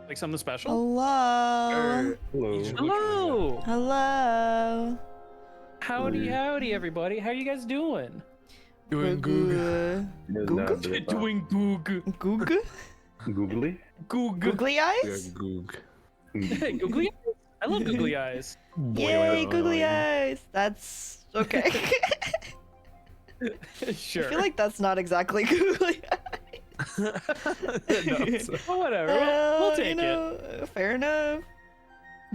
like something special? Hello. Hello. Hello. Howdy, everybody. How you guys doing? Doing goog. Goog? Doing goog. Goog? Googly? Goog. Googly eyes? Goog. Hey, googly eyes. I love googly eyes. Yay, googly eyes. That's okay. Sure. I feel like that's not exactly googly eyes. Well, whatever. We'll take it. Fair enough.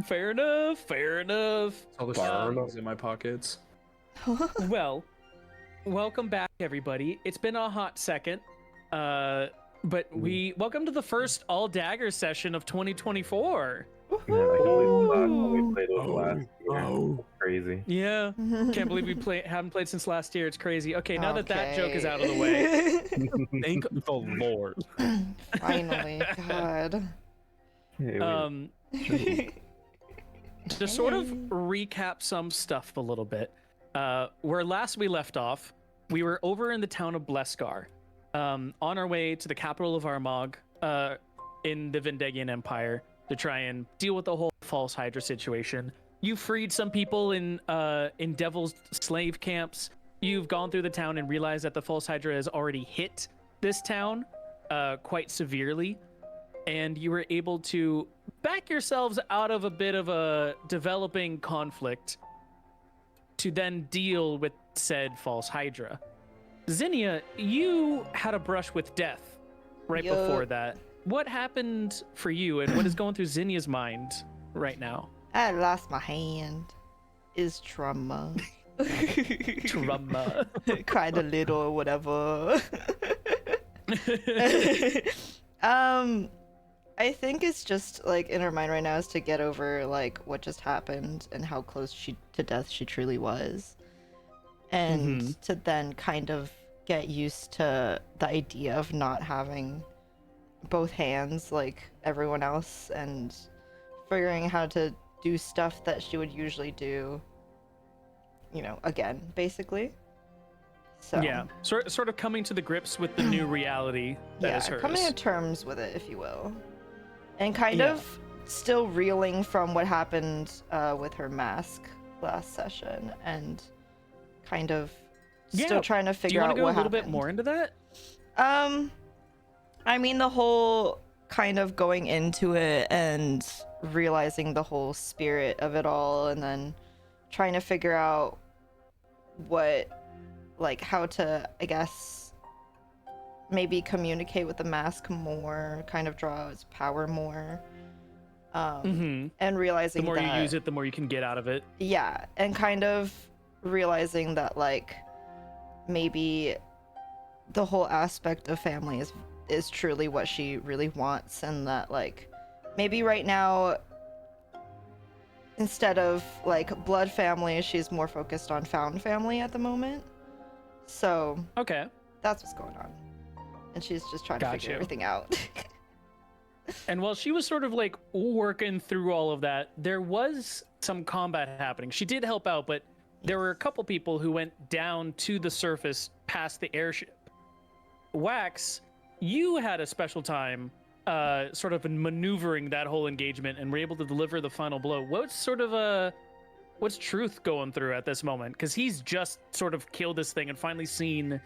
Fair enough. Fair enough. All the stars in my pockets. Well, welcome back, everybody. It's been a hot second, but welcome to the first all dagger session of 2024. Man, I can't believe we played those last year. Crazy. Yeah, can't believe we haven't played since last year. It's crazy. Okay, now that joke is out of the way. Thank the Lord. Finally, God. To sort of recap some stuff a little bit, where last we left off, we were over in the town of Bleskar, on our way to the capital of Armagh, in the Vendegian Empire, to try and deal with the whole false Hydra situation. You freed some people in Devil's slave camps. You've gone through the town and realized that the false Hydra has already hit this town quite severely, and you were able to back yourselves out of a bit of a developing conflict to then deal with said false Hydra. Zinnia, you had a brush with death right before that. What happened for you, and what is going through Zinnia's mind right now? I lost my hand. Is trauma. Trauma. Cried a little or whatever. I think it's just like in her mind right now is to get over like what just happened and how close to death she truly was, and to then kind of get used to the idea of not having both hands like everyone else, and figuring how to do stuff that she would usually do, you know, again, basically. So yeah, sort of coming to the grips with the new reality that is hers. Coming to terms with it, if you will, and kind of still reeling from what happened with her mask last session, and kind of still trying to figure out what happened. Do you want to go a little bit more into that? I mean, the whole kind of going into it and realizing the whole spirit of it all, and then trying to figure out how to, I guess, maybe communicate with the mask more, kind of draw its power more, and realizing the more that, you use it, the more you can get out of it. Yeah, and kind of realizing that like maybe the whole aspect of family is truly what she really wants, and that like maybe right now, instead of like blood family, she's more focused on found family at the moment. So okay, that's what's going on, and she's just trying to figure everything out. And while she was sort of like working through all of that, there was some combat happening. She did help out, but there were a couple people who went down to the surface past the airship. Wax, you had a special time sort of maneuvering that whole engagement and were able to deliver the final blow. What's Truth going through at this moment? Because he's just sort of killed this thing and finally seen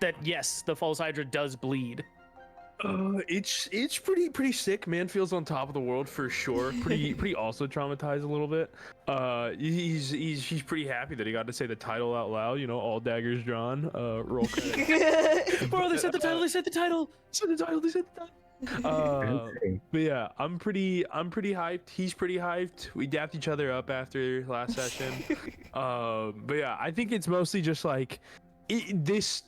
that, yes, the false Hydra does bleed. It's pretty sick. Man feels on top of the world for sure. Pretty also traumatized a little bit. He's pretty happy that he got to say the title out loud. You know, all daggers drawn. Roll credit. Bro, they said the title. They said the title. But yeah, I'm pretty hyped. He's pretty hyped. We dapped each other up after last session. But yeah, I think it's mostly just like this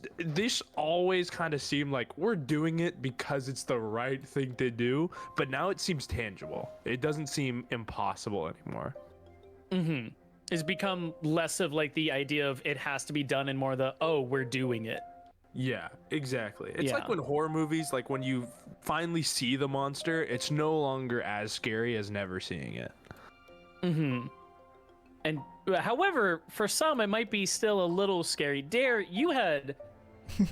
always kind of seemed like we're doing it because it's the right thing to do, but now it seems tangible. It doesn't seem impossible anymore. It's become less of like the idea of it has to be done and more the we're doing it. Yeah, exactly. It's like when horror movies, like when you finally see the monster, it's no longer as scary as never seeing it. And however, for some, it might be still a little scary. Dare, you had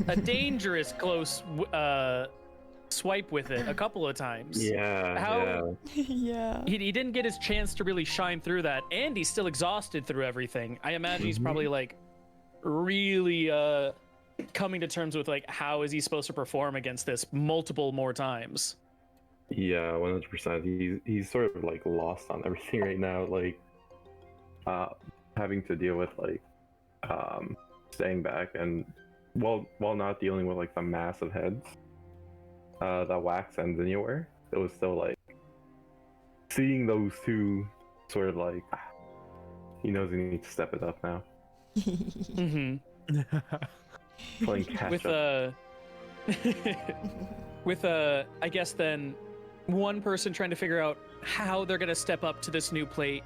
a dangerous close swipe with it a couple of times. Yeah. How- Yeah. He didn't get his chance to really shine through that, and he's still exhausted through everything. I imagine he's probably like really coming to terms with like how is he supposed to perform against this multiple more times. Yeah, 100%. He's sort of like lost on everything right now. Like, having to deal with like, staying back and while not dealing with like the massive heads, that Wax sends anywhere. It was still like seeing those two sort of like he knows he needs to step it up now. Mm-hmm. Playing catch With up. with I guess then one person trying to figure out how they're gonna step up to this new plate,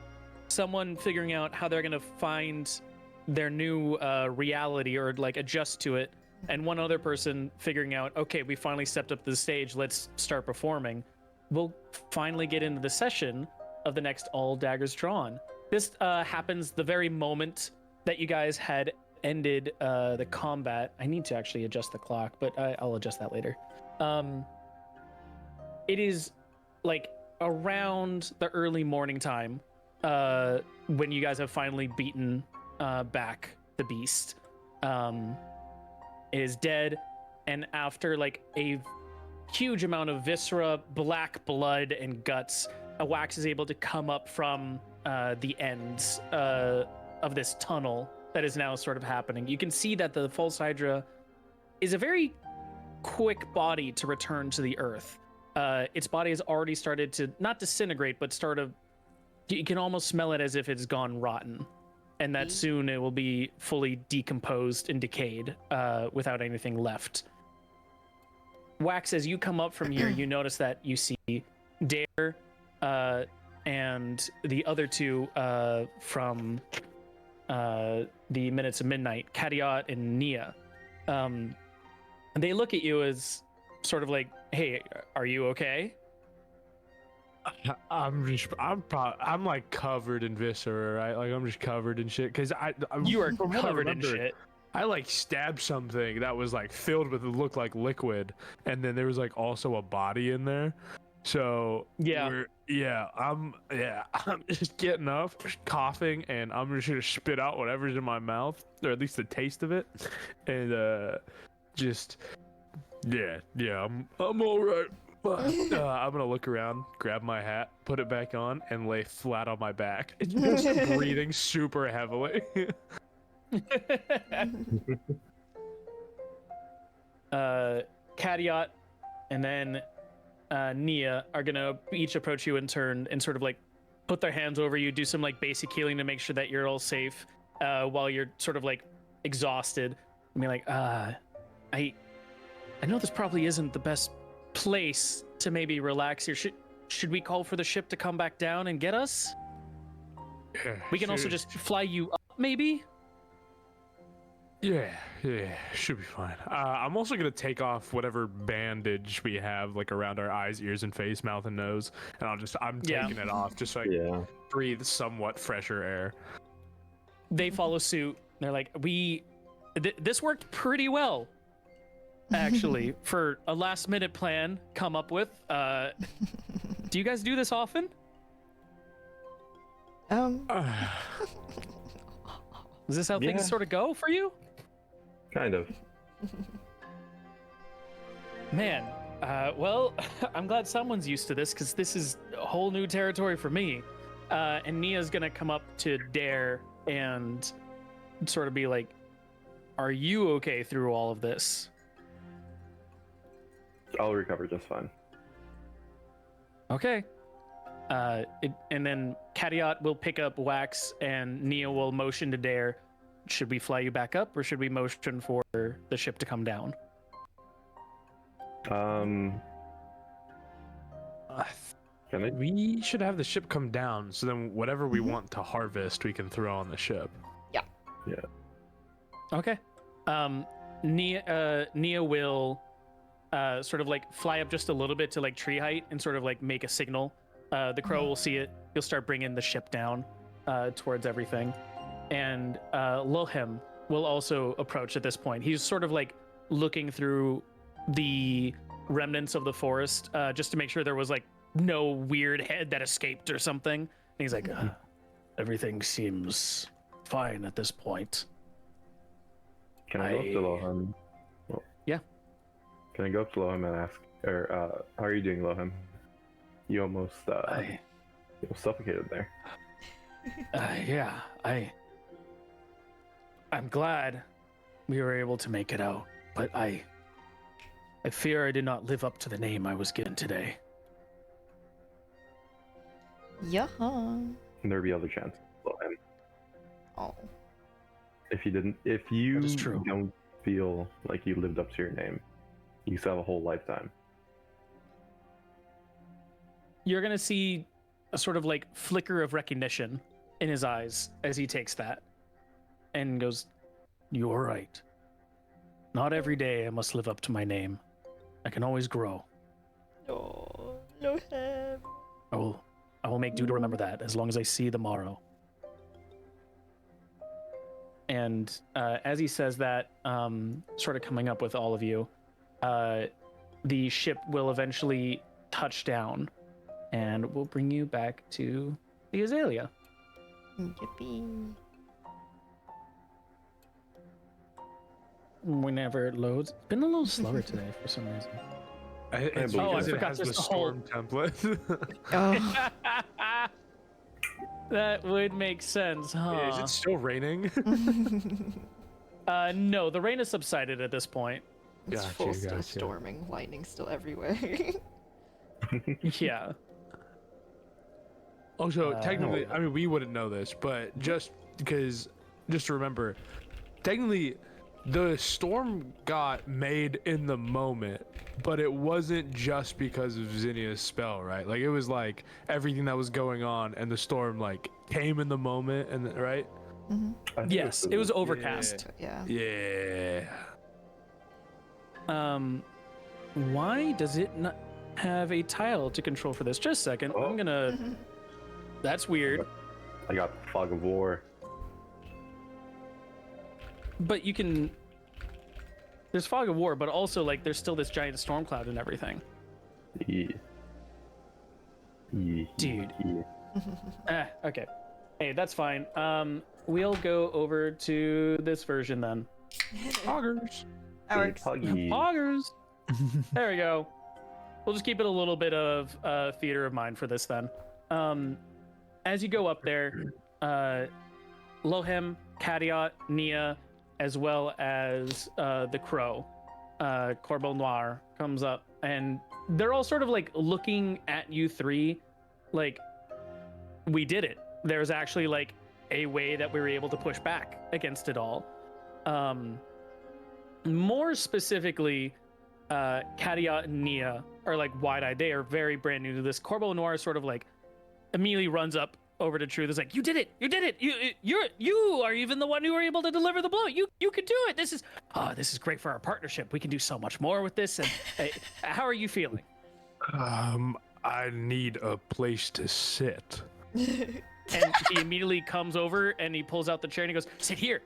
someone figuring out how they're gonna find their new reality or like adjust to it, and one other person figuring out, okay, we finally stepped up to the stage, let's start performing. We'll finally get into the session of the next All Daggers Drawn. This happens the very moment that you guys had ended the combat. I need to actually adjust the clock, but I'll adjust that later. It is like around the early morning time when you guys have finally beaten back the beast. It is dead, and after like a huge amount of viscera, black blood, and guts, a Wax is able to come up from the ends of this tunnel that is now sort of happening. You can see that the False Hydra is a very quick body to return to the earth. Its body has already started to not disintegrate, but you can almost smell it as if it's gone rotten, and that soon it will be fully decomposed and decayed without anything left. Wax, as you come up from here, you notice that you see Dare and the other two from the Minutes of Midnight, Kadiot and Nia. They look at you as sort of like, hey, are you okay? I'm like covered in viscera, right? Like I'm just covered in shit because You are from what I covered in remember, shit. I like stabbed something that was like filled with, it looked like liquid, and then there was like also a body in there. So Yeah. I'm just getting up, coughing, and I'm just gonna spit out whatever's in my mouth, or at least the taste of it, and just I'm all right. I'm gonna look around, grab my hat, put it back on, and lay flat on my back, just breathing super heavily. Kadiot and then Nia are gonna each approach you in turn and sort of like put their hands over you, do some like basic healing to make sure that you're all safe while you're sort of like exhausted. I mean, like, I know this probably isn't the best place to maybe relax here. Should we call for the ship to come back down and get us? We can also just fly you up, maybe? Yeah, should be fine. I'm also gonna take off whatever bandage we have like around our eyes, ears, and face, mouth, and nose, and I'm taking it off just so I can breathe somewhat fresher air. They follow suit. They're like, this worked pretty well, actually, for a last-minute plan come up with. Do you guys do this often? Is this how things sort of go for you? Kind of. Man, well, I'm glad someone's used to this, because this is a whole new territory for me. And Nia's gonna come up to Dare and sort of be like, are you okay through all of this? I'll recover just fine. Okay. And then Kadiot will pick up Wax, and Nia will motion to Dare. Should we fly you back up, or should we motion for the ship to come down? We should have the ship come down, so then whatever we want to harvest, we can throw on the ship. Yeah. Okay. Nia will sort of like fly up just a little bit to like tree height and sort of like make a signal. The crow will see it. He'll start bringing the ship down towards everything. And Lohim will also approach at this point. He's sort of like looking through the remnants of the forest, just to make sure there was like no weird head that escaped or something. And he's like, everything seems fine at this point. Can I go up to Lohem? Well, Yeah. Can I go up to Lohem and ask, or how are you doing, Lohem? You almost you suffocated there. Yeah, I'm glad we were able to make it out, but I fear I did not live up to the name I was given today. Yeah. And there'd be other chances, Lohem. Oh. If you That is true. don't feel like you lived up to your name, you still have a whole lifetime. You're gonna see a sort of like flicker of recognition in his eyes as he takes that and goes, "You're right. Not every day I must live up to my name. I can always grow. Oh, no him. I will make do to remember that as long as I see the morrow." And as he says that, sort of coming up with all of you, the ship will eventually touch down, and we'll bring you back to the Azalea. Yippee. Whenever it loads. It's been a little slower today for some reason. It's Oh, I because it forgot has there's the the whole- storm template. Oh. That would make sense, huh? Is it still raining? No, the rain has subsided at this point. It's Gotcha, full still gotcha. storming, lightning still everywhere. Yeah. Also, technically, I mean, we wouldn't know this, but just to remember, technically, the storm got made in the moment, but it wasn't just because of Zinnia's spell, right? Like, it was like everything that was going on, and the storm like came in the moment, and right? I think Yes, it was overcast. Yeah. Yeah. Why does it not have a tile to control for this? Just a second. Oh. I'm gonna. That's weird. I got Fog of War. But you can. There's fog of war, but also like there's still this giant storm cloud and everything. Yeah. Yeah. Dude. Yeah. Okay. Hey, that's fine. We'll go over to this version then. Poggers. That Hey, works. Puggy. Poggers. There we go. We'll just keep it a little bit of theater of mind for this then. As you go up there, Lohem, Kadiot, Nia, as well as the Crow, Corbeau Noir, comes up, and they're all sort of like looking at you three, like, we did it. There's actually like a way that we were able to push back against it all. More specifically, Kadiot and Nia are like wide-eyed. They are very brand new to this. Corbeau Noir sort of like immediately runs up over to Truth. Is like, you did it, you did it. You are even the one who were able to deliver the blow. You could do it. This is great for our partnership. We can do so much more with this. And how are you feeling? I need a place to sit. And he immediately comes over and he pulls out the chair and he goes, sit here.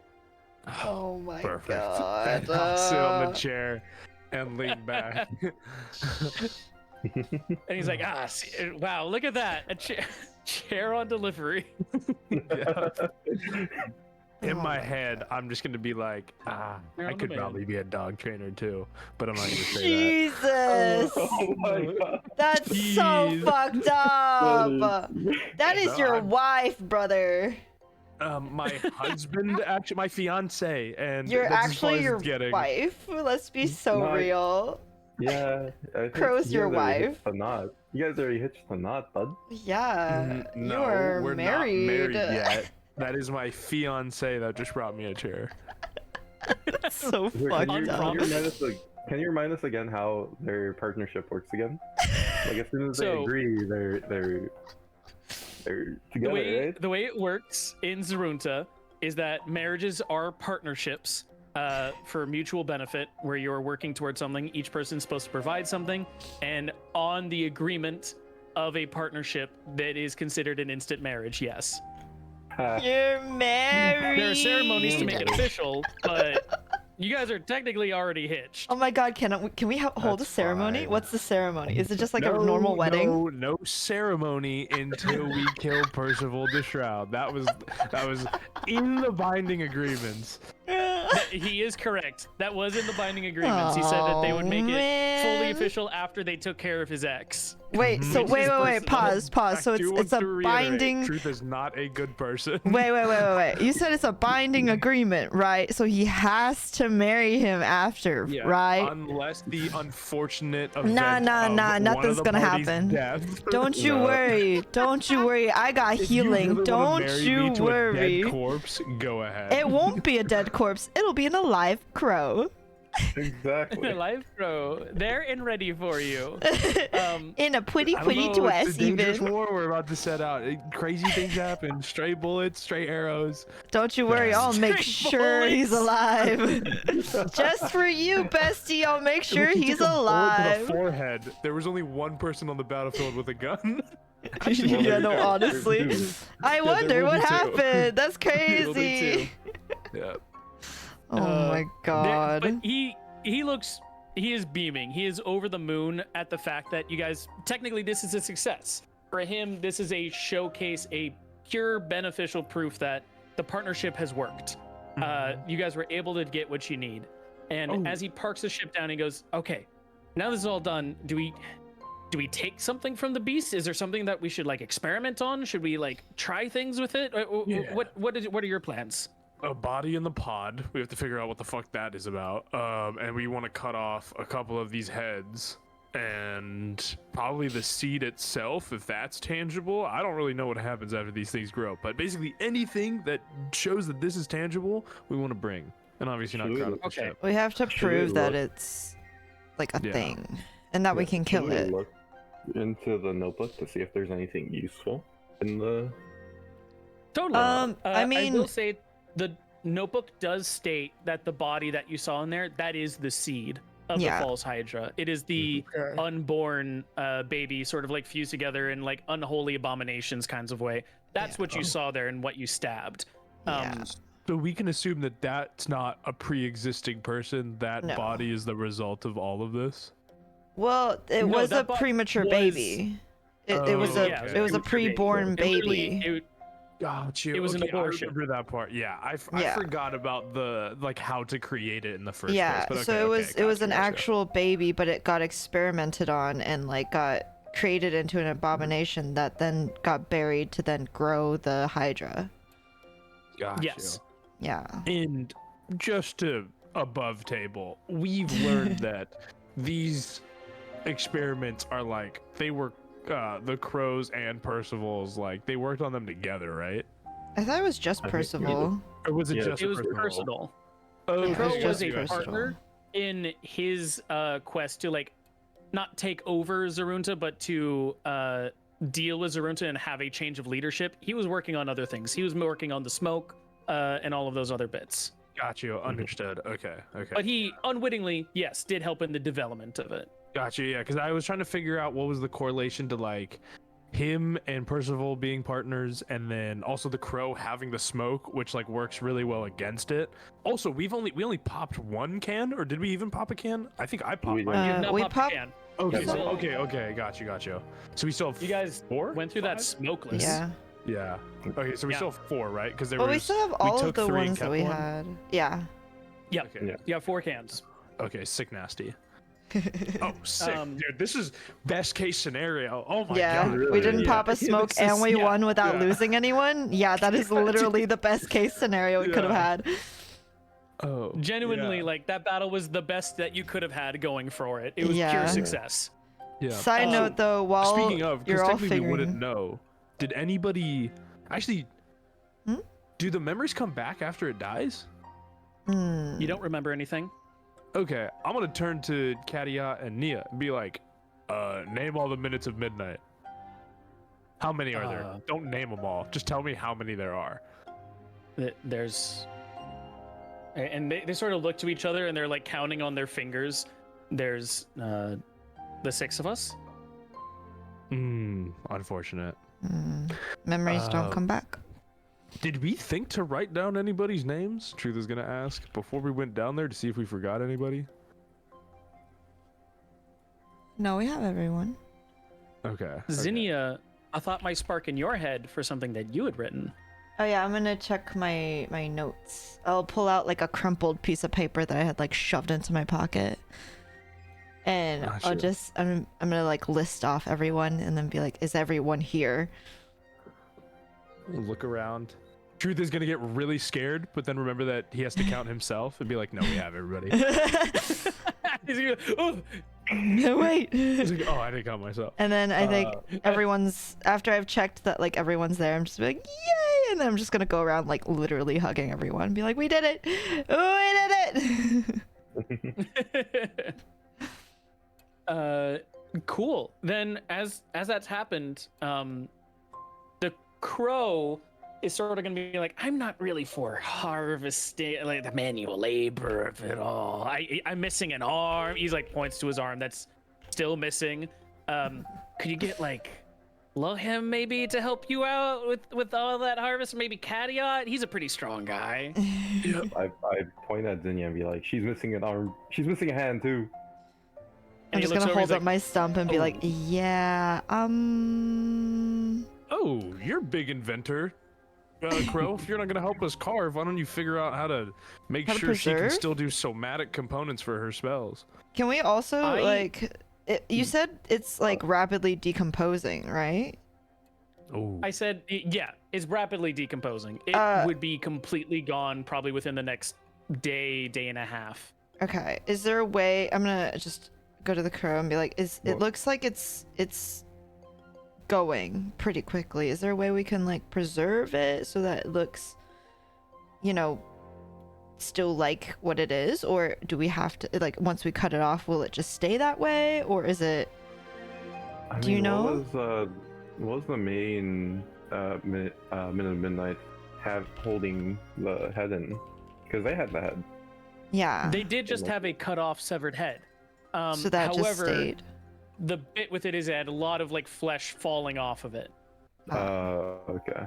Oh my Perfect. god. And I'll sit on the chair and lean back. And he's like, wow, look at that. A chair on delivery. In my head, I'm just gonna be like, I You're could the man. probably be a dog trainer too, but I'm not gonna say Jesus. Oh my god. That's so Jeez. fucked up. That is No, your I'm- wife, brother. that. My husband, actually, my fiance, and You're that's as far actually as your it's getting. wife. Let's be so No, real. Yeah. I think Crow's you your guys already wife. hitched the knot. You guys already hitched the knot, bud. Yeah. No, you are we're married. not married yet. That is my fiance that just brought me a chair. That's so Here, fucked can, you, up. can you remind us again how their partnership works again? Like as soon as they So- agree, they're together, right? The way it works in Zarunta is that marriages are partnerships for mutual benefit, where you're working towards something. Each person's supposed to provide something, and on the agreement of a partnership that is considered an instant marriage. Yes, Ha. You're married. there are ceremonies to make it official, but You guys are technically already hitched. Oh my God, can we hold a That's ceremony? fine. What's the ceremony? Is it just like a normal wedding? No ceremony until we kill Percival the Shroud. That was in the binding agreements. He is correct. That was in the binding agreements. He said that they would make it fully man. official after they took care of his ex. Wait, so Which is wait, personal. pause. So I do it's want a to reiterate, binding. Truth is not a good person. Wait. You said it's a binding agreement, right? So he has to marry him after, Yeah, right? Unless the unfortunate event Nah, of one of nothing's the gonna parties' happen. death. Don't you No. worry. Don't you worry. I got If you healing. really wanna Don't marry you me to a worry. dead corpse, go ahead. It won't be a dead corpse. It'll be an alive crow. Exactly. Life Crow, there and ready for you. In a pretty I don't know, it's twist, a dangerous even. war we're about to set out. Crazy things happen. Stray bullets, stray arrows. Don't you worry. I'll make Straight sure he's bullets. alive. Just for you, bestie. I'll make sure If you he's took a bullet to alive. the forehead. There was only one person on the battlefield with a gun. Yeah, no, There's honestly. two. I there wonder will what be two. happened. That's There will be crazy. Yeah. Oh my God. But he is beaming. He is over the moon at the fact that you guys, technically this is a success. For him, this is a showcase, a pure beneficial proof that the partnership has worked. You guys were able to get what you need. And as he parks the ship down, he goes, okay, now this is all done. Do we take something from the beast? Is there something that we should like experiment on? Should we like try things with it? Yeah. What are your plans? A body in the pod. We have to figure out what the fuck that is about. And we want to cut off a couple of these heads. And probably the seed itself, if that's tangible. I don't really know what happens after these things grow. But basically anything that shows that this is tangible, we want to bring. And obviously not crowd up the Okay. ship. We have to Should we prove that look- it's like a Yeah. thing and that we can kill Should we it. look into the notebook to see if there's anything useful in the. Totally. I mean- I will say the notebook does state that the body that you saw in there, that is the seed of Yeah. the false Hydra. It is the unborn baby sort of like fused together in like unholy abominations kinds of way. That's what you saw there and what you stabbed. Yeah. So we can assume that that's not a pre-existing person. That No. body is the result of all of this. Well, it No, was a that premature was- baby. It was Oh, a yeah, it was a preborn It literally- baby. it- Got you. It was an Okay, abortion. I remember that part. Yeah, I Yeah. forgot about the like how to create it in the first Yeah, place. But so okay, it was gotcha, an gotcha. actual baby, but it got experimented on and like got created into an abomination that then got buried to then grow the Hydra. Got Yes. Yeah. you. And just to above table, we've learned that these experiments are like they were the Crows and Percival's like they worked on them together, right? I thought it was just I think- Percival. Or was it Yeah, just it was Percival? personal. Oh, It Crow was was just a personal. partner in his quest to like not take over Zarunta, but to deal with Zarunta and have a change of leadership. He was working on other things. He was working on the smoke and all of those other bits. Got you. Understood. Okay. Okay. But he unwittingly, yes, did help in the development of it. Gotcha, yeah, because I was trying to figure out what was the correlation to like him and Percival being partners, and then also the Crow having the smoke, which like works really well against it. Also, we only popped one can, or did we even pop a can? I think I popped We mine. did. You've not we popped pop- a can. Okay, Yeah, so, so- okay, got you. So we still have You guys four? went through that Five? smokeless. Yeah. Yeah. Okay, so we Yeah. still have four, right? Because there But was. we still have all of took the 3 and ones that kept we one? had. Yeah. Yep. Okay. Yeah. You have 4 cans. Okay, sick nasty. Oh, sick, Um, dude! This is best case scenario. Oh my Yeah, god! we really? didn't Yeah. pop a smoke This is- and we yeah, won without yeah. losing anyone. Yeah, that is literally the best case scenario we could have Yeah. had. Oh, Genuinely, yeah. like that battle was the best that you could have had going for it. It was Yeah. pure success. Yeah. Side Oh, note though, while Speaking of, you're because all technically we wouldn't figuring, know. Did anybody actually? Hmm? Do the memories come back after it dies? Hmm. You don't remember anything? Okay, I'm gonna turn to Katia and Nia and be like, name all the minutes of midnight. How many are there? Don't name them all. Just tell me how many there are. There's, and they sort of look to each other and they're like counting on their fingers. There's the 6 of us. Unfortunate. Memories don't come back. Did we think to write down anybody's names? Truth is gonna ask before we went down there to see if we forgot anybody. No, we have everyone. Okay. Zinnia, a thought might spark in your head for something that you had written. Oh yeah, I'm gonna check my notes. I'll pull out like a crumpled piece of paper that I had like shoved into my pocket. And I'll just I'm gonna like list off everyone and then be like, is everyone here? Look around. Truth is gonna get really scared, but then remember that he has to count himself and be like, no, we have everybody. He's gonna, oh. No, wait. He's like, oh, I didn't count myself. And then I think everyone's, after I've checked that like everyone's there, I'm just like, yay! And then I'm just gonna go around like literally hugging everyone and be like, we did it! We did it! Cool. Then as that's happened, the crow is sort of gonna be like, I'm not really for harvesting, like the manual labor of it all. I'm missing an arm. He's like points to his arm that's still missing. Could you get like Lohim maybe to help you out with all that harvest? Maybe Cadiot? He's a pretty strong guy. I point at Zinnia and be like, she's missing an arm. She's missing a hand too. I'm And he just looks gonna over, hold he's up like, my stump and be like, "Oh." yeah, Oh, you're a big inventor. Crow, if you're not gonna help us carve, why don't you figure out how to make How to sure she can preserve? still do somatic components for her spells? Can we also like you said it's like rapidly decomposing, right? Oh, I said, yeah, it's rapidly decomposing. It would be completely gone probably within the next day and a half. Okay. Is there a way? I'm gonna just go to the crow and be like, it looks like it's going pretty quickly. Is there a way we can like preserve it so that it looks, still like what it is, or do we have to like once we cut it off, will it just stay that way, or is it? Do you know? What was the main minute of midnight have holding the head in? Because they had the head. Yeah. They did just have a cut off severed head. So that however, just stayed. the bit with it is it had a lot of like flesh falling off of it. Okay.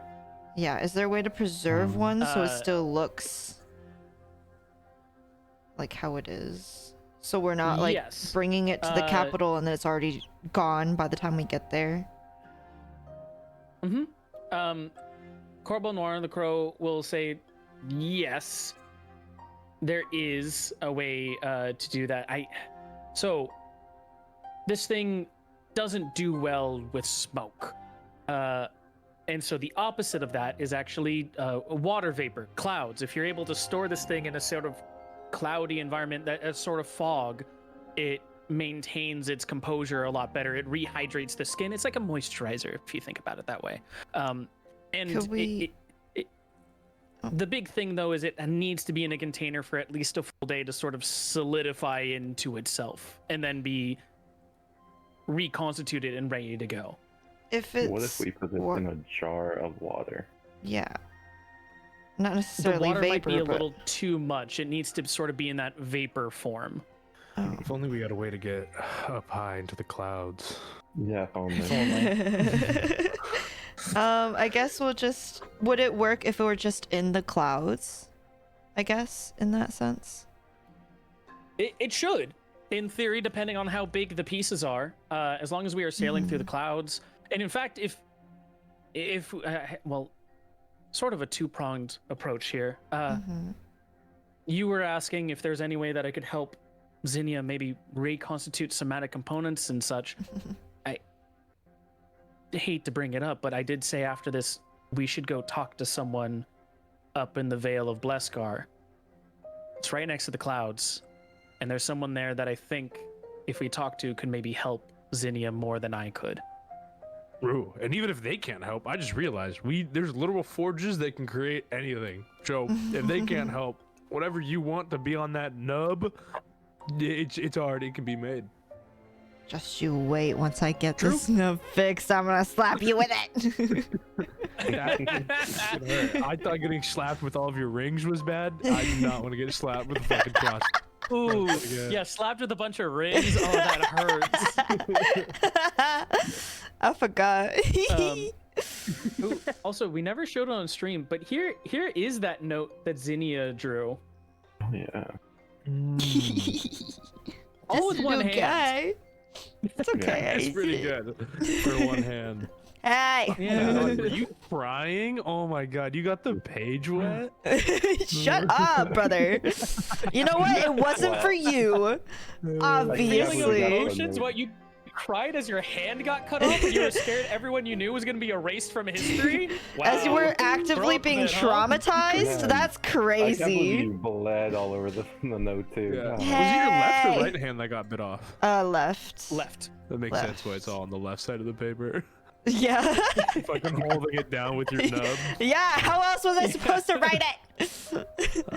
Yeah. Is there a way to preserve one so it still looks like how it is? So we're not like Yes. bringing it to the capital and then it's already gone by the time we get there. Corbeau Noir, the crow, will say, yes, there is a way to do that. So this thing doesn't do well with smoke. And so the opposite of that is actually water vapor, clouds. If you're able to store this thing in a sort of cloudy environment, a sort of fog, it maintains its composure a lot better. It rehydrates the skin. It's like a moisturizer, if you think about it that way. And Could we... the big thing, though, is it needs to be in a container for at least a full day to sort of solidify into itself and then be reconstituted and ready to go. If it's... What if we put it in a jar of water? Yeah. Not The necessarily water vapor, might be a but... little too much. It needs to sort of be in that vapor form. Oh. if only we had a way to get up high into the clouds. Yeah, if only. I guess we'll just... Would it work if it were just in the clouds? I guess, in that sense. It should, in theory, depending on how big the pieces are. As long as we are sailing through the clouds. And in fact, if well, sort of a two-pronged approach here. You were asking if there's any way that I could help Zinnia maybe reconstitute somatic components and such. I hate to bring it up, but I did say after this we should go talk to someone up in the Vale of Bleskar. It's right next to the clouds, and there's someone there that I think if we talk to could maybe help Zinnia more than I could. Ooh, and even if they can't help, I just realized there's literal forges that can create anything. So if they can't help, whatever you want to be on that nub, it's already can be made. Just you wait. Once I get this snub fixed, I'm gonna slap you with it. I thought getting slapped with all of your rings was bad. I do not want to get slapped with a fucking cross. Ooh, yeah, slapped with a bunch of rings. Oh, that hurts. I forgot. Ooh, also, we never showed it on stream, but here is that note that Zinnia drew. Oh, yeah. All with Just one an hand. okay. It's okay. It's pretty good for one hand. Hey. Yeah. Are you crying? Oh my god, you got the page wet? Shut up, brother. You know what? It wasn't for you. Feeling of Obviously. emotions? What, you cried as your hand got cut off and you were scared everyone you knew was going to be erased from history? Wow. As you were actively being Brooklyn, huh? traumatized? Man, That's I can't believe crazy. you bled all over the note too. Yeah. God. Was it your left Hey. or right hand that got bit off? Left. Left. That makes sense why it's all on the left side of the paper. Yeah. Fucking holding it down with your nub. Yeah, how else was I supposed to write it?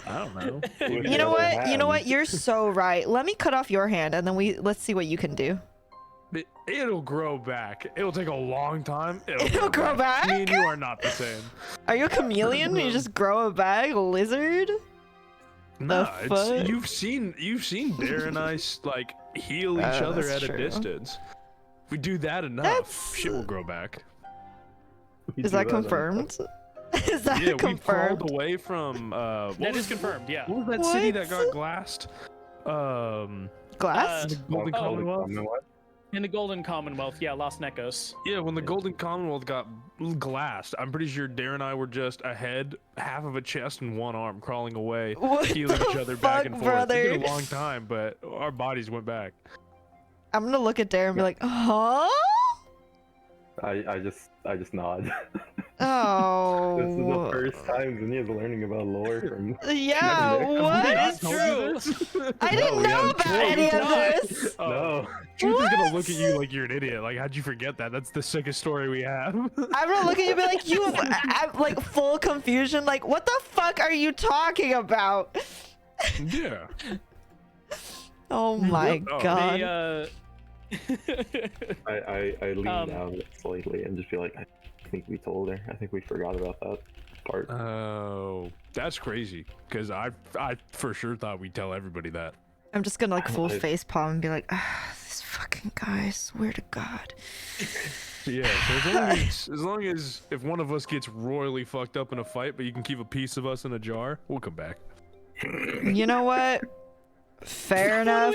I don't know. You know what? You know what? You're so right. Let me cut off your hand and then let's see what you can do. It'll grow back. It'll take a long time. It'll grow back? Me and you are not the same. Are you a chameleon? You just grow a bag, a lizard? No, fuck? you've seen Dare and I like heal each other that's at true. a distance. If we do that enough, That's- shit will grow back. You Is do that on- confirmed? Is that Yeah, we confirmed? crawled away from That is confirmed, yeah. what was that city that What? got glassed? Glass? Golden Oh, Commonwealth. In the Golden Commonwealth, yeah, Los Necos. Yeah, when the Golden Commonwealth got glassed, I'm pretty sure Dare and I were just a head, half of a chest, and one arm crawling away, What healing each the other back fuck, and forth. brother? It took a long time, but our bodies went back. I'm gonna look at Darren and be like, huh? I just nod. Oh. This is the first time Zinnia's learning about lore from. Yeah, what? That's true. I didn't we know haven't about told any you of not. this. No. Truth is gonna look What? at you like you're an idiot. Like, how'd you forget that? That's the sickest story we have. I'm gonna look at you and be like, you, I'm like full confusion. Like, what the fuck are you talking about? Yeah. Oh my Oh. god. I lean Um, down slightly and just be like, I think we told her. I think we forgot about that part. Oh, that's crazy. Because I for sure thought we'd tell everybody that. I'm just gonna like full I- face palm and be like, this fucking guy, I swear to God. Yeah. So as long as if one of us gets royally fucked up in a fight, but you can keep a piece of us in a jar, we'll come back. You know what? Fair enough.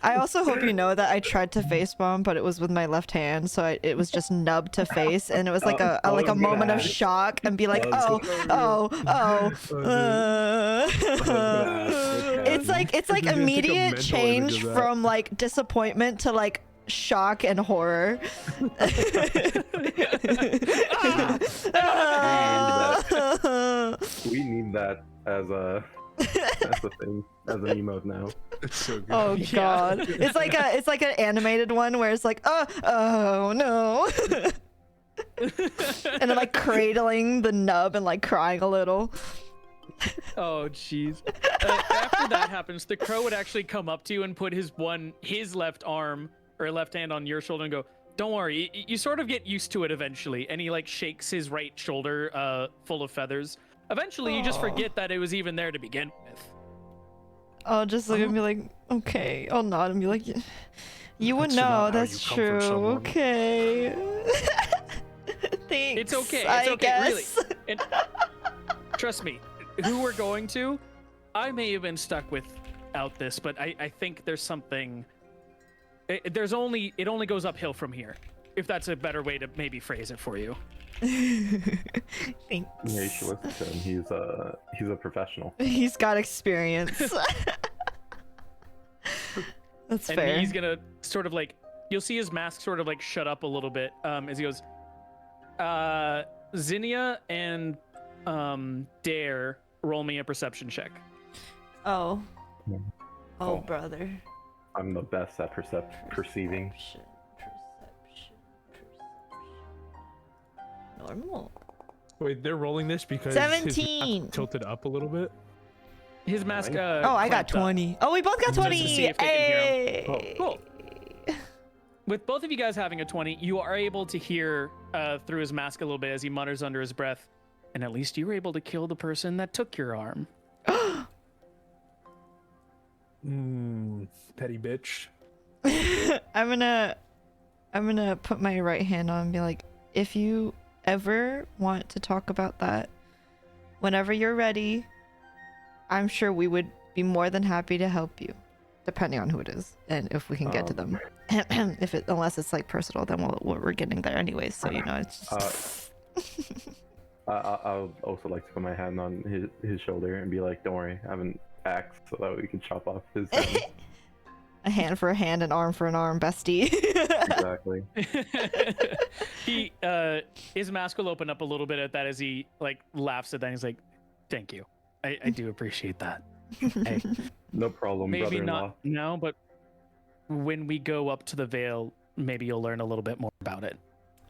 I also hope you know that I tried to face bomb, but it was with my left hand, so it was just nub to face, and it was like I a was gonna moment of ask. shock and be like, I oh, was it's like You take a immediate mental image change of that. from like disappointment to like shock and horror. We need that as a thing, as an emote now. It's so good. Oh Yeah. god. It's like an animated one where it's like, oh no. And then like cradling the nub and like crying a little. Oh, jeez. After that happens, the crow would actually come up to you and put his left arm or left hand on your shoulder and go, "Don't worry, you sort of get used to it eventually." And he like shakes his right shoulder, full of feathers. Eventually, you just Aw. forget that it was even there to begin with. I'll just look and be like, okay. I'll nod and be like, you would That's know. not how That's you comfort true. someone. Okay. Thanks. It's okay. It's I okay. Really. guess. And trust me, who we're going to, I may have been stuck without this, but I think there's something. It only goes uphill from here. If that's a better way to maybe phrase it for you. Thanks. Yeah, you should listen to him. He's a professional. He's got experience. That's And fair. he's gonna sort of like, you'll see his mask sort of like shut up a little bit as he goes, Zinnia and Dare, roll me a perception check. Oh. Yeah. Oh, Oh. brother. I'm the best at perceiving. Perception. Normal. Wait, they're rolling this because his mask 17. tilted up a little bit. His mask. Oh, I got clamped up. 20. Oh, we both got Just to 20. see if they can hear Hey. Cool. With both of you guys having a 20, you are able to hear through his mask a little bit as he mutters under his breath, and at least you were able to kill the person that took your arm. Petty bitch. I'm gonna put my right hand on and be like, if you ever want to talk about that, whenever you're ready, I'm sure we would be more than happy to help you, depending on who it is and if we can get to them. Unless it's like personal, then we're getting there anyways. So it's just. I'll also like to put my hand on his shoulder and be like, "Don't worry, I have an axe so that we can chop off his hand." A hand for a hand, an arm for an arm, bestie. Exactly. His mask will open up a little bit at that as he like laughs at that. He's like, "Thank you, I do appreciate that." Hey, No problem, maybe brother-in-law. not now, but when we go up to the Vale, maybe you'll learn a little bit more about it.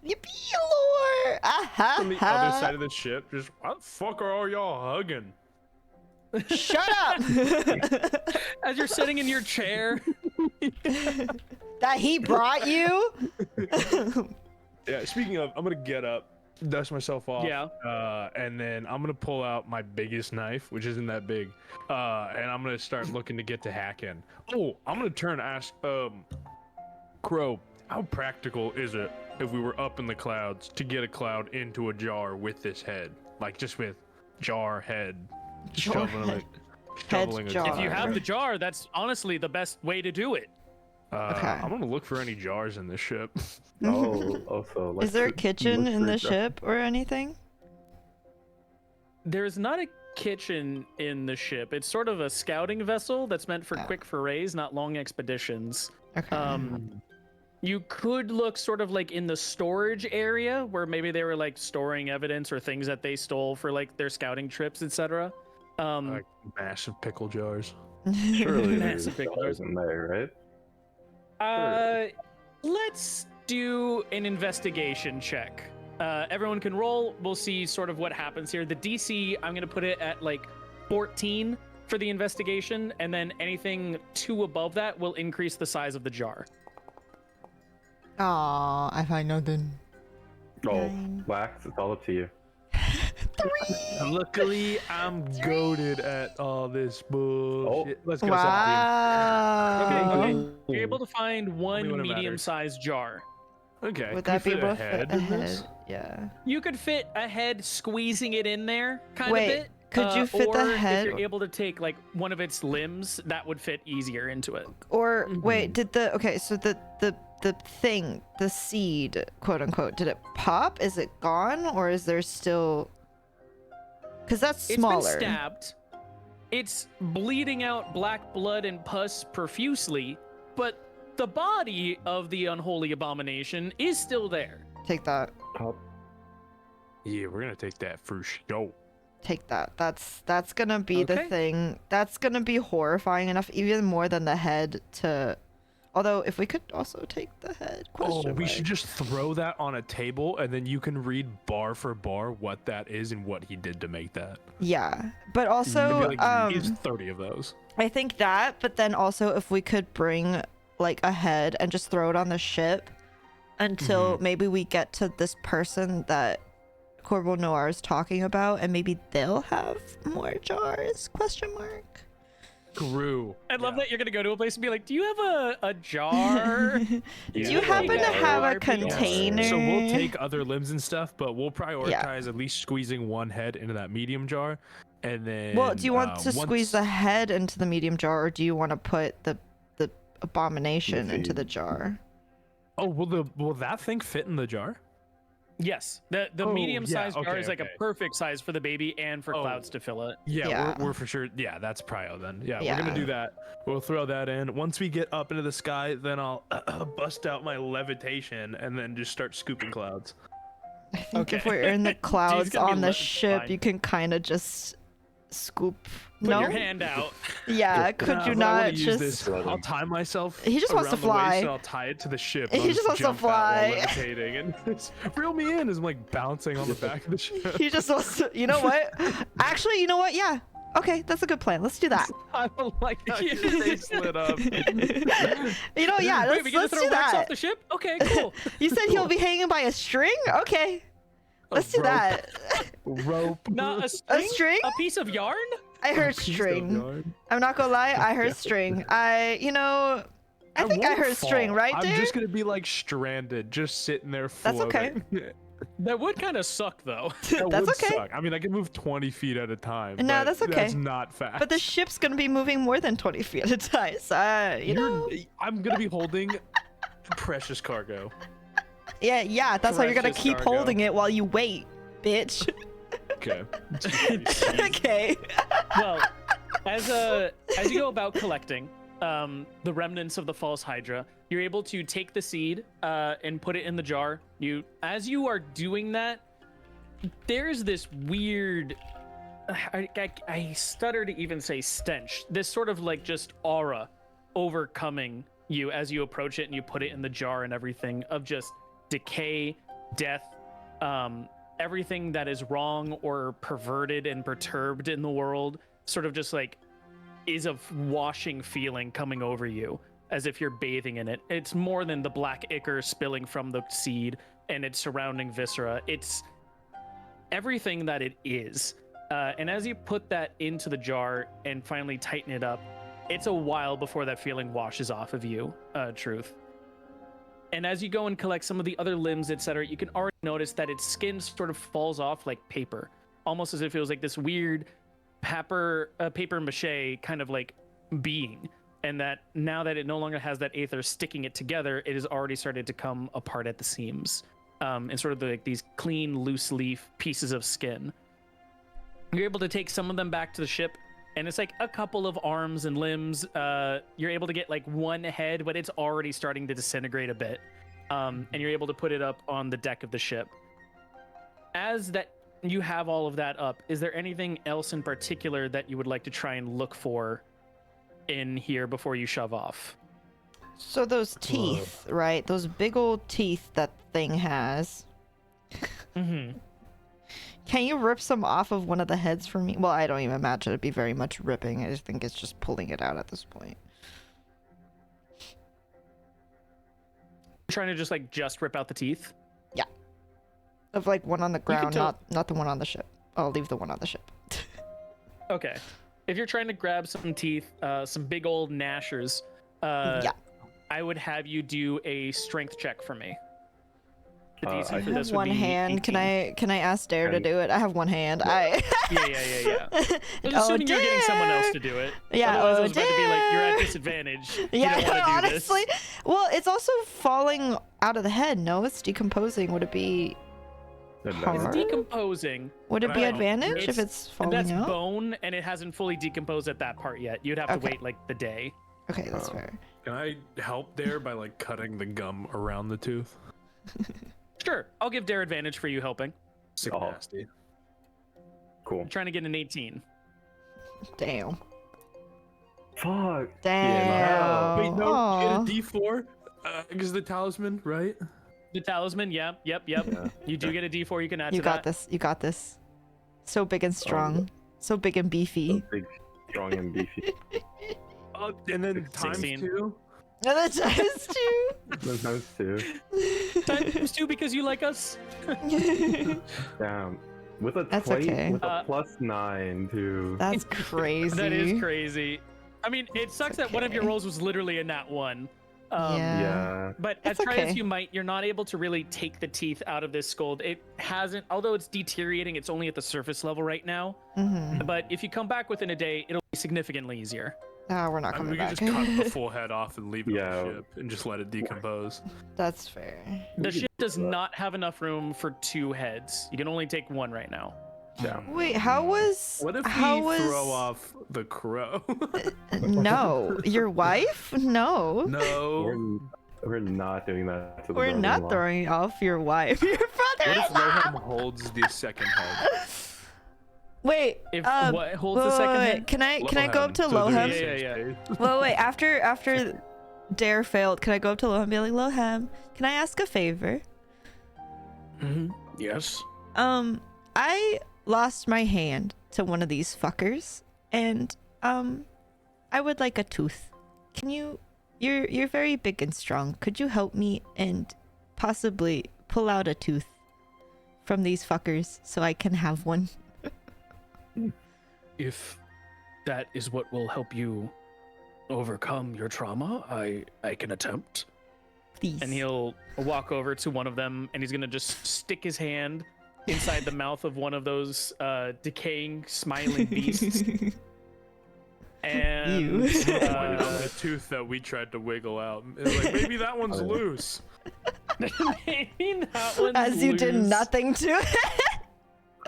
Yippee, lore! On the other side of the ship, just why the fuck are all y'all hugging? Shut up! As you're sitting in your chair. That he brought you? Yeah, speaking of, I'm gonna get up, dust myself off. Yeah. And then I'm gonna pull out my biggest knife, which isn't that big. And I'm gonna start looking to get to hacking. Oh, I'm gonna turn and ask, Crow, how practical is it if we were up in the clouds to get a cloud into a jar with this head? Like just with jar head. Jar shoveling head. it. Shoveling Head's a jar. If you have the jar, that's honestly the best way to do it. Okay. I'm gonna look for any jars in this ship. Oh, also. Like, Is there a to kitchen look in for the stuff. ship or anything? There's not a kitchen in the ship. It's sort of a scouting vessel that's meant for Oh. quick forays, not long expeditions. Okay. You could look sort of like in the storage area where maybe they were like storing evidence or things that they stole for like their scouting trips, etc. Like massive pickle jars. Surely there's Massive big jars in there, right? Let's do an investigation check. Everyone can roll. We'll see sort of what happens here. The DC, I'm gonna put it at like 14 for the investigation, and then anything 2 above that will increase the size of the jar. Aw, I find nothing. Oh, Nine. Wax, it's all up to you. Luckily, I'm goaded at all this bullshit. Let's go. Wow. You're able to find Only one when it medium-sized jar. 17. Okay. Would can that we be fit able to fit a in this? head? Yeah. You could fit a head squeezing it in there, kind Wait, of bit. could you fit the or head- If you're able to take like one of its limbs, that would fit easier into it. Or wait, did the thing, the seed, quote unquote, did it pop? Is it gone, or is there still? Because that's smaller. It's been stabbed. It's bleeding out black blood and pus profusely, but the body of the unholy abomination is still there. Take that. Yeah, we're gonna take that for sure. Take that. That's gonna be the Okay. thing. That's gonna be horrifying enough, even more than the head to. Although, if we could also take the head. Oh, question we mark. should just throw that on a table, and then you can read bar for bar what that is and what he did to make that. Yeah, but It'd also, be like, here's 30 of those. I think that. But then also, if we could bring like a head and just throw it on the ship until maybe we get to this person that Corporal Noir is talking about, and maybe they'll have more jars? Question mark. Screw. I love that you're gonna go to a place and be like, "Do you have a jar?" Do you happen to have a container? So we'll take other limbs and stuff, but we'll prioritize at least squeezing one head into that medium jar, and then. Well, do you want to once- squeeze the head into the medium jar, or do you want to put the abomination into the jar? Oh, will that thing fit in the jar? Yes, the Oh, medium-sized yeah, jar okay, is like okay. a perfect size for the baby and for Oh. Clouds to fill it. Yeah, Yeah. We're for sure. Yeah, that's prio then. Yeah, Yeah. we're gonna do that. We'll throw that in. Once we get up into the sky, then I'll bust out my levitation and then just start scooping clouds. I think if Okay. we're in the clouds gonna be on the left ship, behind. you can kind of just scoop. Put no? your hand out. Yeah, could Nah, you but I wanna not use just? this. I'll tie myself. He just wants to around the waist fly. and I'll tie it to the ship. He and I'll just wants to jump out while fly. levitating and just reel me in as I'm like bouncing on the back of the ship. He just wants to. You know what? Actually, you know what? Yeah. Okay, that's a good plan. Let's do that. I don't like how Your face lit up. You know, yeah. Wait, we get to Let's throw do Rex that. off the ship? Okay, cool. You said he'll be hanging by a string? Okay. Let's do rope. that. Rope. Not a A string? string? A piece of yarn? I heard Piece of string. yarn. I'm not gonna lie, I heard string. I think I won't heard string, fall. right, I'm dude? just gonna be like stranded, just sitting there That's okay. floating. That would kind of suck, though. That That's would okay. suck. I mean, I can move 20 feet at a time. No, but that's okay. That's not fast. But the ship's gonna be moving more than 20 feet at a time. So, you know. I'm gonna be holding precious cargo. Yeah. That's how you're gonna Precious keep cargo. holding it while you wait, bitch. Okay. Okay. Well, as you go about collecting the remnants of the false hydra, you're able to take the seed and put it in the jar. As you are doing that, there's this weird, I stutter to even say stench, this sort of like just aura overcoming you as you approach it and you put it in the jar and everything, of just decay, death, everything that is wrong or perverted and perturbed in the world sort of just like is a washing feeling coming over you as if you're bathing in it. It's more than the black ichor spilling from the seed and its surrounding viscera. It's everything that it is. And as you put that into the jar and finally tighten it up, it's a while before that feeling washes off of you, Truth. And as you go and collect some of the other limbs, etc., you can already notice that its skin sort of falls off like paper, almost as if it was like this weird paper mache kind of like being. And that now that it no longer has that aether sticking it together, it has already started to come apart at the seams, and sort of like these clean, loose leaf pieces of skin. You're able to take some of them back to the ship, and it's like a couple of arms and limbs. You're able to get like one head, but it's already starting to disintegrate a bit. And you're able to put it up on the deck of the ship. As that you have all of that up, is there anything else in particular that you would like to try and look for in here before you shove off? So those teeth, right? Those big old teeth that thing has. Mm-hmm. Can you rip some off of one of the heads for me? Well, I don't even imagine it'd be very much ripping. I just think it's just pulling it out at this point. Trying to just rip out the teeth? Of like one on the ground, tell- not the one on the ship. I'll leave the one on the ship. Okay. If you're trying to grab some teeth, some big old gnashers, Yeah. I would have you do a strength check for me. The DC I for I this have would one be hand. 18. Can I ask Dare to And- do it? I have one hand. I Yeah. Just Oh, assuming you're getting someone else Dare! to do it. Yeah, Otherwise, oh, I was about to be like, you're at Dare! disadvantage. You Yeah, don't want to do honestly. this. Well, it's also falling out of the head. No, it's decomposing. Would it be Advantage. It's hard? decomposing. Would it be Right. advantage if It's- it's falling That's out? bone, and it hasn't fully decomposed at that part yet. You'd have to Okay. wait like the day. Okay, that's fair. Can I help there by like cutting the gum around the tooth? Sure, I'll give Dare advantage for you helping. Sick Oh. nasty. Cool. I'm trying to get an 18. Damn. Fuck. Damn. Wait, no, Aw. you get a D4 because the talisman, right? The talisman, yep. Yeah. You do get a D4 you can add You to got that. this. You got this. So big and strong. So big and beefy. Big, strong, and beefy. And then 16. times 2. And that's just two. Sometimes too. Times 2 because you like us. Damn. With a That's 20, okay. with a +9 too. That's crazy. That is crazy. I mean, it sucks that one of your okay. rolls was literally a nat 1. Yeah. Yeah. But It's as try as okay. you might, you're not able to really take the teeth out of this skull. It hasn't, although it's deteriorating, it's only at the surface level right now. Mm-hmm. But if you come back within a day, it'll be significantly easier. Ah, we're not I mean, coming we back. could just cut the full head off and leave it Yeah. on the ship and just let it decompose. That's fair. The We could ship do does that. not have enough room for 2 heads. You can only take 1 right now. Damn. Wait, how was? What if how we was? throw off the crow? No, your wife? No, No. We're not doing that to the we're not brother-in-law. throwing off your wife. Your What if brother-in-law. Lohan holds the second head? Wait. If um, what holds the second wait, head? Can I go up to so they're in Lohem? the Yeah, same space. Well, wait. After Dare failed, can I go up to Lohem and be like, Lohem, can I ask a favor? Yes. I lost my hand to one of these fuckers, and I would like a tooth. Can you? You're very big and strong. Could you help me and possibly pull out a tooth from these fuckers so I can have one? If that is what will help you overcome your trauma, I can attempt. Please. and he'll walk over to one of them, and he's gonna just stick his hand inside the mouth of one of those decaying, smiling beasts. And Ew. The tooth that we tried to wiggle out. It's like, maybe that one's loose. maybe that one's As you did loose. nothing to it.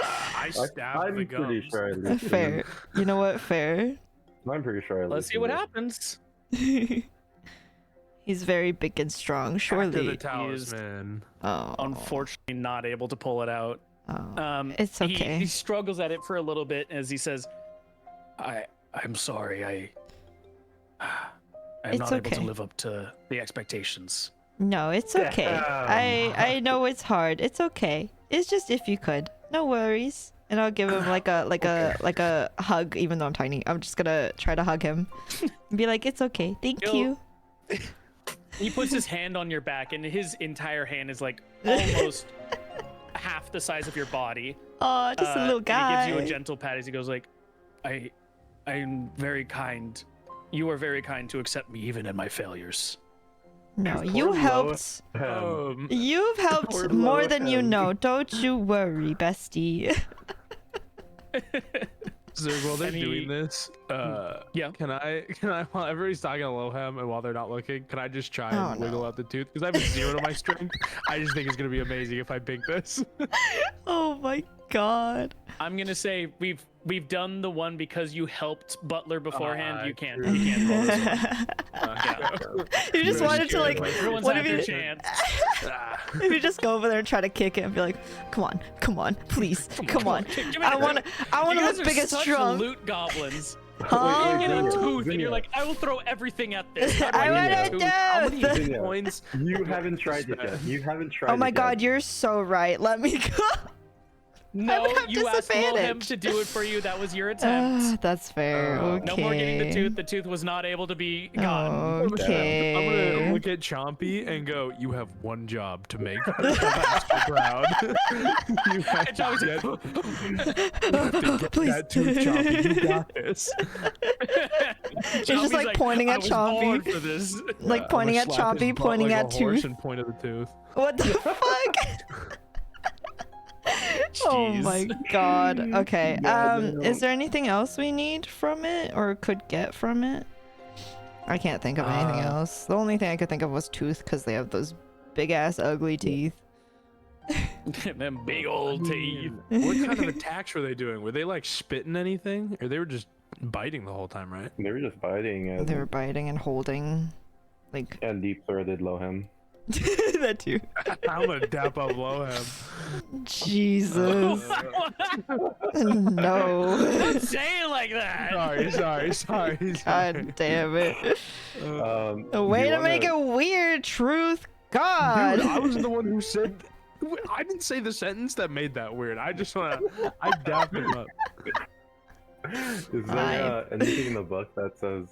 I stabbed the I'm pretty gums. sure I loosed it. Fair. You know what? Fair. I'm pretty sure I Let's see loosened what it. happens. He's very big and strong, Back to the surely. talisman. Oh. Unfortunately, not able to pull it out. Oh. It's okay. He struggles at it for a little bit as he says, I'm sorry, I'm It's not able to okay. live up to the expectations. No, it's okay. I know it's hard. It's okay. It's just if you could. No worries. And I'll give him like a hug, even though I'm tiny. I'm just gonna try to hug him. And be like, it's okay. Thank you. He puts his hand on your back, and his entire hand is like almost half the size of your body. Oh, just a little guy. And he gives you a gentle pat as he goes like, I'm very kind. You are very kind to accept me even in my failures. No, Poor you Lo- helped. You've Poor helped more than you Lohan. know. Don't you worry, bestie. Zerg, while they're And he- doing this, Yeah. can I, while everybody's talking to Lohem and while they're not looking, can I just try Oh, and wiggle no. out the tooth? Because I have a 0 to my strength. I just think it's gonna be amazing if I pick this. Oh my god. I'm gonna say we've done the one because you helped Butler beforehand. You can't true. roll this one. You just wanted to like. Everyone's What had if their you? chance. If you just go over there and try to kick it and be like, come on, please, come on. Give me I that. want You to guys look are big and such strong. loot goblins. Huh? You get a Zinnia, tooth, and you're Zinnia. like, I will throw everything at this. How do I I want get a a tooth? How many tooth. hit Yeah. points? You haven't tried it yet. You haven't tried Oh my it god, yet. you're so right. Let me go. No, would have you asked Lohem disadvantage. to do it for you. That was your attempt. That's fair. Okay. No more getting the tooth. The tooth was not able to be gotten. Okay. I'm gonna look at Chompy and go, you have one job to make the master proud. You have And to Chompy's get, like, to get Please. that tooth, Chompy. You got this. He's just Chompy's like pointing I at was Chompy. born for this. Like I'm pointing gonna at slap his Chompy, butt pointing like at a horse tooth. and point at the tooth. What the fuck? Oh Jeez. my god. Okay. God, Is there anything else we need from it or could get from it? I can't think of anything else. The only thing I could think of was tooth because they have those big ass ugly teeth. Them big old teeth. What kind of attacks were they doing? Were they like spitting anything, or they were just biting the whole time, right? They were just biting and, They were biting and holding. Like and deep throated Lohem. that too. I'm gonna dap up Lohem. Jesus. No. Don't say it like that. Sorry. God damn it. A way do you to make wanna- it weird, truth. God. Dude, I was the one who said. I didn't say the sentence that made that weird. I just wanna. I dapped him up. Is there anything in the book that says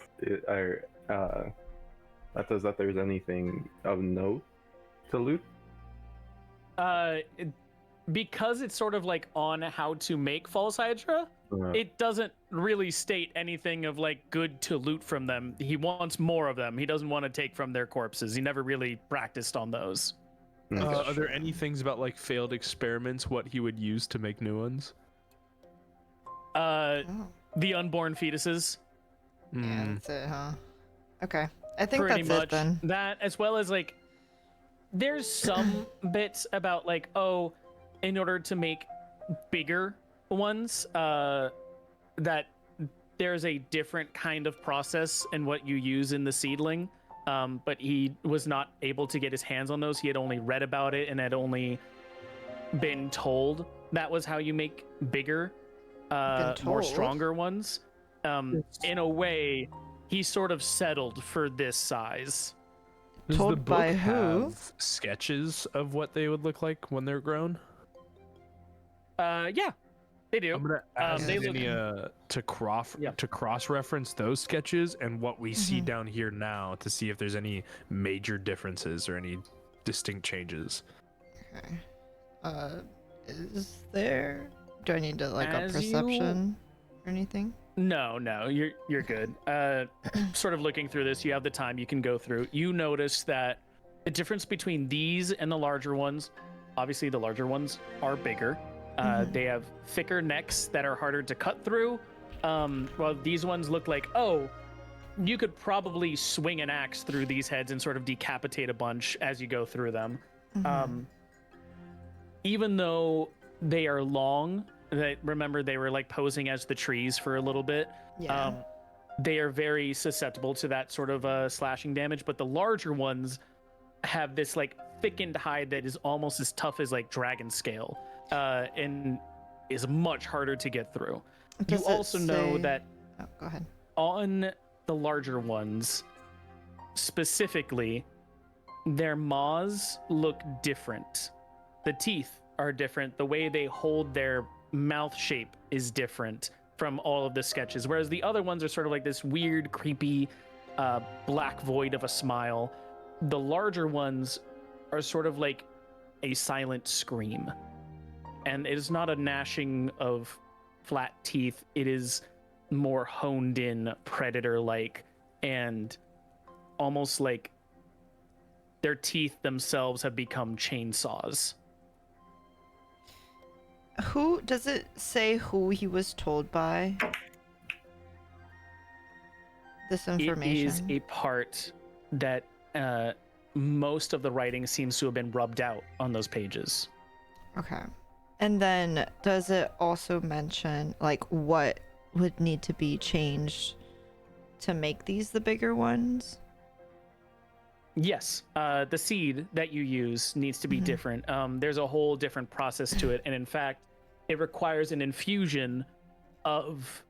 that there's anything of note to loot? Because it's sort of like on how to make false hydra, it doesn't really state anything of like good to loot from them. He wants more of them. He doesn't want to take from their corpses. He never really practiced on those. Are there any things about like failed experiments? What he would use to make new ones? Oh, The unborn fetuses. yeah, that's it, huh? Okay. I think Pretty that's much it then. that, as well as like there's some bits about like, oh, in order to make bigger ones, that there's a different kind of process in what you use in the seedling, but he was not able to get his hands on those. He had only read about it and had only been told that was how you make bigger, more told? stronger ones. In a way, he sort of settled for this size. Does Told the book by who? have sketches of what they would look like when they're grown? Yeah, they do. I'm gonna ask they look- Zinnia to cross-reference those sketches and what we see down here now to see if there's any major differences or any distinct changes. Okay. Is there? Do I need to like As a you- perception or anything? No, you're good. Sort of looking through this, you have the time you can go through. You notice that The difference between these and the larger ones, obviously the larger ones are bigger. They have thicker necks that are harder to cut through. While these ones look like, oh, you could probably swing an axe through these heads and sort of decapitate a bunch as you go through them. Even though they are long, remember they were like posing as the trees for a little bit. Yeah. They are very susceptible to that sort of slashing damage, but the larger ones have this like thickened hide that is almost as tough as like dragon scale, and is much harder to get through. Does you it also know say- that Oh, go ahead. on the larger ones, specifically, their maws look different. The teeth are different. The way they hold their mouth shape is different from all of the sketches, whereas the other ones are sort of like this weird, creepy, black void of a smile. The larger ones are sort of like a silent scream. And it is not a gnashing of flat teeth. It is more honed in, predator-like, and almost like their teeth themselves have become chainsaws. Who does it say who he was told by? This information. It is a part that most of the writing seems to have been rubbed out on those pages. Okay. And then does it also mention like what would need to be changed to make these the bigger ones? Yes, the seed that you use needs to be different. There's a whole different process to it, and in fact, it requires an infusion of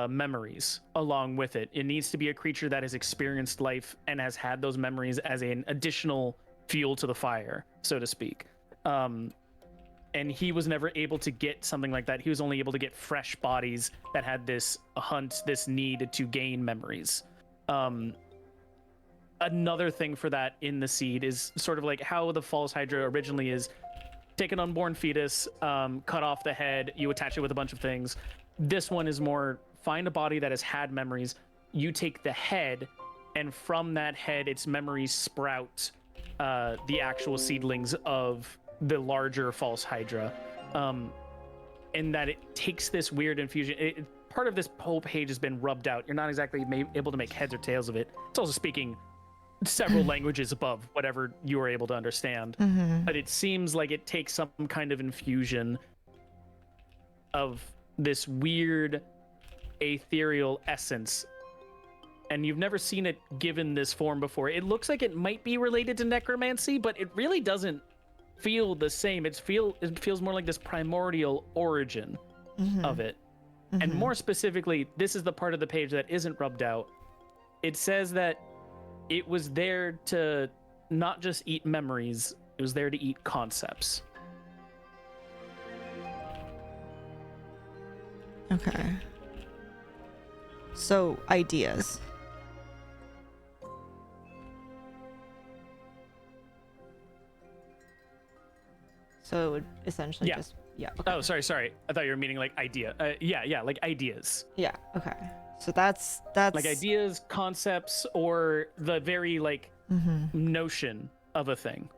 memories along with it. It needs to be a creature that has experienced life and has had those memories as an additional fuel to the fire, so to speak. And he was never able to get something like that. He was only able to get fresh bodies that had this hunt, this need to gain memories. Another thing for that in the seed is sort of like how the false hydra originally is: take an unborn fetus, cut off the head, you attach it with a bunch of things. This one is more find a body that has had memories, you take the head, and from that head its memories sprout the actual seedlings of the larger false hydra. And that it takes this weird infusion. Part of this whole page has been rubbed out. You're not exactly able to make heads or tails of it. It's also speaking several languages above whatever you were able to understand. But it seems like it takes some kind of infusion of this weird ethereal essence, and you've never seen it given this form before. It looks like it might be related to necromancy, but it really doesn't feel the same. It feels more like this primordial origin of it. And more specifically, this is the part of the page that isn't rubbed out. It says that it was there to not just eat memories, it was there to eat concepts. Okay. So, ideas. So it would essentially Yeah. just okay. Oh, sorry. I thought you were meaning like idea. Yeah, like ideas. Yeah, okay. So that's Like ideas, concepts, or the very like notion of a thing.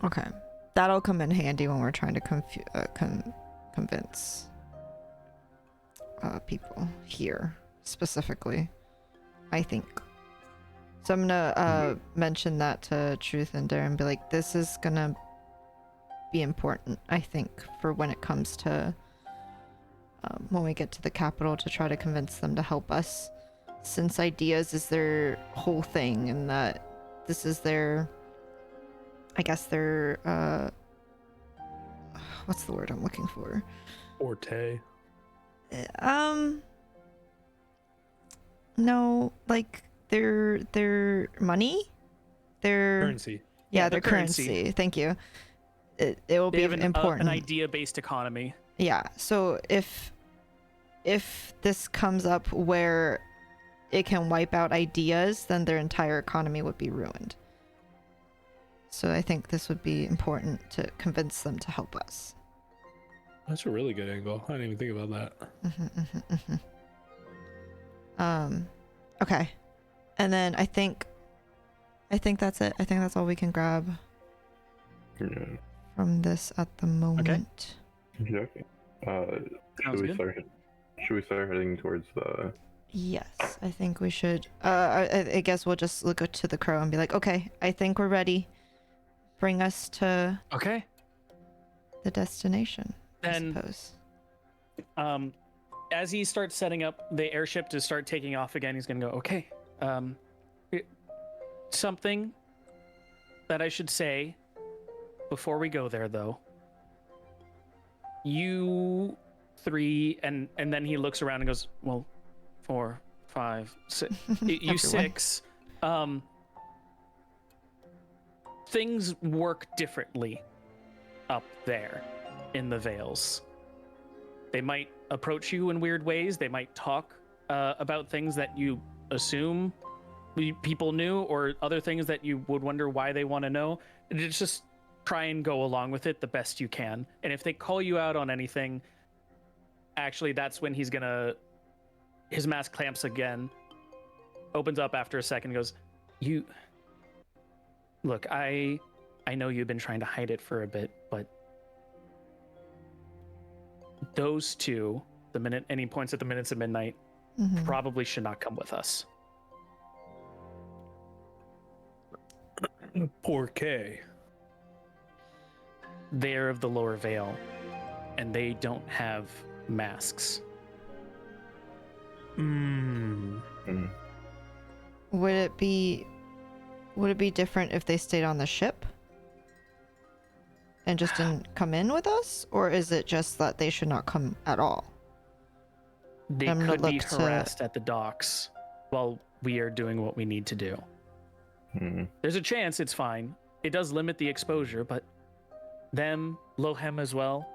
Okay. That'll come in handy when we're trying to convince people here specifically, I think. So I'm gonna mention that to Truth and Dare and be like, this is gonna be important, I think, for when it comes to when we get to the capital, to try to convince them to help us, since ideas is their whole thing, and that this is their, I guess their what's the word I'm looking for? Forte. No, like their money, their Currency. yeah, Yeah, their their currency. currency. Thank you. It will They be have an important. idea-based economy. Yeah. So if this comes up where it can wipe out ideas, then their entire economy would be ruined. So I think this would be important to convince them to help us. That's a really good angle. I didn't even think about that. Okay. And then I think I think that's it. I think that's all we can grab Yeah. from this at the moment. Yeah, okay. Sounds good. Should we start heading towards the? Yes, I think we should. I guess we'll just look to the crow and be like, okay, I think we're ready. Bring us to Okay. the destination, Then, I suppose. As he starts setting up the airship to start taking off again, he's gonna go, okay. Something that I should say before we go there, though. You three, and then he looks around and goes, well, 4, 5, 6. You Everyone. 6. Things work differently up there in the Vales. They might approach you in weird ways. They might talk about things that you assume people knew, or other things that you would wonder why they want to know. It's just try and go along with it the best you can. And if they call you out on anything, actually, that's when his mask clamps again, opens up after a second, goes, look, I know you've been trying to hide it for a bit, but those two, and he points at the minutes of midnight, Mhm. probably should not come with us. Poor K. They're of the Lower Vale, and they don't have masks. Mm. Would it be different if they stayed on the ship and just didn't come in with us, or is it just that they should not come at all? They I'm gonna could be look to- harassed at the docks while we are doing what we need to do. There's a chance it's fine. It does limit the exposure, but them, Lohem as well,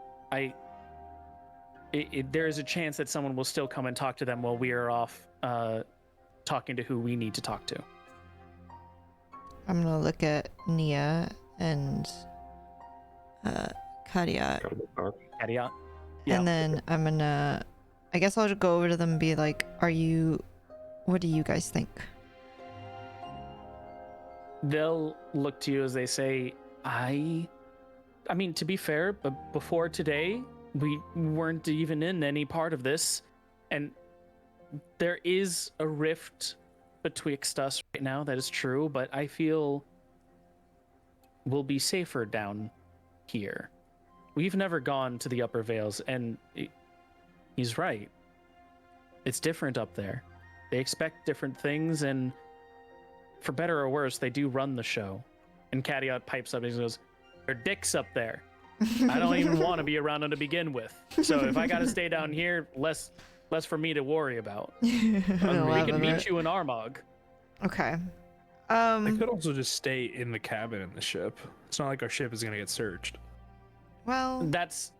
there is a chance that someone will still come and talk to them while we are off talking to who we need to talk to. I'm gonna look at Nia and Kadia, Caveat. Yeah. and then I guess I'll just go over to them and be like, what do you guys think? They'll look to you as they say, I mean, to be fair, but before today, we weren't even in any part of this, and there is a rift betwixt us right now, that is true, but I feel we'll be safer down here. We've never gone to the Upper Vales, and he's right. It's different up there. They expect different things, and for better or worse, they do run the show. And Caveat pipes up and he goes, there are dicks up there. I don't even want to be around them to begin with. So if I got to stay down here, less for me to worry about. We can meet you in Armagh. Okay. They could also just stay in the cabin in the ship. It's not like our ship is gonna get searched. Well, That's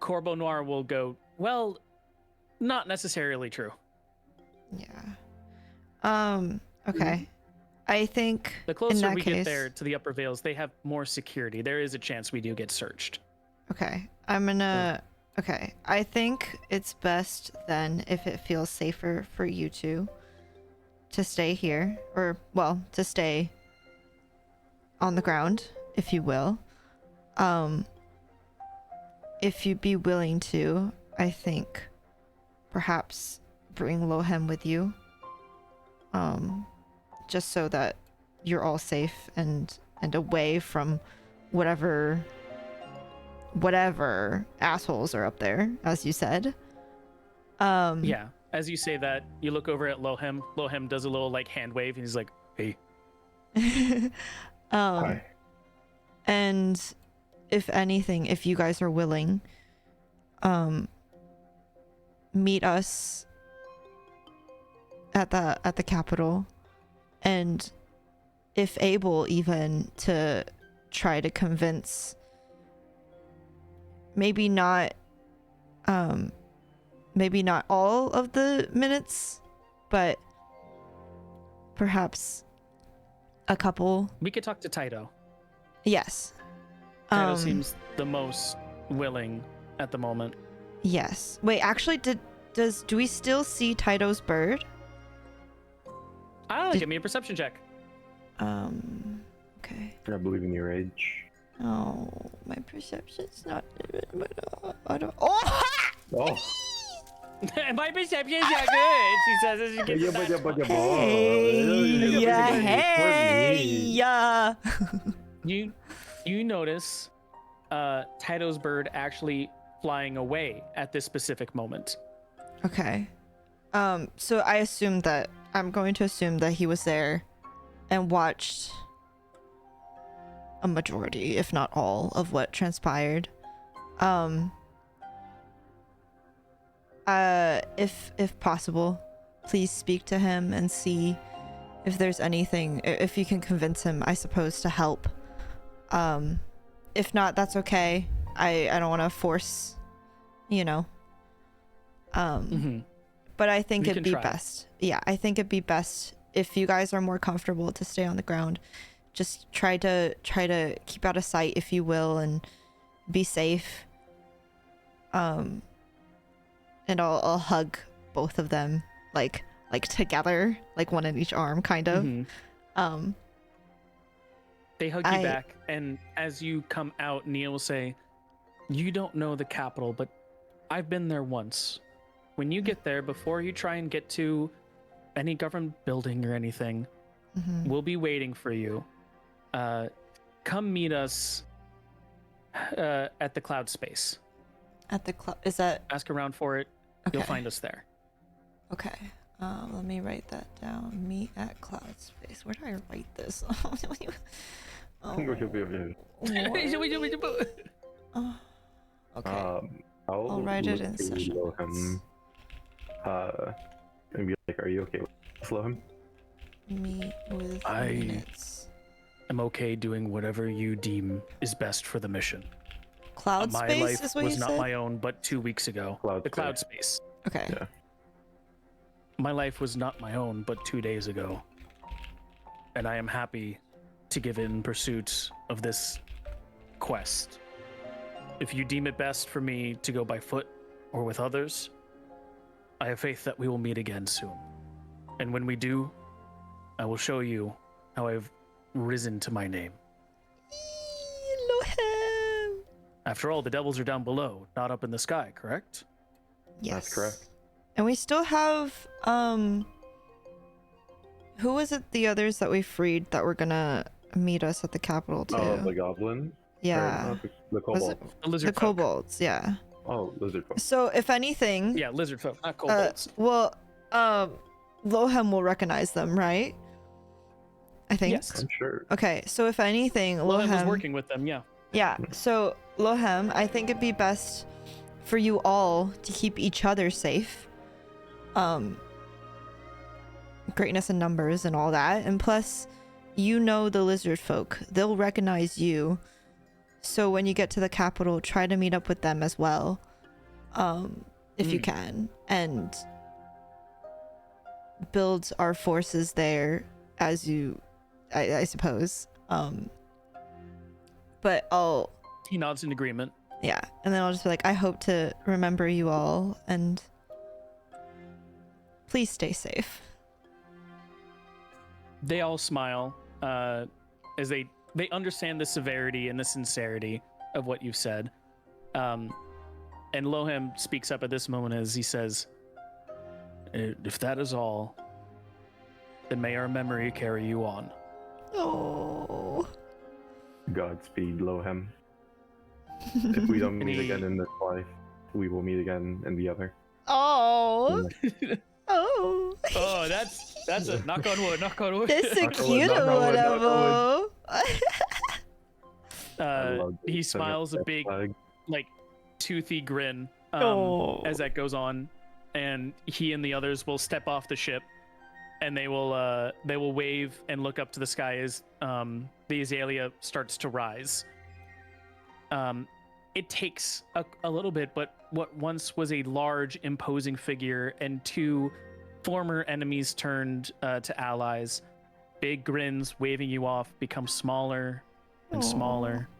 Corbeau Noir will go, well, not necessarily true. yeah. Okay. I think The in closer that we case, get there to the Upper Vales, they have more security. There is a chance we do get searched. Okay. Okay. I think it's best then, if it feels safer for you two, to stay here, or well, to stay on the ground, if you will. If you'd be willing to, I think perhaps bring Lohem with you. Just so that you're all safe and away from whatever assholes are up there, as you said. Yeah. As you say that, you look over at Lohem. Lohem does a little like hand wave, and he's like, "Hey." Hi. And if anything, if you guys are willing, meet us at the capital, and if able, even to try to convince, maybe not all of the minutes, but perhaps a couple. We could talk to Taito. Yes. Taito seems the most willing at the moment. Yes. Wait, actually, do we still see Taito's bird? Ah, give me a perception check. Okay. I believe in your age. Oh, my perception's not. I don't. Oh! Oh. My perception is not good. She says as she gives it back. Hey, yeah, hey, yeah. You notice Taito's bird actually flying away at this specific moment. Okay. So I'm going to assume that he was there and watched a majority, if not all, of what transpired. If possible, please speak to him and see if there's anything, if you can convince him, I suppose, to help. If not, that's okay. I don't want to force, you know. But I think it'd be best. Yeah, I think it'd be best if you guys are more comfortable to stay on the ground. Just try to keep out of sight, if you will, and be safe. And I'll hug both of them like together, like one in each arm, kind of. They hug you back, and as you come out, Neil will say, "You don't know the capital, but I've been there once. When you get there, before you try and get to any government building or anything, we'll be waiting for you. Come meet us at the cloud space. At the cloud, is that? Ask around for it. Okay. You'll find us there." Okay. Let me write that down. Meet at cloud space. Where do I write this? Okay. I'll write it in session. And be like, "Are you okay with Lohem?" Meet with minutes. I'm okay doing whatever you deem is best for the mission. Cloud my space life is what was you not said? my own, but 2 weeks ago. Cloud space. Okay. Yeah. My life was not my own, but 2 days ago. And I am happy to give in pursuit of this quest. If you deem it best for me to go by foot or with others, I have faith that we will meet again soon. And when we do, I will show you how I've risen to my name. Lohem. After all, the devils are down below, not up in the sky, correct? Yes. That's correct. And we still have who was it, the others that we freed that were gonna meet us at the capital too? Oh, the goblin? Yeah. Or, the kobold. The lizard The folk. kobolds, yeah. Oh, lizard folk. So if anything, Yeah, lizard folk, not kobolds. Lohem will recognize them, right? I think. Yes. I'm sure. Okay, so if anything, Lohem was Lohem. working with them, yeah. Yeah, so Lohem, I think it'd be best for you all to keep each other safe. Greatness in numbers and all that. And plus, you know the lizard folk. They'll recognize you. So when you get to the capital, try to meet up with them as well. If you can. And build our forces there as you, I suppose. But He nods in agreement. yeah, and then I'll just be like, I hope to remember you all, and please stay safe. They all smile as they understand the severity and the sincerity of what you've said. And Lohem speaks up at this moment as he says, "If that is all, then may our memory carry you on." Oh. Godspeed, Lohem. If we don't meet Any- again in this life, we will meet again in the other. Oh. Oh. Oh, that's a knock on wood, knock on wood. That's a Knock on wood, cute knock on wood, knock on whatever. He smiles a big, flag. like, toothy grin Oh. as that goes on, and he and the others will step off the ship, and they will wave and look up to the sky as the azalea starts to rise. It takes a little bit, but what once was a large, imposing figure and two former enemies turned to allies, big grins waving you off, become smaller and smaller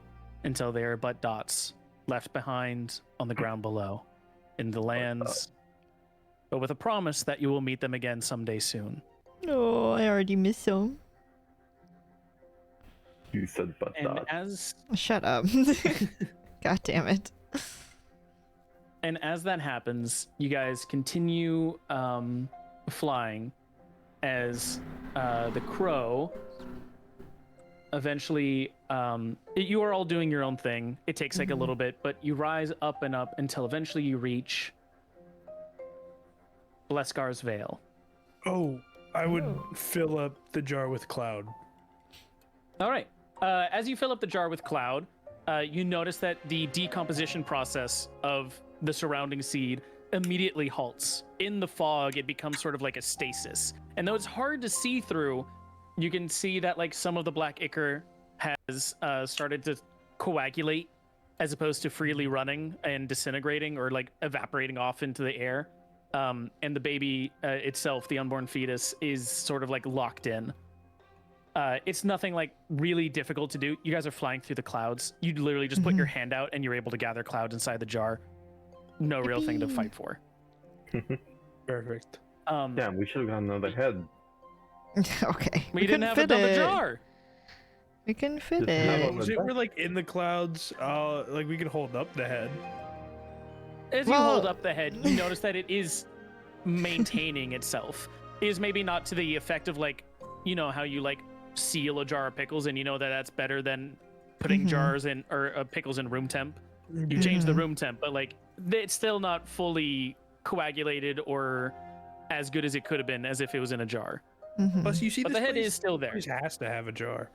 until they are but dots left behind on the ground below in the lands, but with a promise that you will meet them again someday soon. No, I already miss him. You said but And dot. Shut up. God damn it. And as that happens, you guys continue flying as the crow eventually you are all doing your own thing. It takes like a little bit, but you rise up and up until eventually you reach Bleskar's Vale. Oh, I would fill up the jar with cloud. All right. As you fill up the jar with cloud, you notice that the decomposition process of the surrounding seed immediately halts. In the fog, it becomes sort of like a stasis. And though it's hard to see through, you can see that like some of the black ichor has started to coagulate as opposed to freely running and disintegrating or like evaporating off into the air. And the baby itself, the unborn fetus, is sort of like locked in. It's nothing like really difficult to do. You guys are flying through the clouds. You literally just put your hand out and you're able to gather clouds inside the jar. No real thing to fight for. Perfect. Damn, we should have gotten another head. Okay. We didn't have another jar. We can fit Just have it. on the Shit, back. we're like in the clouds. Like we can hold up the head. As you Well- hold up the head, you notice that it is maintaining itself. It is maybe not to the effect of like, you know, how you like seal a jar of pickles and you know that that's better than putting jars in or pickles in room temp. You change the room temp, but like it's still not fully coagulated or as good as it could have been as if it was in a jar. Plus, you see, But this the head place is still there. has to have a jar.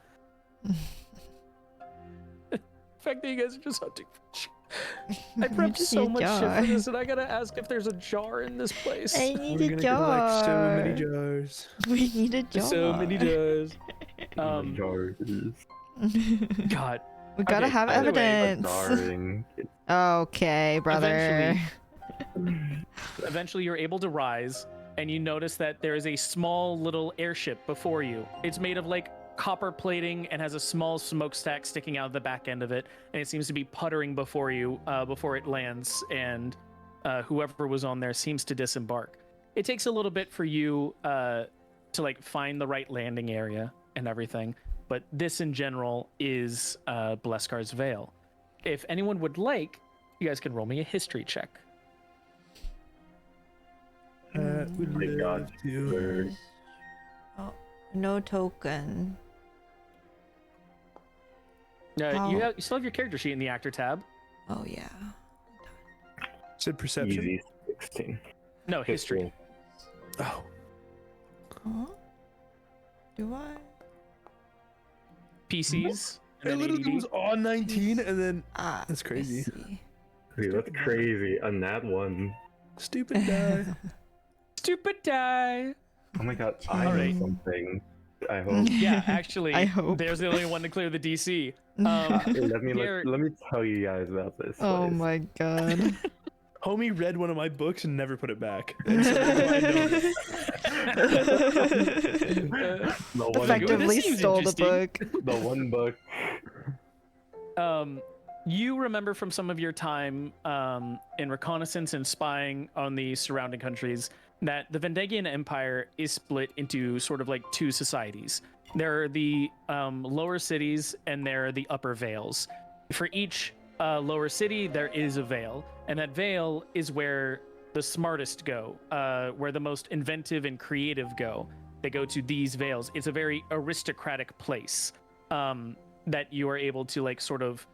The fact that you guys are just hunting for I You prepped just so need much shit jar. for this, and I gotta ask if there's a jar in this place. I need We're a gonna jar. collect so many jars. We need a jar. So many jars. Jars. God. We gotta Okay, have either way, evidence. Jarring. Okay, brother. Eventually, you're able to rise, and you notice that there is a small little airship before you. It's made of like copper plating and has a small smokestack sticking out of the back end of it, and it seems to be puttering before you before it lands, and whoever was on there seems to disembark. It takes a little bit for you to like find the right landing area and everything, but this in general is Bleskar's Vale. If anyone would like, you guys can roll me a history check. Would My God. love to. Oh, no token. You still have your character sheet in the actor tab. Oh yeah. Said perception. Easy 16. No, history. Oh, Huh? Do I? PCs. I And then literally ADD. was on 19, and then Ah, That's crazy. I see. Dude, that's crazy. A nat one. stupid guy. Stupid die. Oh my god, I know Alright. something. I hope. Yeah, actually, I hope. there's the only one to clear the DC. Here- Let me tell you guys about this. Oh place. my god. Homie read one of my books and never put it back. And so I know this. The one, Effectively This seems stole the interesting. book. the one book. You remember from some of your time in reconnaissance and spying on the surrounding countries that the Vendegian Empire is split into sort of like two societies. There are the lower cities and there are the upper vales. For each lower city, there is a vale, and that vale is where the smartest go, where the most inventive and creative go. They go to these vales. It's a very aristocratic place that you are able to like sort of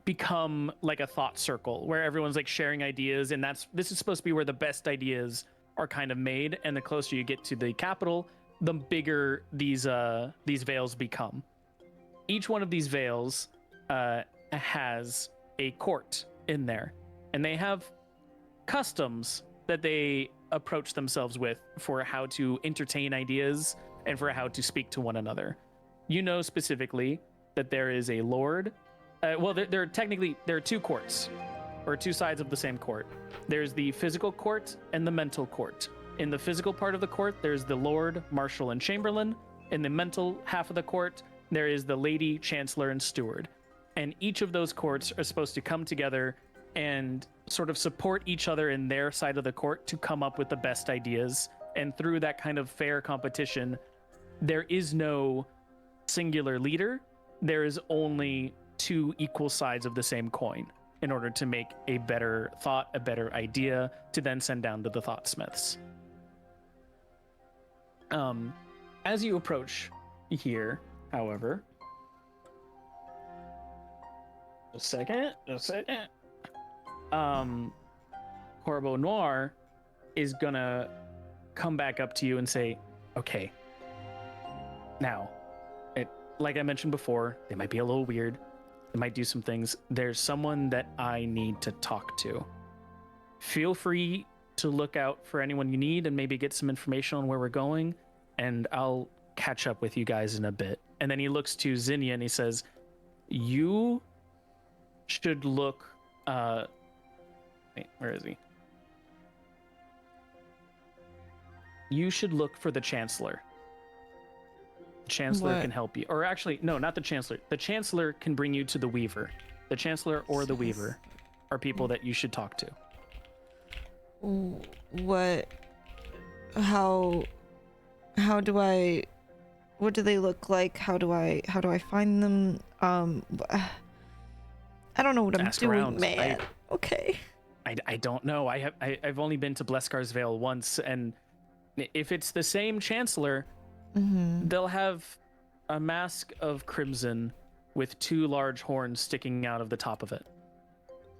become like a thought circle where everyone's like sharing ideas, and this is supposed to be where the best ideas are kind of made, and the closer you get to the capital, the bigger these vales become. Each one of these vales has a court in there, and they have customs that they approach themselves with for how to entertain ideas and for how to speak to one another. You know specifically that there is a lord. There are two courts, or two sides of the same court. There's the physical court and the mental court. In the physical part of the court, there's the lord, marshal, and chamberlain. In the mental half of the court, there is the lady, chancellor, and steward. And each of those courts are supposed to come together and sort of support each other in their side of the court to come up with the best ideas And through that kind of fair competition, there is no singular leader. There is only two equal sides of the same coin in order to make a better thought, a better idea to then send down to the thoughtsmiths. As you approach here, however, a second. Corbeau Noir is gonna come back up to you and say, okay, now, like I mentioned before, they might be a little weird. They might do some things. There's someone that I need to talk to. Feel free to look out for anyone you need and maybe get some information on where we're going, and I'll catch up with you guys in a bit. And then he looks to Zinnia and he says, you should look, wait, where is he? You should look for the Chancellor. The Chancellor can help you. Or actually, no, not the Chancellor. The Chancellor can bring you to the Weaver. The Chancellor or the Weaver are people that you should talk to. What do they look like? How do I find them? I don't know what I'm doing, around. man. Okay. I don't know. I've only been to Bleskar's Vale once, and if it's the same Chancellor, they'll have a mask of crimson with two large horns sticking out of the top of it.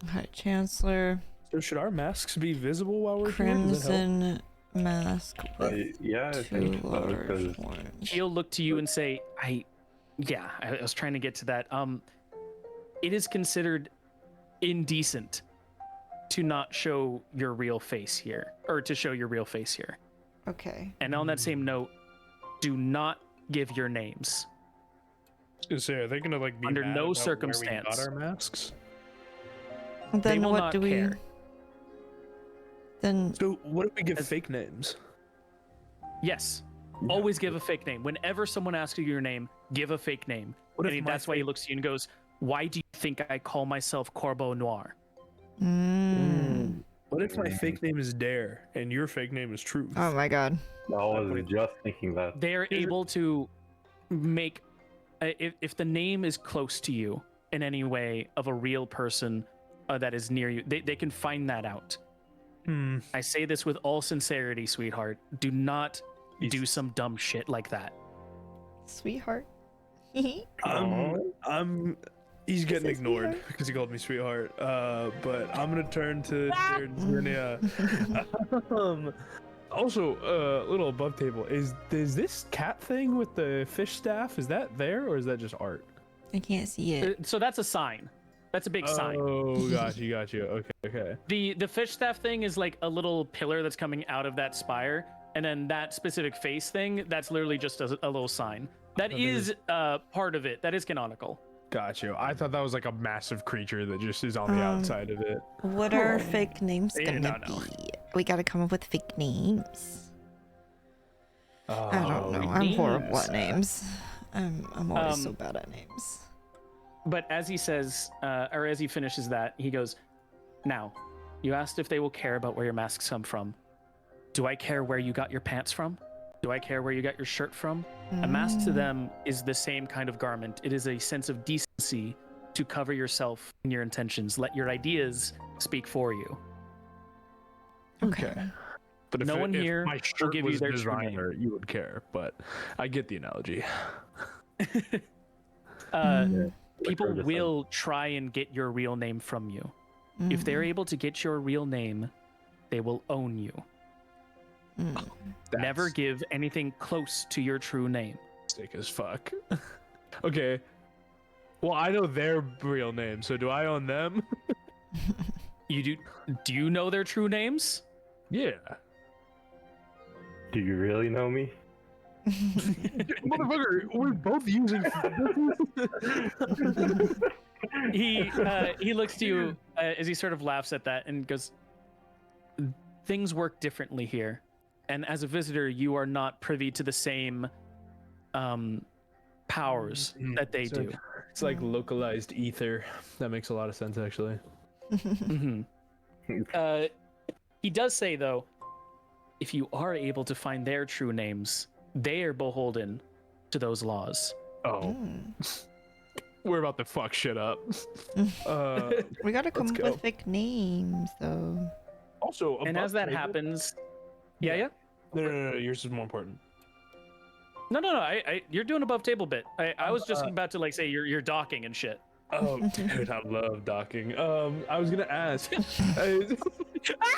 Alright, Chancellor. So should our masks be visible while we're here? Crimson mask with Yeah, I two think so, large because horns. He'll look to you and say, I was trying to get to that. It is considered indecent to not show your real face here, or to show your real face here. Okay. And on that same note, do not give your names. So are they gonna like be Under mad no about circumstance. where we got our masks? Then will what not do we? care. Then So what if we give fake names? Yes. Always give a fake name. Whenever someone asks you your name, give a fake name. What And if my that's why he looks at you and goes, why do you think I call myself Corbeau Noir? What if my fake name is Dare and your fake name is Truth? Oh my god. I was just thinking that. They're able to make, if the name is close to you in any way of a real person that is near you, they can find that out. I say this with all sincerity, sweetheart. Do not do some dumb shit like that. Sweetheart. He's getting say ignored sweetheart? because he called me sweetheart. But I'm gonna turn to Zinnia. Also, little above table, is this cat thing with the fish staff, is that there or is that just art? I can't see it. So that's a sign. That's a big sign. Oh, got you. Okay. The fish staff thing is like a little pillar that's coming out of that spire, and then that specific face thing, that's literally just a little sign. That is part of it. That is canonical. Got you. I thought that was like a massive creature that just is on the outside of it. What are fake names Yeah, gonna no. be? We gotta come up with fake names. I don't know. Oh, I'm horrible names. at names. I'm always so bad at names. But as he says, or as he finishes that, he goes, now, you asked if they will care about where your masks come from. Do I care where you got your pants from? Do I care where you got your shirt from? A mask to them is the same kind of garment. It is a sense of decency to cover yourself and your intentions. Let your ideas speak for you. Okay. But No one here my will shirt give you was their true name. designer, you would care. But I get the analogy. People Like, will try and get your real name from you. If they're able to get your real name, they will own you. Never That's give anything close to your true name. sick as fuck. Okay. Well, I know their real name, so do I own them? Do you know their true names? Yeah. Do you really know me? Motherfucker, we're both using. He looks to you as he sort of laughs at that and goes, things work differently here. And as a visitor, you are not privy to the same powers that they do. It's like localized ether. That makes a lot of sense, actually. He does say, though, if you are able to find their true names, they are beholden to those laws. Oh, we're about to fuck shit up. We gotta come Let's up go. with fake names, though. Also, And above as that table- happens, yeah. No, yours is more important. No. You're doing above table bit. I was just about to like say you're docking and shit. Oh, dude, I love docking. I was gonna ask.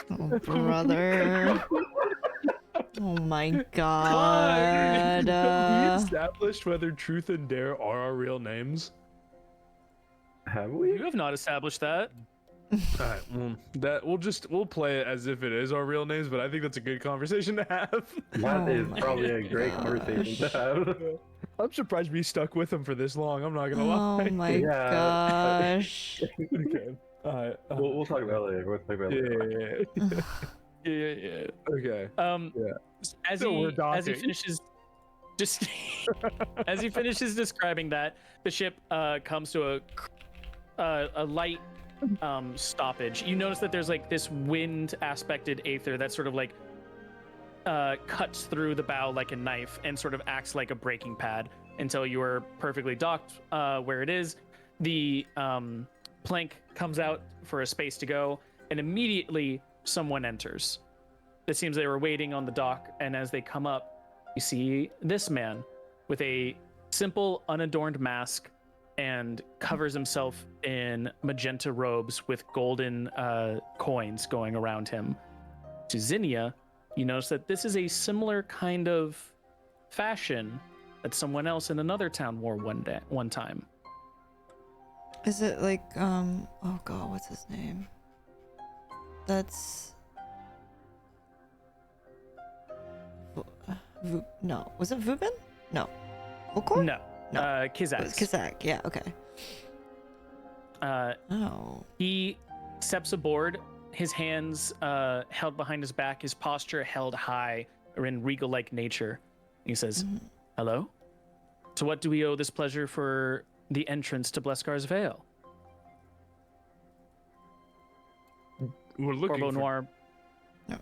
Oh, brother. Oh my god. Have we established whether Truth and Dare are our real names? Have we? You have not established that. Alright, well, we'll play it as if it is our real names, but I think that's a good conversation to have. That is my probably a great conversation to have. I'm surprised we stuck with him for this long. I'm not gonna Oh lie. my Yeah. gosh. Okay. Alright. We'll talk about it later. We'll talk about it later. Yeah. Okay. Yeah. As So we're he docking. finishes, just as he finishes describing that, the ship comes to a light stoppage. You notice that there's like this wind aspected aether that sort of like cuts through the bow like a knife and sort of acts like a braking pad until you are perfectly docked where it is. The plank comes out for a space to go, and immediately someone enters. It seems they were waiting on the dock, and as they come up, you see this man with a simple, unadorned mask and covers himself in magenta robes with golden coins going around him. To Zinnia, you notice that this is a similar kind of fashion that someone else in another town wore one time. Is it like, oh god, what's his name? That's... No. Was it Vubin? No. Volkor? No. No. Kizak. It was Kazak, yeah, okay. Oh. He steps aboard, his hands held behind his back, his posture held high or in regal-like nature. He says, Hello? To what do we owe this pleasure for the entrance to Bleskar's Vale? We're looking Corbeau for... Noir.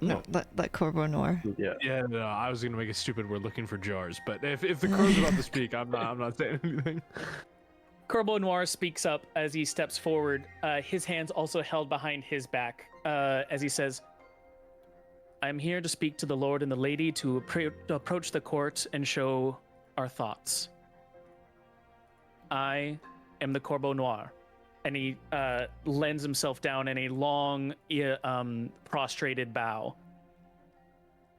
No, let Corbeau Noir. Yeah. Yeah, no, I was gonna make it stupid. We're looking for jars, but if the crow's about to speak, I'm not saying anything. Corbeau Noir speaks up as he steps forward, his hands also held behind his back, as he says, I'm here to speak to the Lord and the Lady to approach the court and show our thoughts. I am the Corbeau Noir. And he lends himself down in a long, prostrated bow.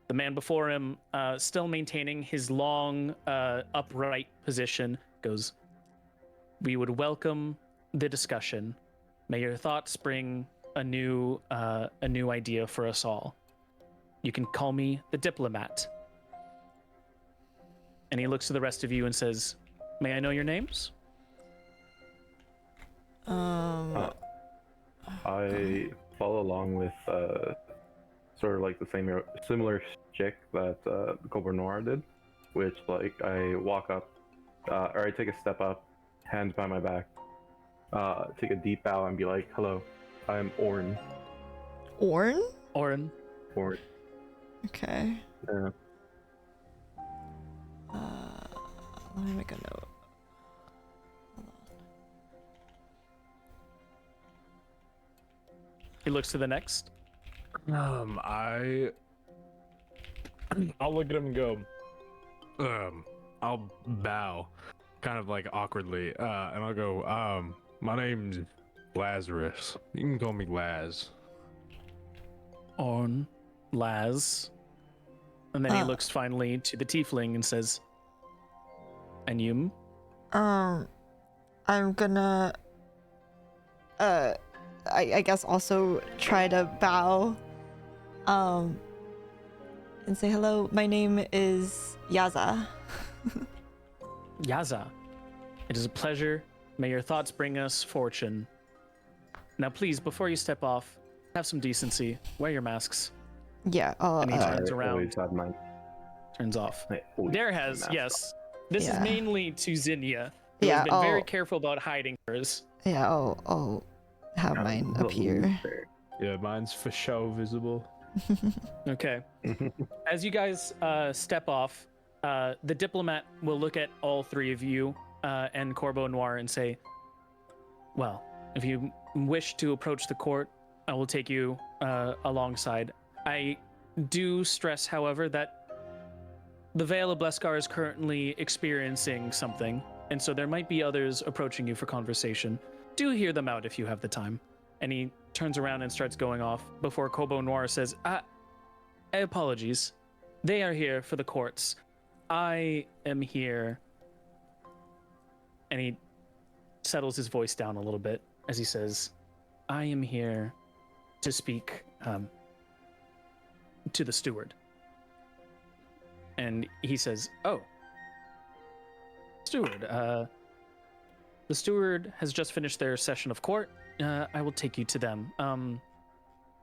The man before him, still maintaining his long, upright position, goes, We would welcome the discussion. May your thoughts bring a new idea for us all. You can call me the diplomat. And he looks to the rest of you and says, May I know your names? I follow along with sort of like the similar chick that Cobra Noir did, which like I walk up, or I take a step up, hands behind my back, take a deep bow and be like, "Hello, I'm Orn." Orn? Oren. Orn. Okay. Yeah. Let me make a note. He looks to the next. I'll look at him and go, I'll bow, kind of like awkwardly, and I'll go, my name's Lazarus. You can call me Laz. On Laz. And then he looks finally to the tiefling and says, And you? I'm gonna I guess also try to bow and say hello. My name is Yaza. Yaza. It is a pleasure. May your thoughts bring us fortune. Now please, before you step off, have some decency. Wear your masks. Yeah, And he turns I around. always have mine. Turns off. I always Dare have has, my mask yes. This Yeah. is mainly to Zinnia, who Yeah, has been very I'll- careful about hiding hers. Yeah, I'll have on. mine The appear. loser. Yeah, mine's for show visible. Okay. As you guys step off, the diplomat will look at all three of you and Corbeau Noir and say, well, if you wish to approach the court, I will take you alongside. I do stress, however, that the Vale of Bleskar is currently experiencing something, and so there might be others approaching you for conversation. Do hear them out if you have the time. And he turns around and starts going off before Corbeau Noir says, apologies. They are here for the courts. I am here. And he settles his voice down a little bit as he says, I am here to speak to the steward. And he says, oh, steward, the steward has just finished their session of court. I will take you to them.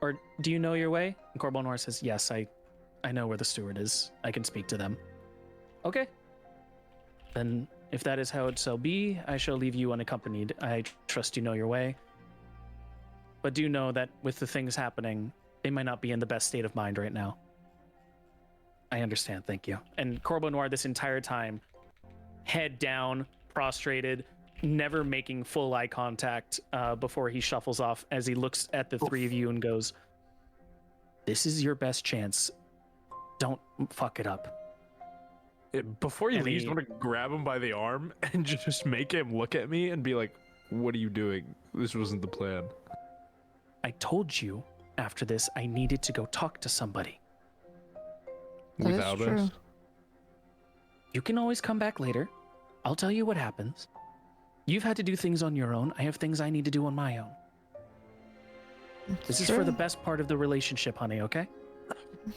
Or do you know your way? And Corbeau Noir says, yes, I know where the steward is. I can speak to them. Okay. Then if that is how it shall be, I shall leave you unaccompanied. I trust you know your way. But do know that with the things happening, they might not be in the best state of mind right now. I understand, thank you. And Corbeau Noir this entire time, head down, prostrated, never making full eye contact before he shuffles off as he looks at the three of you and goes, this is your best chance. Don't fuck it up. Before he And leaves, he- I want to grab him by the arm and just make him look at me and be like, what are you doing? This wasn't the plan. I told you after this I needed to go talk to somebody. That is Without true. us? You can always come back later. I'll tell you what happens. You've had to do things on your own. I have things I need to do on my own. This is for the best part of the relationship, honey, okay?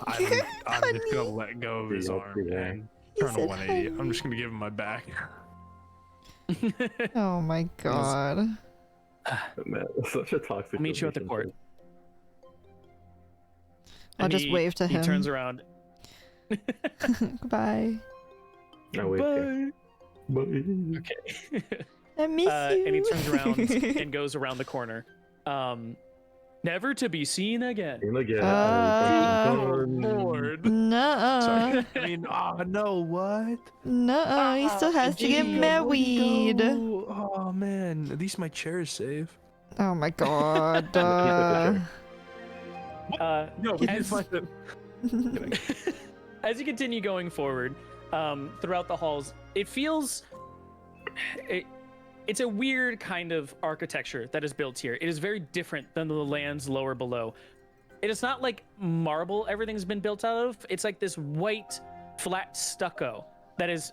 I'm just gonna let go of his Yeah, arm yeah. and He turn to said 180. honey. I'm just gonna give him my back. Oh my god. Man, such a toxic. I'll meet you at the court. relationship. I'll And just wave to him. He turns around. Goodbye. I wait here. Bye. Okay. I miss you. And he turns around and goes around the corner. Never to be seen again. And again, Oh, Lord. Nuh-uh. Sorry. I mean, no, what? Nuh-uh. He still has to get Where'd he married. go? Oh, man. At least my chair is safe. Oh my god. No, we didn't find him. As you continue going forward throughout the halls, it feels it's a weird kind of architecture that is built here. It is very different than the lands lower below. It is not like marble everything's been built out of. It's like this white flat stucco that has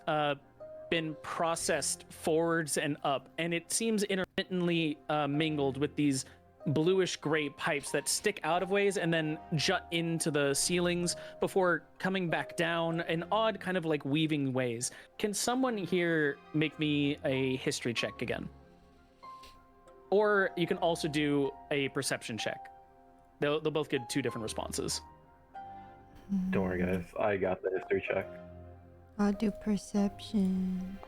been processed forwards and up, and it seems intermittently mingled with these bluish gray pipes that stick out of ways and then jut into the ceilings before coming back down in odd kind of like weaving ways. Can someone here make me a history check again? Or you can also do a perception check. They'll both get two different responses. Don't worry, guys. I got the history check. I'll do perception.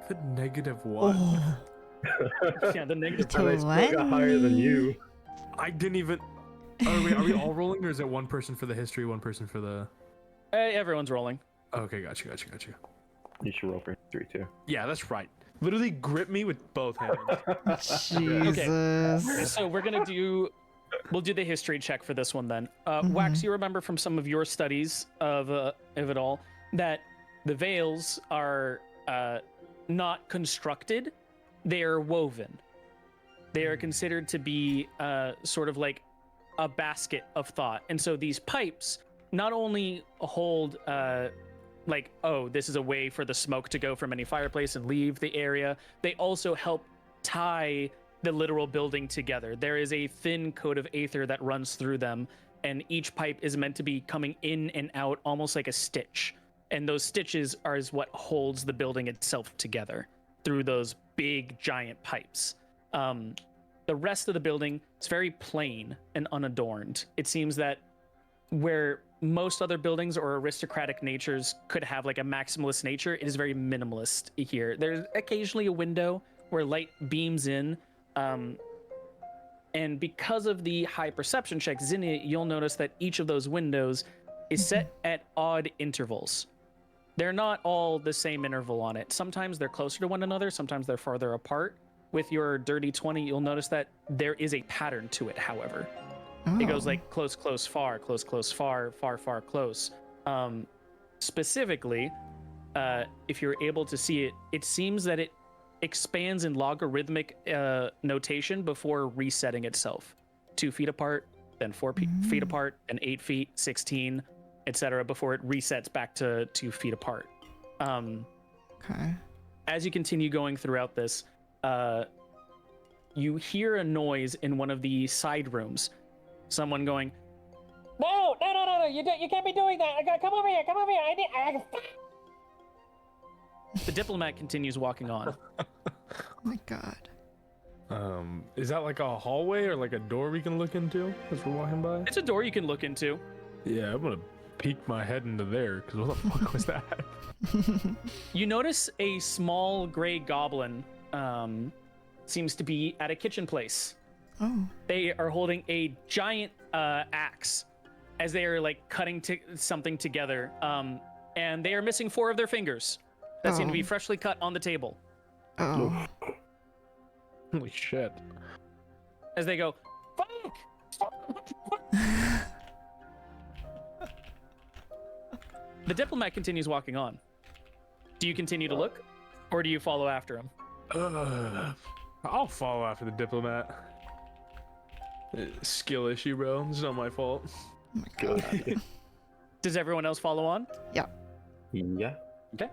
The -1. Oh. Yeah, the negative. To And I still got higher than you. I didn't even. Are we all rolling, or is it one person for the history, one person for the? Everyone's rolling. Okay, got you. You should roll for history too. Yeah, that's right. Literally grip me with both hands. Jesus. So we'll do the history check for this one then. Wax, you remember from some of your studies of it all that the veils are not constructed, they are woven. They are considered to be sort of like a basket of thought. And so these pipes not only hold like, oh, this is a way for the smoke to go from any fireplace and leave the area, they also help tie the literal building together. There is a thin coat of aether that runs through them, and each pipe is meant to be coming in and out almost like a stitch. And those stitches is what holds the building itself together through those big giant pipes. The rest of the building is very plain and unadorned. It seems that where most other buildings or aristocratic natures could have like a maximalist nature, it is very minimalist here. There's occasionally a window where light beams in, And because of the high perception check, Zinnia, you'll notice that each of those windows is set at odd intervals. They're not all the same interval on it. Sometimes they're closer to one another, sometimes they're farther apart. With your dirty 20, you'll notice that there is a pattern to it, however. It goes like close, close, far, close, close, far, far, far, close. Specifically, if you're able to see it, it seems that it expands in logarithmic notation before resetting itself. 2 feet apart, then 4 feet apart, and 8 feet, 16, etc., before it resets back to 2 feet apart. Okay. As you continue going throughout this, you hear a noise in one of the side rooms. Someone going, No, you can't be doing that. I gotta come over here. The diplomat continues walking on. Oh my god. Is that like a hallway or like a door we can look into as we're walking by? It's a door you can look into. Yeah, I'm gonna peek my head into there because what the fuck was that? You notice a small gray goblin seems to be at a kitchen place. Oh. They are holding a giant axe as they are like cutting something together. And they are missing 4 of their fingers that seem to be freshly cut on the table. Oh. Holy shit. As they go, the diplomat continues walking on. Do you continue to look, or do you follow after him? I'll follow after the diplomat. Skill issue, bro. It's not my fault. Oh my god. Does everyone else follow on? Yeah. Yeah. Okay.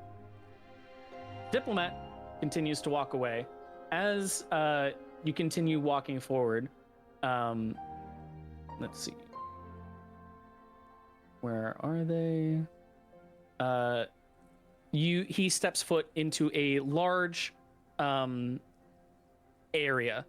Diplomat continues to walk away. As you continue walking forward, let's see. Where are they? He steps foot into a large area.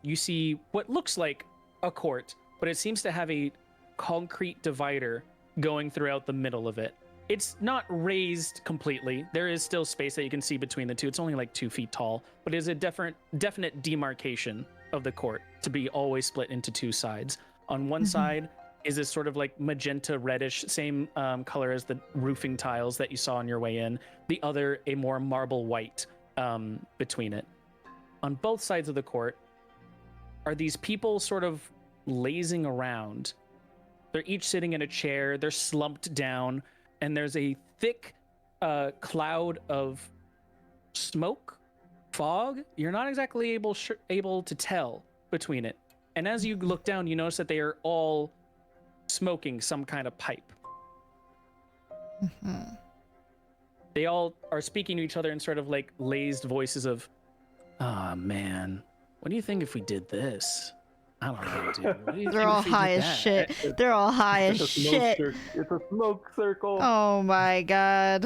You see what looks like a court, but it seems to have a concrete divider going throughout the middle of it. It's not raised completely. There is still space that you can see between the two. It's only like 2 feet tall, but it is a definite demarcation of the court to be always split into 2 sides. On one side is this sort of like magenta reddish, same color as the roofing tiles that you saw on your way in. The other, a more marble white between it. On both sides of the court are these people sort of lazing around. They're each sitting in a chair. They're slumped down. And there's a thick cloud of smoke, fog. You're not exactly able to tell between it. And as you look down, you notice that they are all smoking some kind of pipe. They all are speaking to each other in sort of like lazed voices of, "Ah, man, what do you think if we did this? I don't know, dude. What do you They're think all if we high did as that?" shit. They're all high as shit. It's a smoke circle. Oh my god.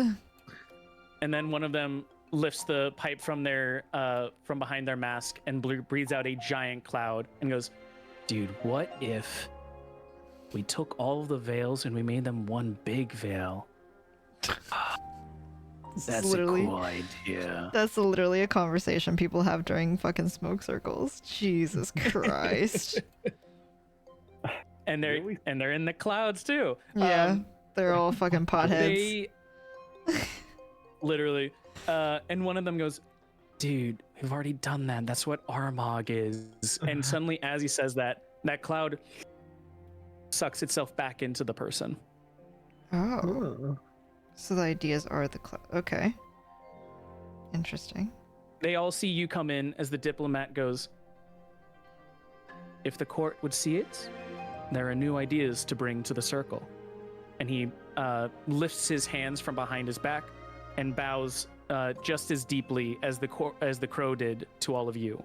And then one of them lifts the pipe from behind their mask and breathes out a giant cloud and goes, "Dude, what if we took all of the veils and we made them one big veil?" That's a cool idea. That's literally a conversation people have during fucking smoke circles. Jesus Christ. And they're in the clouds too. Yeah, they're all fucking potheads. They literally, and one of them goes, "Dude, we've already done that. That's what Armagh is." And suddenly, as he says that, that cloud sucks itself back into the person. Oh. So the ideas are the okay. Interesting. They all see you come in as the diplomat goes, "If the court would see it, there are new ideas to bring to the circle." And he lifts his hands from behind his back and bows just as deeply as the crow did to all of you.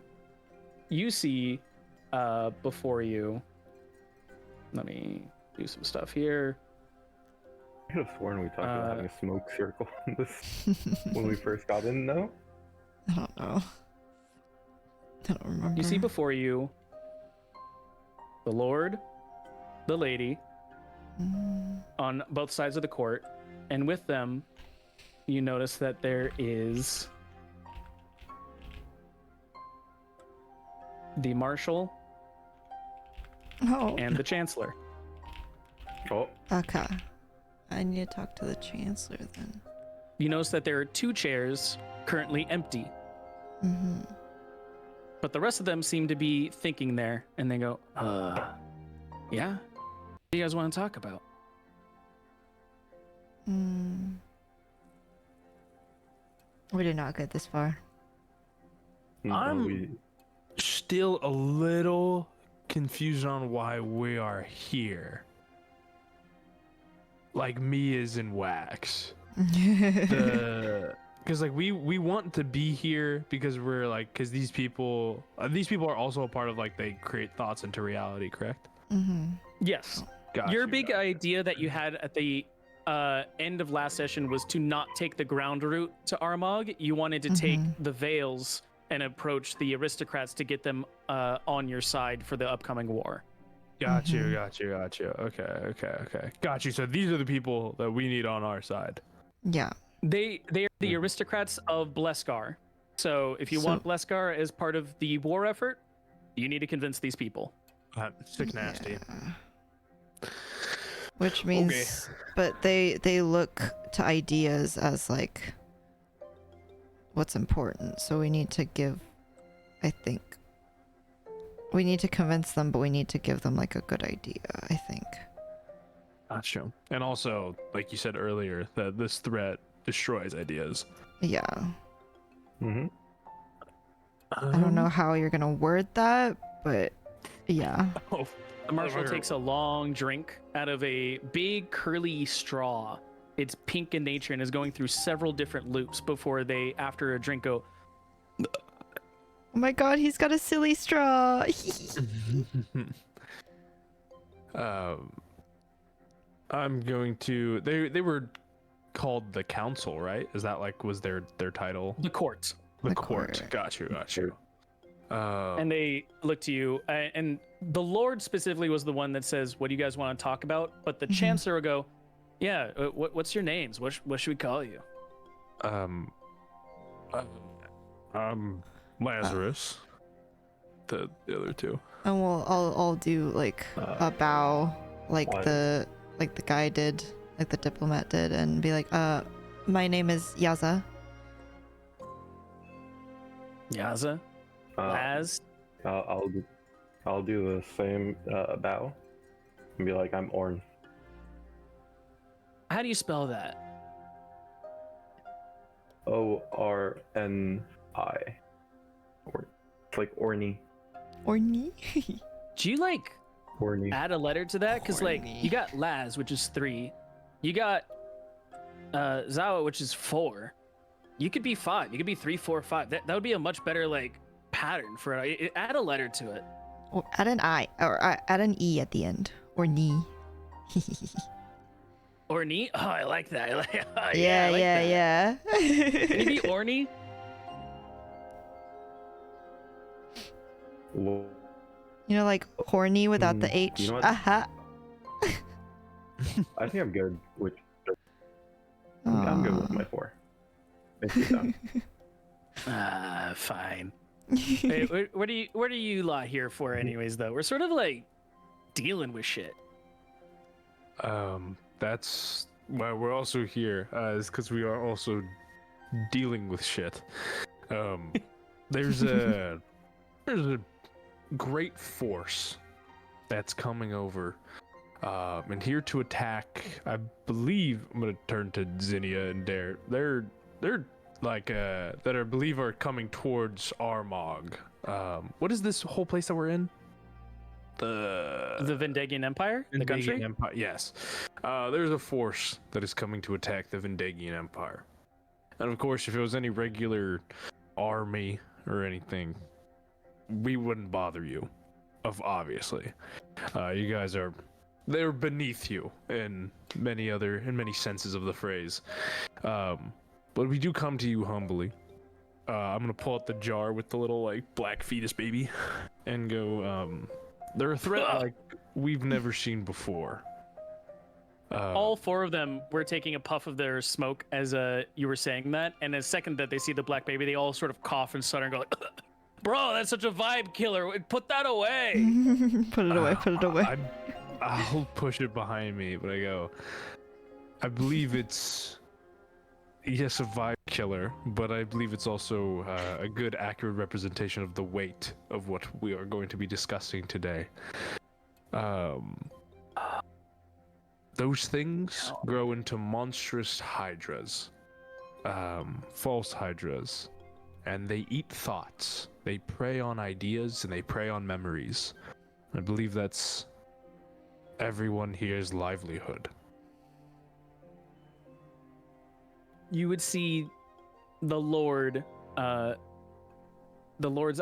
You see before you. Let me do some stuff here. I could have sworn we talked about having a smoke circle in this when we first got in, no? I don't know. I don't remember. You see before you the Lord, the Lady, on both sides of the court, and with them, you notice that there is the Marshal No. and the Chancellor. Oh, Okay. I need to talk to the Chancellor then. You notice that there are 2 chairs currently empty, Mm-hmm. but the rest of them seem to be thinking there, and they go, yeah? What do you guys want to talk about? We did not get this far. no, I'm still a little confused on why we are here. Like me is in wax. Because like we want to be here because we're like because these people are also a part of like they create thoughts into reality, correct? Mm-hmm. Yes. Got Your you, big got you. idea that you had at the end of last session was to not take the ground route to Armagh. You wanted to take the Vales and approach the aristocrats to get them on your side for the upcoming war. Got you. Okay. Got you. So these are the people that we need on our side. Yeah. They are the aristocrats of Bleskar. So if you want Bleskar as part of the war effort, you need to convince these people. Sick nasty. Yeah. Which means, but they look to ideas as like what's important. So we need to give, I think, we need to convince them, but we need to give them like a good idea, I think. Gotcha. And also, like you said earlier, that this threat destroys ideas. Yeah. Mm-hmm. I don't know how you're gonna word that, but yeah. Oh, The marshal takes a long drink out of a big curly straw. It's pink in nature and is going through several different loops before they, after a drink, go, Oh my god, he's got a silly straw. I'm going to. They were called the council, right? Is that like was their title? the court. The The court. court. Got you. And they look to you, and the Lord specifically was the one that says, what do you guys want to talk about? But the Chancellor will go, yeah, what's your names? What should we call you? Lazarus. The other two. And I'll do like a bow, like What? the guy did, like the diplomat did, and be like, my name is Yaza. Yaza? Laz? I'll do the same bow and be like, I'm Orn. How do you spell that? Orni. It's like Orny. Orny? Do you like Orny. add a letter to that? Because like Horny. you got Laz, which is 3. You got Zawa, which is 4. You could be 5. You could be 3, 4, 5. That would be a much better like pattern for it. Add a letter to it. Or add an I, or add an E at the end. Orny. Orny? Oh, I like that. I like that. yeah. Can you be Orny? Well, You know, like horny without the H. you know what? Aha. I think I'm good with. I'm good with my 4. Thank you, Don. Fine. Hey, what are you lot here for, anyways? Though we're sort of like dealing with shit. That's why we're also here, is because we are also dealing with shit. There's a great force that's coming over, and here to attack. I believe I'm gonna turn to Zinnia and Dare. They're like that I believe are coming towards Armagh. What is this whole place that we're in? The Vendegian Empire, the country. Vendegian Empire, yes. There's a force that is coming to attack the Vendegian Empire. And of course, if it was any regular army or anything, we wouldn't bother you. Obviously. You guys they're beneath you in many senses of the phrase. But we do come to you humbly. I'm gonna pull out the jar with the little like black fetus baby and go, they're a threat like we've never seen before. All 4 of them were taking a puff of their smoke as you were saying that, and the second that they see the black baby, they all sort of cough and stutter and go like, Bro, that's such a vibe killer. Put that away. Put it away. Put it away. I'll push it behind me, but I go. I believe it's yes a vibe killer, but I believe it's also a good, accurate representation of the weight of what we are going to be discussing today. Those things grow into monstrous hydras, false hydras, and they eat thoughts. They prey on ideas and they prey on memories. I believe that's everyone here's livelihood. You would see the Lord's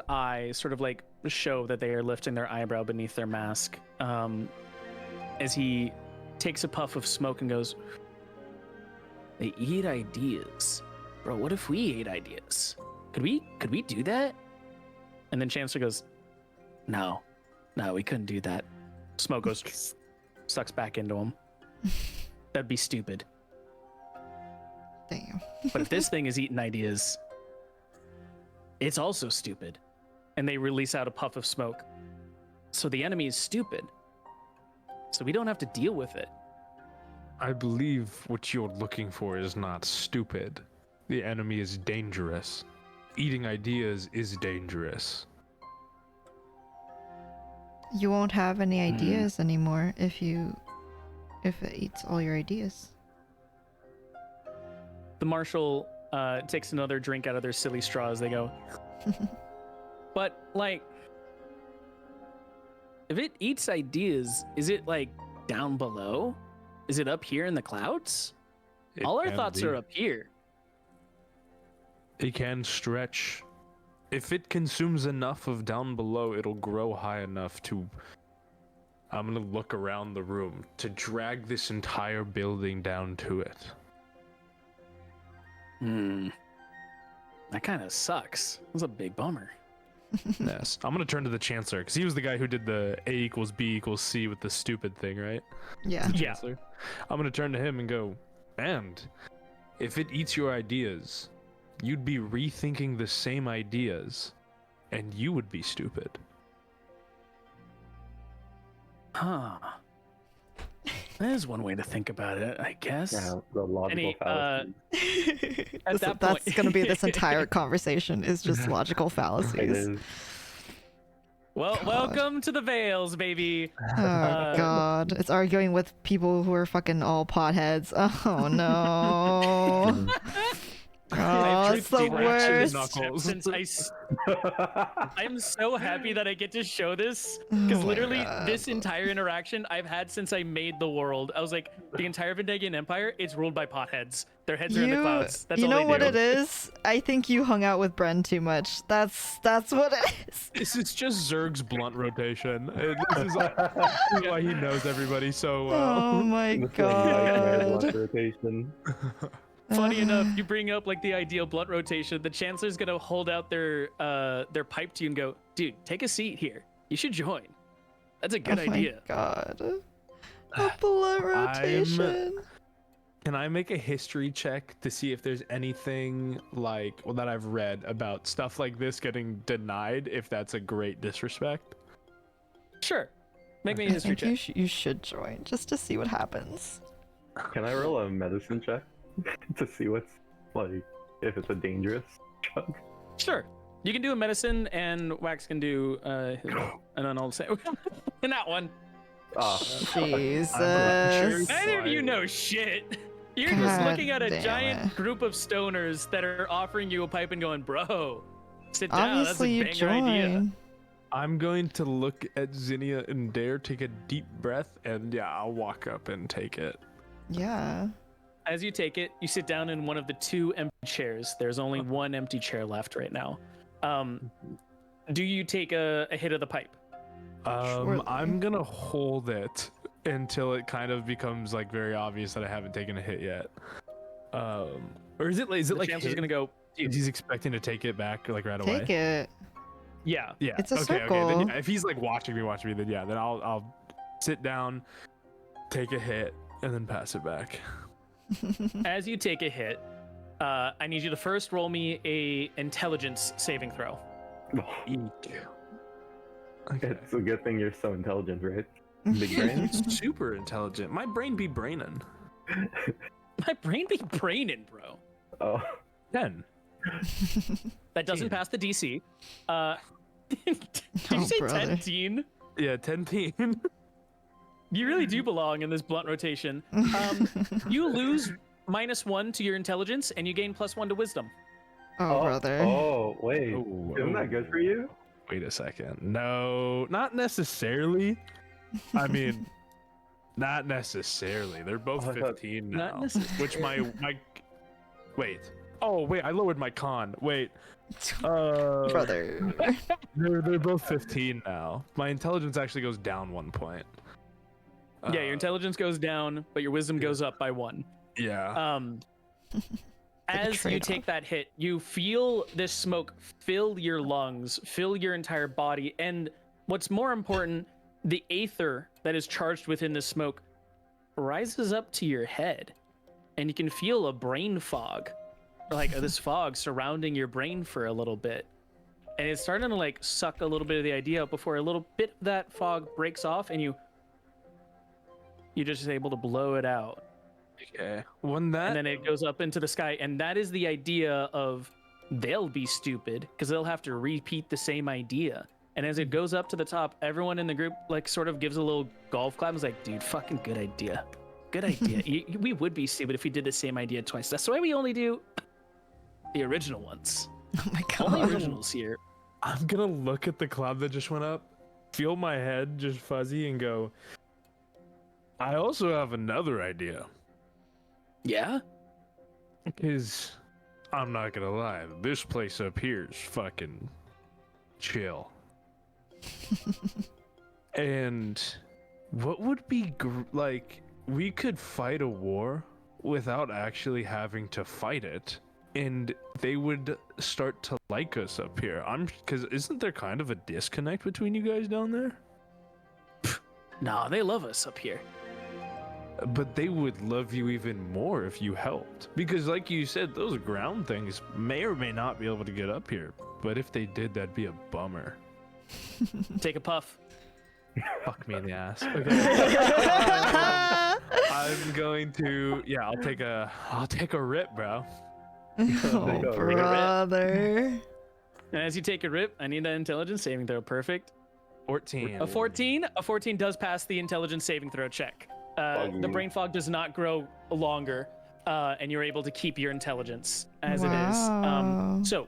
eyes sort of like show that they are lifting their eyebrow beneath their mask, as he takes a puff of smoke and goes, "They eat ideas, bro. What if we ate ideas? Could we do that?" And then Chancellor goes, "No, we couldn't do that." Smoke goes, sucks back into him. That'd be stupid. Damn. But if this thing is eating ideas, it's also stupid. And they release out a puff of smoke. So the enemy is stupid. So we don't have to deal with it. I believe what you're looking for is not stupid. The enemy is dangerous. Eating ideas is dangerous. You won't have any ideas anymore if it eats all your ideas. The marshal takes another drink out of their silly straws. They go, but like, if it eats ideas, is it like down below? Is it up here in the clouds? All our thoughts are up here. It can stretch. If it consumes enough of down below, it'll grow high enough to, I'm gonna look around the room, to drag this entire building down to it. That kind of sucks. That's a big bummer. Yes. I'm gonna turn to the Chancellor, because he was the guy who did the A equals B equals C with the stupid thing, right? Yeah. Yeah. Chancellor. I'm gonna turn to him and go, and if it eats your ideas, you'd be rethinking the same ideas, and you would be stupid. Huh. That is one way to think about it, I guess. Yeah, the logical fallacy. At that That's point- gonna be this entire conversation is just logical It fallacies. is. Well, God. welcome to the Vales, baby. Oh god. It's arguing with people who are fucking all potheads. Oh no. Oh, it's the worst. Since I'm so happy that I get to show this, because Oh my literally God. this entire interaction I've had since I made the world. I was like, the entire Vendegian Empire, it's ruled by potheads. Their heads are in the clouds. That's you all know they what do. it is? I think you hung out with Bren too much. That's what it is. This is just Zerg's blunt rotation. This is why he knows everybody so well. Oh my This is nightmare god. blunt rotation. Funny enough, you bring up like the ideal blunt rotation. The Chancellor's gonna hold out their pipe to you and go, "Dude, take a seat here. You should join. That's a good idea." Oh my god. A blood rotation. Can I make a history check to see if there's anything like that I've read about stuff like this getting denied? If that's a great disrespect. Sure. Make me a I history think check. you should join just to see what happens. Can I roll a medicine check to see what's like if it's a dangerous drug? Sure. You can do a medicine, and Wax can do an unarmed save. In that one. Ah, Jesus. Neither of you know shit. You're just God looking at a damn giant it. group of stoners that are offering you a pipe and going, "Bro, sit down. Obviously, you That's a banger idea." join. I'm going to look at Zinnia and Dare, take a deep breath, and yeah, I'll walk up and take it. Yeah. As you take it, you sit down in one of the two empty chairs. There's only one empty chair left right now. Do you take a hit of the pipe? Surely. I'm gonna hold it until it kind of becomes like very obvious that I haven't taken a hit yet. Or is it The like Chancellor's gonna go, he's expecting to take it back like right away? Take it. yeah. Yeah. It's a Okay. circle. Then, yeah, if he's like watching me, then yeah, then I'll sit down, take a hit, and then pass it back. As you take a hit, I need you to first roll me a intelligence saving throw. Eek. Okay. It's a good thing you're so intelligent, right? Big brain. It's super intelligent. My brain be brainin'. My brain be braining, bro. Oh. 10. That doesn't pass the DC. Did you say brother. 10 teen? Yeah, 10 teen. You really do belong in this blunt rotation. You lose -1 to your intelligence, and you gain +1 to wisdom. Oh, brother. Oh, wait. Isn't that good for you? Wait a second. No, not necessarily. I mean, not necessarily. They're both Oh, I thought- 15 Not now. necessarily. Which my wait. Oh wait, I lowered my con. Wait. Brother. They're both 15 now. My intelligence actually goes down 1 point. Yeah, your intelligence goes down, but your wisdom goes up by 1. Yeah. As you trade-off. take that hit, you feel this smoke fill your lungs, fill your entire body, and what's more important, the aether that is charged within the smoke rises up to your head, and you can feel a brain fog, like this fog surrounding your brain for a little bit. And it's starting to like suck a little bit of the idea out before a little bit of that fog breaks off, and you're just able to blow it out. Okay. When that And then it goes up into the sky, and that is the idea of they'll be stupid because they'll have to repeat the same idea. And as it goes up to the top, everyone in the group like sort of gives a little golf clap. It's like, dude, fucking good idea. Good idea. We would be stupid if we did the same idea twice. That's why we only do the original ones. Oh my Only god. originals here. I'm gonna look at the cloud that just went up, feel my head just fuzzy, and go, I also have another idea. Yeah? Because I'm not gonna lie, this place up here is fucking chill. And what would be like, we could fight a war without actually having to fight it, and they would start to like us up here. Because isn't there kind of a disconnect between you guys down there? Nah, they love us up here. But they would love you even more if you helped. Because like you said, those ground things may or may not be able to get up here. But if they did, that'd be a bummer. Take a puff. Fuck me in the ass. Okay. I'm going to, yeah, I'll take a rip, bro. Oh, brother. And as you take a rip, I need that intelligence saving throw. Perfect. 14. A 14 does pass the intelligence saving throw check. The brain fog does not grow longer, and you're able to keep your intelligence as it Wow. is. So,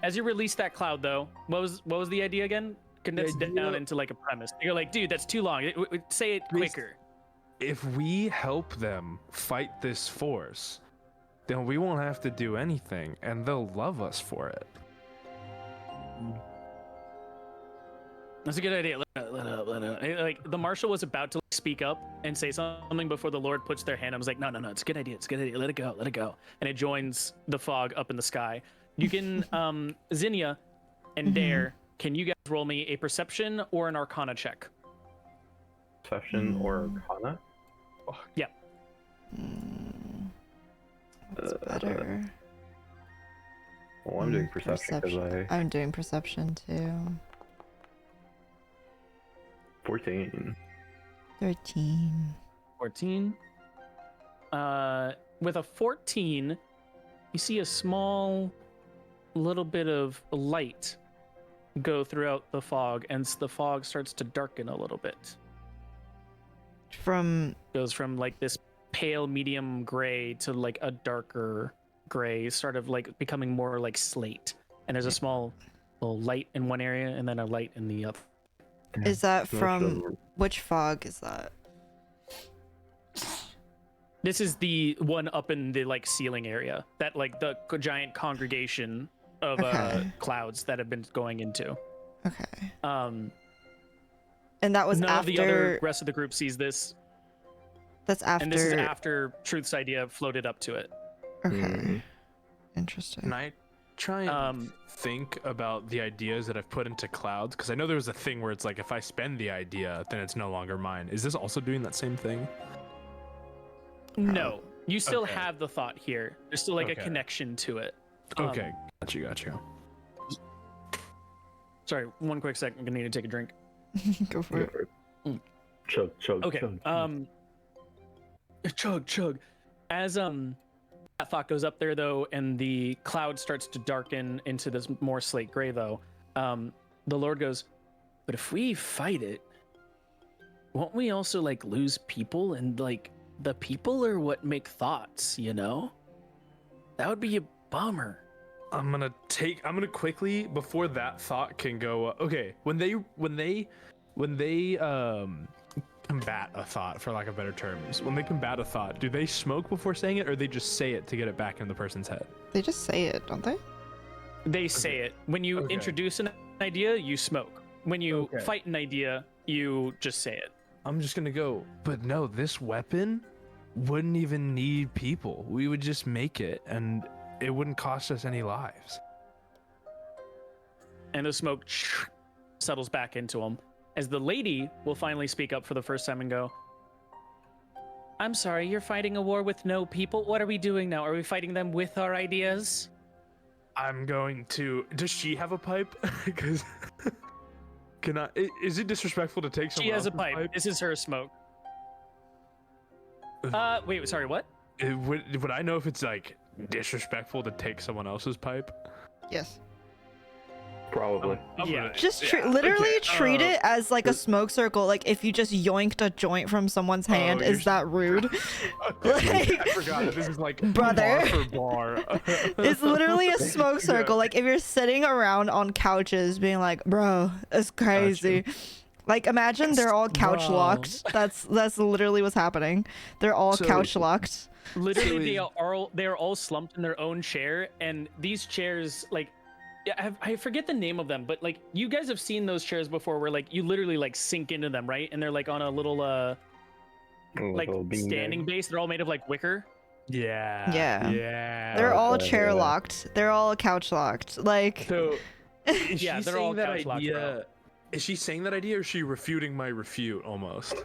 as you release that cloud, though, what was the idea again? Condense it down into like a premise. You're like, dude, that's too long. Say it quicker. If we help them fight this force, then we won't have to do anything, and they'll love us for it. That's a good idea. Let it. Like the marshal was about to speak up and say something before the Lord puts their hand. I was like, no, it's a good idea. It's a good idea. Let it go. And it joins the fog up in the sky. You can, Zinnia and Dare, can you guys roll me a perception or an arcana check? Perception or Arcana? Yeah. What's better? Well, I'm doing perception because I'm doing perception too. 14. 13. 14. With a 14, you see a small little bit of light go throughout the fog, and the fog starts to darken a little bit. From Goes from like this pale medium gray to like a darker gray, sort of like becoming more like slate. And there's a small little light in one area and then a light in the other. is that Not from sure. which fog is that? This is the one up in the like ceiling area, that like the giant congregation of Okay. clouds that have been going into. Okay. And that was none after of the other rest of the group sees this, that's after and this is after Truth's idea floated up to it. Okay. Mhm. Interesting. Can I try and think about the ideas that I've put into clouds? Because I know there was a thing where it's like, if I spend the idea, then it's no longer mine. Is this also doing that same thing? No, you still Okay. have the thought here. There's still like a Okay. connection to it. Okay, got you. Sorry, one quick second. I'm gonna need to take a drink. Go for it. Chug, chug, Okay. chug. Chug. As that thought goes up there though, and the cloud starts to darken into this more slate gray though, the Lord goes, but if we fight it, won't we also like lose people? And like the people are what make thoughts, you know? That would be a bummer. I'm gonna quickly, before that thought can go. Okay, when they combat a thought, for lack of better terms, when they combat a thought, do they smoke before saying it, or they just say it to get it back in the person's head? They just say it, don't they? They say it. When you introduce an idea, you smoke. When you fight an idea, you just say it. I'm just gonna go, but no, this weapon wouldn't even need people. We would just make it, and it wouldn't cost us any lives. And the smoke settles back into him. As the lady will finally speak up for the first time and go, I'm sorry, you're fighting a war with no people? What are we doing now? Are we fighting them with our ideas? I'm going to... Does she have a pipe? Because... Can I... Is it disrespectful to take someone She has a else's pipe. This is her smoke. Wait, sorry, what? Would I know if it's, like, disrespectful to take someone else's pipe? Yes. Probably. Yeah. Just literally treat it as like a smoke circle. Like if you just yoinked a joint from someone's hand, is that rude? I forgot that this is like brother. bar for bar. It's literally a smoke circle. Like if you're sitting around on couches being like, bro, it's crazy. Like imagine they're all couch locked. That's literally what's happening. They're all couch locked. Literally, they are all slumped in their own chair, and these chairs, like, I forget the name of them, but like you guys have seen those chairs before, where like you literally like sink into them, right? And they're like on a little like standing base. They're all made of like wicker. Yeah. They're all chair locked. They're all couch locked. Like. So, is yeah, she they're all saying that couch locked, idea? bro. Is she saying that idea, or is she refuting my refute almost?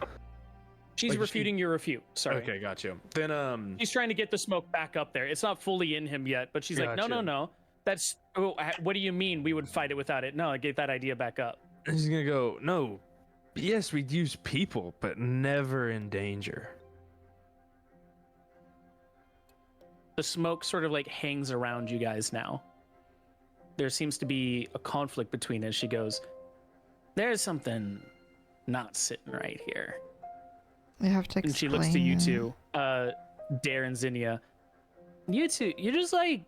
She's Like, refuting your refute. Sorry. Okay, got you. Then She's trying to get the smoke back up there. It's not fully in him yet, but she's like, no. That's what do you mean we would fight it without it? No, get that idea back up. she's gonna go, no. Yes, we'd use people, but never in danger. The smoke sort of like hangs around you guys now. There seems to be a conflict between us. She goes, there's something not sitting right here. You have to explain. And she looks to you two, Dare and Zinnia. You two, you're just like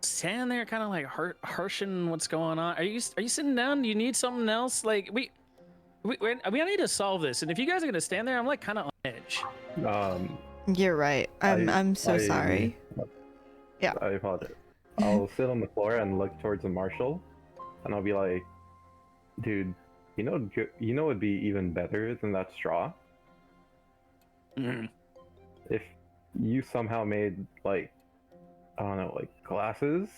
standing there, kind of like harshing what's going on. Are you sitting down? Do you need something else? Like we need to solve this. And if you guys are gonna stand there, I'm like kind of on edge. You're right. I'm so sorry. Yeah. I apologize. I'll sit on the floor and look towards the marshal, and I'll be like, dude, you know what'd be even better than that straw? If you somehow made like, I don't know, like glasses,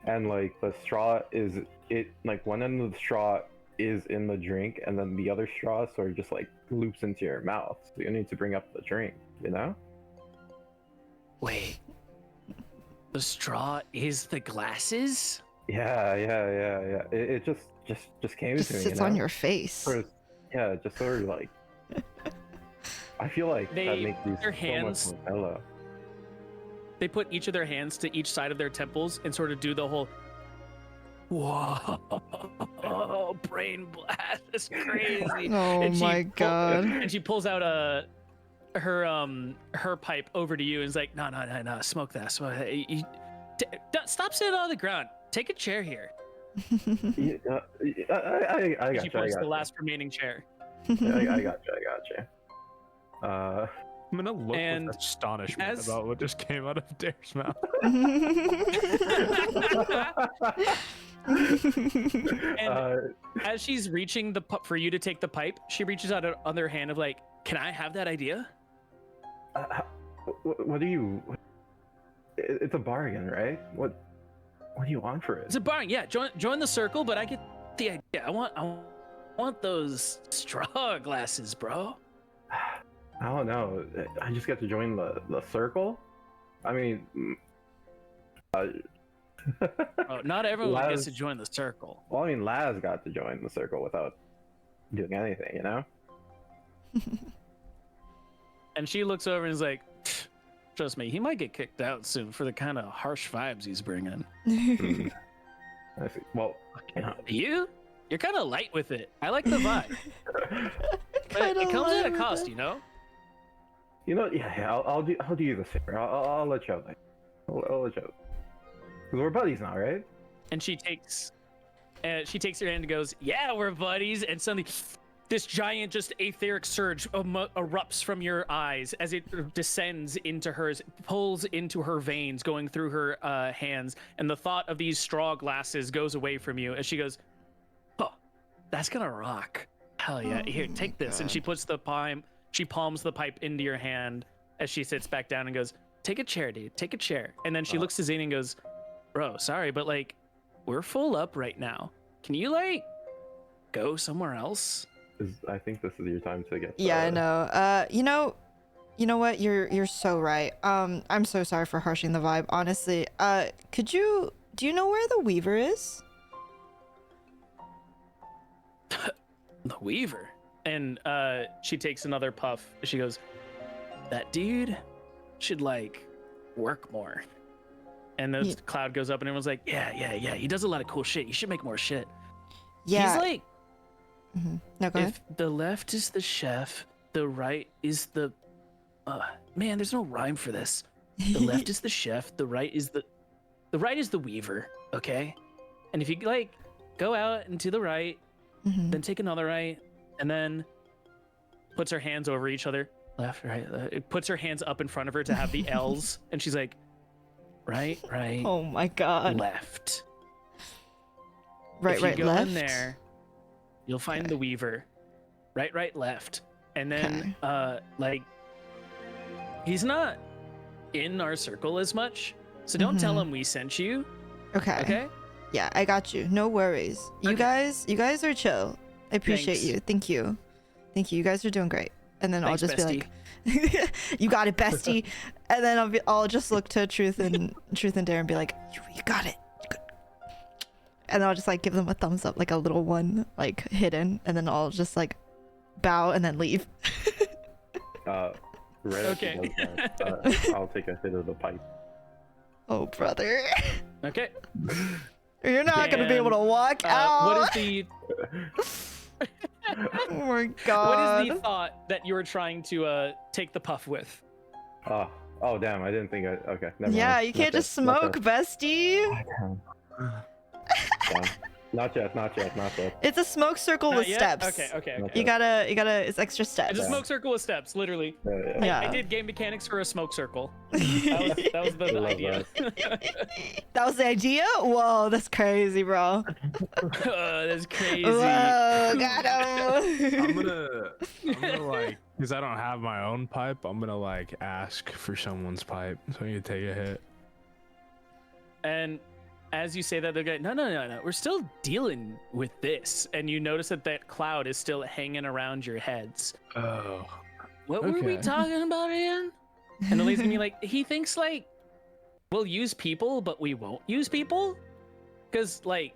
and like the straw is like one end of the straw is in the drink, and then the other straw sort of just like loops into your mouth, so you need to bring up the drink, you know? Wait, the straw is the glasses? Yeah. It just came Just to me. sits on your face. Just sort of like. I feel like They- that makes these their so hands- much more mellow. They put each of their hands to each side of their temples and sort of do the whole. Whoa! Brain blast! That's crazy. Oh And she my god. And she pulls out her pipe over to you and is like, no, smoke that. Stop sitting on the ground. Take a chair here. I got She you. points to the last remaining chair. I got you. I'm gonna look And with astonishment as- about what just came out of Dare's mouth. And as she's reaching for you to take the pipe, she reaches out her other hand of like, can I have that idea? What do you? It's a bargain, right? What do you want for it? It's a bargain. Yeah, join the circle, but I get the idea. I want those straw glasses, bro. I don't know. I just get to join the circle. I mean, Oh, not everyone gets to Laz- join the circle. Well, I mean, Laz got to join the circle without doing anything, you know? And she looks over and is like, trust me, he might get kicked out soon for the kind of harsh vibes he's bringing. Hmm. I see. Well, you know, You're kind of light with it. I like the vibe. But it comes at a cost, you know? yeah, I'll do you the favor. I'll let you out. I'll let you out. 'Cause we're buddies now, right? And she takes your hand and goes, yeah, we're buddies. And suddenly this giant just etheric surge erupts from your eyes as it descends into hers, pulls into her veins, going through her hands. And the thought of these straw glasses goes away from you as she goes, oh, that's gonna rock. Hell yeah. Here, take this. And she puts she palms the pipe into your hand as she sits back down and goes, take a chair, dude. Take a chair. And then she looks to Zane and goes, bro, sorry, but like, we're full up right now. Can you like go somewhere else? I think this is your time to get. Yeah, I know. You know what? You're so right. I'm so sorry for harshing the vibe. Honestly, do you know where the Weaver is? The Weaver. And she takes another puff. She goes, that dude should like work more. And the cloud goes up and everyone's like, yeah. He does a lot of cool shit. You should make more shit. Yeah. He's like, No, go ahead. if the left is the chef, the right is the man, there's no rhyme for this. The left is the chef, the right is the weaver, okay? And if you like go out and to the right, then take another right, and then puts her hands over each other, left, right, it puts her hands up in front of her to have the L's, and she's like, right, Oh my god. left. Right, if you go left. in there, you'll find the weaver. Right, left. And then like he's not in our circle as much. So don't tell him we sent you. Okay. Yeah, I got you. No worries. You guys are chill. I appreciate Thanks. you. Thank you. You guys are doing great. And then Thanks, I'll just be like, you got it, bestie. And then I'll just look to Truth and Dare and be like, you got it. And I'll just like give them a thumbs up, like a little one, like hidden, and then I'll just like bow and then leave. Right after Okay. she does that, I'll take a hit of the pipe. Oh, brother. Okay. You're not going to be able to walk out. What is the Oh my god. what is the thought that you were trying to take the puff with? Oh damn! I didn't think I. Okay, never Yeah, mind. you can't Not just yet, not smoke, yet. bestie. Damn. Not yet. It's a smoke circle Not with yet? steps. Okay. You gotta, it's extra steps. It's a smoke circle with steps, literally. Yeah. I did game mechanics for a smoke circle. That was the love idea. That was the idea? Whoa, that's crazy, bro. That's crazy. Whoa, got him. I'm gonna like, because I don't have my own pipe, I'm gonna like ask for someone's pipe so you can take a hit. And as you say that, they're going, no, we're still dealing with this. And you notice that cloud is still hanging around your heads. Oh. What were we Okay. talking about again? And the lady's gonna be like, he thinks like we'll use people, but we won't use people? Because like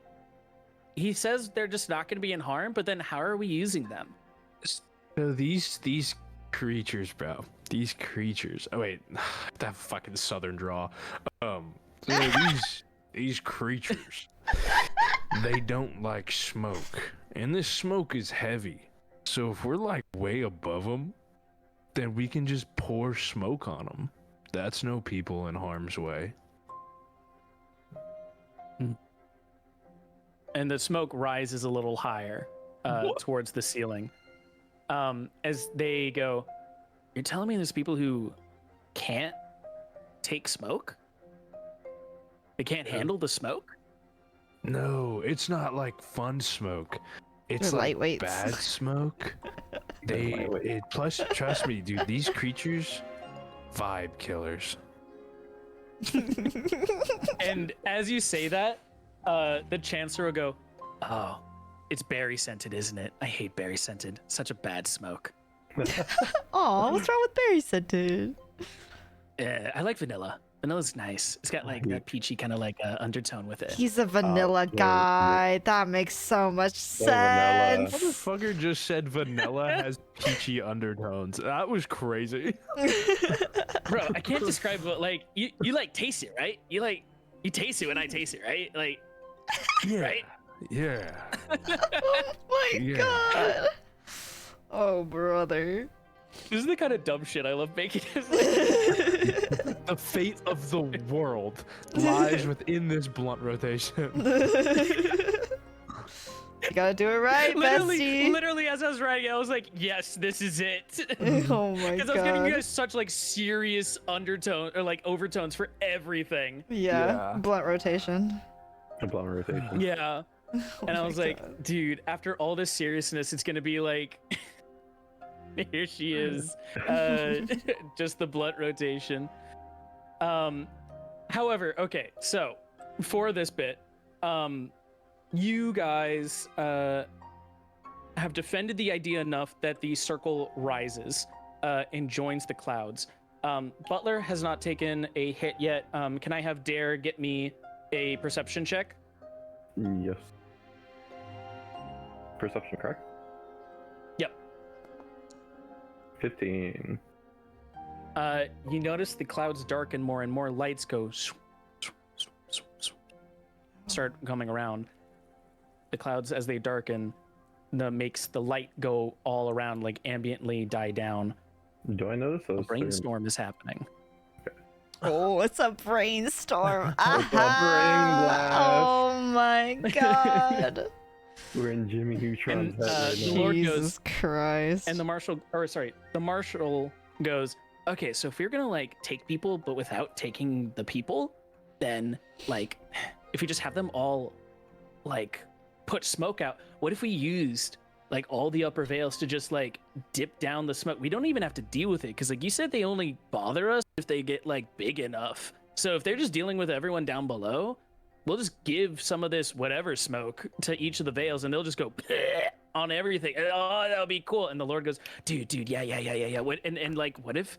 he says they're just not gonna be in harm, but then how are we using them? So these creatures, bro. These creatures. Oh wait, that fucking southern draw. So these creatures, they don't like smoke, and this smoke is heavy. So if we're like way above them, then we can just pour smoke on them. That's no people in harm's way. And the smoke rises a little higher towards the ceiling. As they go, you're telling me there's people who can't take smoke? They can't handle the smoke? No, it's not like fun smoke. It's They're like lightweights. bad smoke. Plus, trust me, dude. These creatures, vibe killers. And as you say that, the Chancellor will go, oh, it's berry scented, isn't it? I hate berry scented. Such a bad smoke. Aw, what's wrong with berry scented? I like vanilla. Vanilla's nice. It's got like that peachy kind of like undertone with it. He's a vanilla yeah. guy. That makes so much vanilla. sense. Motherfucker just said vanilla has peachy undertones. That was crazy. Bro, I can't describe what like you like taste it, right? You taste it when I taste it, right? Like Yeah. right? Yeah. Oh my Yeah. god. Oh brother. This is the kind of dumb shit I love making. The fate of the world lies within this blunt rotation. You gotta do it right, bestie. literally, as I was writing, I was like, "Yes, this is it." Oh my Because I was giving you god. guys such like serious undertone or like overtones for everything. Yeah, Yeah. blunt rotation. A blunt rotation. Yeah, Oh and I my was like, God. "Dude, after all this seriousness, it's gonna be like." Here she is, just the blunt rotation. However, okay, so for this bit, you guys have defended the idea enough that the circle rises and joins the clouds. Butler has not taken a hit yet. Can I have Dare get me a perception check? Yes. Perception, correct? Yep. 15. You notice the clouds darken more and more lights go start coming around. The clouds, as they darken, makes the light go all around, like ambiently die down. Do I notice A those? brainstorm is happening. Oh, it's a brainstorm. brain blast. Oh my god. We're in Jimmy Neutron's And, head right the now. Lord Jesus Christ. And the marshal goes, okay, so if we're gonna like take people but without taking the people, then like if we just have them all like put smoke out, what if we used like all the upper veils to just like dip down the smoke? We don't even have to deal with it because like you said, they only bother us if they get like big enough. So if they're just dealing with everyone down below, we'll just give some of this whatever smoke to each of the veils and they'll just go on everything. Oh, that'll be cool. And the Lord goes, dude, yeah. And like, what if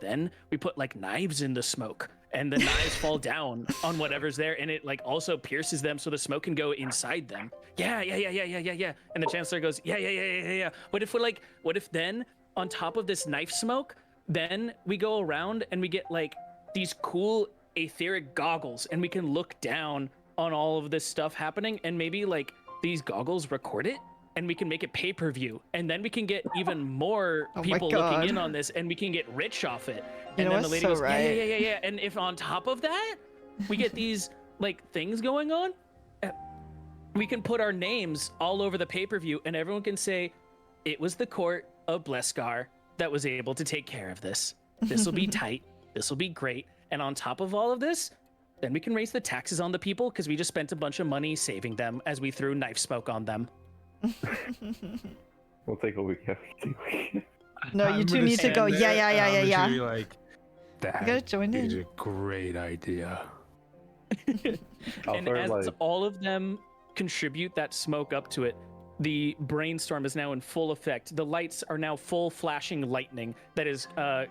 then we put like knives in the smoke and the knives fall down on whatever's there and it like also pierces them so the smoke can go inside them? Yeah. And the Chancellor goes, yeah. What if then on top of this knife smoke, then we go around and we get like these cool etheric goggles and we can look down on all of this stuff happening and maybe like these goggles record it and we can make it pay-per-view and then we can get even more Oh my people God. looking in on this and we can get rich off it. You And know then the what's lady so goes, right? yeah. And if on top of that we get these like things going on, we can put our names all over the pay-per-view and everyone can say it was the court of Bleskar that was able to take care of this. This will be tight. This will be great. And on top of all of this, then we can raise the taxes on the people because we just spent a bunch of money saving them as we threw knife smoke on them. We'll take a week. Yeah, No, you I'm two gonna need to stand go. there, Yeah. and I'm just gonna be like, that gotta join is in. a great idea. I'll And sort as of like, all of them contribute that smoke up to it, the brainstorm is now in full effect. The lights are now full flashing lightning that is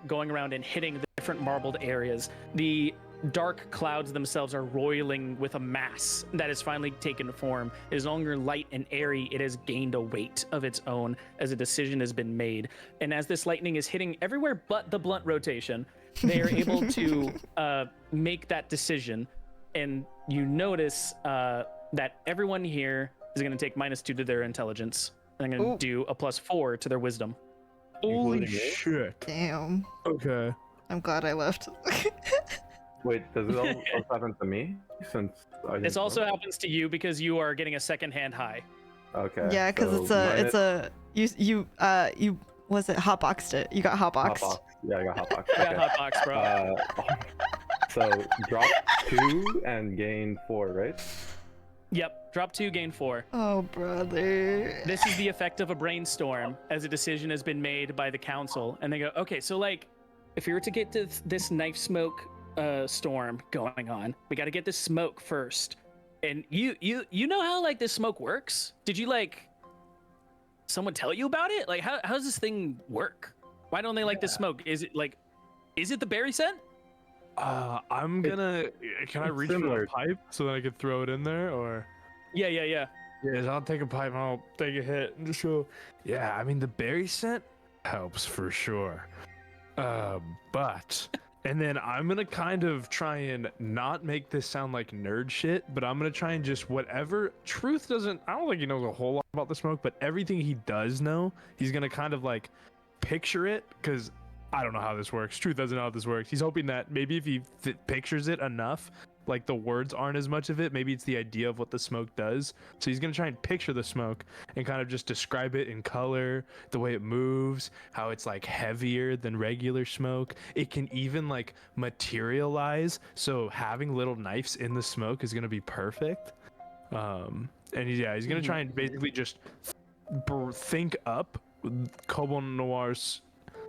going around and hitting the different marbled areas. The dark clouds themselves are roiling with a mass that has finally taken form. It is no longer light and airy. It has gained a weight of its own as a decision has been made. And as this lightning is hitting everywhere but the blunt rotation, they are able to make that decision. And you notice that everyone here is going to take -2 to their intelligence. And I'm going Ooh. to do a +4 to their wisdom. Holy Including me? shit. Damn. Okay. I'm glad I left. wait, does it also happen to me? Since I didn't This also know? happens to you because you are getting a second-hand high. Okay. Yeah, because so it's a you was it hotboxed it? You got hotboxed. hotbox. Yeah, I got hotbox. I got Okay. hotbox, bro. So drop 2 and gain 4, right? Yep, drop 2, gain 4. Oh brother. This is the effect of a brainstorm as a decision has been made by the council. And they go, okay, so like, if we were to get this knife smoke storm going on, we got to get this smoke first. And you know how like this smoke works? Did you like someone tell you about it? Like how does this thing work? Why don't they like the smoke? Is it the berry scent? I'm gonna. Can I it's reach for similar. a pipe so that I can throw it in there, or? Yeah. Yes, I'll take a pipe and I'll take a hit and just go. Yeah, I mean the berry scent helps for sure. But and then I'm gonna kind of try and not make this sound like nerd shit, but I'm gonna try and just whatever. Truth doesn't. I don't think he knows a whole lot about the smoke, but everything he does know, he's gonna kind of like picture it because I don't know how this works. Truth doesn't know how this works. He's hoping that maybe if he pictures it enough, like the words aren't as much of it. Maybe it's the idea of what the smoke does. So he's gonna try and picture the smoke and kind of just describe it in color, the way it moves, how it's like heavier than regular smoke. It can even like materialize. So having little knives in the smoke is gonna be perfect. And he's gonna try and basically just think up Kobo Noir's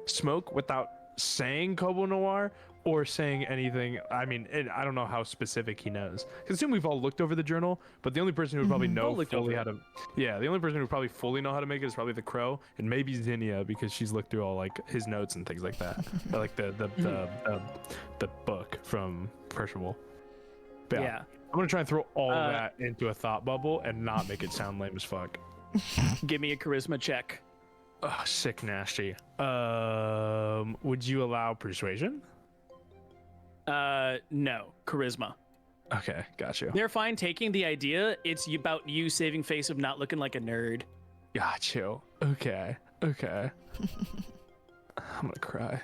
smoke without saying Kobo Noir or saying anything. I mean, I don't know how specific he knows. I assume we've all looked over the journal, but the only person who would probably know fully how to, the only person who would probably fully know how to make it is probably the crow and maybe Zinnia because she's looked through all like his notes and things like that, or, like the book from Percival. But Yeah. I'm gonna try and throw all of that into a thought bubble and not make it sound lame as fuck. Give me a charisma check. Oh, sick nasty. Would you allow persuasion? No, charisma. Okay, got you. They're fine taking the idea. It's about you saving face of not looking like a nerd. Got you. Okay. I'm gonna cry.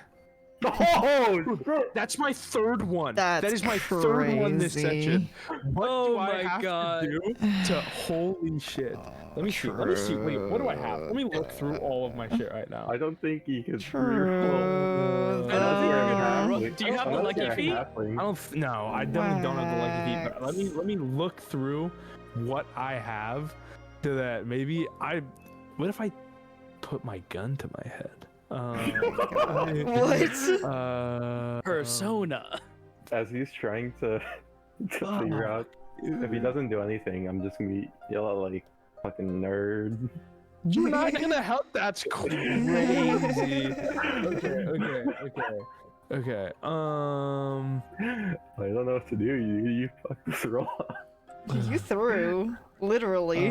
Oh, That's my third one. That's That is my third one this crazy. section. What Oh do I my have God. to do to holy shit? Let me see. Wait, what do I have? Let me look through all of my shit right now. I don't think you can. True. I don't think you're Uh, gonna. Do you have the lucky feet? No, I definitely don't have the lucky feet. But let me look through what I have so that maybe what if I put my gun to my head? What? Persona. As he's trying to figure out if he doesn't do anything, I'm just gonna yell at like fucking nerd. You're not gonna help. That's crazy. Okay. I don't know what to do. You fuck this roll. You threw, literally.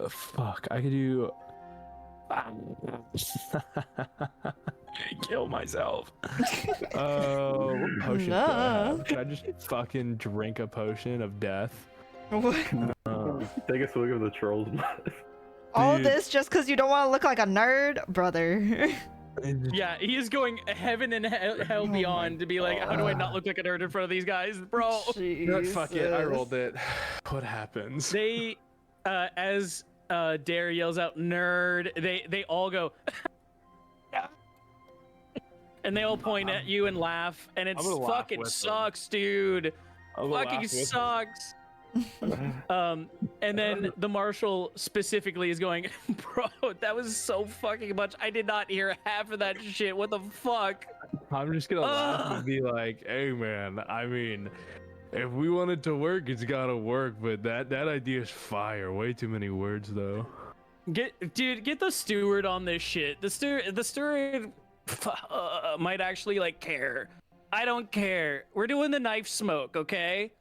Fuck. I could do. Kill myself. What potion do I have? Can I just fucking drink a potion of death? What? Take a swig of the troll's blood. All Dude. this just because you don't want to look like a nerd, brother. Yeah, he is going heaven and hell Oh beyond to be like, how do I not look like a nerd in front of these guys, bro? Fuck it. I rolled it. What happens? They, as Dare yells out "nerd," they all go, and they all point at you and laugh, and it's I'm gonna laugh fucking with them. sucks, dude. Fucking sucks. And then the marshal specifically is going, bro, that was so fucking much. I did not hear half of that shit. What the fuck? I'm just gonna laugh and be like, "Hey, man. I mean, if we want it to work, it's gotta work. But that idea is fire. Way too many words, though." Get the steward on this shit. The steward might actually like care. I don't care. We're doing the knife smoke, okay?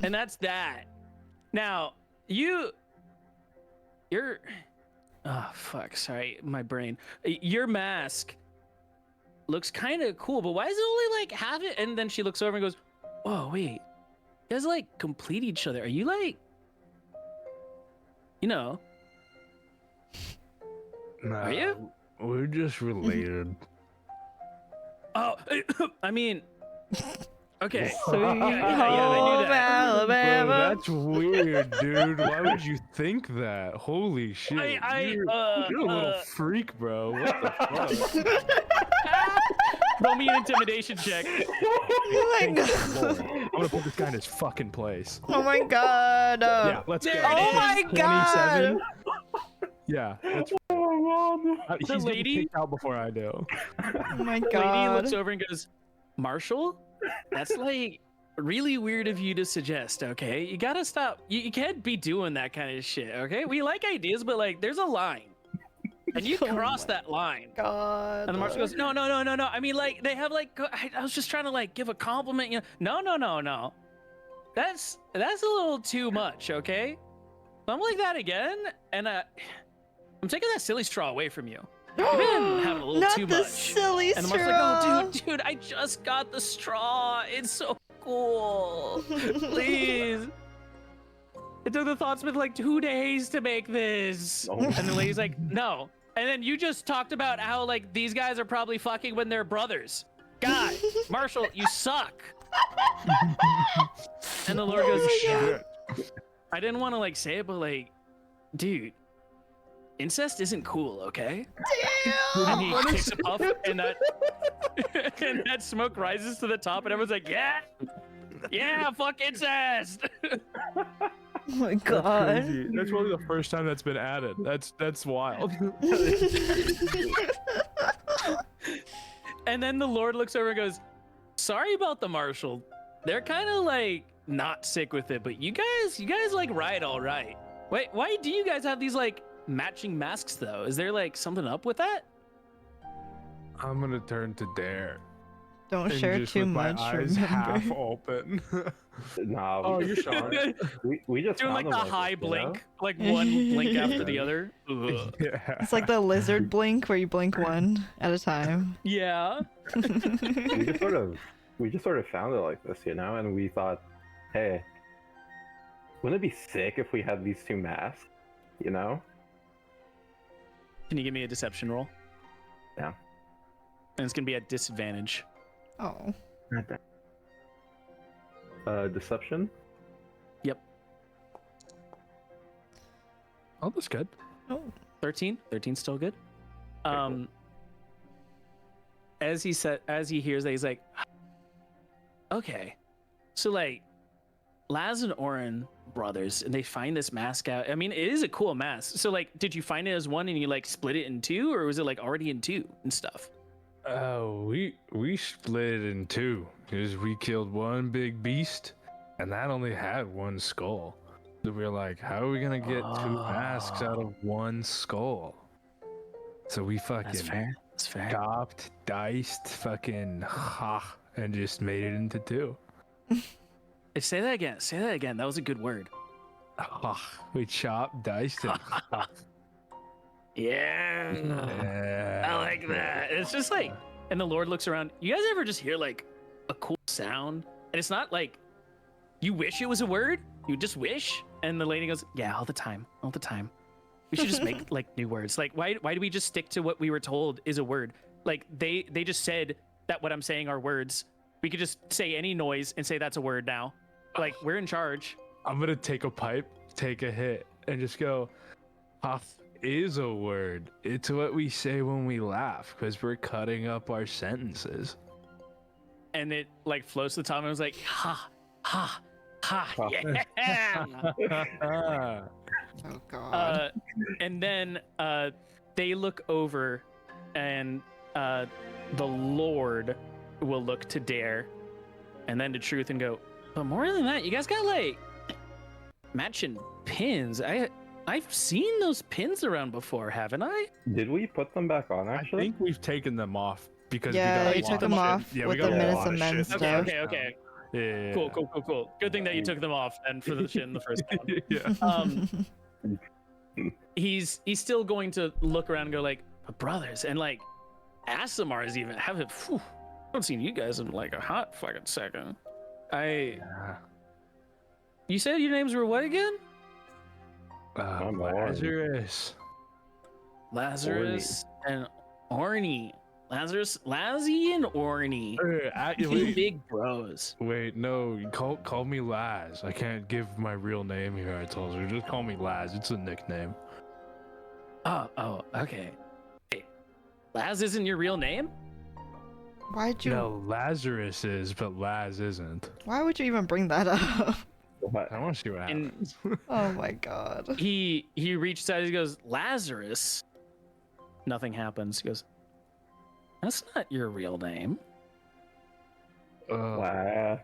And that's that. Now, you're oh fuck, sorry, my brain. Your mask looks kind of cool, but why is it only like half it? And then she looks over and goes, "Oh wait, you guys like complete each other. Are you like, you know?" Nah, Are you? We're just related. Oh, I mean, okay. Sweet I knew home that. Alabama. Bro, that's weird, dude. Why would you think that? Holy shit. You're a little freak, bro. What the fuck? Roll me an intimidation check. Oh my god. I'm gonna put this guy in his fucking place. Oh my god. Yeah, let's There go. it Oh is. my god. 27. Yeah, that's he's The getting lady- kicked out before I do. Oh my The lady god. looks over and goes, "Marshall, that's like really weird of you to suggest, okay? You gotta stop. You can't be doing that kind of shit, okay? We like ideas, but like there's a line." and you Oh crossed my that line. God. And the marshal goes, no, no, no, no, no. I mean, like, they have like, I was just trying to like give a compliment. You know, no, no, no, no. That's a little too much, okay? Something like that again, and I'm taking that silly straw away from you. You've been having a little Not too the much. silly And the straw. marshal's like, oh, dude, I just got the straw. It's so cool. Please. It took the Thoughtsmith like 2 days to make this. Oh. And the lady's like, no. And then you just talked about how like these guys are probably fucking when they're brothers. God, Marshall, you suck. And the Lord goes, shit. I didn't want to like say it, but like, dude, incest isn't cool, okay? And he takes a puff, and that and that smoke rises to the top, and everyone's like, yeah, yeah, fuck incest. Oh my That's God. crazy. That's probably the first time that's been added. That's wild. And then the Lord looks over and goes, sorry about the marshal. They're kind of like not sick with it, but you guys like ride all right. Wait, why do you guys have these like matching masks though? Is there like something up with that? I'm gonna turn to Dare. Don't and share just too with much, my eyes half remember? open. Nah, Oh, we you're just Sean. we just Doing found like the them high this, you know? blink, like one blink after the other. Ugh. Yeah. It's like the lizard blink where you blink one at a time. Yeah. We just sort of found it like this, you know, and we thought, hey, wouldn't it be sick if we had these two masks, you know? Can you give me a deception roll? Yeah. And it's gonna be at disadvantage. Oh. Deception? Oh, that's good. Oh. 13? 13's still good. cool. As he hears that, he's like, okay, so like Laz and Oren brothers, and they find this mask out. I mean, it is a cool mask. So like, did you find it as one and you like split it in two, or was it like already in two and stuff? Oh, we split it in two because we killed one big beast, and that only had one skull. So we were like, how are we gonna get two masks out of one skull? So we fucking That's fair. That's fair. chopped, diced, fucking and just made it into two. Say that again. Say that again. That was a good word. We chopped, diced, and Yeah. I like that. It's just like, and the Lord looks around. You guys ever just hear like a cool sound? And it's not like you wish it was a word. You just wish. And the lady goes, yeah, all the time. All the time. We should just make like new words. Like, why do we just stick to what we were told is a word? Like they just said that what I'm saying are words. We could just say any noise and say that's a word now. Like we're in charge. I'm gonna take a pipe, take a hit, and just go, huff is a word. It's what we say when we laugh, because we're cutting up our sentences. And it like floats to the top and it was like, ha, ha, ha, yeah. Oh God. And then they look over, and the Lord will look to Dare, and then to Truth, and go, but more than that, you guys got like matching pins. I've seen those pins around before, haven't I? Did we put them back on, I actually? think we've taken them off because Yeah, we got you a took lot them of off shit. Yeah, we with got the a Minutes lot of Men shit. stuff. Okay. Yeah. Cool. Good thing that you took them off then for the shit in the first one. Yeah. He's still going to look around and go like, but brothers, and like Asimar is even haven't seen you guys in like a hot fucking second. You said your names were what again? Lazarus. Lazarus and Orny. Lazzy and Orny. Two big bros. Wait, no, call me Laz. I can't give my real name here. I told you, just call me Laz. It's a nickname. Oh, okay. Hey, Laz isn't your real name? Why'd you? No, Lazarus is, but Laz isn't. Why would you even bring that up? What? I want to see what happens. Oh my God. He reaches out. He goes, Lazarus. Nothing happens. He goes, that's not your real name. Wow.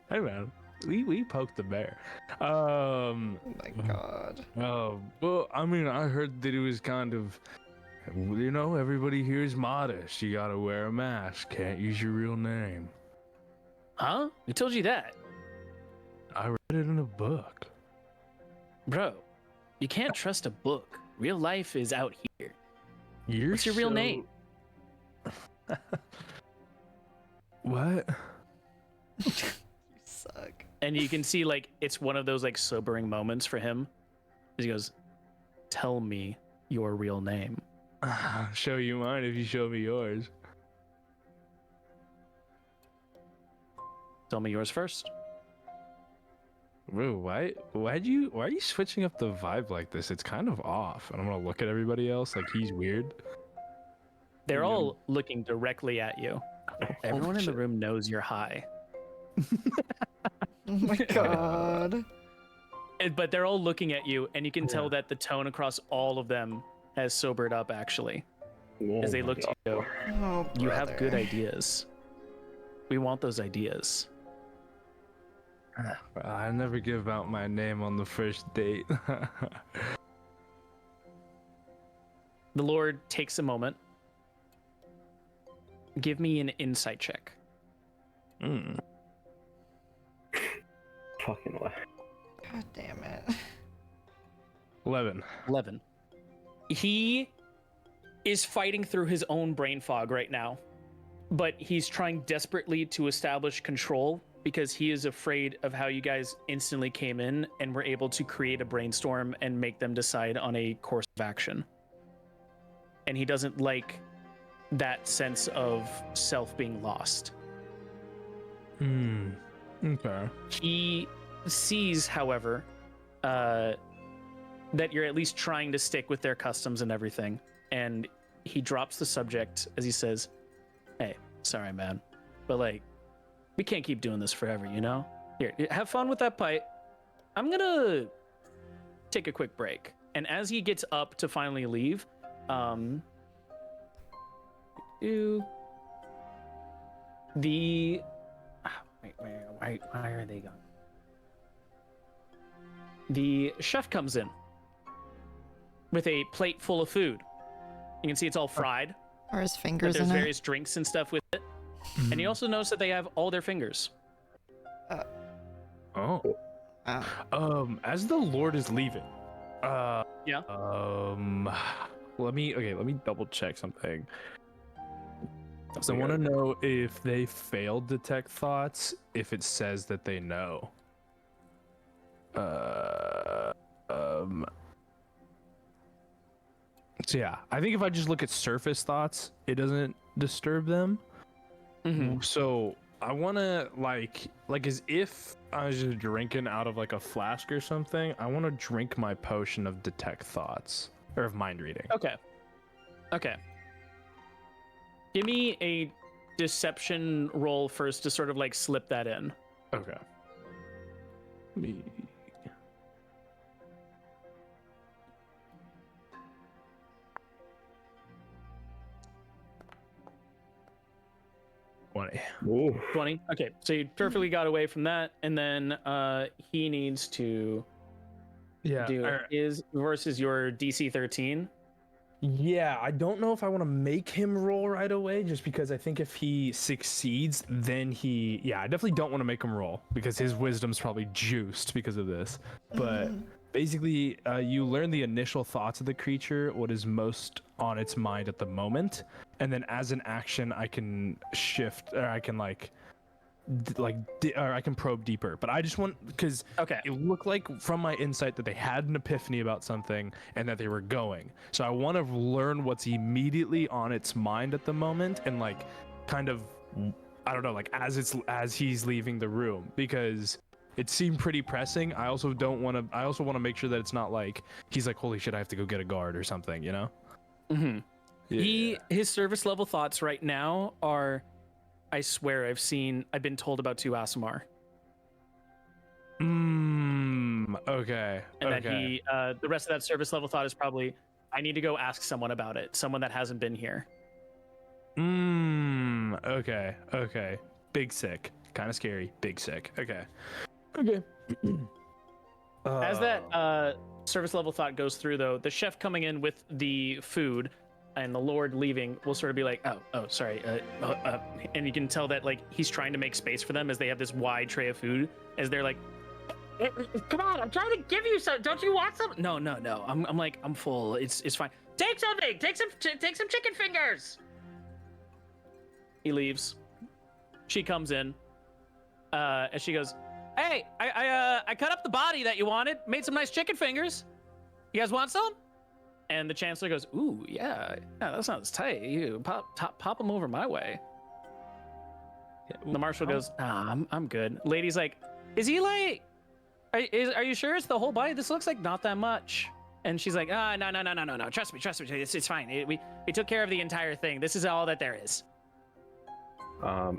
Hey man, we poked the bear. Oh my god. Oh, well, I mean, I heard that it was kind of, you know, everybody here is modest. You gotta wear a mask. Can't use your real name. Huh? Who told you that? I read it in a book. Bro, you can't trust a book. Real life is out here. What's your real name? What? You suck. And you can see like it's one of those like sobering moments for him. He goes, "Tell me your real name." Show you mine if you show me yours. Tell me yours first. Bro, why are you switching up the vibe like this? It's kind of off. And I'm gonna look at everybody else like he's weird. They're all looking directly at you. Everyone in the room knows you're high. Oh my god. But they're all looking at you, and you can tell that the tone across all of them has sobered up, actually. As they look to you, Oh, you have good brother. ideas. We want those ideas. I never give out my name on the first date. The Lord takes a moment. Give me an insight check. Mm. Fucking way. God damn it. 11. 11. He is fighting through his own brain fog right now, but he's trying desperately to establish control because he is afraid of how you guys instantly came in and were able to create a brainstorm and make them decide on a course of action. And he doesn't like that sense of self being lost. Okay. He sees, however, that you're at least trying to stick with their customs and everything. And he drops the subject as he says, "Hey, sorry, man, but like, we can't keep doing this forever, you know? Here, have fun with that pipe. I'm gonna take a quick break." And as he gets up to finally leave, why are they gone? The chef comes in with a plate full of food. You can see it's all fried, Are his but fingers there's in various drinks and stuff with it. And you also notice that they have all their fingers. Oh. it? Oh. As the Lord is leaving, Yeah. let me double check something. So I want to know if they failed detect thoughts, if it says that they know. So yeah, I think if I just look at surface thoughts, it doesn't disturb them. So I want to like as if I was just drinking out of like a flask or something. I want to drink my potion of detect thoughts or of mind reading. Okay. Give me a deception roll first to sort of like slip that in. Okay. Me. Ooh. 20. Okay, so you perfectly got away from that, and then he needs to do his versus your DC 13. Yeah, I don't know if I want to make him roll right away, just because I think if he succeeds, then I definitely don't want to make him roll because his wisdom's probably juiced because of this. But basically, you learn the initial thoughts of the creature, what is most on its mind at the moment, and then as an action, I can shift, or I can or I can probe deeper. But I just want, because it looked like from my insight that they had an epiphany about something and that they were going. So I want to learn what's immediately on its mind at the moment, and like kind of, I don't know, like as he's leaving the room, because it seemed pretty pressing. I also want to make sure that it's not like he's like, holy shit, I have to go get a guard or something, you know? Yeah. His service level thoughts right now are, I swear I've been told about 2 Asimar. Okay. And that he, the rest of that service level thought is probably, I need to go ask someone about it. Someone that hasn't been here. Okay. Big sick. Kind of scary. Big sick. Okay. Okay. As that service level thought goes through, though, the chef coming in with the food and the Lord leaving will sort of be like, sorry. And you can tell that like he's trying to make space for them as they have this wide tray of food as they're like, come on, I'm trying to give you some. Don't you want some? No. I'm full. It's fine. Take something. Take some chicken fingers. He leaves. She comes in. And she goes, hey, I cut up the body that you wanted. Made some nice chicken fingers. You guys want some? And the Chancellor goes, ooh, yeah, that sounds tight. You pop them over my way. The Marshal goes, I'm good. Lady's like, is he like, are you sure it's the whole body? This looks like not that much. And she's like, no. Trust me. It's fine. We took care of the entire thing. This is all that there is. I'll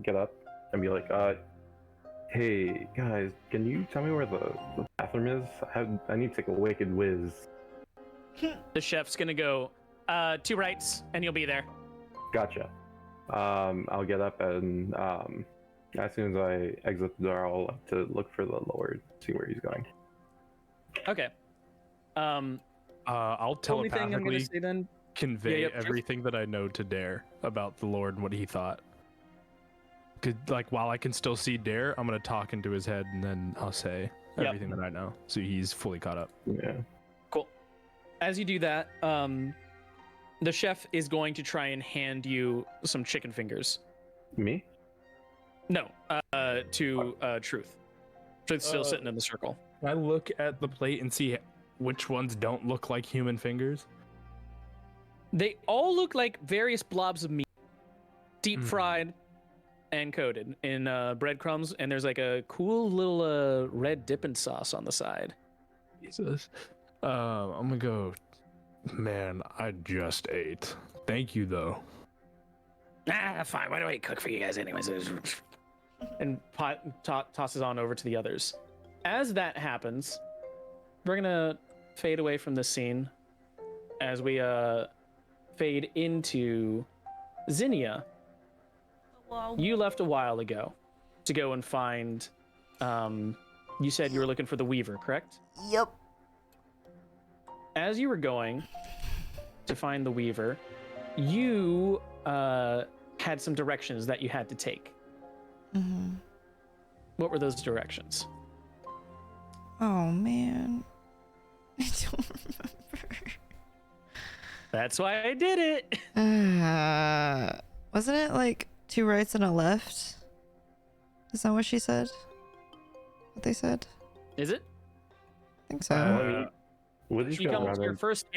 get up and be like, hey guys, can you tell me where the bathroom is? I need to take a wicked whiz. The chef's gonna go 2 rights and you'll be there. Gotcha. I'll get up and as soon as I exit the door, I'll have to look for the Lord, see where he's going. Okay. I'll Only thing I'm gonna telepathically say then. convey everything that I know to Dare about the Lord and what he thought. Cause like while I can still see Dare, I'm gonna talk into his head and then I'll say everything that I know, so he's fully caught up. Yeah. Cool. As you do that, the chef is going to try and hand you some chicken fingers. Me? No, to Truth. Truth's still sitting in the circle. Can I look at the plate and see which ones don't look like human fingers? They all look like various blobs of meat, deep fried and coated in breadcrumbs, and there's like a cool little red dipping sauce on the side. Jesus. I'm gonna go. Man, I just ate. Thank you though. Fine. Why do I cook for you guys anyways? And tosses on over to the others. As that happens, we're gonna fade away from this scene as we fade into Zinnia. Wow. You left a while ago to go and find. You said you were looking for the Weaver, correct? Yep. As you were going to find the Weaver, you had some directions that you had to take. Mm-hmm. What were those directions? Oh man, I don't remember. That's why I did it. Wasn't it like 2 rights and a left? Is that what she said? What they said? Is it? I think so. We'll just You go come around to your and- first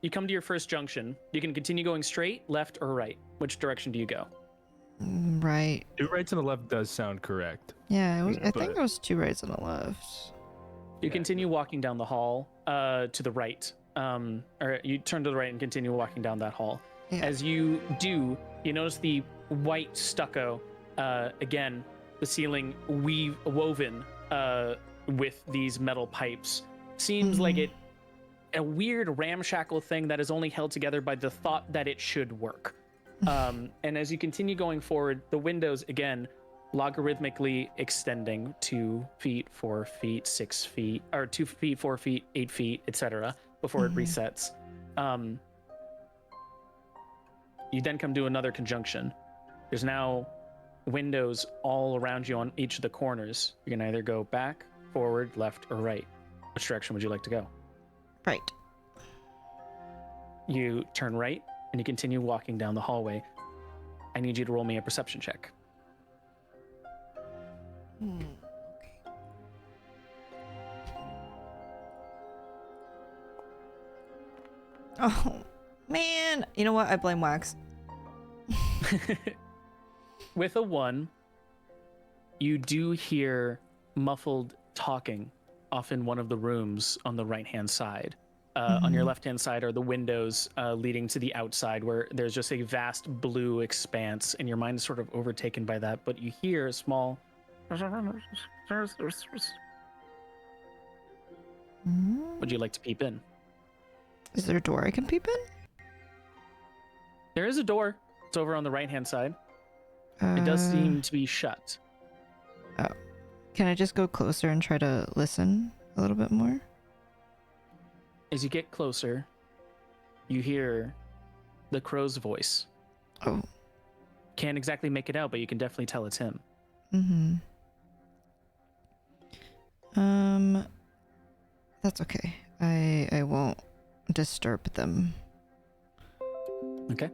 You come to your first junction. You can continue going straight, left, or right. Which direction do you go? Right. 2 rights and a left does sound correct. Yeah, I think But- it was 2 rights and a left. You continue walking down the hall to the right. Or you turn to the right and continue walking down that hall. Yeah. As you do, you notice the white stucco. Again, the ceiling woven with these metal pipes. Seems like a weird ramshackle thing that is only held together by the thought that it should work. And as you continue going forward, the windows again logarithmically extending 2 feet, 4 feet, 6 feet, or 2 feet, 4 feet, 8 feet, etc. before it resets. You then come to another conjunction. There's now windows all around you on each of the corners. You can either go back, forward, left, or right. Which direction would you like to go? Right. You turn right and you continue walking down the hallway. I need you to roll me a perception check. Okay. Oh man, you know what? I blame Wax. With a 1, you do hear muffled talking off in one of the rooms on the right-hand side. On your left-hand side are the windows leading to the outside, where there's just a vast blue expanse, and your mind is sort of overtaken by that, but you hear a small... Would you like to peep in? Is there a door I can peep in? There is a door. It's over on the right-hand side. It does seem to be shut. Can I just go closer and try to listen a little bit more? As you get closer, you hear the crow's voice. Oh. Can't exactly make it out, but you can definitely tell it's him. Mm-hmm. That's okay. I won't disturb them. Okay.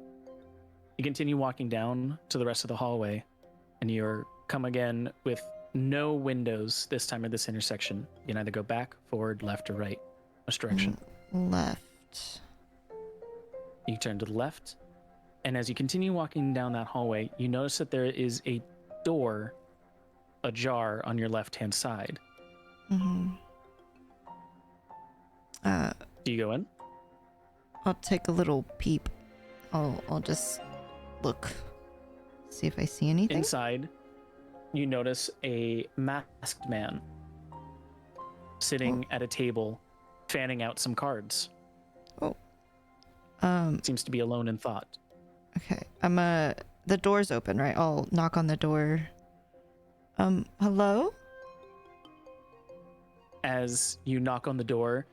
You continue walking down to the rest of the hallway, and you're come again with no windows this time at this intersection. You can either go back, forward, left, or right. Which direction? Left. You turn to the left, and as you continue walking down that hallway, you notice that there is a door ajar on your left-hand side. Mm-hmm. Do you go in? I'll take a little peep. I'll just look. See if I see anything. Inside, you notice a masked man sitting at a table, fanning out some cards. Oh. Seems to be alone in thought. Okay. The door's open, right? I'll knock on the door. Hello? As you knock on the door,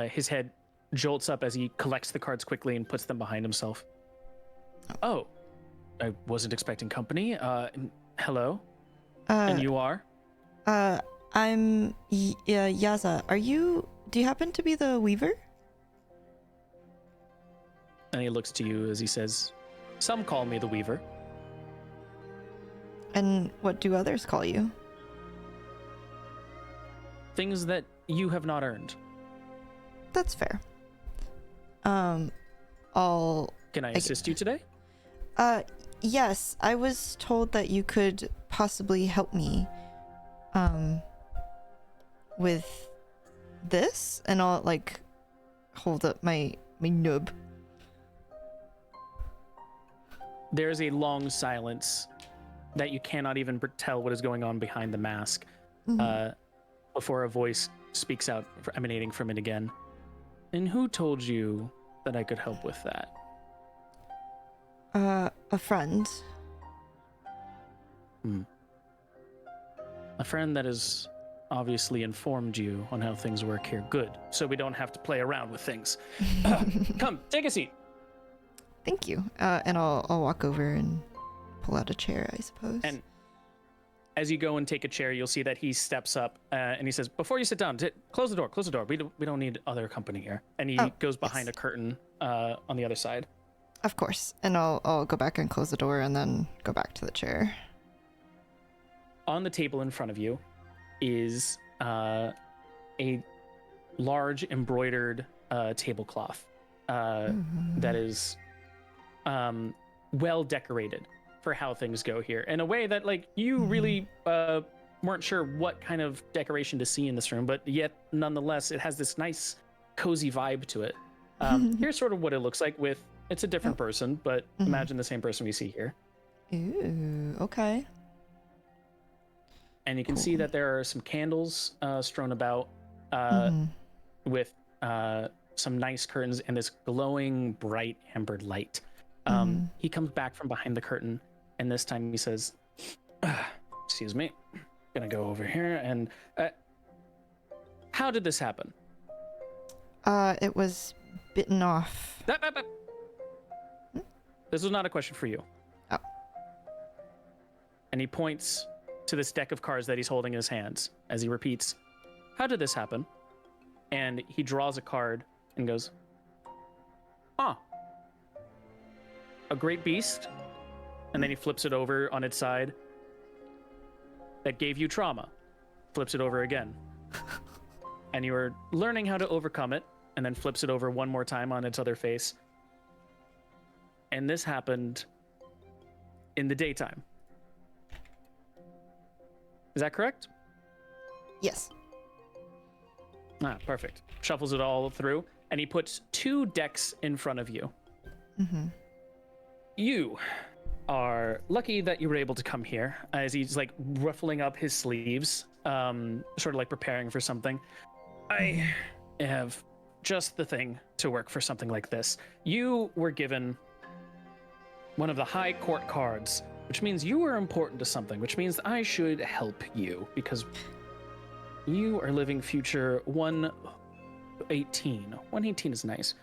his head jolts up as he collects the cards quickly and puts them behind himself. Oh, I wasn't expecting company. Hello? And you are? I'm Yaza. Do you happen to be the Weaver? And he looks to you as he says, some call me the Weaver. And what do others call you? Things that you have not earned. That's fair. Can I assist you today? Yes. I was told that you could possibly help me, with this, and I'll, hold up my nub. There's a long silence that you cannot even tell what is going on behind the mask, before a voice speaks out, emanating from it again. And who told you that I could help with that? A friend. A friend that has obviously informed you on how things work here. Good. So we don't have to play around with things. Come, take a seat. Thank you. And I'll walk over and pull out a chair, I suppose. And as you go and take a chair, you'll see that he steps up and he says, "Before you sit down, close the door. Close the door. We don't need other company here." And he goes behind a curtain on the other side. Of course. And I'll go back and close the door and then go back to the chair. On the table in front of you is a large embroidered tablecloth that is well decorated for how things go here in a way that you really weren't sure what kind of decoration to see in this room, but yet nonetheless it has this nice cozy vibe to it. Here's sort of what it looks like with it's a different person, but imagine the same person we see here. Ooh, okay. And you can see that there are some candles strewn about with some nice curtains and this glowing bright amber light. He comes back from behind the curtain, and this time he says, excuse me, gonna go over here and how did this happen? It was bitten off. This was not a question for you. Oh. And he points to this deck of cards that he's holding in his hands as he repeats, how did this happen? And he draws a card and goes, a great beast. And then he flips it over on its side. That gave you trauma. Flips it over again. And you were learning how to overcome it, and then flips it over one more time on its other face. And this happened in the daytime. Is that correct? Yes. Perfect. Shuffles it all through, and he puts 2 decks in front of you. You are lucky that you were able to come here, as he's ruffling up his sleeves, sort of preparing for something. I have just the thing to work for something like this. You were given one of the high court cards, which means you were important to something, which means I should help you, because you are living future 118. 118 is nice.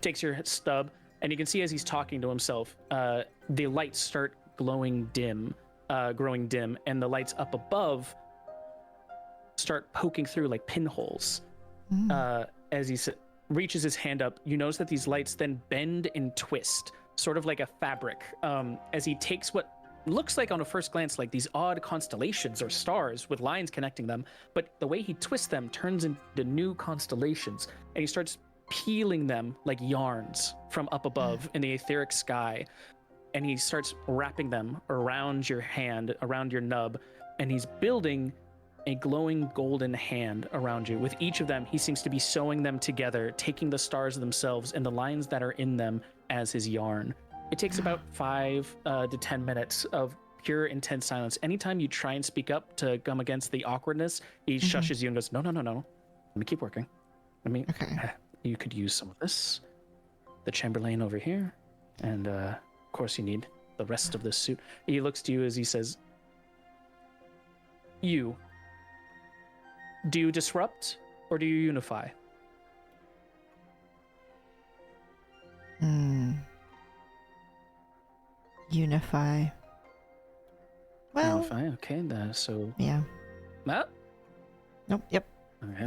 Takes your stub, and you can see as he's talking to himself, the lights start growing dim, and the lights up above start poking through like pinholes. As he reaches his hand up, you notice that these lights then bend and twist, sort of like a fabric, as he takes what looks like on a first glance like these odd constellations or stars with lines connecting them, but the way he twists them turns into new constellations, and he starts peeling them like yarns from up above in the etheric sky, and he starts wrapping them around your hand, around your nub, and he's building a glowing golden hand around you. With each of them, he seems to be sewing them together, taking the stars themselves and the lines that are in them as his yarn. It takes about 5 to 10 minutes of pure, intense silence. Anytime you try and speak up to come against the awkwardness, he shushes you and goes, no. Let me keep working. Okay. You could use some of this. The Chamberlain over here. And, of course, you need the rest of this suit. He looks to you as he says, do you disrupt or do you unify? Unify. Well, Unify, okay. So, yeah. Nope. Yep. Okay,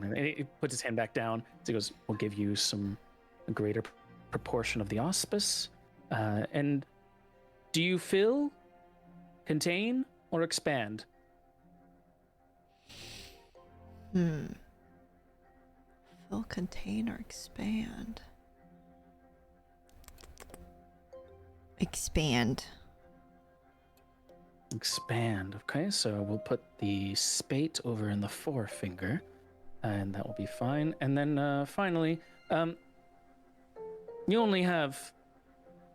and he puts his hand back down. So he goes, we'll give you a greater proportion of the auspice. And do you fill, contain, or expand? Fill, contain, or expand? Expand. Expand. Okay, so we'll put the spate over in the forefinger, and that will be fine. And then finally, you only have,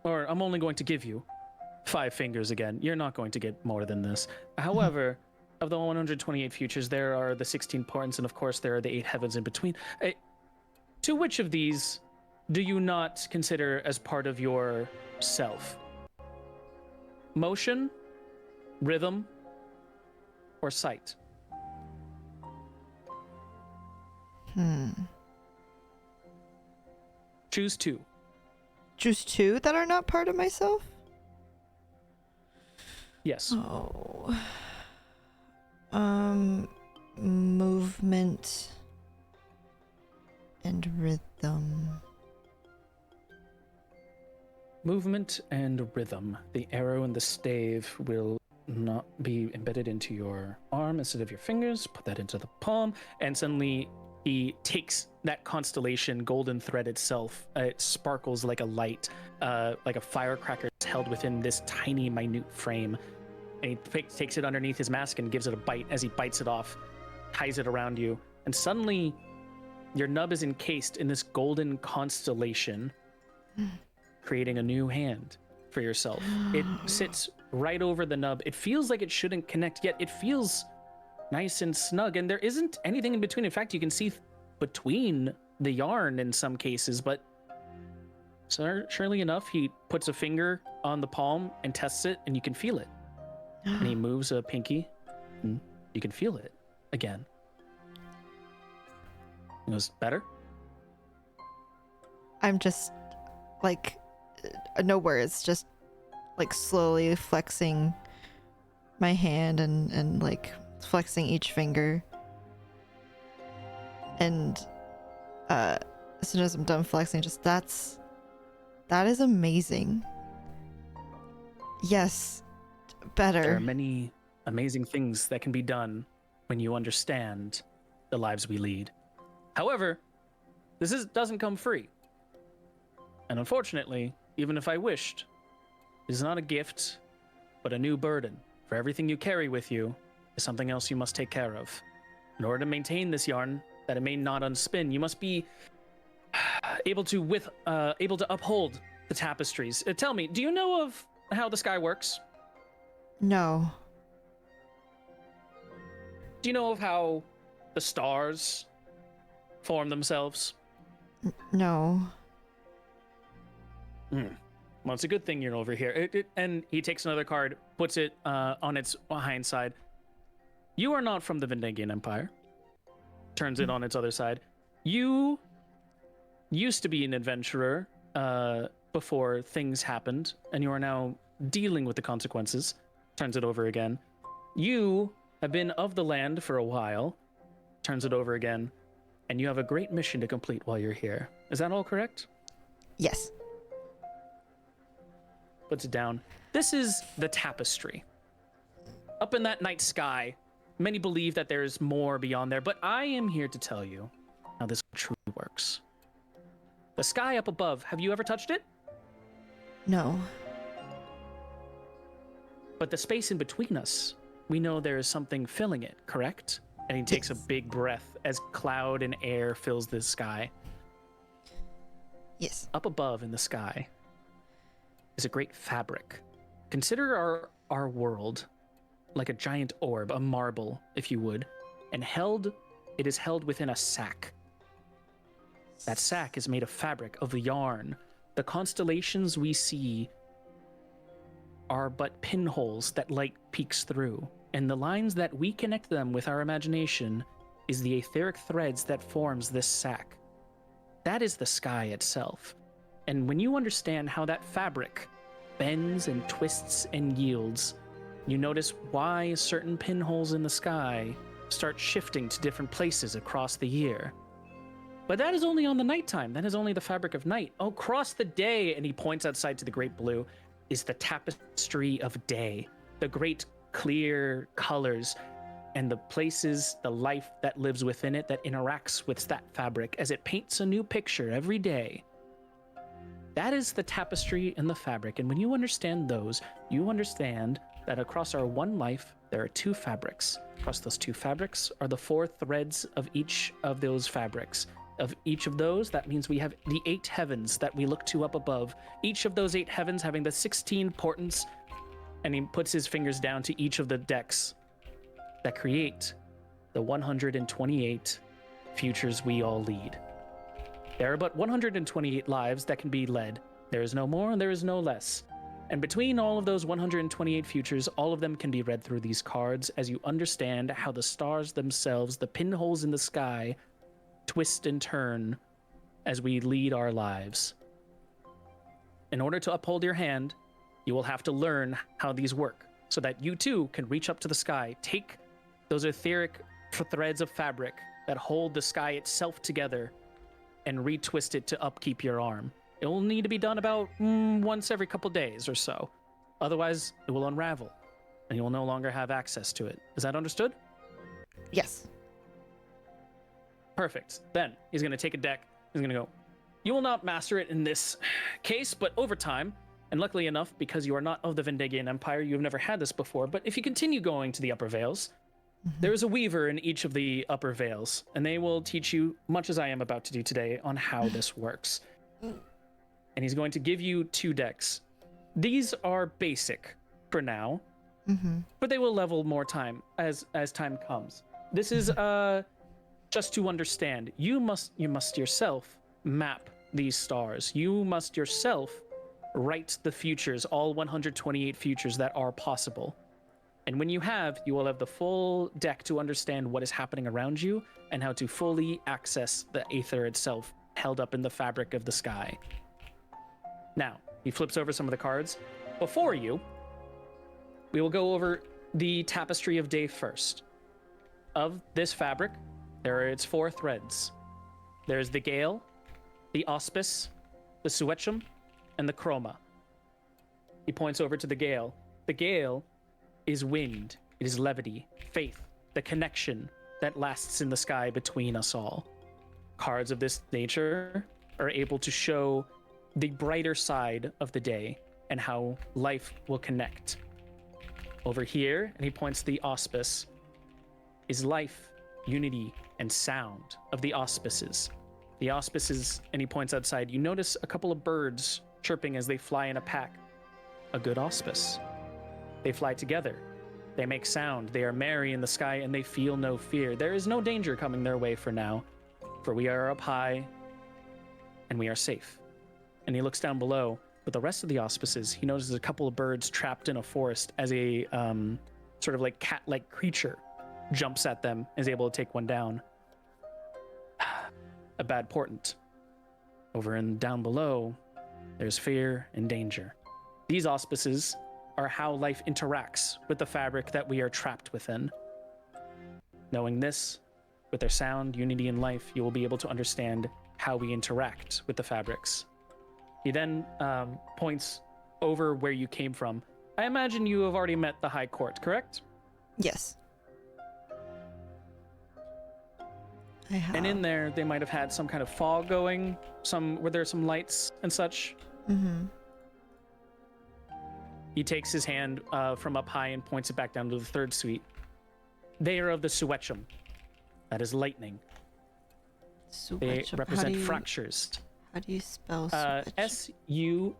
or I'm only going to give you 5 fingers again. You're not going to get more than this. However, of the 128 futures, there are the 16 portents, and of course there are the 8 heavens in between. To which of these do you not consider as part of your self? Motion, rhythm, or sight? Choose 2. Choose 2 that are not part of myself? Yes. Oh. Movement and rhythm. Movement and rhythm. The arrow and the stave will not be embedded into your arm instead of your fingers. Put that into the palm, and suddenly he takes that constellation golden thread itself. It sparkles like a light, like a firecracker held within this tiny, minute frame. And he takes it underneath his mask and gives it a bite. As he bites it off, ties it around you, and suddenly your nub is encased in this golden constellation, creating a new hand for yourself. It sits right over the nub. It feels like it shouldn't connect, yet it feels nice and snug, and there isn't anything in between. In fact, you can see between the yarn in some cases, but surely enough, he puts a finger on the palm and tests it, and you can feel it. And he moves a pinky, and you can feel it again. It goes, better? I'm just, like, no words, just, like, slowly flexing my hand and like, flexing each finger. And, as soon as I'm done flexing, just, that is amazing. Yes, better. There are many amazing things that can be done when you understand the lives we lead. However, doesn't come free. And unfortunately, even if I wished, it is not a gift, but a new burden. For everything you carry with you is something else you must take care of. In order to maintain this yarn, that it may not unspin, you must be able to uphold the tapestries. Tell me, do you know of how the sky works? No. Do you know of how the stars form themselves? No. Well, it's a good thing you're over here. And he takes another card, puts it on its hind side. You are not from the Vendigian Empire. Turns it on its other side. You used to be an adventurer before things happened, and you are now dealing with the consequences. Turns it over again. You have been of the land for a while. Turns it over again. And you have a great mission to complete while you're here. Is that all correct? Yes. Puts it down. This is the tapestry. Up in that night sky, many believe that there's more beyond there, but I am here to tell you how this truly works. The sky up above, have you ever touched it? No. But the space in between us, we know there is something filling it, correct? And he takes a big breath as cloud and air fills the sky. Yes. Up above in the sky is a great fabric. Consider our world like a giant orb, a marble, if you would, and it is held within a sack. That sack is made of fabric, of yarn. The constellations we see are but pinholes that light peeks through, and the lines that we connect them with our imagination is the etheric threads that forms this sack. That is the sky itself. And when you understand how that fabric bends and twists and yields, you notice why certain pinholes in the sky start shifting to different places across the year. But that is only on the nighttime. That is only the fabric of night. Across the day, and he points outside to the great blue, is the tapestry of day. The great clear colors and the places, the life that lives within it that interacts with that fabric as it paints a new picture every day. That is the tapestry and the fabric. And when you understand those, you understand that across our one life, there are two fabrics. Across those two fabrics are the four threads of each of those fabrics. Of each of those, that means we have the 8 heavens that we look to up above. Each of those 8 heavens having the 16 portents, and he puts his fingers down to each of the decks that create the 128 futures we all lead. There are but 128 lives that can be led. There is no more, and there is no less. And between all of those 128 futures, all of them can be read through these cards as you understand how the stars themselves, the pinholes in the sky, twist and turn as we lead our lives. In order to uphold your hand, you will have to learn how these work so that you too can reach up to the sky, take those etheric threads of fabric that hold the sky itself together and retwist it to upkeep your arm. It will need to be done about once every couple days or so. Otherwise, it will unravel and you will no longer have access to it. Is that understood? Yes. Perfect. Then he's going to take a deck. He's going to go, you will not master it in this case, but over time, and luckily enough, because you are not of the Vendigian Empire, you have never had this before, but if you continue going to the upper vales, there is a weaver in each of the upper vales, and they will teach you, much as I am about to do today, on how this works. And he's going to give you 2 decks. These are basic for now, but they will level more time as time comes. This is just to understand. You must yourself map these stars. You must yourself write the futures, all 128 futures that are possible. And when you will have the full deck to understand what is happening around you and how to fully access the aether itself held up in the fabric of the sky. Now, he flips over some of the cards. Before you, we will go over the tapestry of day first. Of this fabric, there are its 4 threads. There's the gale, the auspice, the suetchum, and the chroma. He points over to the gale. The gale is wind, it is levity, faith, the connection that lasts in the sky between us all. Cards of this nature are able to show the brighter side of the day and how life will connect. Over here, and he points to the auspice, is life, unity, and sound of the auspices. The auspices, and he points outside, you notice a couple of birds chirping as they fly in a pack. A good auspice. They fly together. They make sound. They are merry in the sky, and they feel no fear. There is no danger coming their way for now, for we are up high, and we are safe. And he looks down below, but the rest of the auspices, he notices a couple of birds trapped in a forest as a sort of like cat-like creature jumps at them, is able to take one down. A bad portent. Over and down below, there's fear and danger. These auspices are how life interacts with the fabric that we are trapped within. Knowing this, with their sound, unity, and life, you will be able to understand how we interact with the fabrics. He then points over where you came from. I imagine you have already met the High Court, correct? Yes. I have. And in there, they might have had some kind of fog going, were there some lights and such? Mm-hmm. He takes his hand from up high and points it back down to the third suite. They are of the Suetchum. That is lightning. They represent fractures. How do you spell Suetchum?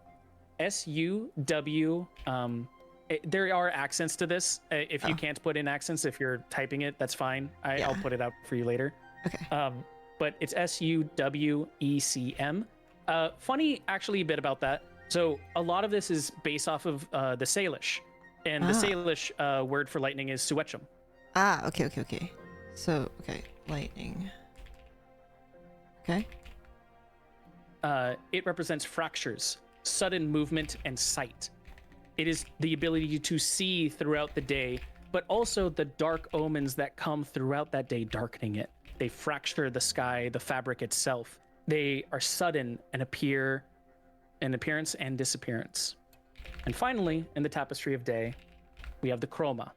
S-U-W. There are accents to this. If you can't put in accents, if you're typing it, that's fine. I'll put it out for you later. Okay. But it's S-U-W-E-C-M. Funny, actually, a bit about that. So a lot of this is based off of the Salish. And the Salish word for lightning is Suetchum. Okay. So, lightning. Okay. It represents fractures, sudden movement, and sight. It is the ability to see throughout the day, but also the dark omens that come throughout that day, darkening it. They fracture the sky, the fabric itself. They are sudden and appear in appearance and disappearance. And finally, in the Tapestry of Day, we have the chroma.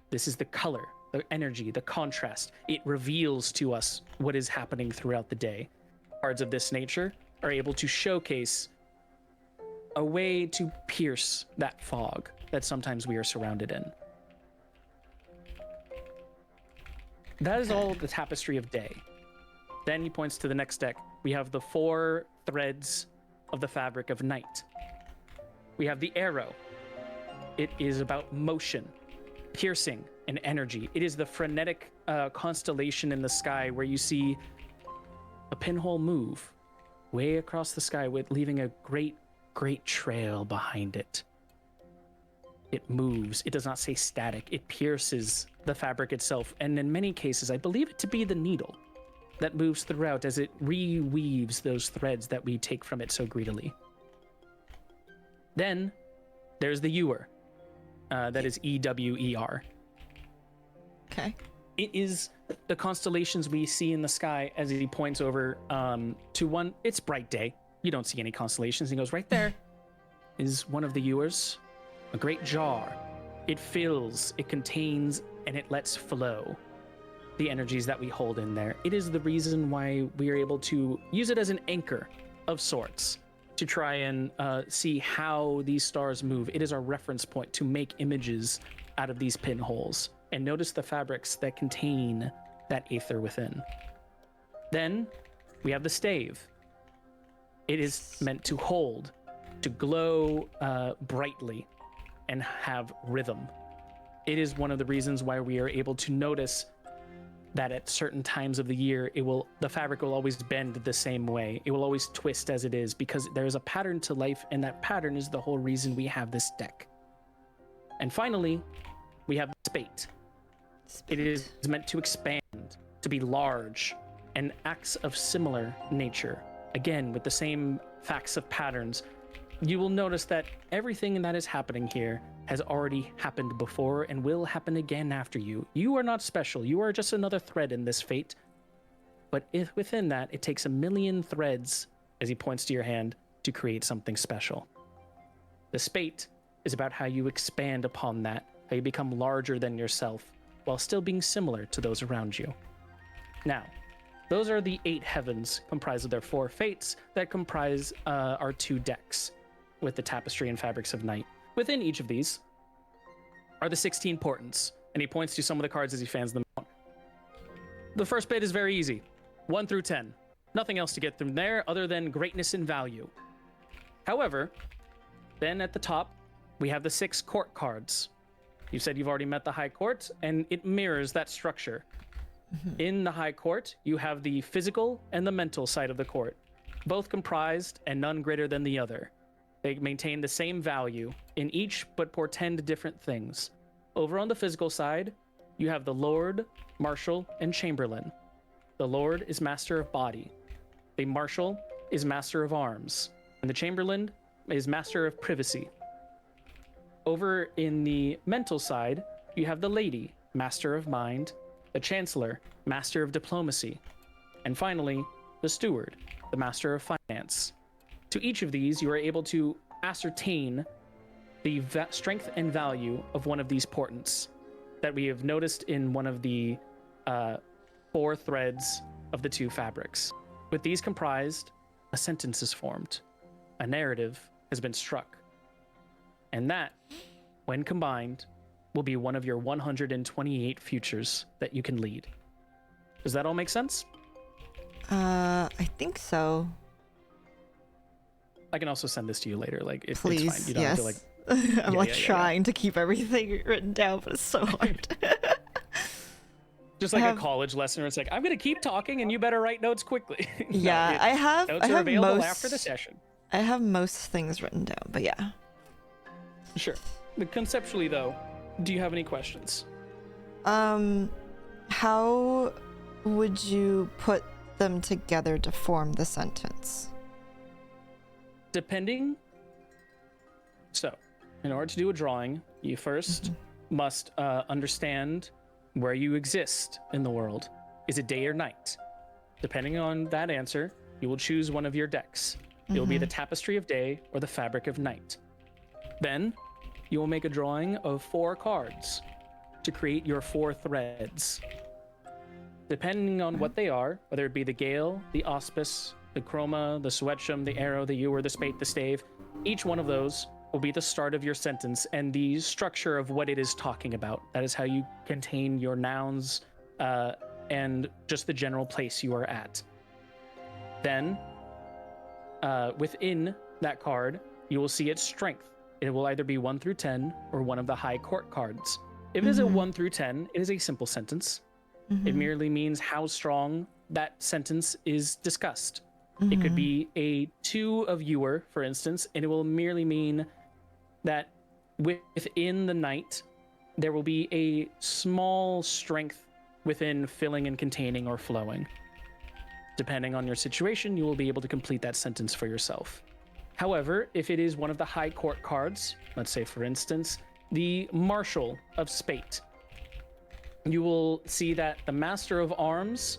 This is the color, the energy, the contrast. It reveals to us what is happening throughout the day. Cards of this nature are able to showcase a way to pierce that fog that sometimes we are surrounded in. That is all the Tapestry of Day. Then he points to the next deck. We have the 4 threads of the fabric of night. We have the arrow. It is about motion, piercing, and energy. It is the frenetic constellation in the sky where you see a pinhole move way across the sky, leaving a great trail behind it. It moves. It does not stay static. It pierces the fabric itself, and in many cases, I believe it to be the needle that moves throughout as it reweaves those threads that we take from it so greedily. Then there's the Ewer. That is E-W-E-R. Okay. It is the constellations we see in the sky as he points over to one. It's bright day. You don't see any constellations. He goes, right there is one of the Ewers, a great jar. It fills, it contains, and it lets flow the energies that we hold in there. It is the reason why we are able to use it as an anchor of sorts to try and see how these stars move. It is our reference point to make images out of these pinholes and notice the fabrics that contain that aether within. Then we have the stave. It is meant to hold, to glow brightly and have rhythm. It is one of the reasons why we are able to notice that at certain times of the year, the fabric will always bend the same way. It will always twist as it is because there is a pattern to life, and that pattern is the whole reason we have this deck. And finally, we have the spate. It is meant to expand, to be large, and acts of similar nature. Again, with the same facts of patterns, you will notice that everything that is happening here has already happened before and will happen again after you. You are not special. You are just another thread in this fate. But if within that, it takes 1,000,000 threads, as he points to your hand, to create something special. The spate is about how you expand upon that, how you become larger than yourself, while still being similar to those around you. Now, those are the 8 heavens comprised of their 4 fates that comprise our 2 decks with the tapestry and fabrics of night. Within each of these are the 16 portents, and he points to some of the cards as he fans them out. The first bit is very easy, 1 through 10. Nothing else to get from there other than greatness and value. However, then at the top, we have the 6 court cards. You said you've already met the High Court, and it mirrors that structure. In the High Court, you have the physical and the mental side of the court, both comprised and none greater than the other. They maintain the same value in each, but portend different things. Over on the physical side, you have the Lord, Marshal, and Chamberlain. The Lord is master of body. The Marshal is master of arms. And the Chamberlain is master of privacy. Over in the mental side, you have the Lady, master of mind, the Chancellor, master of diplomacy, and finally, the Steward, the master of finance. To each of these, you are able to ascertain the strength and value of one of these portents that we have noticed in one of the 4 threads of the 2 fabrics. With these comprised, a sentence is formed. A narrative has been struck. And that, when combined, will be one of your 128 futures that you can lead. Does that all make sense? I think so. I can also send this to you later. Like, Please, it's fine. You don't have to, like, I'm Yeah. trying to keep everything written down, but it's so hard. just like have- a college lesson where it's like, I'm going to keep talking and you better write notes quickly. No, Yeah, I have. Notes I are have available most. after the session. I have most things written down, but yeah. Sure. But conceptually, though, do you have any questions? How would you put them together to form the sentence? Depending. So, in order to do a drawing, you first must understand where you exist in the world. Is it day or night? Depending on that answer, you will choose one of your decks. It will be the Tapestry of Day or the Fabric of Night. Then, you will make a drawing of 4 cards to create your 4 threads. Depending on what they are, whether it be the Gale, the Auspice, the Chroma, the Swetchum, the Arrow, the Ewer, the Spate, the Stave, each one of those will be the start of your sentence and the structure of what it is talking about. That is how you contain your nouns and just the general place you are at. Then, within that card, you will see its strength. It will either be 1 through 10 or one of the high court cards. If it is a 1 through 10, it is a simple sentence. It merely means how strong that sentence is discussed. It could be a 2 of Ewer, for instance, and it will merely mean that within the night, there will be a small strength within filling and containing or flowing. Depending on your situation, you will be able to complete that sentence for yourself. However, if it is one of the high court cards, let's say, for instance, the Marshal of Spate, you will see that the Master of Arms,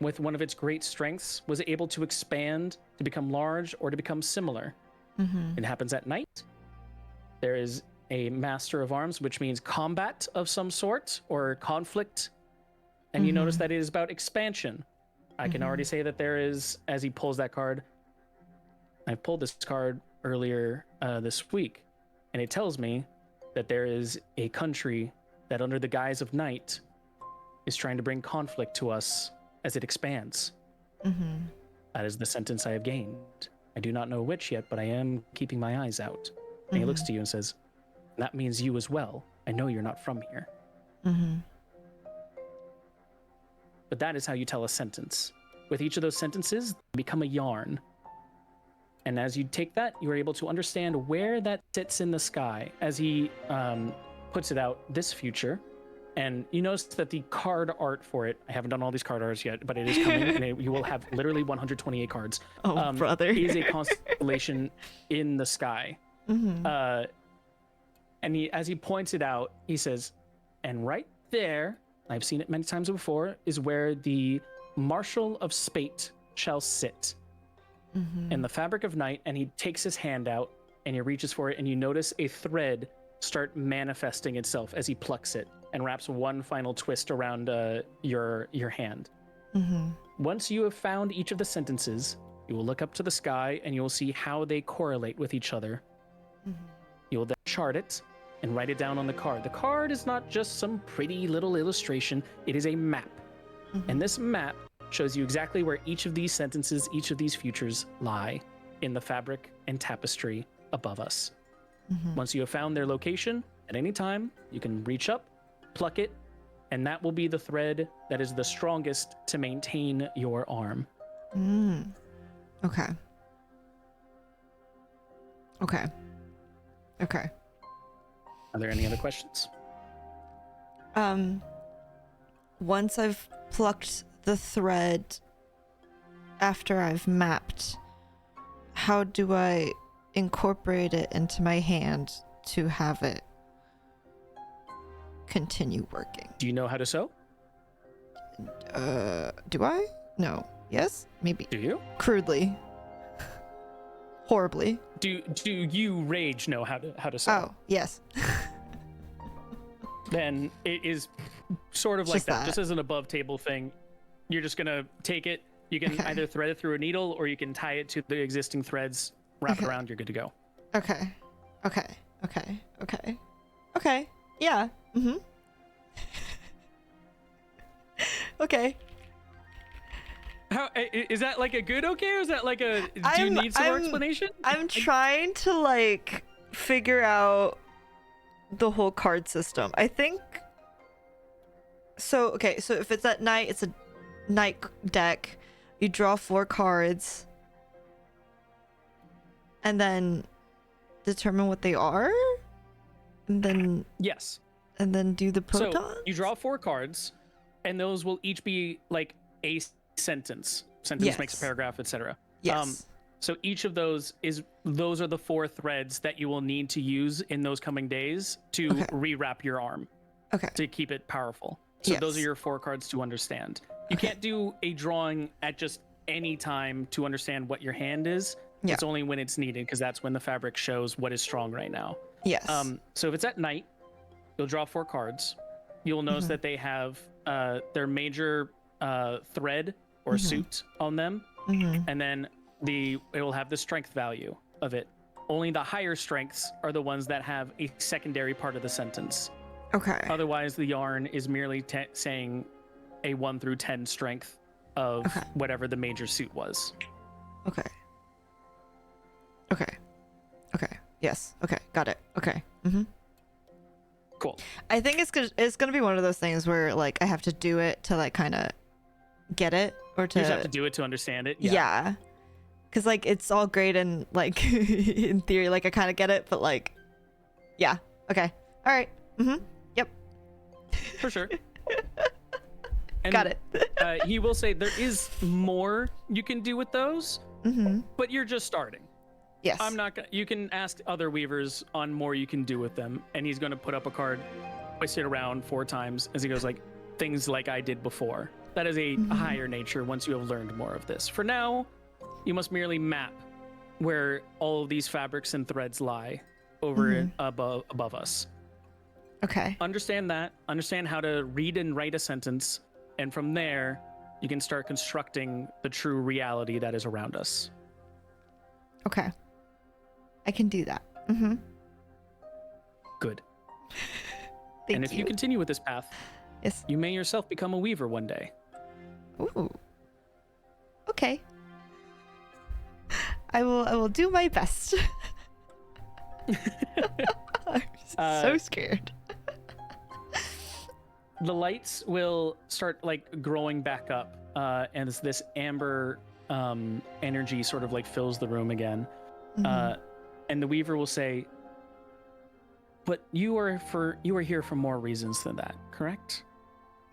with one of its great strengths, was able to expand to become large or to become similar. It happens at night. There is a Master of Arms, which means combat of some sort or conflict. And you notice that it is about expansion. I can already say that there is, as he pulls that card, I pulled this card earlier this week, and it tells me that there is a country that under the guise of night is trying to bring conflict to us as it expands. That is the sentence I have gained. I do not know which yet, but I am keeping my eyes out. And he looks to you and says, that means you as well. I know you're not from here. But that is how you tell a sentence. With each of those sentences, they become a yarn. And as you take that, you are able to understand where that sits in the sky. As he puts it out, this future, and you notice that the card art for it, I haven't done all these card arts yet, but it is coming, and you will have literally 128 cards. Oh, brother. Is a constellation in the sky. And as he points it out, he says, and right there, I've seen it many times before, is where the Marshal of Spate shall sit. In the Fabric of Night, and he takes his hand out and he reaches for it, and you notice a thread start manifesting itself as he plucks it and wraps one final twist around your hand. Once you have found each of the sentences, you will look up to the sky and you will see how they correlate with each other. You will then chart it and write it down on the card. The card is not just some pretty little illustration, it is a map. And this map shows you exactly where each of these sentences, each of these futures lie in the fabric and tapestry above us. Once you have found their location, at any time, you can reach up, pluck it, and that will be the thread that is the strongest to maintain your arm. Okay. Okay. Okay. Are there any other questions? once I've plucked the thread after I've mapped, how do I incorporate it into my hand to have it continue working? Do you know how to sew? Do I? No. Yes? Maybe. Do you? Crudely. Horribly. Do you Rage know how to sew? Oh, yes. Then it is sort of like Just that. that. Just as an above table thing. You're just gonna take it. You can Okay. either thread it through a needle or you can tie it to the existing threads, wrap it Okay. around, you're good to go. Okay. Okay. Okay. Okay. Okay. Yeah. Mm-hmm. Okay. How is that like a good okay or is that like a do you I'm- need some more I'm- explanation? I'm trying to like figure out the whole card system. I think so. Okay, so if it's at night, it's a night deck. You draw 4 cards and then determine what they are, and then Yes. do the protons. So you draw 4 cards, and those will each be like a sentence. Sentence makes a Yes. paragraph, etc. Yes. So each of those are the 4 threads that you will need to use in those coming days to Okay. rewrap your arm Okay. to keep it powerful. So those are Yes. your 4 cards to understand. You Okay. can't do a drawing at just any time to understand what your hand is. Yeah. It's only when it's needed because that's when the fabric shows what is strong right now. Yes. So if it's at night, you'll draw 4 cards. You'll notice Mhm. that they have their major thread or Mhm. suit on them, Mm-hmm. and then it will have the strength value of it. Only the higher strengths are the ones that have a secondary part of the sentence. Okay. Otherwise, the yarn is merely saying a 1 through 10 strength of Okay. whatever the major suit was. Okay. Okay. Okay. Yes. Okay. Got it. Okay. Mm-hmm. Cool. I think it's gonna be one of those things where like I have to do it to like kind of get it or to You just have to do it to understand it. yeah. Cause like it's all great and like in theory like I kind of get it, but like yeah. Okay. All right. Mm-hmm. Yep. For sure. And, Got it. He will say there is more you can do with those, Mm-hmm. but you're just starting. Yes. I'm not gonna. You can ask other weavers on more you can do with them, and he's gonna put up a card, twist it around 4 times as he goes like things like I did before. That is a Mhm. higher nature once you have learned more of this. For now, you must merely map where all of these fabrics and threads lie over Mhm. above us. Okay. Understand that. Understand how to read and write a sentence, and from there, you can start constructing the true reality that is around us. Okay. I can do that. Mm-hmm. Good. Thank And if you continue with this path, Yes. you may yourself become a weaver one day. Ooh. Okay. I will do my best. I'm so scared. The lights will start like growing back up, and as this amber energy sort of like fills the room again. Mhm. And the weaver will say, "But you are here for more reasons than that, correct?"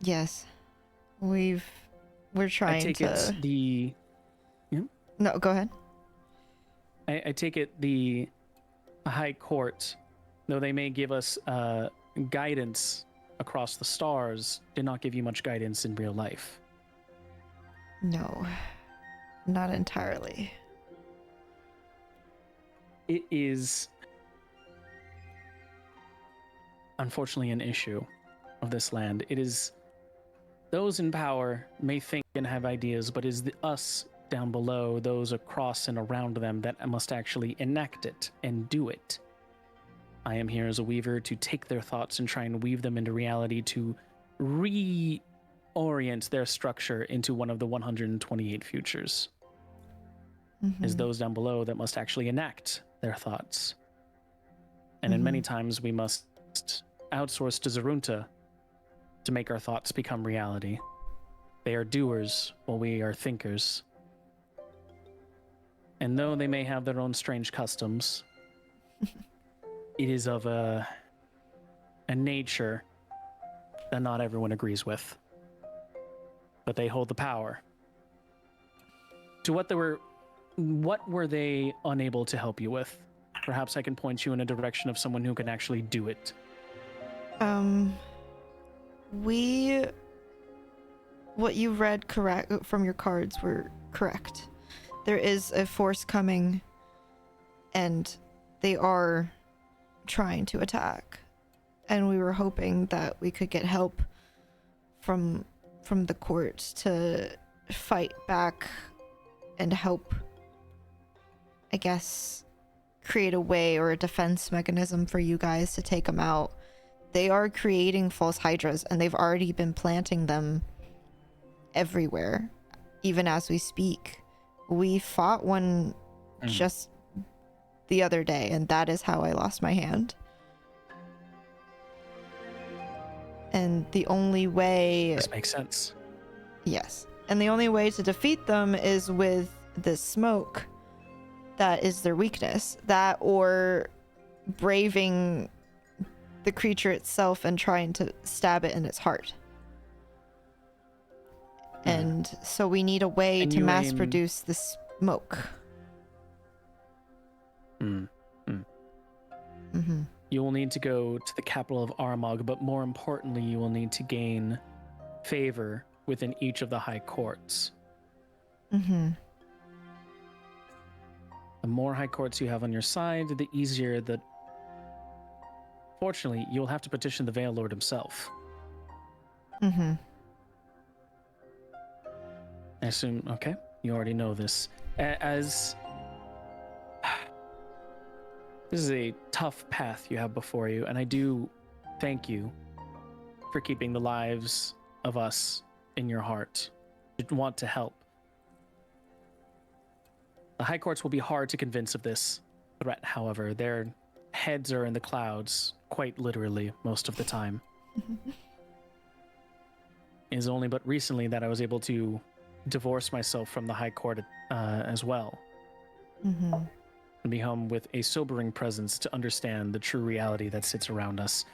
Yes. We're I trying take to it the No, go ahead. I take it the High Court, though they may give us guidance across the stars, did not give you much guidance in real life. No. Not entirely. It is unfortunately an issue of this land. It is those in power may think and have ideas, but it is us down below, those across and around them, that must actually enact it and do it. I am here as a weaver to take their thoughts and try and weave them into reality to reorient their structure into one of the 128 futures. It is Mhm. those down below that must actually enact their thoughts. And in many times we must outsource to Zarunta to make our thoughts become reality. They are doers while we are thinkers. And though they may have their own strange customs, it is of a nature that not everyone agrees with. but they hold the power. What were they unable to help you with? Perhaps I can point you in a direction of someone who can actually do it. What you read correct from your cards were correct. There is a force coming, and they are trying to attack. And we were hoping that we could get help from the court to fight back and help, I guess, create a way or a defense mechanism for you guys to take them out. They are creating false hydras, and they've already been planting them everywhere, even as we speak. We fought one just the other day, and that is how I lost my hand. And the only way... This makes sense. Yes. And the only way to defeat them is with this smoke. That is their weakness. That or braving the creature itself and trying to stab it in its heart. And so we need a way to mass produce the smoke. You will need to go to the capital of Armagh, but more importantly, you will need to gain favor within each of the high courts. The more high courts you have on your side, the easier the... Fortunately, you'll have to petition the Veil Lord himself. I assume, okay, you already know this. As... This is a tough path you have before you, and I do thank you for keeping the lives of us in your heart. You want to help. The high courts will be hard to convince of this threat, however. Their heads are in the clouds, quite literally, most of the time. It is only but recently that I was able to divorce myself from the high court as well. And become with a sobering presence to understand the true reality that sits around us.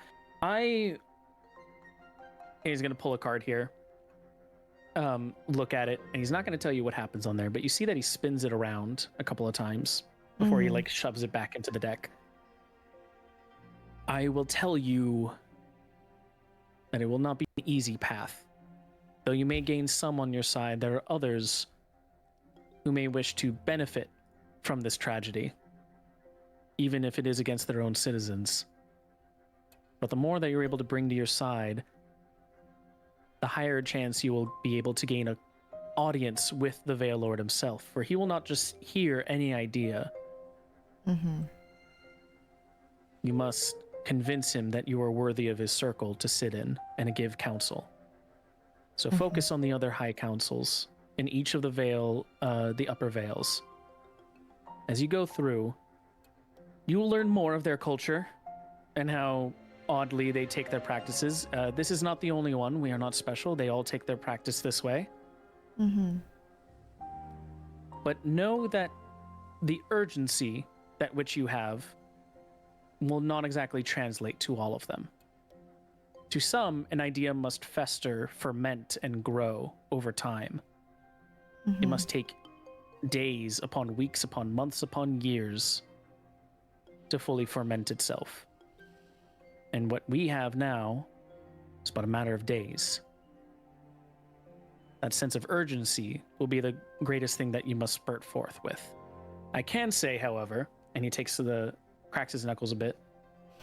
He's going to pull a card here. Look at it, and he's not going to tell you what happens on there, but you see that he spins it around a couple of times before he like shoves it back into the deck. I will tell you that it will not be an easy path. Though you may gain some on your side, there are others who may wish to benefit from this tragedy, even if it is against their own citizens. But the more that you're able to bring to your side, the higher chance you will be able to gain an audience with the Veil Lord himself, for he will not just hear any idea. You must convince him that you are worthy of his circle to sit in and give counsel. So focus on the other high councils in each of the the upper veils. As you go through, you will learn more of their culture and how oddly they take their practices. This is not the only one. We are not special. They all take their practice this way. But know that the urgency that which you have will not exactly translate to all of them. To some, an idea must fester, ferment, and grow over time. It must take days upon weeks upon months upon years to fully ferment itself. And what we have now is but a matter of days. That sense of urgency will be the greatest thing that you must spurt forth with. I can say, however, and he cracks his knuckles a bit,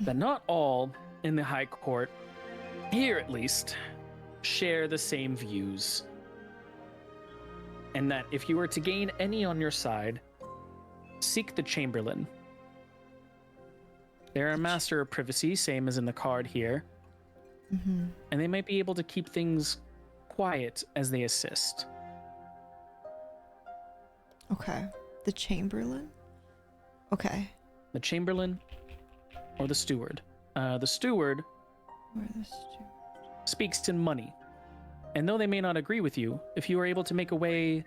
that not all in the High Court, here at least, share the same views. And that if you were to gain any on your side, seek the Chamberlain. They're a master of privacy, same as in the card here. And they might be able to keep things quiet as they assist. Okay. The Chamberlain? Okay. The Chamberlain or the Steward. The Steward speaks in money. And though they may not agree with you, if you are able to make a way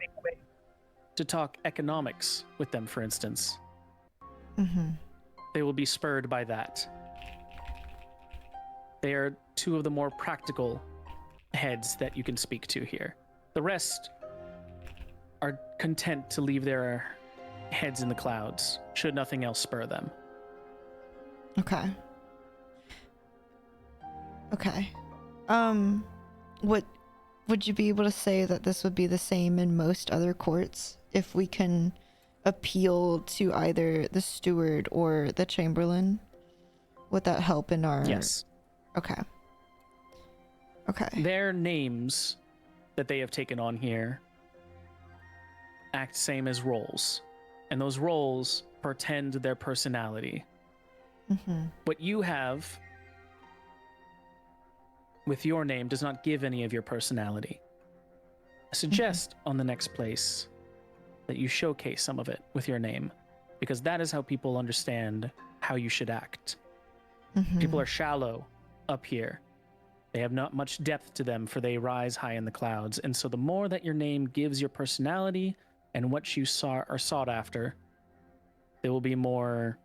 to talk economics with them, for instance, they will be spurred by that. They are two of the more practical heads that you can speak to here. The rest are content to leave their heads in the clouds, should nothing else spur them. Okay. Okay. Would you be able to say that this would be the same in most other courts if we can appeal to either the steward or the chamberlain? Would that help in our... Yes. Okay. Okay. Their names that they have taken on here act same as roles, and those roles portend their personality. Mm-hmm. What you have with your name does not give any of your personality. I suggest on the next place that you showcase some of it with your name, because that is how people understand how you should act. Mm-hmm. People are shallow up here. They have not much depth to them, for they rise high in the clouds. And so the more that your name gives your personality and what you are sought after, they will be more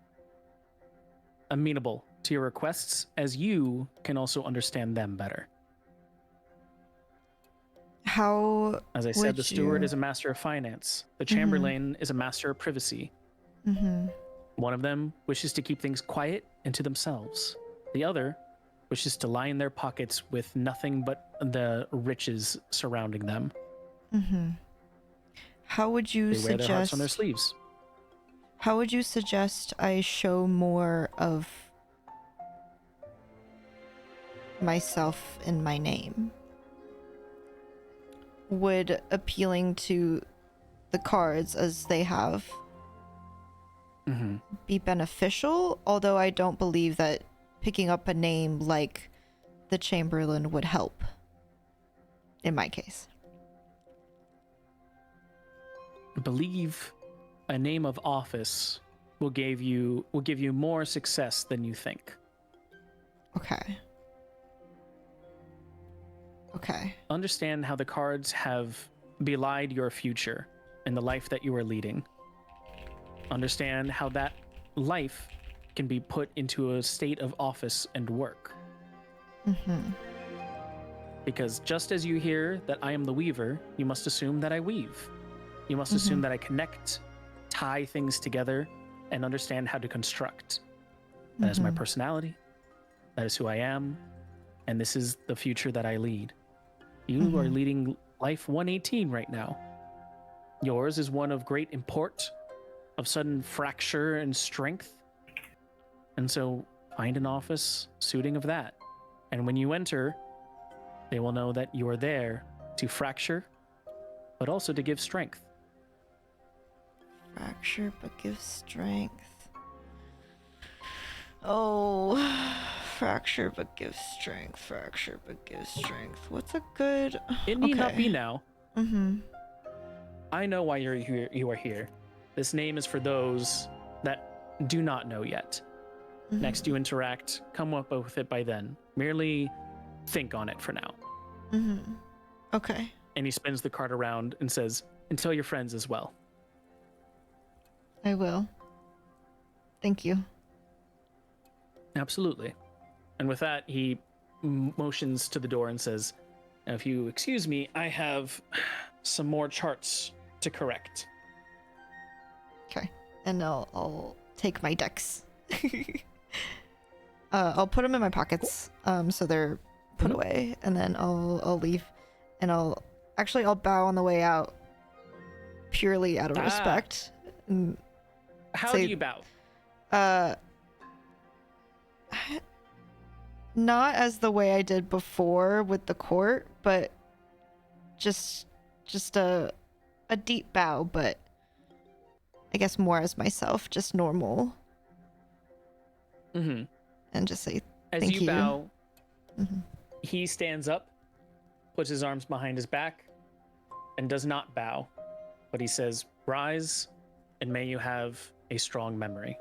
amenable to your requests, as you can also understand them better. How As I said, would the steward you- is a master of finance. The chamberlain is a master of privacy. Mm-hmm. One of them wishes to keep things quiet and to themselves. The other wishes to line their pockets with nothing but the riches surrounding them. Mm-hmm. How would you They wear their hearts on their suggest... sleeves. How would you suggest I show more of myself in my name? Would appealing to the cards as they have Mm-hmm. be beneficial? Although I don't believe that picking up a name like the Chamberlain would help in my case. I believe a name of office will give you more success than you think. Okay. Okay. Understand how the cards have belied your future and the life that you are leading. Understand how that life can be put into a state of office and work. Mm-hmm. Because just as you hear that I am the weaver, you must assume that I weave. You must assume that I connect, tie things together, and understand how to construct. That is my personality. That is who I am. And this is the future that I lead. You are leading life 118 right now. Yours is one of great import, of sudden fracture and strength. And so find an office suiting of that. And when you enter, they will know that you are there to fracture, but also to give strength. Fracture but give strength. Oh, fracture but give strength. Fracture but give strength. What's a good... It need not Okay. be now. Mm-hmm. I know why you're here. You are here. This name is for those that do not know yet. Next you interact, come up with it by then. Merely think on it for now. Mm-hmm. Okay. And he spins the card around and says, and tell your friends as well. I will. Thank you. Absolutely. And with that, he motions to the door and says, now, if you excuse me, I have some more charts to correct. Okay. And I'll take my decks. I'll put them in my pockets, so they're put away, and then I'll leave, and I'll bow on the way out, purely out of respect. And How say- do you bow? Not as the way I did before with the court, but just a deep bow, but I guess more as myself, just normal, Mm-hmm. and just say As thank you you. bow, Mhm. he stands up, puts his arms behind his back, and does not bow, but he says, rise, and may you have a strong memory.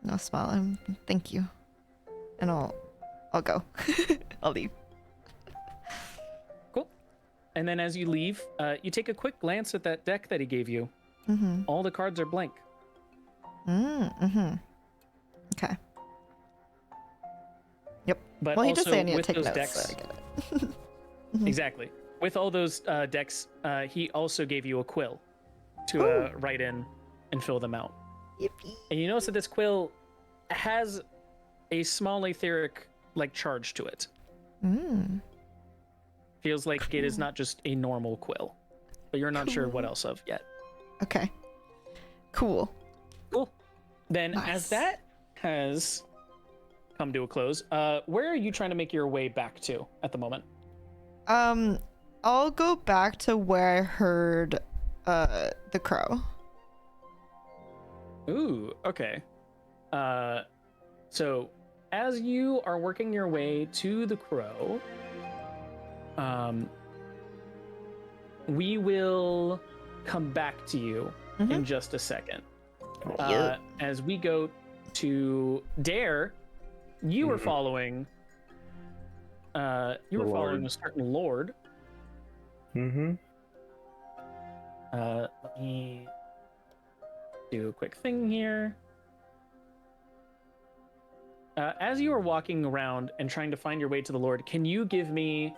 And I'll smile and thank you, and I'll go. I'll leave. Cool. And then as you leave, you take a quick glance at that deck that he gave you. Mm-hmm. All the cards are blank. Mm-hmm. Okay. Yep. But Well, he also did say I need to with take those notes, decks, so I get it. exactly. with all those decks, he also gave you a quill to write in and fill them out. Yippee. And you notice that this quill has a small etheric like charge to it. Feels like it is not just a normal quill, but you're not sure what else of yet. Okay. Cool. Cool. Then Nice. as that has come to a close, where are you trying to make your way back to at the moment? I'll go back to where I heard the crow. Ooh, okay. So as you are working your way to the crow, we will come back to you in just a second. Yeah. As we go to Dare, you were following. You were following a certain lord. Mm-hmm. Let me do a quick thing here. As you are walking around and trying to find your way to the Lord, can you give me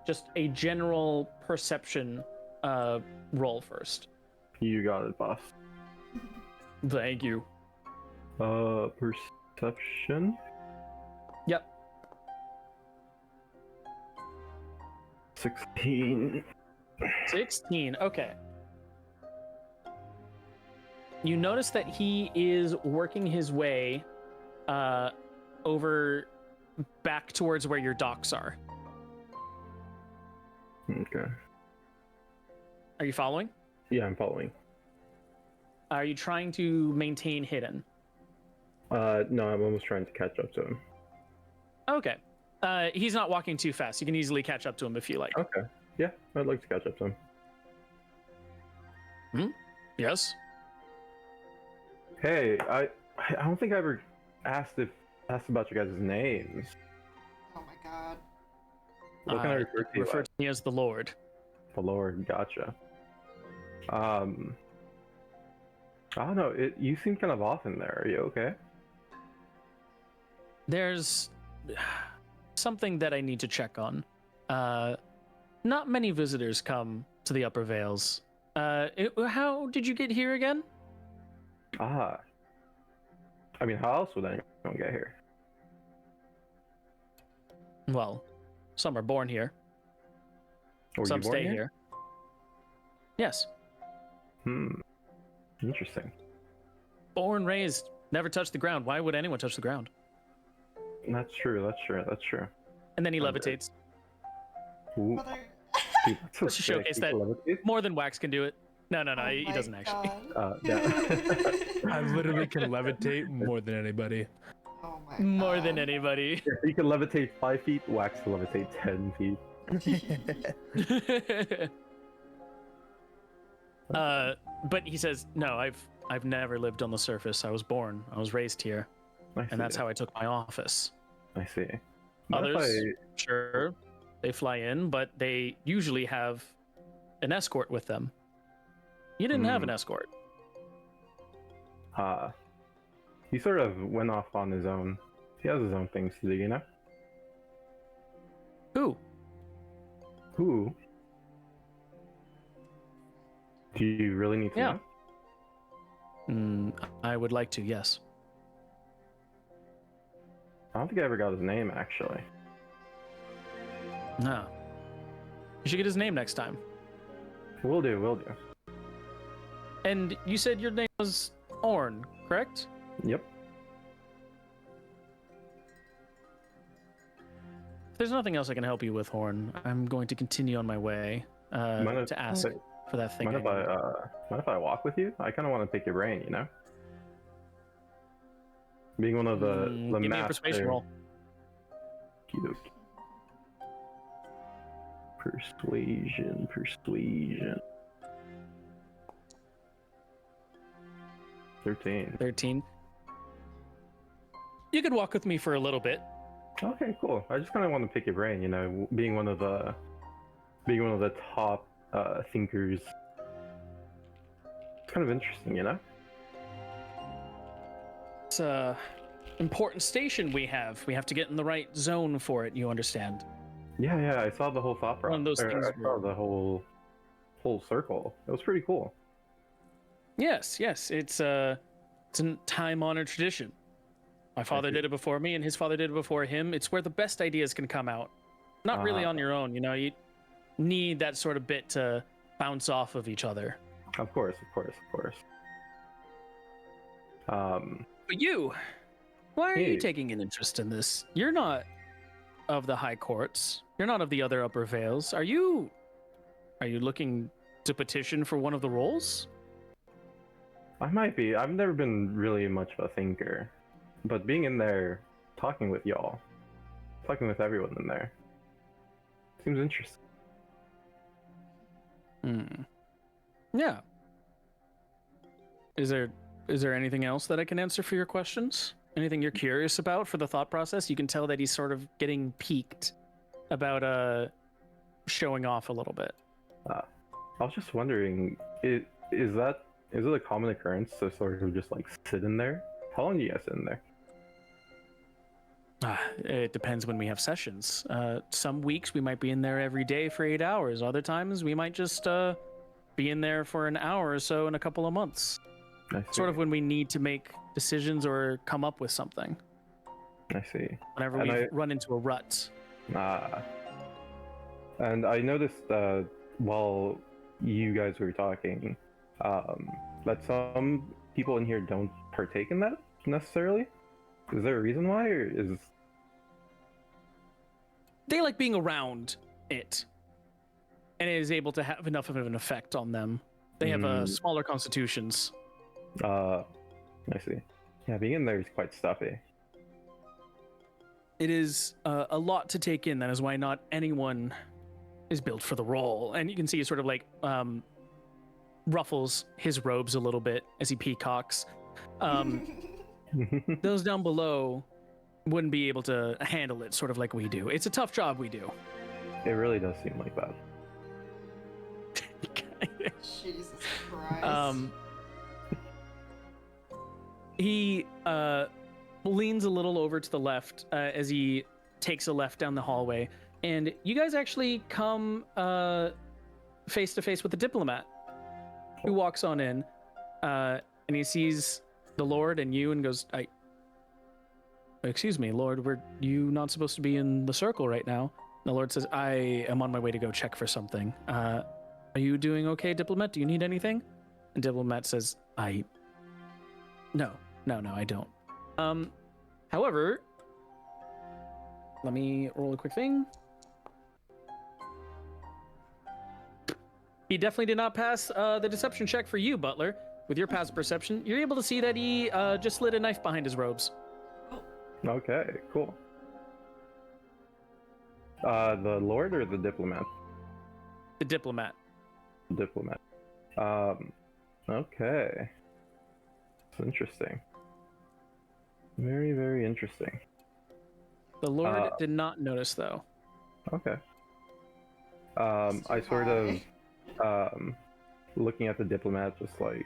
just a general perception roll first? You got it, boss. Thank you. Perception? Yep. 16. 16. Okay. You notice that he is working his way over back towards where your docks are. Okay. Are you following? Yeah, I'm following. Are you trying to maintain hidden? No, I'm almost trying to catch up to him. Okay. He's not walking too fast. You can easily catch up to him if you like. Okay. Yeah, I'd like to catch up to him. Yes. Hey, I don't think I ever asked about you guys' names. Oh my god. What can I refer to you Refer as? to me as the Lord. The Lord, gotcha. I don't know. You seem kind of off in there. Are you okay? There's something that I need to check on. Not many visitors come to the Upper Vales. How did you get here again? I mean, how else would anyone get here? Well, some are born here. Were Some you born stay here. Yes. Interesting. Born, raised, never touched the ground. Why would anyone touch the ground? That's true. And then he Okay. levitates. Ooh. Dude, that's so To showcase sick. that You can levitate? more than Wax can do it. No, Oh he my doesn't actually. God. Yeah. I literally can levitate more than anybody. Oh my More God. than anybody. If you can levitate 5 feet, Wax can levitate 10 feet. But he says, no, I've never lived on the surface. I was born. I was raised here. And that's how I took my office. I see. What if Others, sure, they fly in, but they usually have an escort with them. You didn't have an escort. he sort of went off on his own. He has his own things to do, you know? Who? Who? Do you really need to Yeah. know? I would like to, yes. I don't think I ever got his name, actually. No. You should get his name next time. Will do. And you said your name was Orn, correct? Yep. If there's nothing else I can help you with, Horn, I'm going to continue on my way to ask for that thing. Mind if I walk with you? I kind of want to pick your brain, you know? Being one of the Give me a persuasion roll. Okey-dokey. Persuasion. 13. 13. You could walk with me for a little bit. Okay, cool. I just kind of want to pick your brain, you know, being one of the top thinkers. It's kind of interesting, you know? It's a important station we have. We have to get in the right zone for it, you understand. Yeah, I saw the whole thought One of process. those things I saw where- the whole circle. It was pretty cool. Yes, it's a time-honored tradition. My father see. did it before me, and his father did it before him. It's where the best ideas can come out. Not really on your own, you know. You need that sort of bit to bounce off of each other. Of course. But you, why are Hey. you taking an interest in this? You're not of the high courts. You're not of the other upper vales. Are you looking to petition for one of the roles? I might be. I've never been really much of a thinker, but being in there, talking with y'all, talking with everyone in there, seems interesting. Yeah. Is there anything else that I can answer for your questions? Anything you're curious about for the thought process? You can tell that he's sort of getting piqued about showing off a little bit. I was just wondering, is it a common occurrence to sort of just like sit in there? How long do you guys sit in there? It depends when we have sessions. Some weeks we might be in there every day for 8 hours. Other times we might just be in there for an hour or so in a couple of months. I see. Sort of when we need to make decisions or come up with something. I see. Whenever And we run into a rut. And I noticed while you guys were talking, that some people in here don't partake in that necessarily. Is there a reason why, or is They like being around it, and it is able to have enough of an effect on them. They have smaller constitutions. I see. Yeah, being in there is quite stuffy. It is a lot to take in. That is why not anyone is built for the role. And you can see he sort of like ruffles his robes a little bit as he peacocks. Those down below wouldn't be able to handle it sort of like we do. It's a tough job we do. It really does seem like that. Jesus Christ. He leans a little over to the left as he takes a left down the hallway, and you guys actually come face to face with the diplomat, who walks on in, and he sees the Lord and you, and goes, "Excuse me, Lord, were you not supposed to be in the circle right now?" And the Lord says, "I am on my way to go check for something. Are you doing okay, diplomat? Do you need anything?" And diplomat says, No, I don't. However, let me roll a quick thing. He definitely did not pass the deception check for you, Butler. With your passive perception, you're able to see that he just slid a knife behind his robes. Okay, cool. The Lord or the diplomat? The diplomat. Diplomat. Okay. It's interesting. Very, very interesting. The Lord did not notice, though. Okay. I sort of, looking at the diplomat, just like,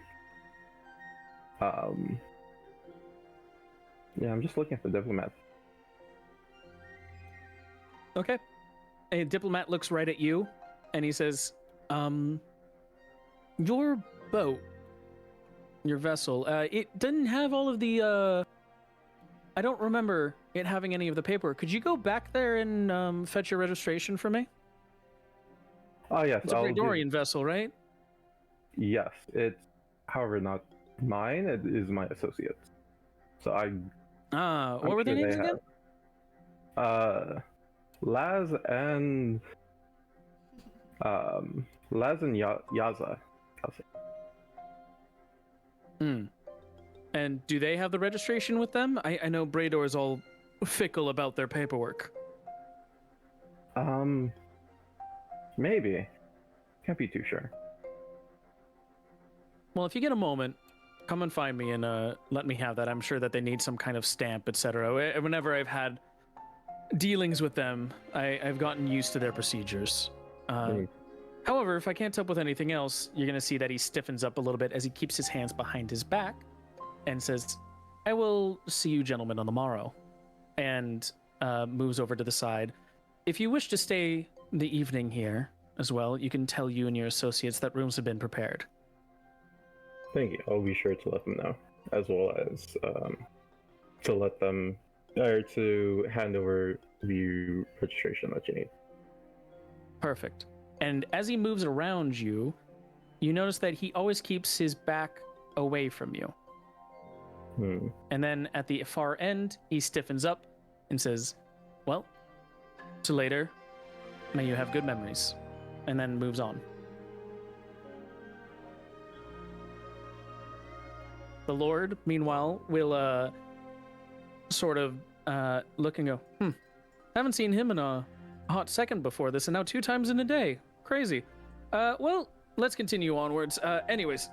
yeah, I'm just looking at the diplomat. Okay. A diplomat looks right at you, and he says, your boat, your vessel, it didn't have all of the, I don't remember it having any of the paperwork. Could you go back there and fetch your registration for me? Oh, yes. It's a I'll Bradorian vessel, right? Yes. It's, however, not mine. It is my associates. So What were their names again? Laz and Yaza. And do they have the registration with them? I know Brador is all fickle about their paperwork. Maybe. Can't be too sure. Well, if you get a moment, come and find me and let me have that. I'm sure that they need some kind of stamp, etc. Whenever I've had dealings with them, I've gotten used to their procedures. However, if I can't help with anything else, you're going to see that he stiffens up a little bit as he keeps his hands behind his back and says, "I will see you gentlemen on the morrow," and moves over to the side. if you wish to stay the evening here as well, you can tell you and your associates that rooms have been prepared. Thank you. I'll be sure to let them know, as well as to let them or to hand over the registration that you need. Perfect. And as he moves around you, you notice that he always keeps his back away from you. And then at the far end, he stiffens up and says, well, to later. May you have good memories. And then moves on. The Lord, meanwhile, will sort of look and go, haven't seen him in a hot second before this, and now 2 times in a day. Crazy. Well, let's continue onwards. Anyways,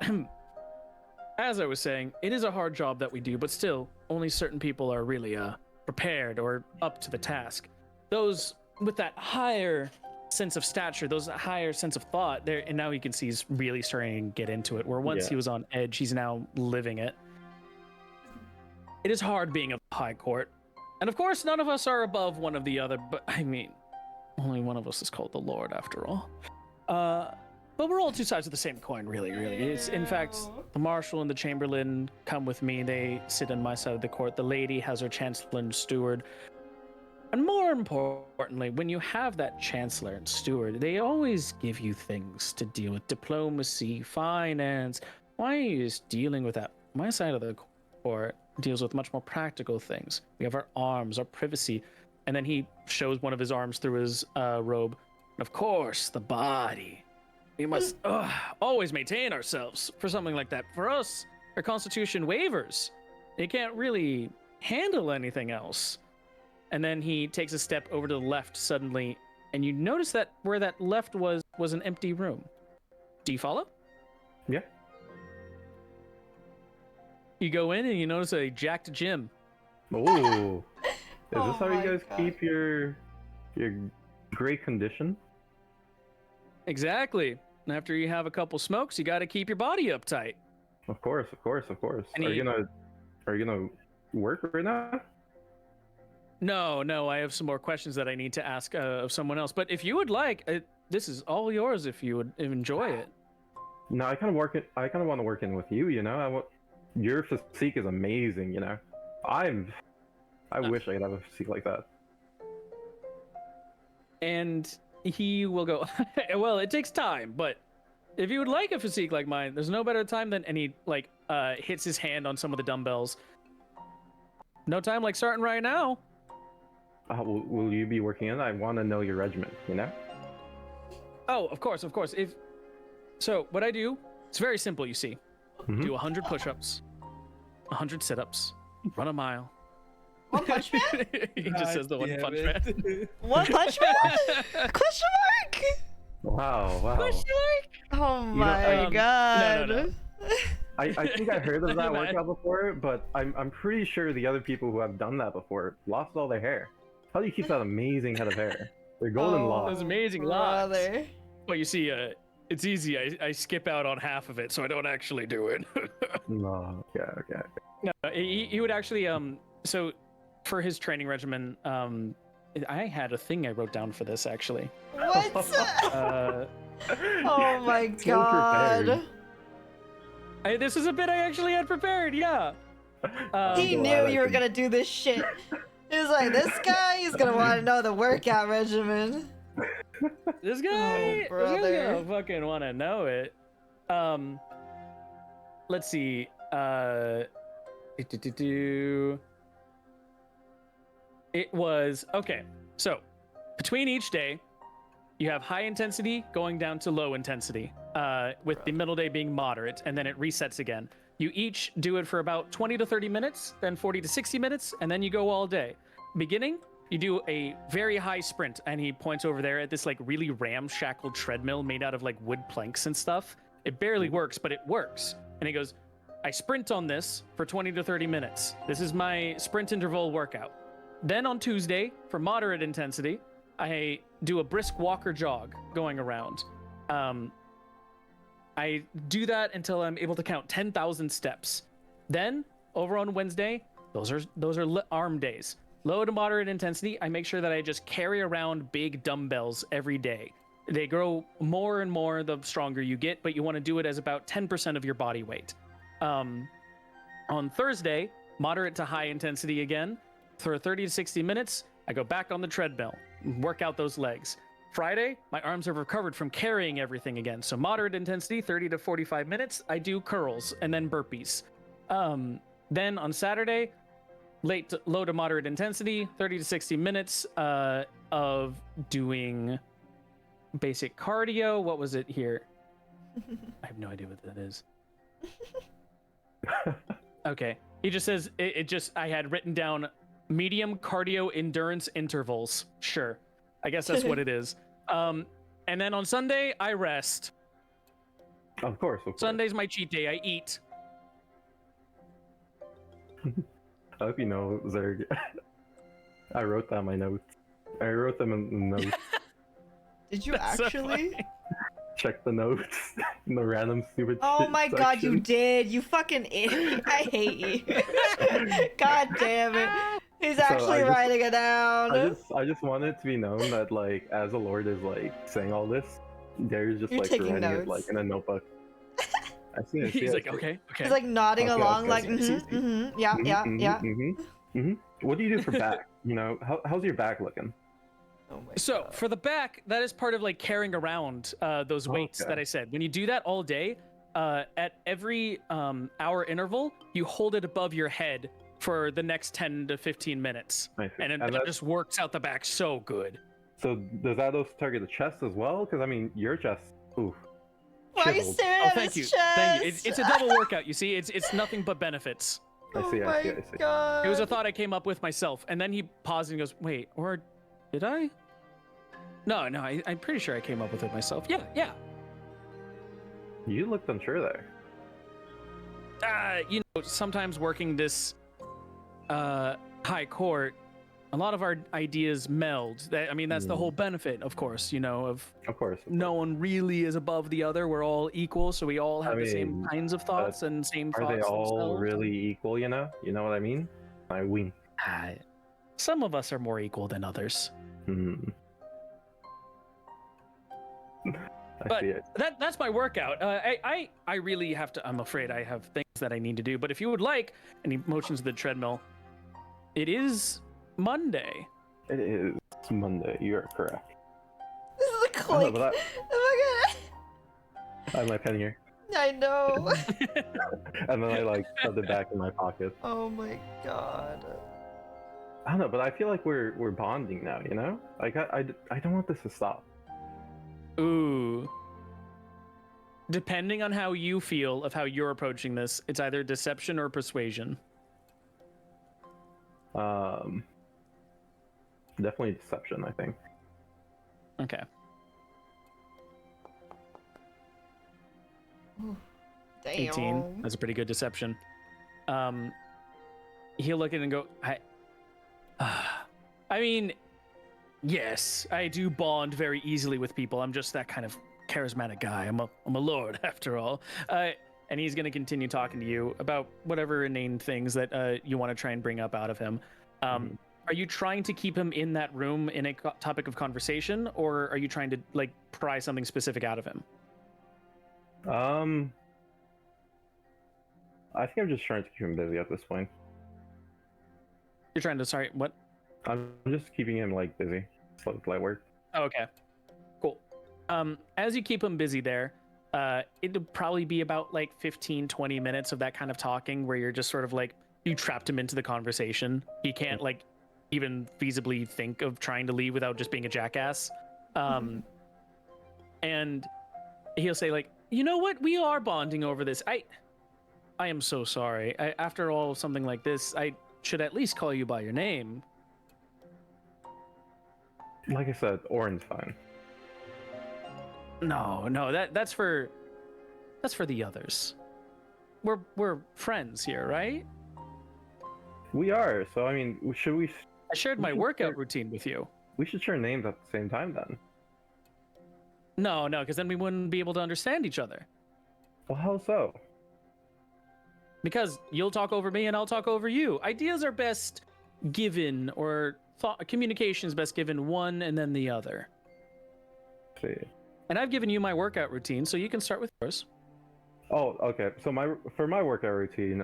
as I was saying, it is a hard job that we do, but still, only certain people are really prepared or up to the task. Those with that higher sense of stature, those higher sense of thought, there, and now you can see he's really starting to get into it, where once he was on edge, he's now living it. It is hard being a high court. And of course, none of us are above one of the other, but I mean, only one of us is called the Lord after all. But we're all 2 sides of the same coin, really. It's, in fact, the Marshal and the Chamberlain come with me. They sit on my side of the court. The lady has her Chancellor and Steward. And more importantly, when you have that Chancellor and Steward, they always give you things to deal with. Diplomacy, finance. Why are you just dealing with that? My side of the court deals with much more practical things. We have our arms, our privacy. And then he shows one of his arms through his robe. And of course, the body. We must always maintain ourselves for something like that. For us, our constitution waivers. It can't really handle anything else. And then he takes a step over to the left suddenly, and you notice that where that left was an empty room. Do you follow? Yeah. You go in and you notice a jacked gym. Oh, is Oh this how you my guys God. keep your great condition? Exactly. And after you have a couple smokes, you got to keep your body uptight. Of course. And Are you gonna work right now? No, I have some more questions that I need to ask of someone else. But if you would like, this is all yours if you would enjoy it. No, I kind of want to work in with you. You know, your physique is amazing. You know, I wish I could have a physique like that. And he will go, well, it takes time, but if you would like a physique like mine, there's no better time than, and he like hits his hand on some of the dumbbells. No time like starting right now. Will you be working in? I want to know your regimen. You know. Oh, of course. So what I do, it's very simple, you see. Do 100 push-ups, 100 sit-ups, run a mile. One Punch Man? He just says the One Punch Man. One Punch Man? Question mark? Wow. Question mark? Oh my god. No. I think I heard of that workout before, but I'm pretty sure the other people who have done that before lost all their hair. How do you keep that amazing head of hair? They're golden locks. Those amazing locks. Brother. Well, you see, it's easy. I skip out on half of it, so I don't actually do it. No, okay. No, he would actually so for his training regimen, I had a thing I wrote down for this actually. What? Oh my So god. prepared. This is a bit I actually had prepared, yeah. He I'm knew glad I you were could- gonna do this shit. He was like, this guy, he's gonna want to know the workout regimen. This guy, Oh, brother. gonna fucking want to know it. Let's see. It was okay. So between each day, you have high intensity going down to low intensity, with the middle day being moderate, and then it resets again. You each do it for about 20 to 30 minutes, then 40 to 60 minutes, and then you go all day. Beginning, you do a very high sprint, and he points over there at this like really ramshackle treadmill made out of like wood planks and stuff. It barely works, but it works. And he goes, I sprint on this for 20 to 30 minutes. This is my sprint interval workout. Then on Tuesday, for moderate intensity, I do a brisk walk or jog going around. I do that until I'm able to count 10,000 steps. Then over on Wednesday, those are arm days. Low to moderate intensity, I make sure that I just carry around big dumbbells every day. They grow more and more the stronger you get, but you want to do it as about 10% of your body weight. On Thursday, moderate to high intensity again. For 30 to 60 minutes, I go back on the treadmill, work out those legs. Friday, my arms have recovered from carrying everything again. So moderate intensity, 30 to 45 minutes, I do curls and then burpees. Then on Saturday, low to moderate intensity, 30 to 60 minutes of doing basic cardio. What was it here? I have no idea what that is. Okay. He just says, I had written down medium cardio endurance intervals. Sure. I guess that's what it is. And then on Sunday, I rest. Of course. Sunday's my cheat day. I eat. I hope you know, Zerg. I wrote down my notes. I wrote them in the notes. Did you That's so actually? funny. Check the notes. In the random stupid Oh shit my god, you section. did! You fucking idiot! I hate you. God damn it! He's actually writing it down. I just want it to be known that like as the Lord is like saying all this, Gary's just You're like taking writing it notes. like in a notebook. I see it. He's like, okay. He's like nodding Okay, along, okay, like, okay. yeah. What do you do for back? You know, how's your back looking? Oh my So God. for the back, that is part of like carrying around those weights Okay. that I said. When you do that all day, at every hour interval, you hold it above your head for the next 10 to 15 minutes. I see. And it that- just works out the back so good. So does that also target the chest as well? Because I mean, your chest. Ooh. Why are you chiseled. staring Oh, at thank his you. chest? Thank you. It's a double workout, you see. It's nothing but benefits. I see. Oh I my see. I see. God. It was a thought I came up with myself. And then he paused and goes, wait, or did I? No, I'm pretty sure I came up with it myself. Yeah. You looked unsure there. You know, sometimes working this high court, a lot of our ideas meld. That's the whole benefit, of course, you know, of Of course. no one really is above the other. We're all equal, so we all have the same mean, kinds of thoughts and same Are thoughts they all themselves. really equal? You know what I mean? I wink. Some of us are more equal than others. I But see it. that's my workout. I really have to. I'm afraid I have things that I need to do. But if you would like, and he motions to the treadmill, it is Monday. It is Monday. You are correct. This is a click. but Oh I have my pen here, my God. I know. and then I like shoved it back in my pocket. Oh my God. I don't know, but I feel like we're bonding now. You know, like I don't want this to stop. Ooh. Depending on how you feel of how you're approaching this, it's either deception or persuasion. Definitely deception. I think. Okay. Damn. 18. That's a pretty good deception. He'll look at it and go, I mean, yes, I do bond very easily with people. I'm just that kind of charismatic guy. I'm a lord after all. And he's going to continue talking to you about whatever inane things that you want to try and bring up out of him. Are you trying to keep him in that room in a topic of conversation, or are you trying to like pry something specific out of him? I think I'm just trying to keep him busy at this point. You're trying to, sorry, what? I'm just keeping him like busy. It's like light work. Oh, okay, cool. As you keep him busy there, it'll probably be about like 15-20 minutes of that kind of talking where you're just sort of like, you trapped him into the conversation. He can't like even feasibly think of trying to leave without just being a jackass. And he'll say like, you know what, we are bonding over this. I am so sorry. After all, something like this, I should at least call you by your name. Like I said, Orin's fine. No, that's for the others. We're friends here, right? We are. So I mean, should we? I shared my should workout share- routine with you. We should share names at the same time then. No, because then we wouldn't be able to understand each other. Well, how so? Because you'll talk over me and I'll talk over you. Ideas are best given, or thought communication is best given one and then the other. See. And I've given you my workout routine, so you can start with yours. Oh, okay. So for my workout routine,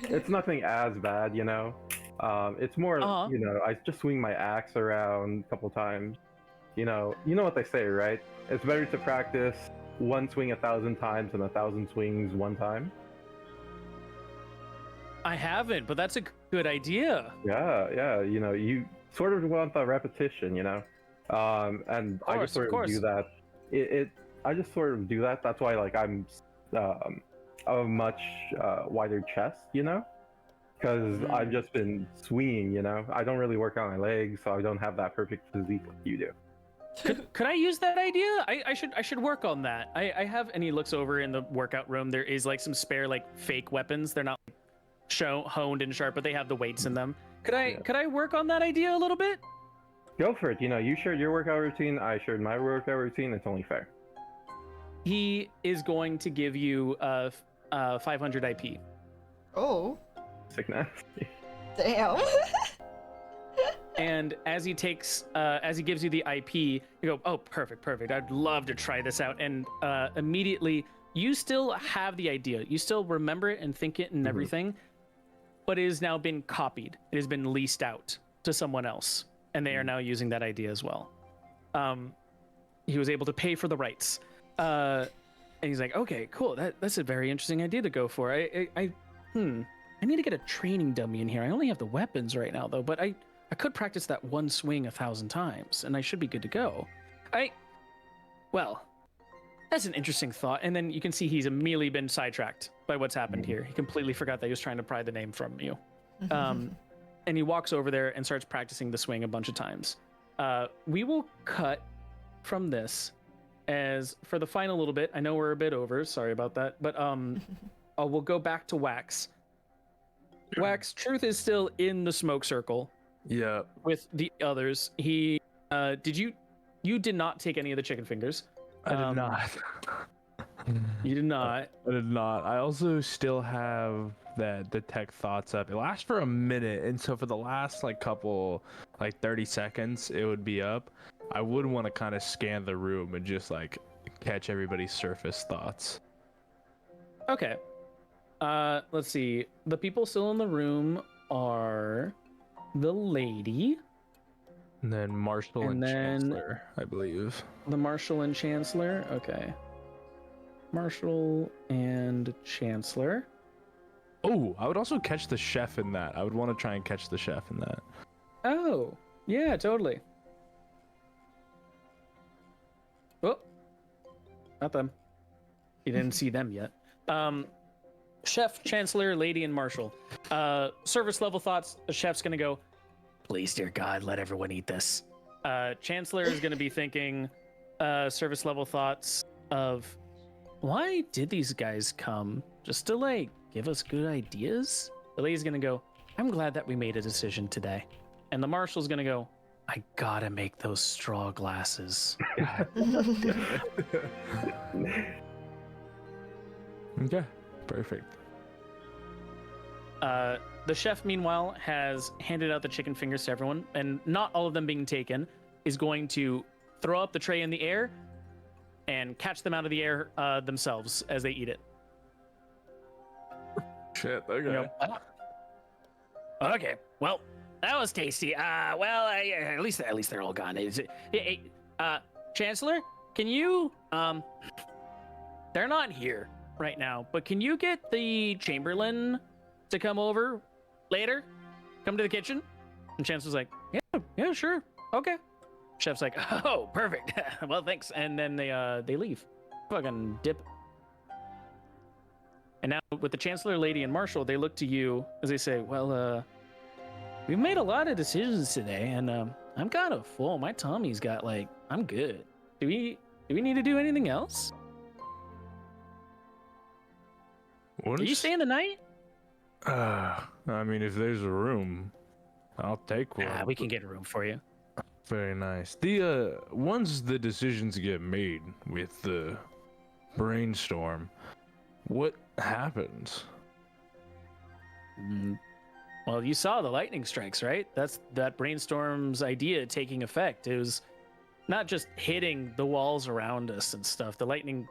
it's nothing as bad, you know. It's more, you know, I just swing my axe around a couple times. You know what they say, right? It's better to practice one swing 1,000 times than 1,000 swings one time. I haven't, but that's a good idea. Yeah. You know, you sort of want the repetition, you know. And I just sort of do that. I just sort of do that. That's why, like, I'm a much wider chest, you know, because I've just been swinging, you know. I don't really work out my legs, so I don't have that perfect physique like you do. Could I use that idea? I should work on that. I have, and he looks over in the workout room. There is like some spare like fake weapons. They're not honed and sharp, but they have the weights in them. Could I work on that idea a little bit? Go for it. You know, you shared your workout routine. I shared my workout routine. It's only fair. He is going to give you 500 IP. Oh, Sickness. damn. And as he gives you the IP, you go, oh, perfect. I'd love to try this out. And immediately, you still have the idea. You still remember it and think it and everything, but it has now been copied. It has been leased out to someone else, and they are now using that idea as well. He was able to pay for the rights. And he's like, okay, cool. That's a very interesting idea to go for. I need to get a training dummy in here. I only have the weapons right now, though, but I could practice that one swing 1,000 times, and I should be good to go. Well, that's an interesting thought. And then you can see he's immediately been sidetracked by what's happened here. He completely forgot that he was trying to pry the name from you. And he walks over there and starts practicing the swing a bunch of times. We will cut from this as for the final little bit. I know we're a bit over. Sorry about that. But we'll go back to Wax. Wax, Truth is still in the smoke circle. Yeah. With the others. He you did not take any of the chicken fingers. I did not. You did not. I did not. I also still have that detect thoughts up. It lasts for a minute, and so for the last couple 30 seconds it would be up. I would want to kind of scan the room and just catch everybody's surface thoughts. Okay. Let's see. The people still in the room are the lady. And then Marshal and Chancellor, I believe. The Marshal and Chancellor? Okay. Marshal and Chancellor. Oh, I would also catch the chef in that. I would want to try and catch the chef in that. Oh, yeah, totally. Oh, not them. You didn't see them yet. Chef, Chancellor, Lady, and Marshal. Service level thoughts. The chef's gonna go, please, dear God, let everyone eat this. Chancellor is gonna be thinking, service level thoughts of, why did these guys come? Just to give us good ideas? The lady's gonna go, I'm glad that we made a decision today. And the Marshal's gonna go, I gotta make those straw glasses. Okay, perfect. The chef, meanwhile, has handed out the chicken fingers to everyone, and not all of them being taken, is going to throw up the tray in the air and catch them out of the air themselves as they eat it. Shit, okay. Okay, well, that was tasty. At least they're all gone. Chancellor, can you, they're not here right now, but can you get the Chamberlain to come over later? Come to the kitchen? And Chancellor's like, yeah, sure. Okay. Chef's like, oh, perfect. Well, thanks. And then they leave. Fucking dip. And now with the Chancellor, Lady, and Marshal, they look to you as they say, well, we've made a lot of decisions today, and I'm kind of full. My tummy's got I'm good. Do we need to do anything else? Are you staying the night? I mean, if there's a room, I'll take one. We can get a room for you. Very nice. Once the decisions get made with the brainstorm, what happens? Well, you saw the lightning strikes, right? That's that brainstorm's idea taking effect. It was not just hitting the walls around us and stuff. The lightning,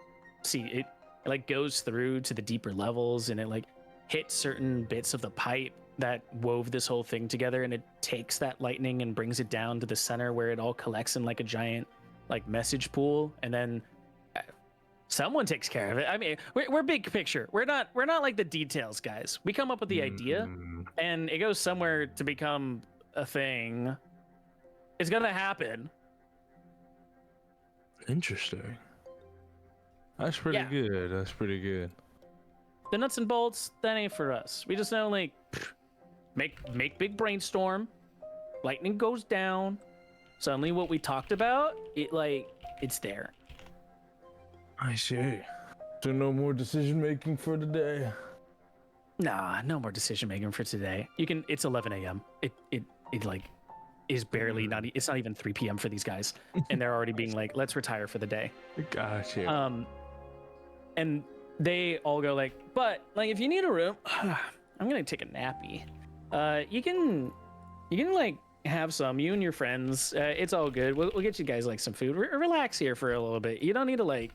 it like goes through to the deeper levels, and it like hits certain bits of the pipe that wove this whole thing together, and it takes that lightning and brings it down to the center where it all collects in like a giant like message pool, and then someone takes care of it. I mean, we're big picture. We're not like the details guys. We come up with the idea, and it goes somewhere to become a thing. It's gonna happen. Interesting. That's pretty good. That's pretty good. The nuts and bolts, that ain't for us. We just know like make big brainstorm. Lightning goes down. Suddenly what we talked about, it's there. I see. So no more decision making for today. Nah, no more decision making for today. You can. It's 11 a.m. It like is barely not. It's not even 3 p.m. for these guys, and they're already being like, let's retire for the day. Gotcha. And they all go like, but like if you need a room, I'm gonna take a nappy. You can like have some. You and your friends. It's all good. We'll get you guys like some food. Relax here for a little bit. You don't need to like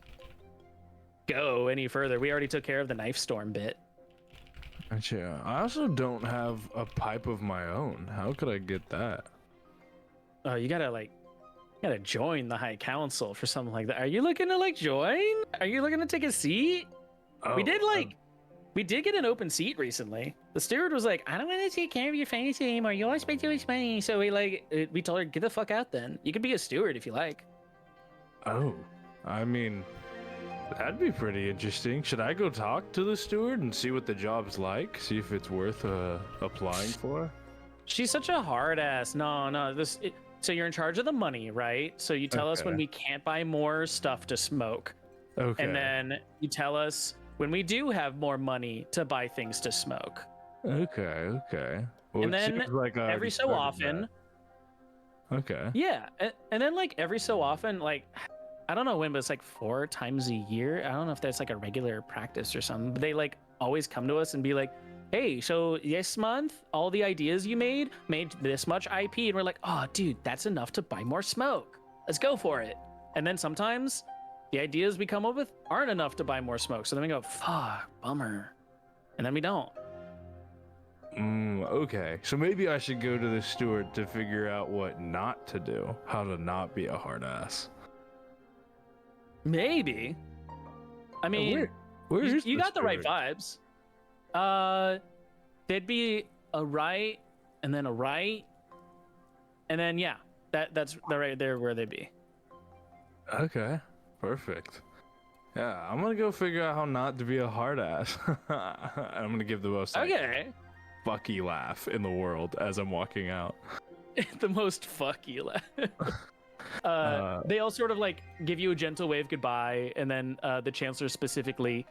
go any further. We already took care of the knife storm bit. Gotcha. I also don't have a pipe of my own. How could I get that? You gotta join the High Council for something like that. Are you looking to like join? Are you looking to take a seat? We did get an open seat recently. The steward was like, I don't want to take care of your fantasy anymore. You always spend too much money. So we told her, get the fuck out then. You could be a steward if you like. Oh, I mean, that'd be pretty interesting. Should I go talk to the steward and see what the job's like? See if it's worth applying for? She's such a hard ass. No. So you're in charge of the money, right? So you tell us when we can't buy more stuff to smoke. Okay. And then you tell us when we do have more money to buy things to smoke. Okay. Well, and then like every so often. Okay. Yeah. And then like every so often, like, I don't know when, but it's like 4 times a year. I don't know if that's like a regular practice or something, but they like always come to us and be like, hey, so this month, all the ideas you made this much IP. And we're like, oh, dude, that's enough to buy more smoke. Let's go for it. And then sometimes the ideas we come up with aren't enough to buy more smoke. So then we go, fuck, bummer. And then we don't. Okay. So maybe I should go to the steward to figure out what not to do, how to not be a hard ass. Maybe. I mean, where is you the got the right steward? vibes. There'd be a right and then a right. And then, yeah, that's the right there where they'd be. Okay. Perfect. Yeah, I'm gonna go figure out how not to be a hard ass. I'm gonna give the most fucky laugh in the world as I'm walking out. The most fucky laugh. They all sort of like give you a gentle wave goodbye, and then the chancellor specifically,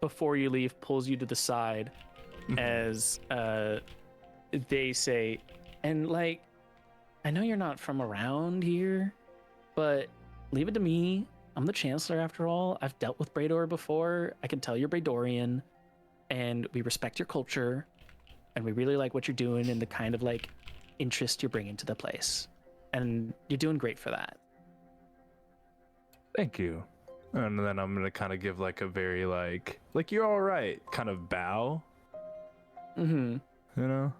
before you leave, pulls you to the side as they say, and like, I know you're not from around here, but leave it to me. I'm the chancellor after all. I've dealt with Brador before. I can tell you're Bradorian, and we respect your culture, and we really like what you're doing and the kind of like interest you're bringing to the place. And you're doing great for that. Thank you. And then I'm gonna kind of give like a very like you're all right kind of bow. Mm-hmm. You know?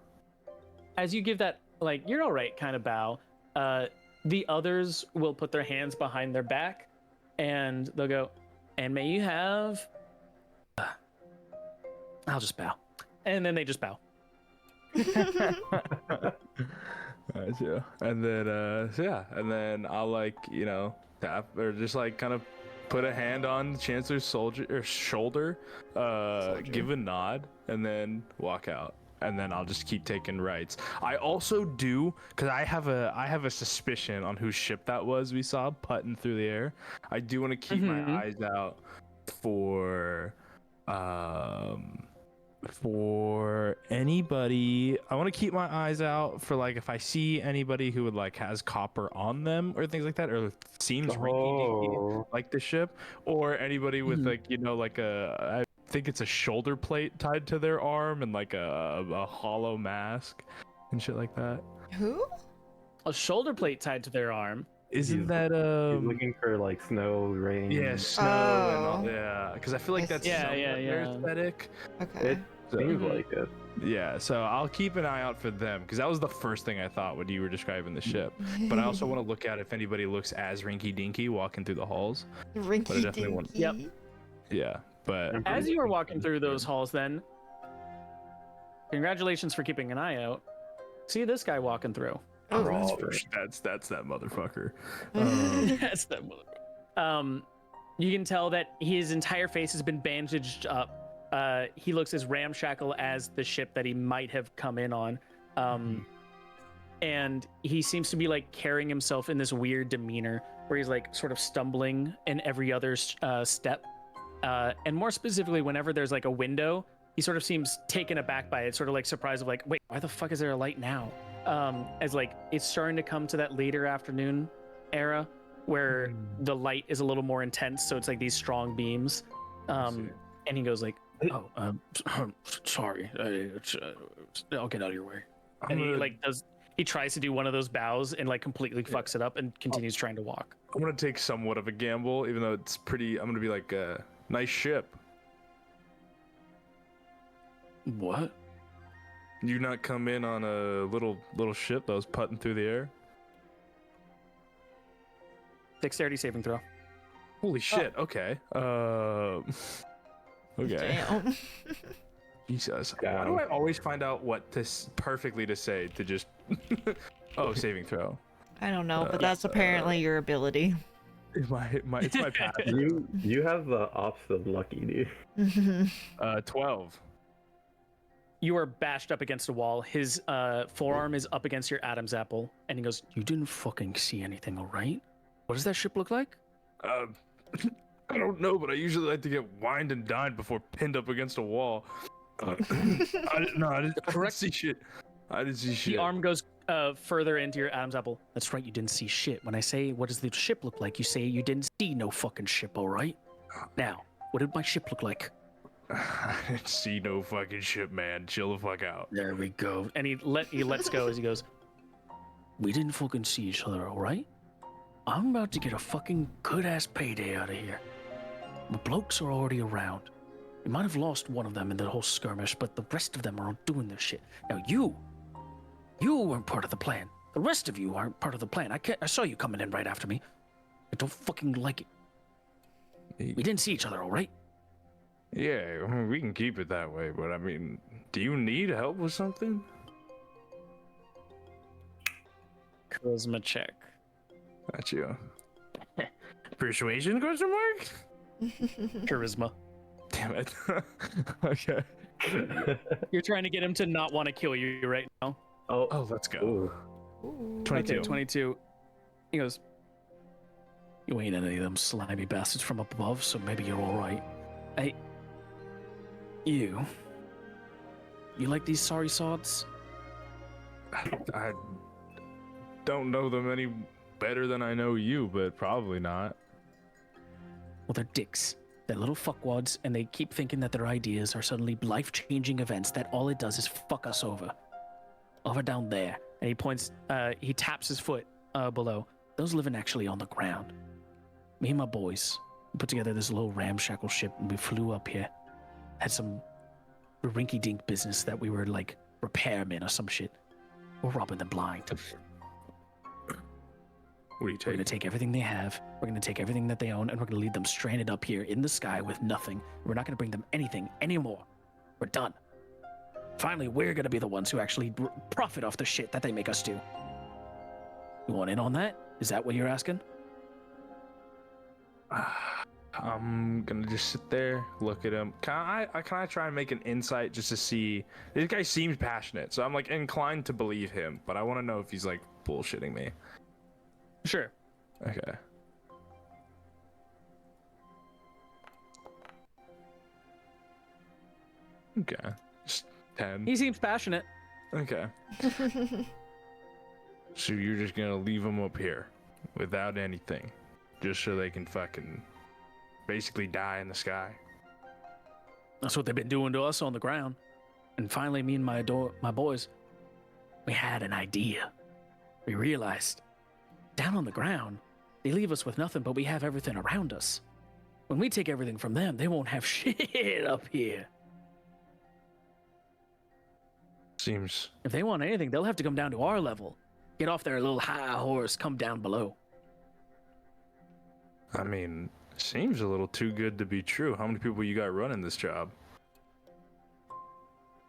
As you give that like you're all right kind of bow, the others will put their hands behind their back and they'll go, and may you have... I'll just bow. And then they just bow. Gotcha. And then and then I'll like, tap or just like kind of put a hand on the chancellor's shoulder, give a nod, and then walk out. And then I'll just keep taking rights. I also do, because I have a suspicion on whose ship that was we saw putting through the air. I do want to keep my eyes out for anybody. I want to keep my eyes out for like if I see anybody who would like has copper on them or things like that, or seems rinky-dinky like the ship, or anybody with like like a think it's a shoulder plate tied to their arm and like a hollow mask and shit like that. Who? A shoulder plate tied to their arm. Isn't He's- that He's looking for like snow, rain. yeah, snow and all, Oh. yeah, because I feel like I that's see. Yeah, somewhat yeah, their yeah. aesthetic. Okay. It seems Mhm. like it. Yeah, so I'll keep an eye out for them because that was the first thing I thought when you were describing the ship. But I also want to look at if anybody looks as Rinky Dinky walking through the halls. Rinky definitely want- Dinky. Yep. Yeah, but I'm As pretty you were looking walking for through this those dude. halls, then, congratulations for keeping an eye out. See this guy walking through. Oh, Raw, that's that motherfucker. That's that mother. You can tell that his entire face has been bandaged up. He looks as ramshackle as the ship that he might have come in on. And he seems to be like carrying himself in this weird demeanor where he's like sort of stumbling in every other step. And more specifically, whenever there's like a window, he sort of seems taken aback by it, sort of like surprised of like, wait, why the fuck is there a light now? As like it's starting to come to that later afternoon era where the light is a little more intense, so it's like these strong beams. And he goes like, "Oh, sorry, I'll get out of your way." And he like he tries to do one of those bows and like completely fucks it up and continues trying to walk. I'm gonna take somewhat of a gamble, even though it's pretty. I'm gonna be like, nice ship. What? You not come in on a little ship that was putting through the air? Dexterity saving throw. Holy shit! Okay. Okay. Damn. Jesus. Why do I always find out what to perfectly to say to just? Oh, saving throw. I don't know, but that's apparently your ability. It's my path. You have the opposite of lucky, dude. 12. You are bashed up against a wall. His forearm is up against your Adam's apple, and he goes, "You didn't fucking see anything, all right? What does that ship look like?" I don't know, but I usually like to get wined and dined before pinned up against a wall. I didn't see shit. I didn't see shit. The arm goes further into your Adam's apple. That's right, you didn't see shit. When I say, what does the ship look like? You say you didn't see no fucking ship, all right? Now, what did my ship look like? I didn't see no fucking shit, man. Chill the fuck out. There we go. And he lets go as he goes, "We didn't fucking see each other, all right? I'm about to get a fucking good-ass payday out of here. The blokes are already around. You might have lost one of them in the whole skirmish, but the rest of them are all doing this shit. Now you weren't part of the plan. The rest of you aren't part of the plan. I saw you coming in right after me. I don't fucking like it. We didn't see each other, all right?" Yeah, we can keep it that way, but I mean, do you need help with something? Charisma check. Got you. Persuasion? Question mark? Charisma. Damn it. Okay. You're trying to get him to not want to kill you right now. Oh, let's go. Ooh. Ooh. 22. Okay, 22. He goes, "You ain't any of them slimy bastards from up above, so maybe you're all right. Hey, you like these sorry sods?" I don't know them any better than I know you, but probably not. Well, they're dicks. They're little fuckwads, and they keep thinking that their ideas are suddenly life-changing events that all it does is fuck us over. Over down there. And he points, he taps his foot below. Those living actually on the ground. Me and my boys put together this little ramshackle ship, and we flew up here. Had some rinky-dink business that we were like repairmen or some shit. We're robbing them blind. What do you We're take? gonna take everything they have. We're gonna take everything that they own, and we're gonna leave them stranded up here in the sky with nothing. We're not gonna bring them anything anymore. We're done. Finally, we're gonna be the ones who actually profit off the shit that they make us do. You want in on that? Is that what you're asking? I'm gonna just sit there, look at him. Can I try and make an insight just to see? This guy seems passionate, so I'm like inclined to believe him, but I want to know if he's like bullshitting me. Sure. Okay. Okay. Just 10. He seems passionate. Okay. So you're just gonna leave them up here without anything, just so they can fucking basically die in the sky. That's what they've been doing to us on the ground. And finally, me and my boys, we had an idea. We realized, down on the ground, they leave us with nothing, but we have everything around us. When we take everything from them, they won't have shit up here. Seems. If they want anything, they'll have to come down to our level. Get off their little high horse, come down below. I mean, seems a little too good to be true. How many people you got running this job?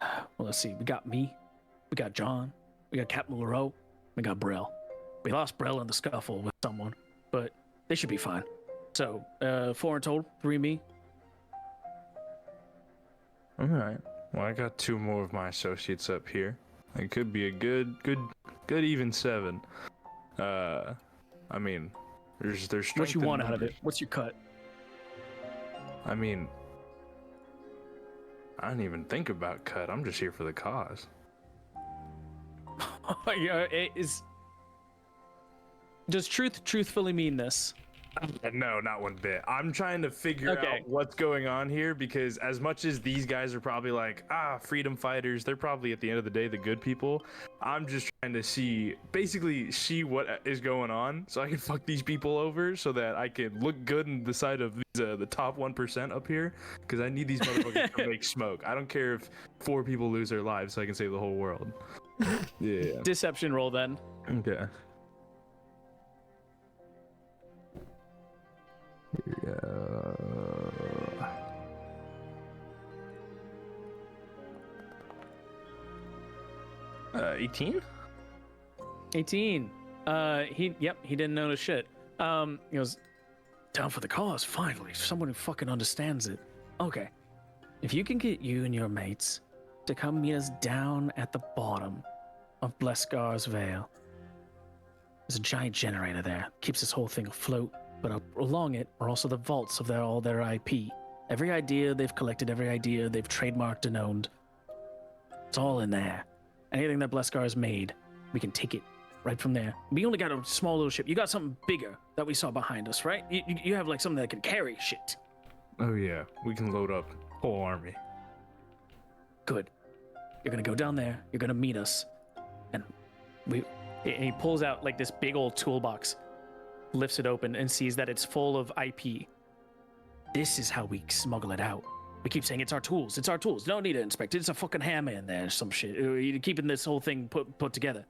Well, let's see. We got me. We got John. We got Captain Leroux. We got Brell. We lost Brell in the scuffle with someone, but they should be fine. So, 4 in total, 3 me. All right. Well, I got 2 more of my associates up here. It could be a good even 7. I mean, there's strength. What you in want out of numbers. it? What's your cut? I mean, I didn't even think about cut. I'm just here for the cause. Yeah, does truthfully mean this? No, not one bit. I'm trying to figure Okay. out what's going on here because as much as these guys are probably like, freedom fighters, they're probably at the end of the day the good people. I'm just trying to see what is going on so I can fuck these people over so that I can look good in the side of these, the top 1% up here because I need these motherfuckers to make smoke. I don't care if 4 people lose their lives so I can save the whole world. Yeah. Deception roll then. Okay. Here we go. 18? 18. He didn't notice shit. He goes, down for the cause, finally. Someone who fucking understands it. Okay. If you can get you and your mates to come meet us down at the bottom of Bleskar's Vale. There's a giant generator there. Keeps this whole thing afloat. But up along it are also the vaults of all their IP. Every idea they've collected, every idea they've trademarked and owned. It's all in there. Anything that Bleskar has made, we can take it right from there. We only got a small little ship. You got something bigger that we saw behind us, right? You have like something that can carry shit. Oh yeah, we can load up whole army. Good. You're gonna go down there. You're gonna meet us, and he pulls out like this big old toolbox, lifts it open, and sees that it's full of IP. This is how we smuggle it out. We keep saying it's our tools. It's our tools. Don't need to inspect it. It's a fucking hammer in there, or some shit. You're keeping this whole thing put together.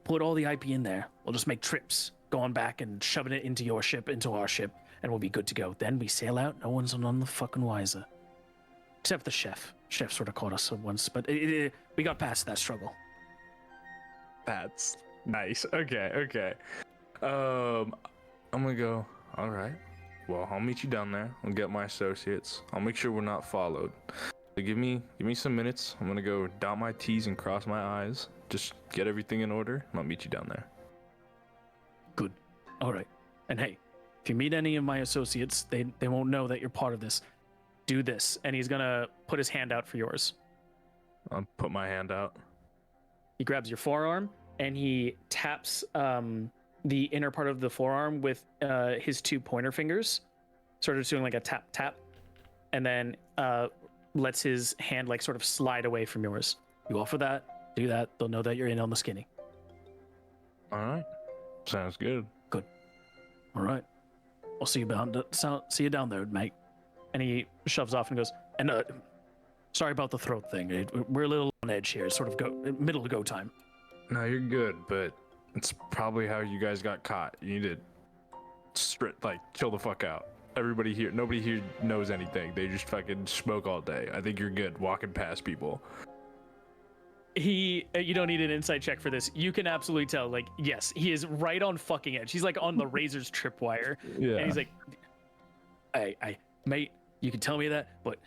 Put all the IP in there. We'll just make trips, going back and shoving it into your ship, into our ship, and we'll be good to go. Then we sail out. No one's none the fucking wiser, except the chef. Chef sort of caught us once, but we got past that struggle. That's nice. Okay. I'm gonna go. All right. Well, I'll meet you down there. I'll get my associates. I'll make sure we're not followed. So give me some minutes. I'm gonna go dot my T's and cross my I's. Just get everything in order. And I'll meet you down there. Good. All right. And hey, if you meet any of my associates, they won't know that you're part of this. Do this, and he's gonna put his hand out for yours. I'll put my hand out. He grabs your forearm and he taps the inner part of the forearm with his 2 pointer fingers, sort of doing like a tap tap, and then lets his hand like sort of slide away from yours. You offer that, do that, they'll know that you're in on the skinny. All right. Sounds good. Good. All right. I'll see you down there, mate. And he shoves off and goes, and sorry about the throat thing. We're a little on edge here. It's sort of middle of go time. No, you're good, but it's probably how you guys got caught. You need to chill the fuck out. Nobody here knows anything. They just fucking smoke all day. I think you're good walking past people. You don't need an insight check for this. You can absolutely tell, like, yes, he is right on fucking edge. He's like on the razor's tripwire. Yeah. And he's like, I mate, you can tell me that, but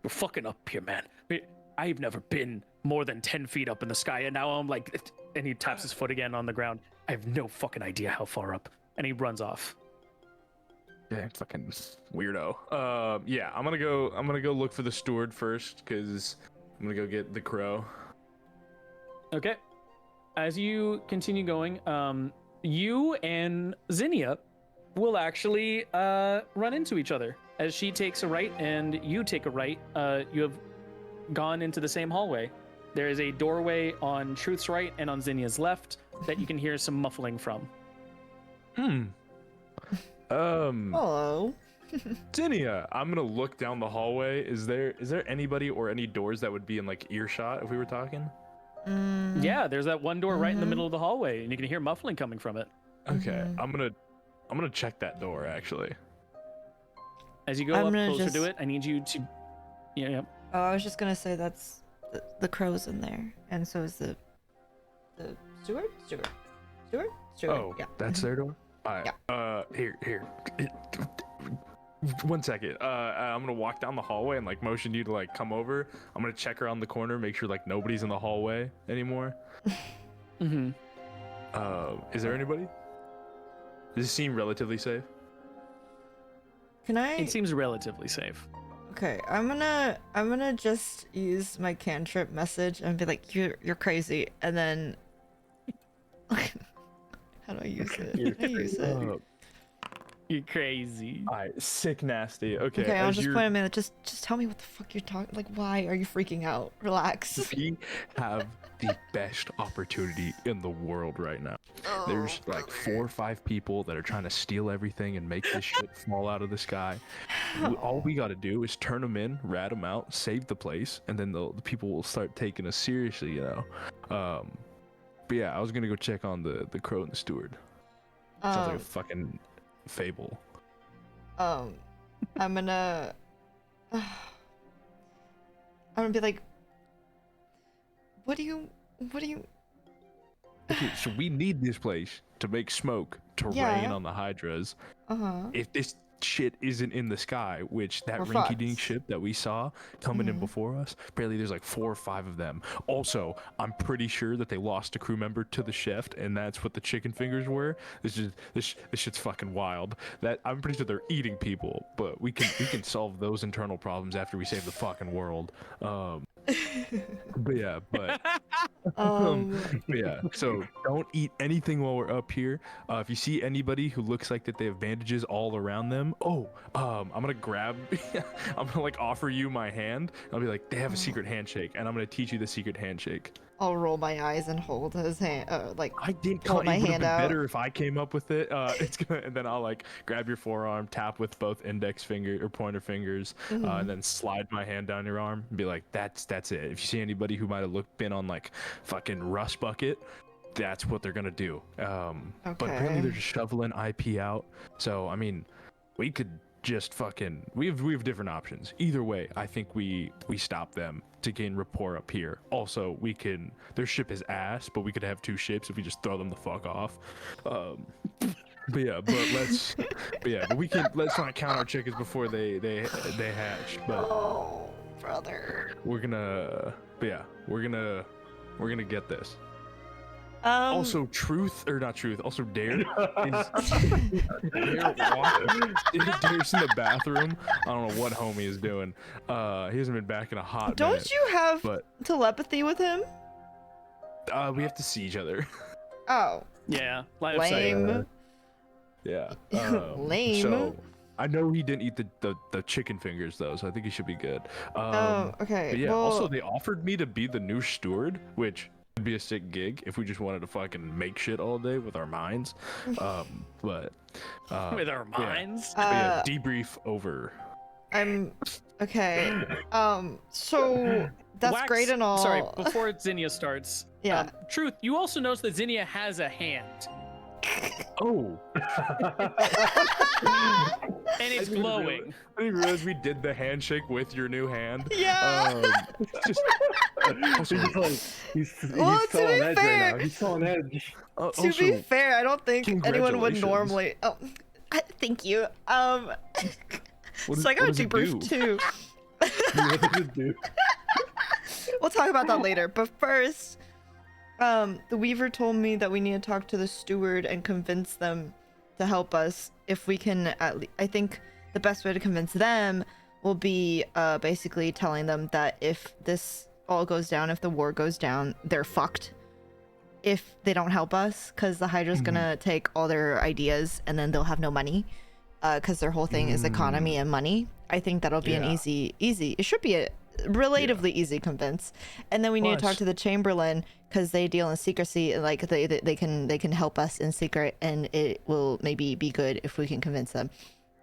we're fucking up here, man. I've never been more than 10 feet up in the sky, and now I'm like, and he taps his foot again on the ground. I have no fucking idea how far up. And he runs off. Yeah, fucking weirdo. Yeah, I'm gonna go look for the steward first, because I'm gonna go get the crow. Okay. As you continue going, you and Zinnia will actually run into each other. as she takes a right and you take a right, you have gone into the same hallway. There is a doorway on Truth's right and on Zinnia's left that you can hear some muffling from. Hello. Zinnia, I'm gonna look down the hallway. Is there anybody or any doors that would be in like earshot if we were talking? Yeah, there's that one door right in the middle of the hallway, and you can hear muffling coming from it. Okay, I'm gonna check that door actually. As you go up closer to it, I need you to. Yeah. Oh, I was just gonna say that's the crow's in there, and so is the steward. Oh, yeah. that's their door. All right. Yeah. Here. 1 second. I'm gonna walk down the hallway and like motion you to like come over. I'm gonna check around the corner, make sure like nobody's in the hallway anymore. Mm-hmm. Is there anybody? Does it seem relatively safe? Can I? It seems relatively safe. Okay, I'm gonna just use my cantrip message and be like, you're crazy, and then how do I use it? How do I use it? You're crazy. Alright, sick nasty. Okay. Okay, I'll just point at me. Just tell me what the fuck you're talking. Like, why are you freaking out? Relax. We have the best opportunity in the world right now. There's like 4 or 5 people that are trying to steal everything and make this shit fall out of the sky. All we got to do is turn them in, rat them out, save the place, and then the people will start taking us seriously, you know. But yeah, I was gonna go check on the crow and the steward. Sounds like a fucking fable. I'm gonna be like, what do you Okay, so we need this place to make smoke to rain on the hydras. If this shit isn't in the sky, which that rinky-dink ship that we saw coming in before us, apparently there's like 4 or 5 of them. Also, I'm pretty sure that they lost a crew member to the chef, and that's what the chicken fingers were. This shit's fucking wild. That I'm pretty sure they're eating people, but we can solve those internal problems after we save the fucking world. But yeah, so don't eat anything while we're up here. If you see anybody who looks like that they have bandages all around them, I'm gonna grab I'm gonna like offer you my hand. I'll be like, they have a secret handshake, and I'm gonna teach you the secret handshake. I'll roll my eyes and hold his hand, I didn't hold my hand out. Better if I came up with it. And then I'll like grab your forearm, tap with both index finger or pointer fingers, and then slide my hand down your arm and be like, that's it. If you see anybody who might have been on like fucking Rust Bucket, that's what they're gonna do. But apparently they're just shoveling IP out. So I mean, we could just fucking we have different options. Either way, I think we stop them to gain rapport up here. Also, we can, their ship is ass, but we could have 2 ships if we just throw them the fuck off. But let's not count our chickens before they hatch. But oh, brother, we're gonna get this. Also, also Dare Dare's in the bathroom. I don't know what homie is doing. He hasn't been back in a hot minute. Don't you have telepathy with him? We have to see each other. Oh. Yeah. Lame. Yeah. Lame. So I know he didn't eat the chicken fingers though, so I think he should be good. Okay. But yeah. Well, also, they offered me to be the new steward, which would be a sick gig if we just wanted to fucking make shit all day with our minds. With our minds. Yeah, debrief over. I'm okay. So that's great and all. Sorry, before Zinnia starts. Yeah. Truth, you also notice that Zinnia has a hand. Oh. And it's glowing. I didn't realize we did the handshake with your new hand. Yeah. He's so on edge right now. He's so on edge. To be fair, I don't think anyone would normally. Oh, thank you. So I got a debrief too. What does it do? We'll talk about that later. But first, the Weaver told me that we need to talk to the steward and convince them to help us. If we can, I think the best way to convince them will be basically telling them that if this all goes down, if the war goes down, they're fucked. If they don't help us, because the Hydra's gonna take all their ideas and then they'll have no money. because their whole thing is economy and money. I think that'll be an easy. It should be a relatively easy convince. And then we need to talk to the Chamberlain because they deal in secrecy. And like they can help us in secret, and it will maybe be good if we can convince them.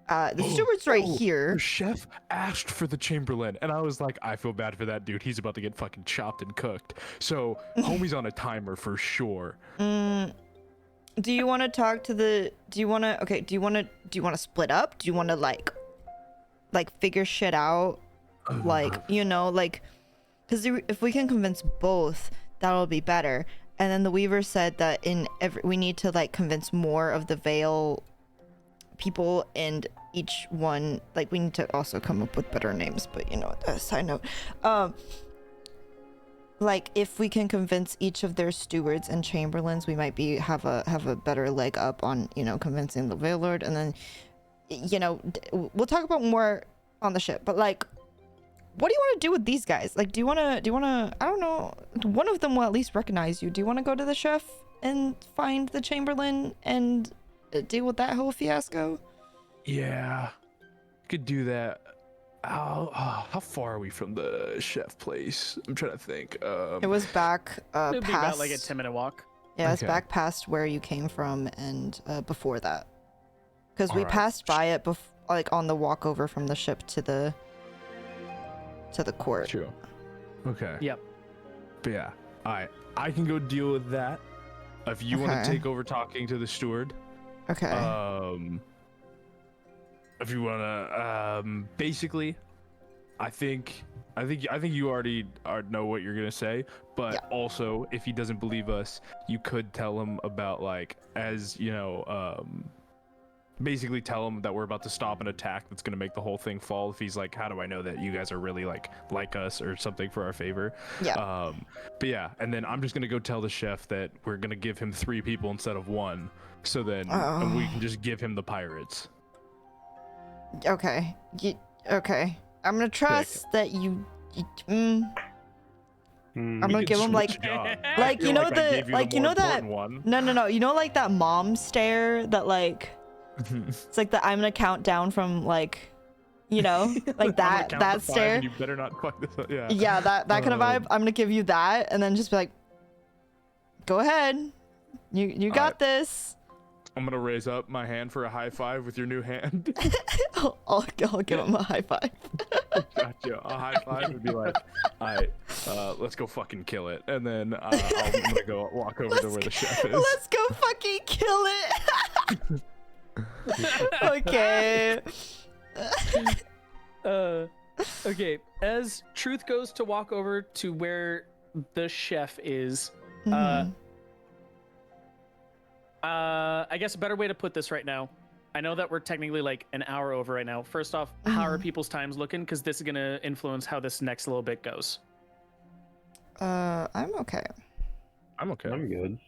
The steward's right here. The chef asked for the Chamberlain, and I was like, I feel bad for that dude. He's about to get fucking chopped and cooked. So homie's on a timer for sure. Do you want to talk to the? Do you want to split up? Do you want to like figure shit out? Like because if we can convince both, that'll be better. And then the Weaver said that we need to like convince more of the Vale people, and each one we need to also come up with better names. But side note, if we can convince each of their stewards and chamberlains, we might have a better leg up on convincing the Vale Lord. And then we'll talk about more on the ship. But what do you want to do with these guys? Do you want to I don't know, one of them will at least recognize you. Do you want to go to the chef and find the Chamberlain and deal with that whole fiasco? Yeah, could do that. How far are we from the chef place? I'm trying to think. It was back It'd past, be about like a 10-minute walk. Yeah, it's back past where you came from and before that, because we Alright. passed by it on the walk over from the ship to the court. True. Okay. Yep. But yeah, I can go deal with that. If you want to take over talking to the steward. Okay. If you want to, basically, I think you already know what you're gonna say. But also, if he doesn't believe us, you could tell him about basically tell him that we're about to stop an attack that's gonna make the whole thing fall. If he's like, how do I know that you guys are really like us or something for our favor? Yeah. But yeah, and then I'm just gonna go tell the chef that we're gonna give him 3 people instead of 1. So then and we can just give him the pirates. Okay. Okay. I'm gonna trust that you. I'm gonna give him No. that mom stare that it's like the I'm gonna count down from that stare. You better not fuck this up. Yeah. Yeah, that kind of vibe. I'm gonna give you that, and then just be like, go ahead, you got this. I'm gonna raise up my hand for a high five with your new hand. I'll give him a high five. Gotcha. A high five would be like, all right, let's go fucking kill it. And then I'm gonna go walk over to where the chef is. Let's go fucking kill it. Okay. Okay. As Truth goes to walk over to where the chef is, I guess a better way to put this right now. I know that we're technically an hour over right now. First off, how are people's times looking? Because this is gonna influence how this next little bit goes. I'm okay. I'm okay. I'm good.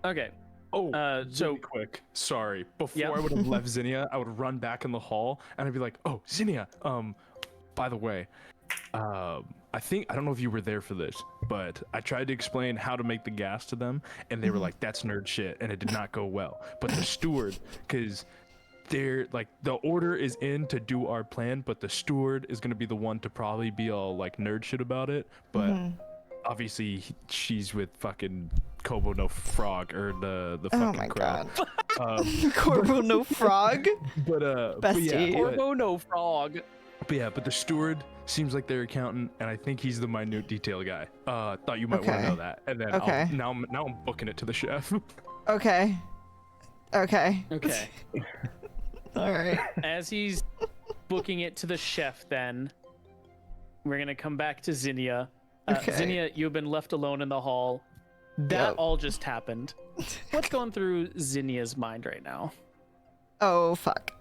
Okay. Oh, so really quick. Sorry. Before I would have left Zinnia, I would run back in the hall and I'd be like, "Oh, Zinnia. By the way, I don't know if you were there for this, but I tried to explain how to make the gas to them, and they were like, "That's nerd shit," and it did not go well. But the steward, because they're the order is in to do our plan, but the steward is gonna be the one to probably be all nerd shit about it. But obviously, she's with fucking Kobo no Frog or the fucking crowd. Corbo no Frog. But Bestie. Corbo no Frog. But the steward seems like their accountant, and I think he's the minute detail guy. Thought you might want to know that. And then now I'm booking it to the chef. Okay. Okay. All right. As he's booking it to the chef, then we're gonna come back to Zinnia. Zinnia, you've been left alone in the hall. That all just happened. What's going through Zinnia's mind right now? Oh fuck.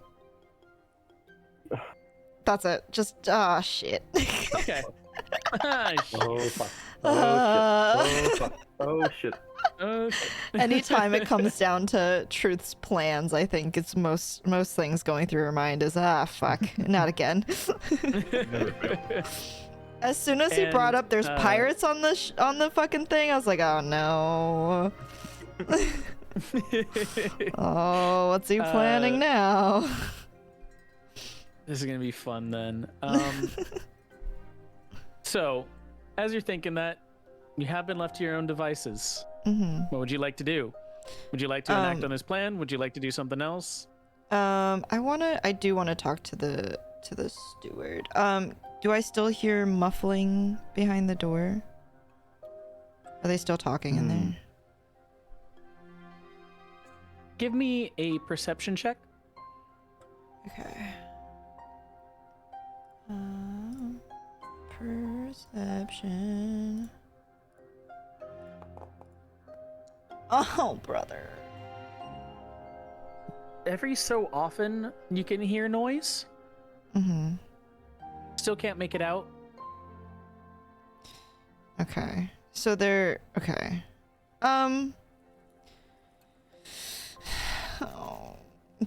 That's it. Just shit. Okay. Oh fuck. Oh shit. Oh shit. Anytime it comes down to Truth's plans, I think it's most things going through her mind is fuck, not again. As soon as he brought up there's pirates on the fucking thing, I was like, oh no. Oh, what's he planning now? This is gonna be fun then. So, as you're thinking that, you have been left to your own devices. Mm-hmm. What would you like to do? Would you like to enact on his plan? Would you like to do something else? I do wanna talk to the steward. Do I still hear muffling behind the door? Are they still talking in there? Give me a perception check. Okay. Perception. Oh, brother. Every so often, you can hear noise. Mm-hmm. Still can't make it out. Okay. So they're okay. Oh.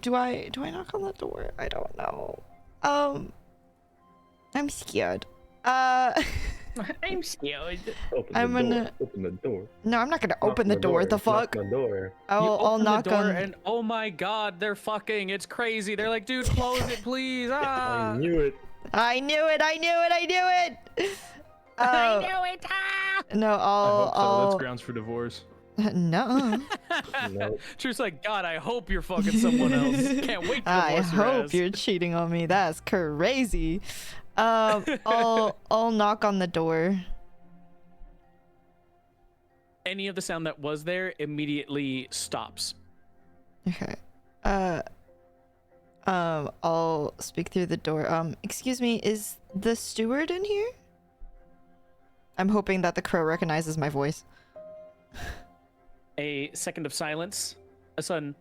Do I knock on the door? I don't know. I'm scared. I'm scared. Open the door. No, I'm not gonna Knock open on the door. The Knock fuck? on the door. You I'll open knock the door on. and oh my god, they're fucking. It's crazy. They're like, dude, close it, please. Ah. I knew it. I knew it. I knew it. Ah. No, I hope so. I'll. That's grounds for divorce. No. No. Truth's like, God, I hope you're fucking someone else. Can't wait to I divorce your hope ass. you're cheating on me. That's crazy. I'll knock on the door. Any of the sound that was there immediately stops. Okay. I'll speak through the door. Excuse me, is the steward in here? I'm hoping that the crow recognizes my voice. A second of silence, a sudden,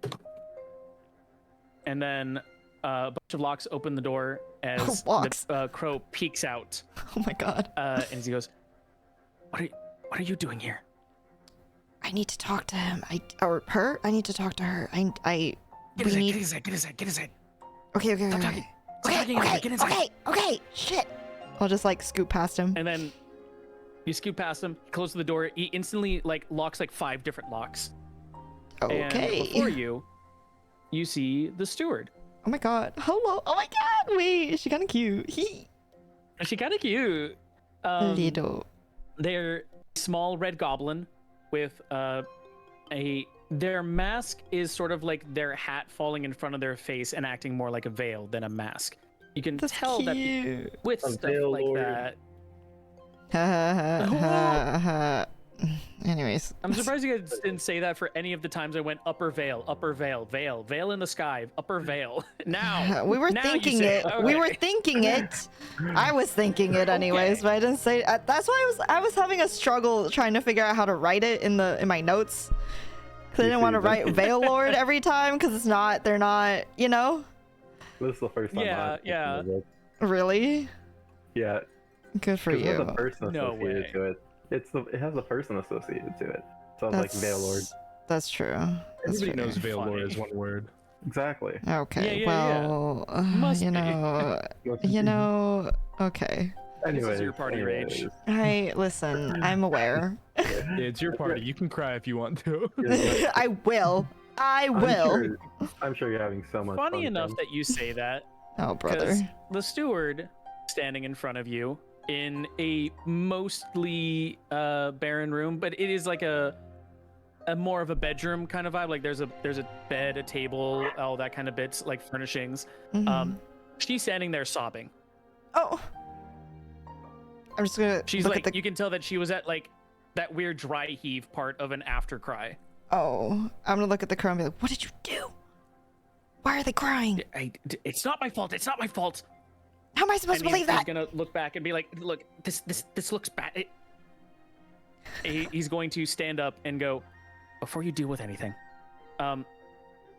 and then a bunch of locks open the door as Locks. the crow peeks out, Oh my god. and he goes, "What are you doing here?" I need to talk to him. Or her? I need to talk to her. Get inside. Okay. Stop talking. Stop talking over there. Get inside. Okay. Shit. I'll just like scoot past him. And then you scoot past him, close the door. He instantly like locks like 5 different locks. And before you see the steward. Oh my god. Hello. Oh my god. Wait, is she kind of cute? She kind of cute. Little. They're a small red goblin with their mask is sort of like their hat falling in front of their face and acting more like a veil than a mask. You can That's tell that cute. with A stuff veil like lord. that. Anyways. I'm surprised you guys didn't say that for any of the times I went upper veil, veil in the sky, upper veil. Now We were now you thinking say it. Okay. We were thinking it. I was thinking it anyways, Okay. but I didn't say it. That's why I was having a struggle trying to figure out how to write it in my notes. Cuz I didn't want to write Veil Lord every time cuz they're not, This is the first time. Yeah, I've yeah. listened to this. Really? Yeah. Good for 'cause there's you. a person No associated way. to it. It has a person associated to it. Sounds like Veil Lord. That's true. That's Everybody fair. knows Veil Lord Funny. is one word. Exactly. Okay. Yeah. well, Must be. okay. Anyways, your party rage. Listen, I'm aware. Yeah, it's your party. You can cry if you want to. I will. I'm sure you're having so much Funny fun. enough Tim. that you say that, Oh, brother. because the steward standing in front of you in a mostly barren room, but it is like a more of a bedroom kind of vibe. Like there's a bed, a table, all that kind of bits, like furnishings. Mhm. She's standing there sobbing. Oh. I'm just gonna She's look like, at the. you can tell that she was at like that weird dry heave part of an after cry. Oh, I'm gonna look at the crow and be like, "What did you do? Why are they crying? It's not my fault. It's not my fault. How am I supposed to believe He's that?" gonna look back and be like, look, this looks bad. He's going to stand up and go, before you deal with anything,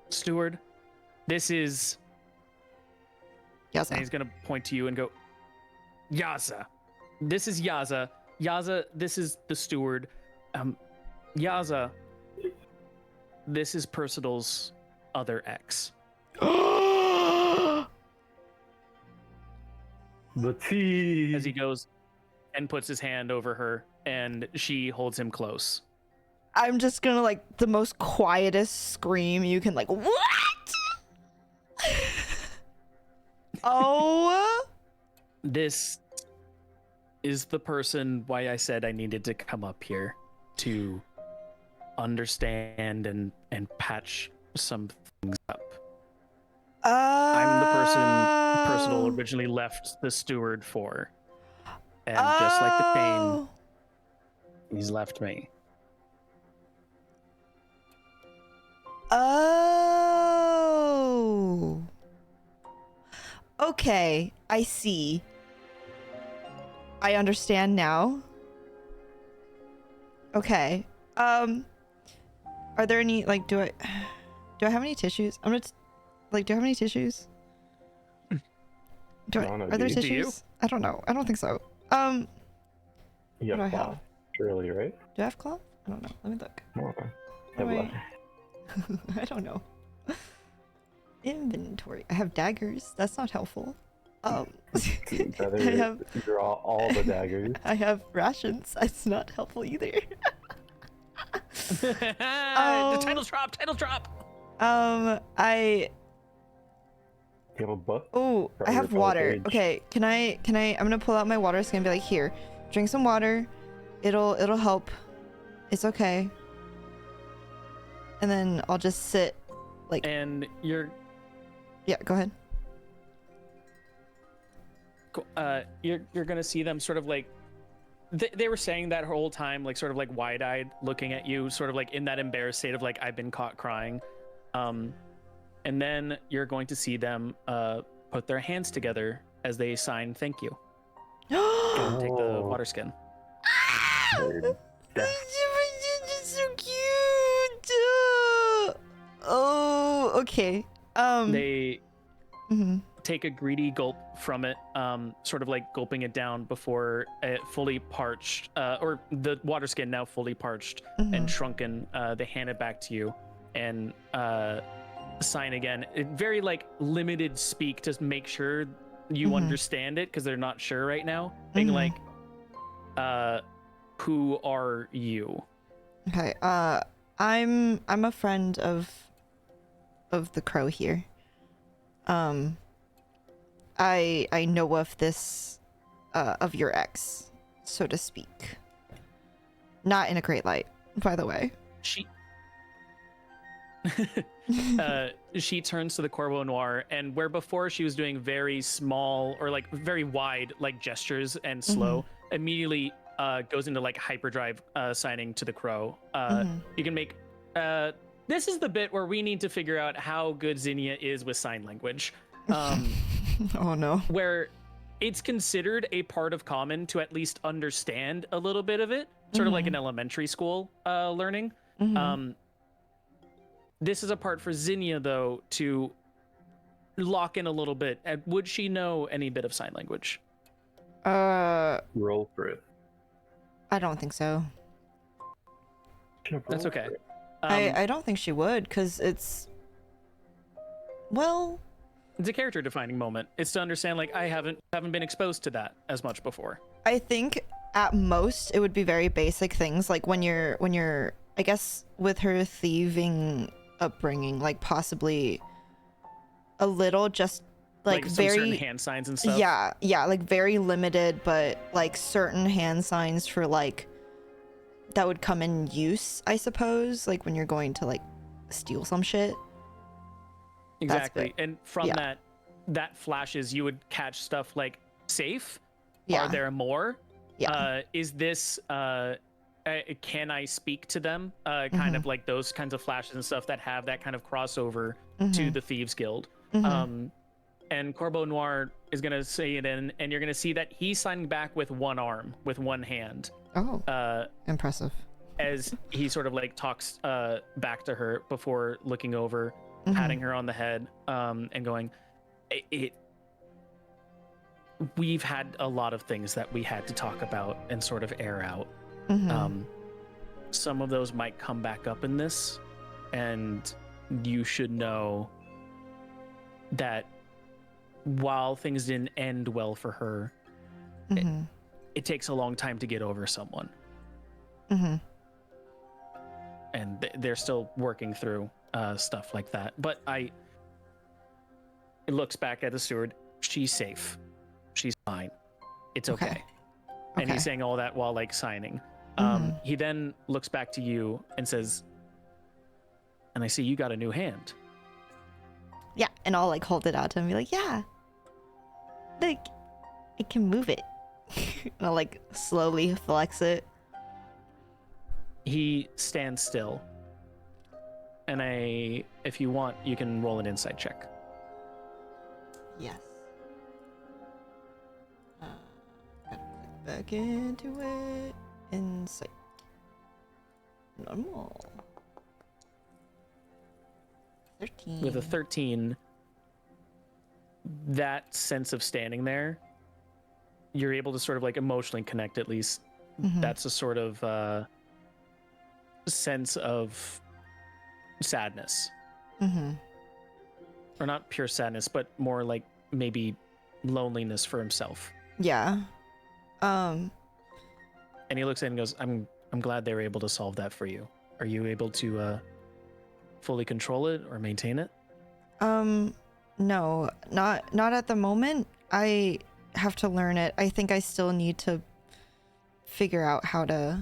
steward, this is, Yes. and he's gonna point to you and go, Yaza. This is Yaza. Yaza, this is the steward. Yaza, this is Percival's other ex. The tea. As he goes and puts his hand over her, and she holds him close. I'm just gonna like the most quietest scream you can like what? Oh, This is the person why I said I needed to come up here to understand and patch some things up. I'm the person Percival originally left the steward for. And just like the chain, he's left me. Oh. Okay, I see. I understand now. Okay. Are there any like do I have any tissues? I'm gonna do I have any tissues? I don't know, Are there do you? tissues? I don't know. I don't think so. You What do I have have? cloth, surely, right? Do I have cloth? I don't know. Let me look. Oh, okay. Oh, Have wait. left. I don't know. Inventory. I have daggers. That's not helpful. I have Draw all the daggers. I have rations. That's not helpful either. The title drop. I You have a book? oh, I From have your water. page. Okay, can I I'm gonna pull out my water. It's gonna be like, here, drink some water. It'll help. It's okay. And then I'll just sit like And you're go ahead. you're gonna see them sort of like they were saying that whole time, like sort of like wide-eyed looking at you, sort of like in that embarrassed state of like I've been caught crying. And then you're going to see them put their hands together as they sign thank you. And take the Oh. water skin. Weird. So cute. Oh, okay. They mhm. take a greedy gulp from it, sort of like gulping it down before it fully parched, or the water skin now fully parched and shrunken. They hand it back to you and sign again. Very like limited speak to make sure you understand it because they're not sure right now. Being like, who are you? Okay. I'm a friend of the crow here. I know of this of your ex, so to speak. Not in a great light, by the way. She turns to the Corbeau Noir, and where before she was doing very small or like very wide like gestures and slow, immediately goes into like hyperdrive signing to the crow. You can make this is the bit where we need to figure out how good Zinnia is with sign language. Oh no. Where it's considered a part of common to at least understand a little bit of it, sort of like an elementary school learning. This is a part for Zinnia though to lock in a little bit. Would she know any bit of sign language? Roll for it. I don't think so. That's okay. I don't think she would, because it's well, It's a character defining moment. It's to understand like I haven't been exposed to that as much before. I think at most it would be very basic things like when you're I guess with her thieving upbringing, like possibly a little just like some very certain hand signs and stuff. yeah, like very limited, but like certain hand signs for like that would come in use, I suppose, like when you're going to like steal some shit. Exactly. And from yeah. that flashes, you would catch stuff like safe. Yeah. Are there more? Yeah. Is this can I speak to them? Kind of like those kinds of flashes and stuff that have that kind of crossover to the Thieves Guild. And Corbeau Noir is gonna say it in, and you're gonna see that he's signing back with one arm, with one hand. Oh. Impressive. As he sort of like talks back to her before looking over, patting her on the head, and going, we've had a lot of things that we had to talk about and sort of air out. Some of those might come back up in this, and you should know that while things didn't end well for her, it takes a long time to get over someone. they're still working through stuff like that. But it looks back at the steward. She's safe. She's fine. It's okay. And he's saying all that while like signing. He then looks back to you and says, "And I see you got a new hand." Yeah, and I'll like hold it out to him and be like, "Yeah, like I can move it." And I'll like slowly flex it. He stands still. And if you want, you can roll an insight check. Yes. Gotta click back into it. Insight. Normal. 13. With a 13, that sense of standing there, you're able to sort of like emotionally connect at least. That's a sort of sense of sadness. Or not pure sadness, but more like maybe loneliness for himself. Yeah. And he looks at it and goes, I'm glad they were able to solve that for you. Are you able to fully control it or maintain it? No, not at the moment. I have to learn it. I think I still need to figure out how to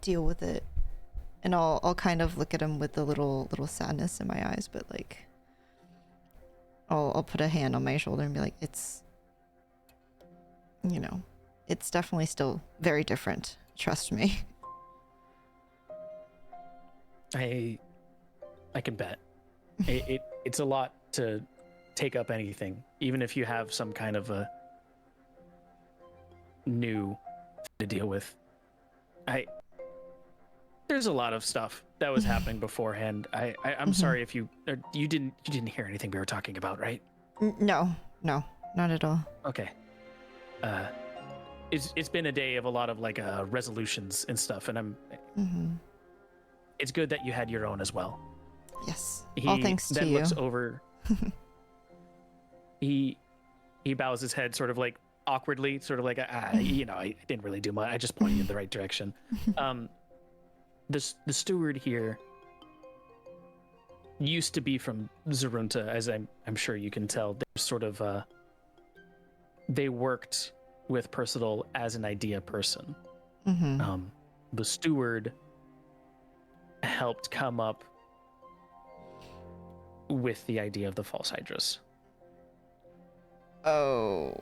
deal with it. And I'll kind of look at him with a little sadness in my eyes, but like I'll put a hand on my shoulder and be like, it's, you know, it's definitely still very different. Trust me. I can bet. It's a lot to take up anything, even if you have some kind of a new to deal with. There's a lot of stuff that was happening beforehand. I'm sorry if you didn't hear anything we were talking about, right? No, not at all. Okay. It's been a day of a lot of like resolutions and stuff, and it's good that you had your own as well. Yes. All thanks to you. Looks over. He bows his head sort of like awkwardly, sort of like I didn't really do much. I just pointed you in the right direction. The steward here used to be from Zarunta, as I'm sure you can tell. They're sort of they worked with Percival as an idea person. The steward helped come up with the idea of the false hydras. Oh.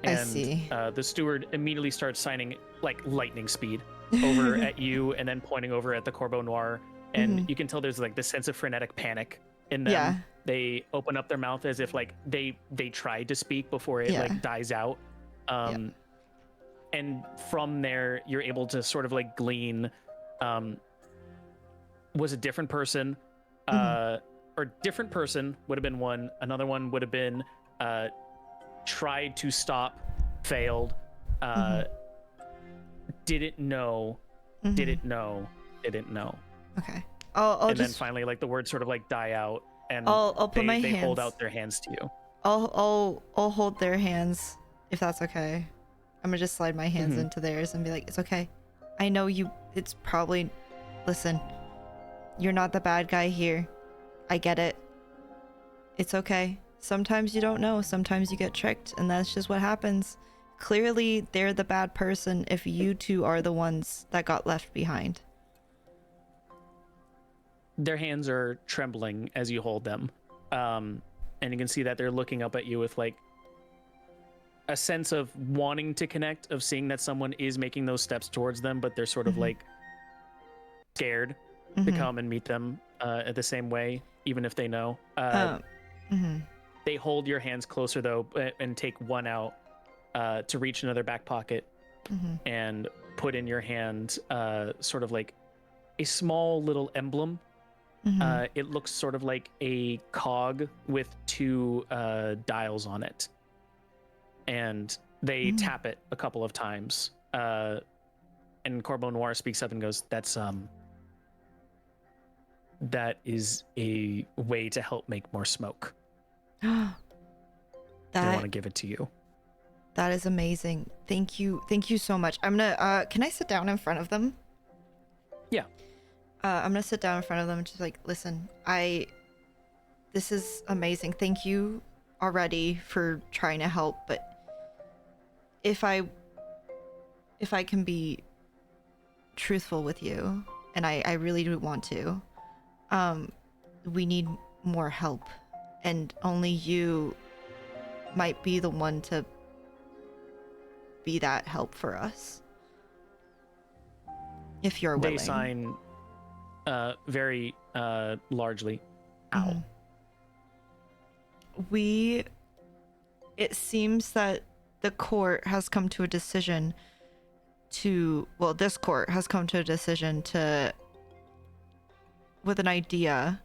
And, I see. The steward immediately starts signing like lightning speed over at you, and then pointing over at the Corbeau Noir. And you can tell there's like this sense of frenetic panic in them. Yeah. They open up their mouth as if like they tried to speak before it like dies out. And from there, you're able to sort of like glean, was a different person, or different person would have been one. Another one would have been, tried to stop, failed, didn't know. Okay. I'll and just, then finally, like the words sort of like die out, and I'll put my they hands. hold out their hands to you. I'll hold their hands if that's okay. I'm gonna just slide my hands into theirs and be like, it's okay. I know you. It's probably. Listen, you're not the bad guy here. I get it. It's okay. Sometimes you don't know. Sometimes you get tricked, and that's just what happens. Clearly, they're the bad person if you two are the ones that got left behind. Their hands are trembling as you hold them. And you can see that they're looking up at you with like a sense of wanting to connect, of seeing that someone is making those steps towards them, but they're sort of like scared to come and meet them the same way, even if they know. They hold your hands closer though, and take one out to reach into their back pocket and put in your hand sort of like a small little emblem. It looks sort of like a cog with two dials on it, and they tap it a couple of times. And Corbeau Noir speaks up and goes, that is a way to help make more smoke. I want to give it to you. That is amazing. Thank you so much. I'm gonna can I sit down in front of them? Yeah. I'm gonna sit down in front of them and just like, listen, this is amazing. Thank you already for trying to help, but if I can be truthful with you, and I really do want to, we need more help, and only you might be the one to be that help for us. If you're willing. They sign very largely. Ow. It seems that the court has come to a decision this court has come to a decision with an idea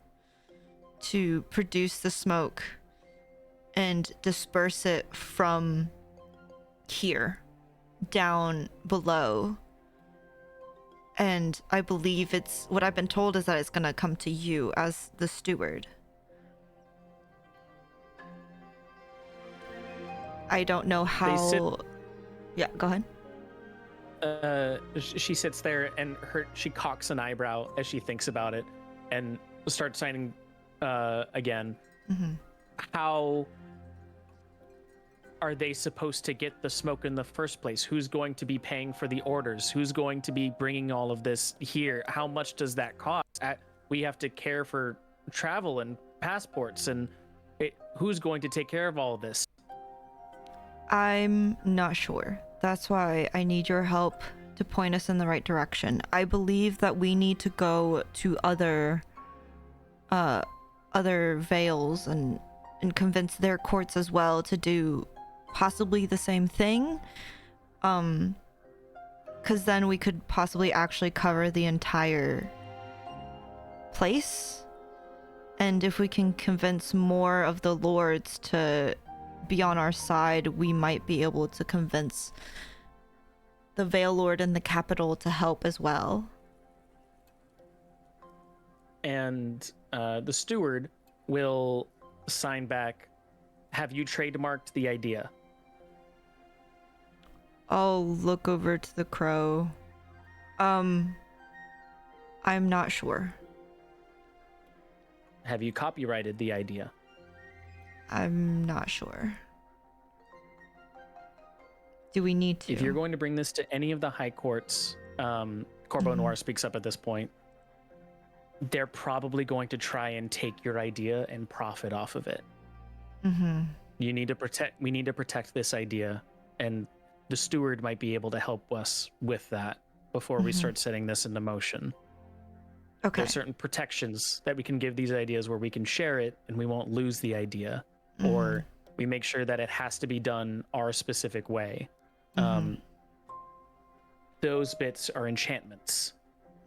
to produce the smoke and disperse it from here down below. And I believe what I've been told is that it's gonna come to you as the steward. I don't know how. Yeah, go ahead. She sits there and she cocks an eyebrow as she thinks about it and starts signing again. How are they supposed to get the smoke in the first place? Who's going to be paying for the orders? Who's going to be bringing all of this here? How much does that cost? We have to care for travel and passports, and who's going to take care of all of this? I'm not sure. That's why I need your help to point us in the right direction. I believe that we need to go to other veils and convince their courts as well to do possibly the same thing. Because then we could possibly actually cover the entire place. And if we can convince more of the lords to be on our side, we might be able to convince the Veil Lord in the capital to help as well. And the steward will sign back, have you trademarked the idea? I'll look over to the crow. I'm not sure. Have you copyrighted the idea? I'm not sure. Do we need to? If you're going to bring this to any of the high courts, Corbeau Noir speaks up at this point, they're probably going to try and take your idea and profit off of it. We need to protect this idea, and the steward might be able to help us with that before we start setting this into motion. Okay. There's certain protections that we can give these ideas where we can share it and we won't lose the idea, or we make sure that it has to be done our specific way. Those bits are enchantments,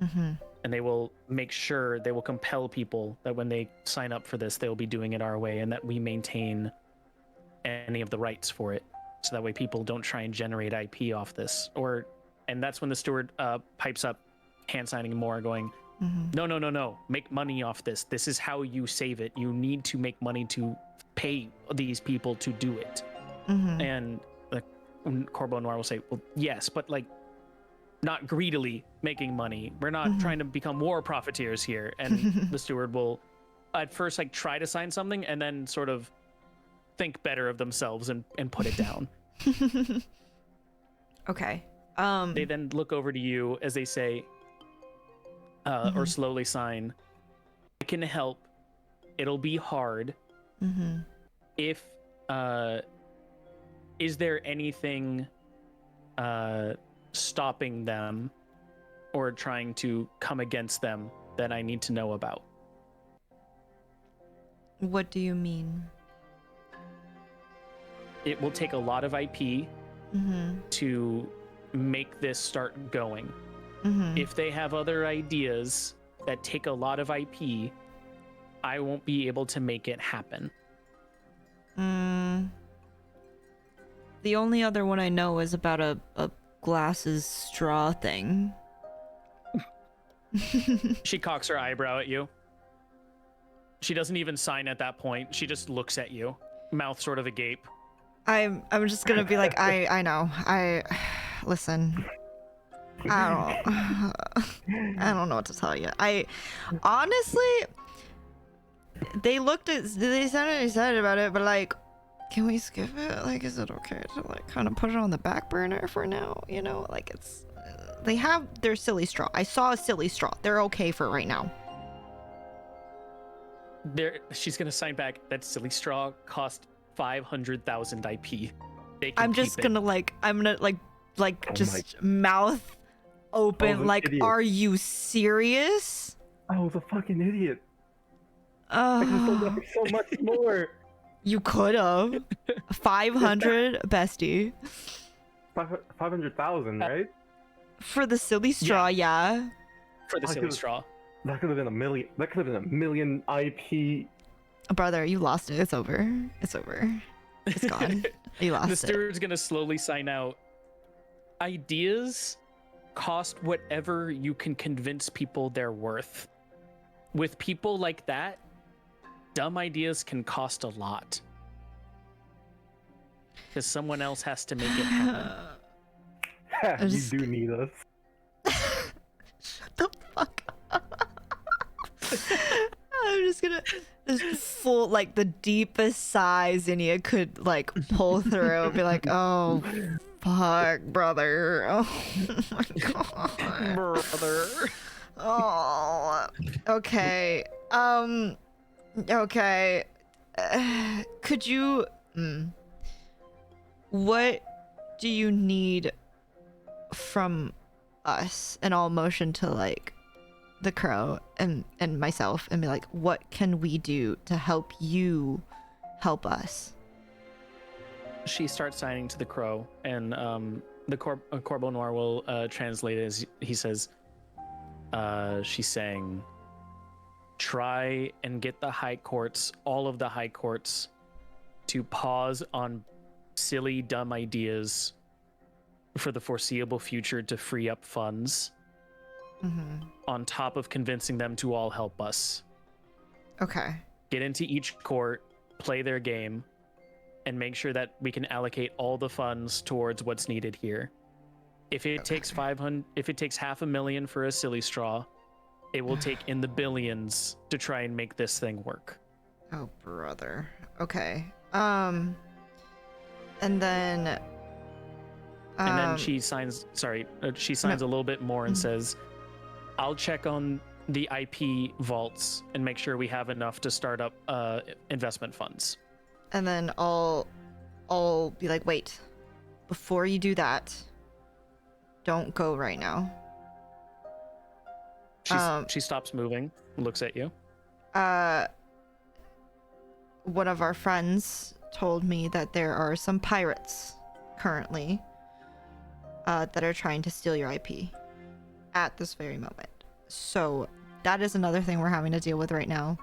and they will make sure, they will compel people that when they sign up for this, they will be doing it our way, and that we maintain any of the rights for it, so that way people don't try and generate IP off this. And that's when the steward pipes up, hand signing more, going, no, make money off this. This is how you save it. You need to make money to pay these people to do it. And Corbeau Noir will say, well, yes, but like, not greedily making money. We're not trying to become war profiteers here. And the steward will at first like try to sign something and then sort of think better of themselves and put it down. Okay. They then look over to you as they say, or slowly sign, I can help. It'll be hard. If is there anything stopping them or trying to come against them that I need to know about? What do you mean? It will take a lot of IP to make this start going. If they have other ideas that take a lot of IP, I won't be able to make it happen. The only other one I know is about a glasses straw thing. She cocks her eyebrow at you. She doesn't even sign at that point. She just looks at you, mouth sort of agape. I'm just gonna be like, I know. Listen. I don't know what to tell you. I honestly, they sounded excited about it, but like, can we skip it? Like, is it okay to like kind of put it on the back burner for now? You know, like it's they have their silly straw. I saw a silly straw. They're okay for right now. She's gonna sign back. That silly straw cost 500,000 IP. I'm just gonna like Oh just mouth open. an Like, idiot. are you serious? I was a fucking idiot. I could have sold that for so much more. You could have 500, bestie, 500,000, right? for the silly straw. Yeah. For the I silly could've- straw. That could have been a million. That could have been a million IP. Brother, you lost it. It's over. It's over. It's gone. You The lost it. steward's gonna slowly sign out. Ideas cost whatever you can convince people they're worth. With people like that, dumb ideas can cost a lot. Because someone else has to make it happen. You just- do need us. Shut the fuck up. I'm just gonna just full like the deepest sigh Zinnia could like pull through and be like, oh fuck, brother. Oh my god. Brother. Oh, okay. Okay. Could you? What do you need from us? And I'll motion to like the crow and myself and be like, what can we do to help you help us? She starts signing to the crow, and the Corbeau Noir will translate it as he says, she's saying, try and get the high courts, all of the high courts, to pause on silly, dumb ideas for the foreseeable future to free up funds, on top of convincing them to all help us. Okay. Get into each court, play their game, and make sure that we can allocate all the funds towards what's needed here. If it takes 500, if it takes $500,000 for a silly straw, it will take in the billions to try and make this thing work. Oh, brother. Okay. And then. And then she signs. Sorry, she signs a little bit more and says, "I'll check on the IP vaults and make sure we have enough to start up investment funds." And then I'll be like, wait, before you do that, don't go right now. She stops moving, looks at you. One of our friends told me that there are some pirates currently that are trying to steal your IP at this very moment. So that is another thing we're having to deal with right now.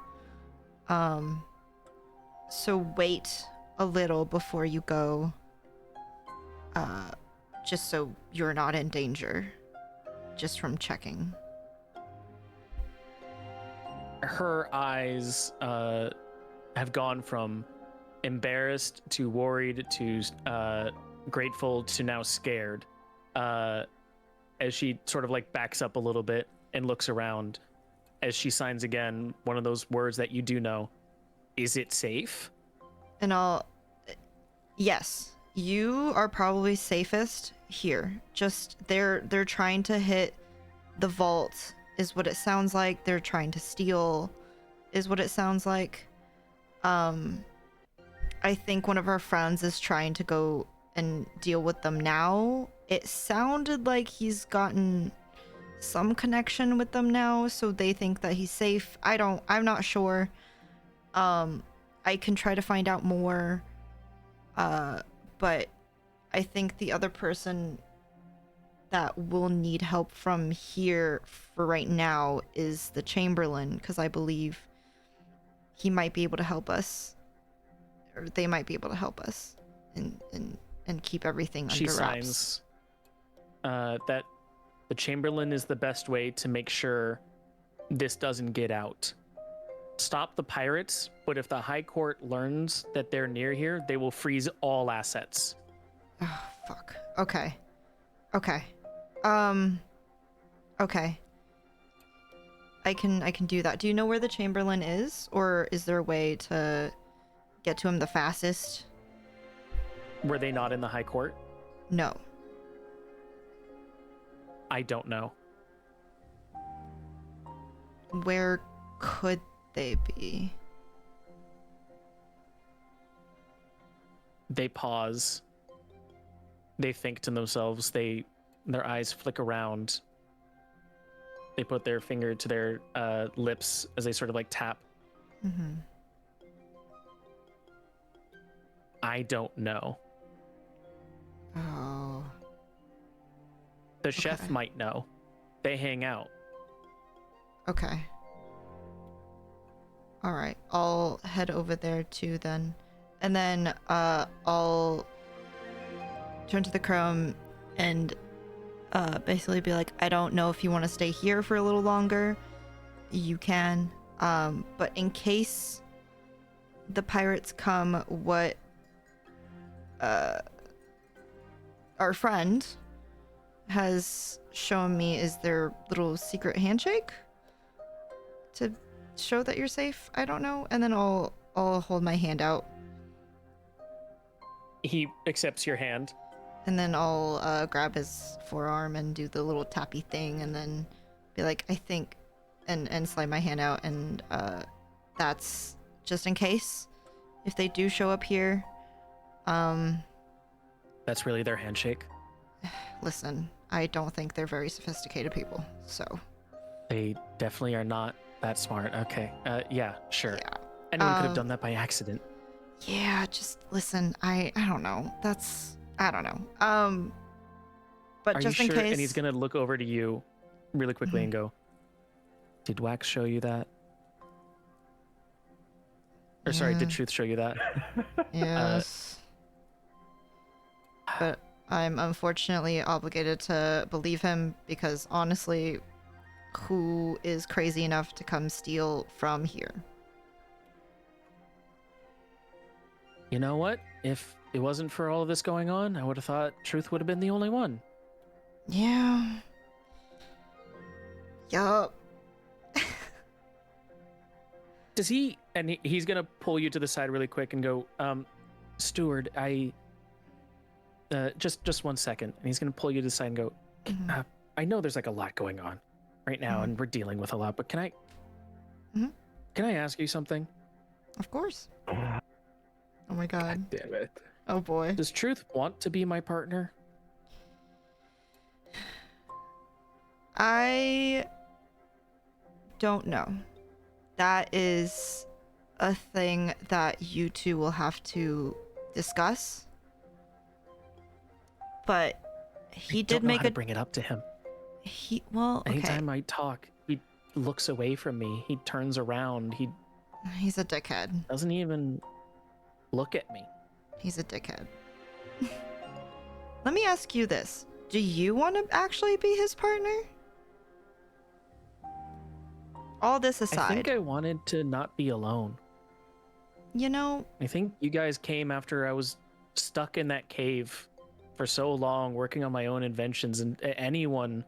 So wait a little before you go, just so you're not in danger, just from checking. Her eyes have gone from embarrassed to worried to grateful to now scared, as she sort of like backs up a little bit and looks around as she signs again one of those words that you do know. Is it safe? And yes, you are probably safest here. Just they're trying to hit the vault is what it sounds like. They're trying to steal is what it sounds like. I think one of our friends is trying to go and deal with them now. It sounded like he's gotten some connection with them now, so they think that he's safe. I'm not sure. I can try to find out more. But I think the other person that will need help from here for right now is the Chamberlain, because I believe he might be able to help us, or they might be able to help us and keep everything under She wraps. signs that the Chamberlain is the best way to make sure this doesn't get out. stop the pirates, but if the High Court learns that they're near here, they will freeze all assets. Oh, fuck. Okay. Okay. Okay. I can do that. Do you know where the Chamberlain is? Or is there a way to get to him the fastest? Were they not in the High Court? No. I don't know. Where could they be? They pause. They think to themselves. Their eyes flick around. They put their finger to their lips as they sort of like tap. Mm-hmm. I don't know. Oh. The chef Okay. might know. They hang out. Okay. All right. I'll head over there too then. And then I'll turn to the Chrome and basically be like, I don't know if you want to stay here for a little longer. You can. But in case the pirates come, what our friend has shown me is their little secret handshake to show that you're safe. I don't know. And then I'll hold my hand out. He accepts your hand. And then I'll grab his forearm and do the little tappy thing and then be like, I think, and slide my hand out. And that's just in case if they do show up here. That's really their handshake. Listen, I don't think they're very sophisticated people. So, They definitely are not that smart. Okay. Yeah, sure. yeah. Anyone could have done that by accident. Yeah, just listen. I don't know. I don't know. But Are just you in sure? case. And he's gonna look over to you really quickly and go, "Did Wax show you that?" Or sorry, Yeah. did Truth show you that? Yes. But I'm unfortunately obligated to believe him because honestly, who is crazy enough to come steal from here? You know what? If it wasn't for all of this going on, I would have thought Truth would have been the only one. Yeah. Yup. Does he? And he's gonna pull you to the side really quick and go, Steward, just 1 second. And he's gonna pull you to the side and go, Mhm. I know there's like a lot going on right now, and we're dealing with a lot. But can I ask you something? Of course. Oh my god. Damn it. Oh boy. Does Truth want to be my partner? I don't know. That is a thing that you two will have to discuss. But he I did don't know make how to a bring it up to him. well, okay. Anytime I talk, he looks away from me. He turns around. He He's a dickhead. doesn't even look at me. He's a dickhead. Let me ask you this. Do you want to actually be his partner? All this I aside, think I wanted to not be alone. you know, I think you guys came after I was stuck in that cave for so long, working on my own inventions, and anyone.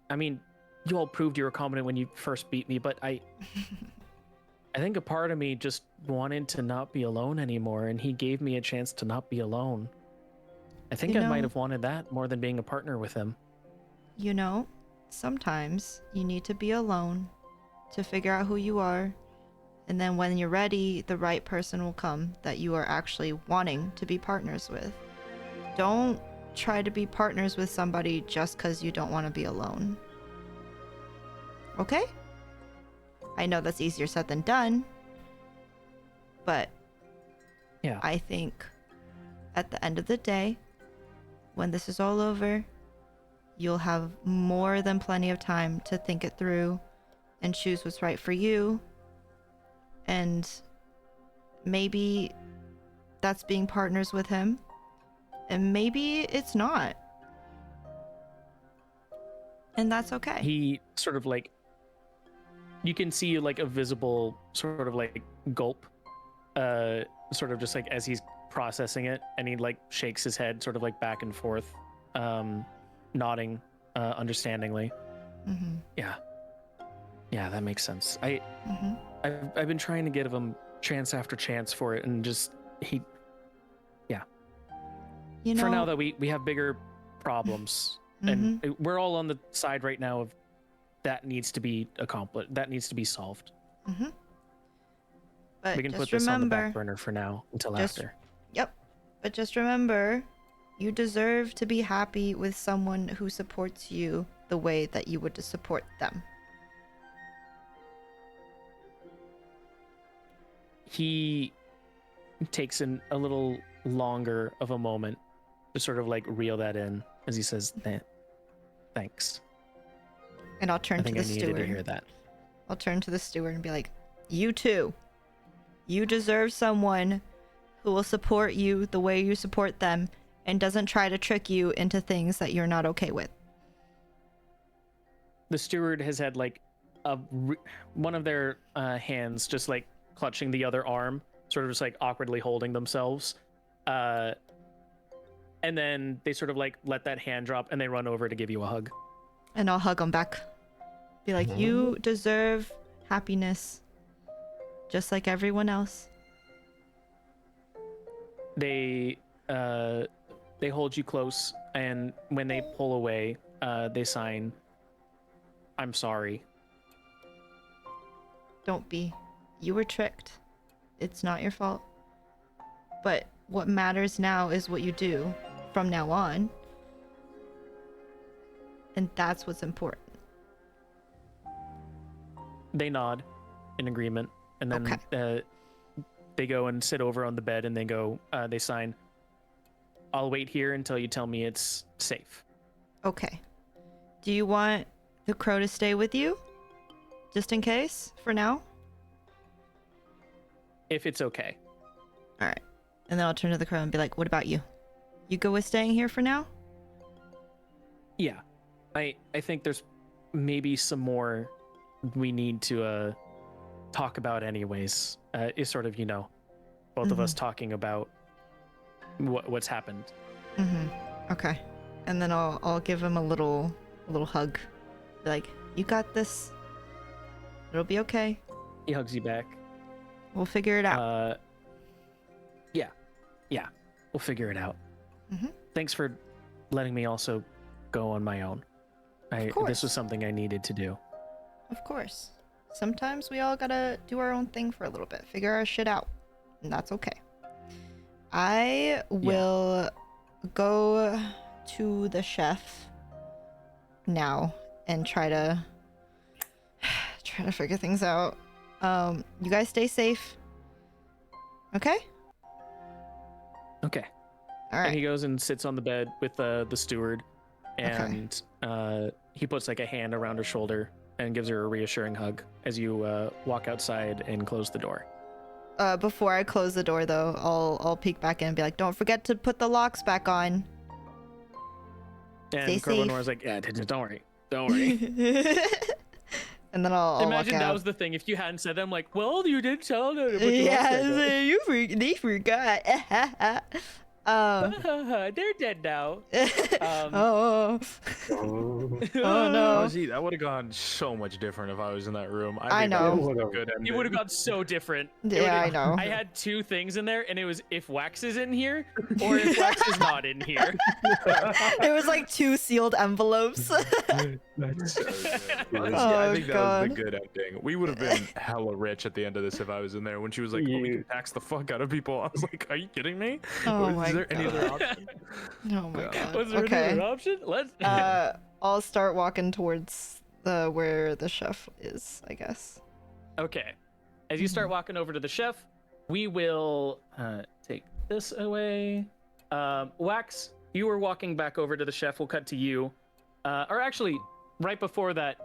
I mean, you all proved you were competent when you first beat me, but I think a part of me just wanted to not be alone anymore, and he gave me a chance to not be alone. I think You I might know- have wanted that more than being a partner with him. you know, sometimes you need to be alone to figure out who you are. And then when you're ready, the right person will come that you are actually wanting to be partners with. Don't try to be partners with somebody just because you don't want to be alone. Okay? I know that's easier said than done, but Yeah. I think at the end of the day, when this is all over, you'll have more than plenty of time to think it through and choose what's right for you. And maybe that's being partners with him, and maybe it's not. And that's okay. He sort of like you can see like a visible sort of like gulp, sort of just like as he's processing it, and he like shakes his head sort of like back and forth, nodding understandingly. Mm-hmm. Yeah, that makes sense. Mm-hmm. I've been trying to give him chance after chance for it, and just You know, for now that we have bigger problems, and we're all on the side right now of that needs to be accomplished, that needs to be solved. Mm-hmm. But We can just put this on the remember, back burner for now until after. Yep. But just remember, you deserve to be happy with someone who supports you the way that you would to support them. He takes a little longer of a moment to sort of like reel that in as he says, thanks. And I'll turn I to think the I needed steward. to hear that. I'll turn to the steward and be like, you too. You deserve someone who will support you the way you support them and doesn't try to trick you into things that you're not okay with. The steward has had like one of their hands just like clutching the other arm, sort of just like awkwardly holding themselves. And then they sort of like let that hand drop and they run over to give you a hug. And I'll hug them back. Be like, you deserve happiness just like everyone else. They hold you close, and when they pull away, they sign, I'm sorry. Don't be. You were tricked. It's not your fault. But what matters now is what you do from now on. And that's what's important. They nod in agreement, and then they go and sit over on the bed, and they sign, I'll wait here until you tell me it's safe. Okay. Do you want the crow to stay with you? Just in case, for now? If it's okay. All right. And then I'll turn to the crow and be like, what about you? You go with staying here for now? Yeah. I think there's maybe some more we need to talk about anyways. Is sort of, both of us talking about what's happened. Okay. And then I'll give him a little hug. Be like, you got this. It'll be okay. He hugs you back. We'll figure it out. Yeah. We'll figure it out. Thanks for letting me also go on my own. This was something I needed to do. Of course. Sometimes we all gotta do our own thing for a little bit, figure our shit out, and that's okay. I will go to the chef now and try to figure things out. You guys stay safe. Okay? Okay. All right. And he goes and sits on the bed with the steward, and he puts like a hand around her shoulder and gives her a reassuring hug as you walk outside and close the door. Before I close the door, though, I'll peek back in and be like, "Don't forget to put the locks back on." And Corbonor's like, "Yeah, don't worry, don't worry." And then I'll imagine walk that out. was the thing. If you hadn't said that, I'm like, "Well, you did tell them." Yeah, they forgot. They're dead now. Oh no. Honestly, that would have gone so much different if I was in that room. I think that know. was a good It ending. would have gone so different. Yeah, I know. I had two things in there, and it was if Wax is in here or if Wax is not in here. It was like 2 sealed envelopes. That's so good. Honestly, Oh, I think that God. was the good ending. We would have been hella rich at the end of this if I was in there. When she was like, "Oh, we can tax the fuck out of people," I was like, "Are you kidding me? Oh Is my there any other God. option?" Oh my god. Was there Okay. another option? Let's. I'll start walking towards where the chef is, I guess. Okay. As you start walking over to the chef, we will take this away. Wax, you were walking back over to the chef. We'll cut to you. Or actually, right before that,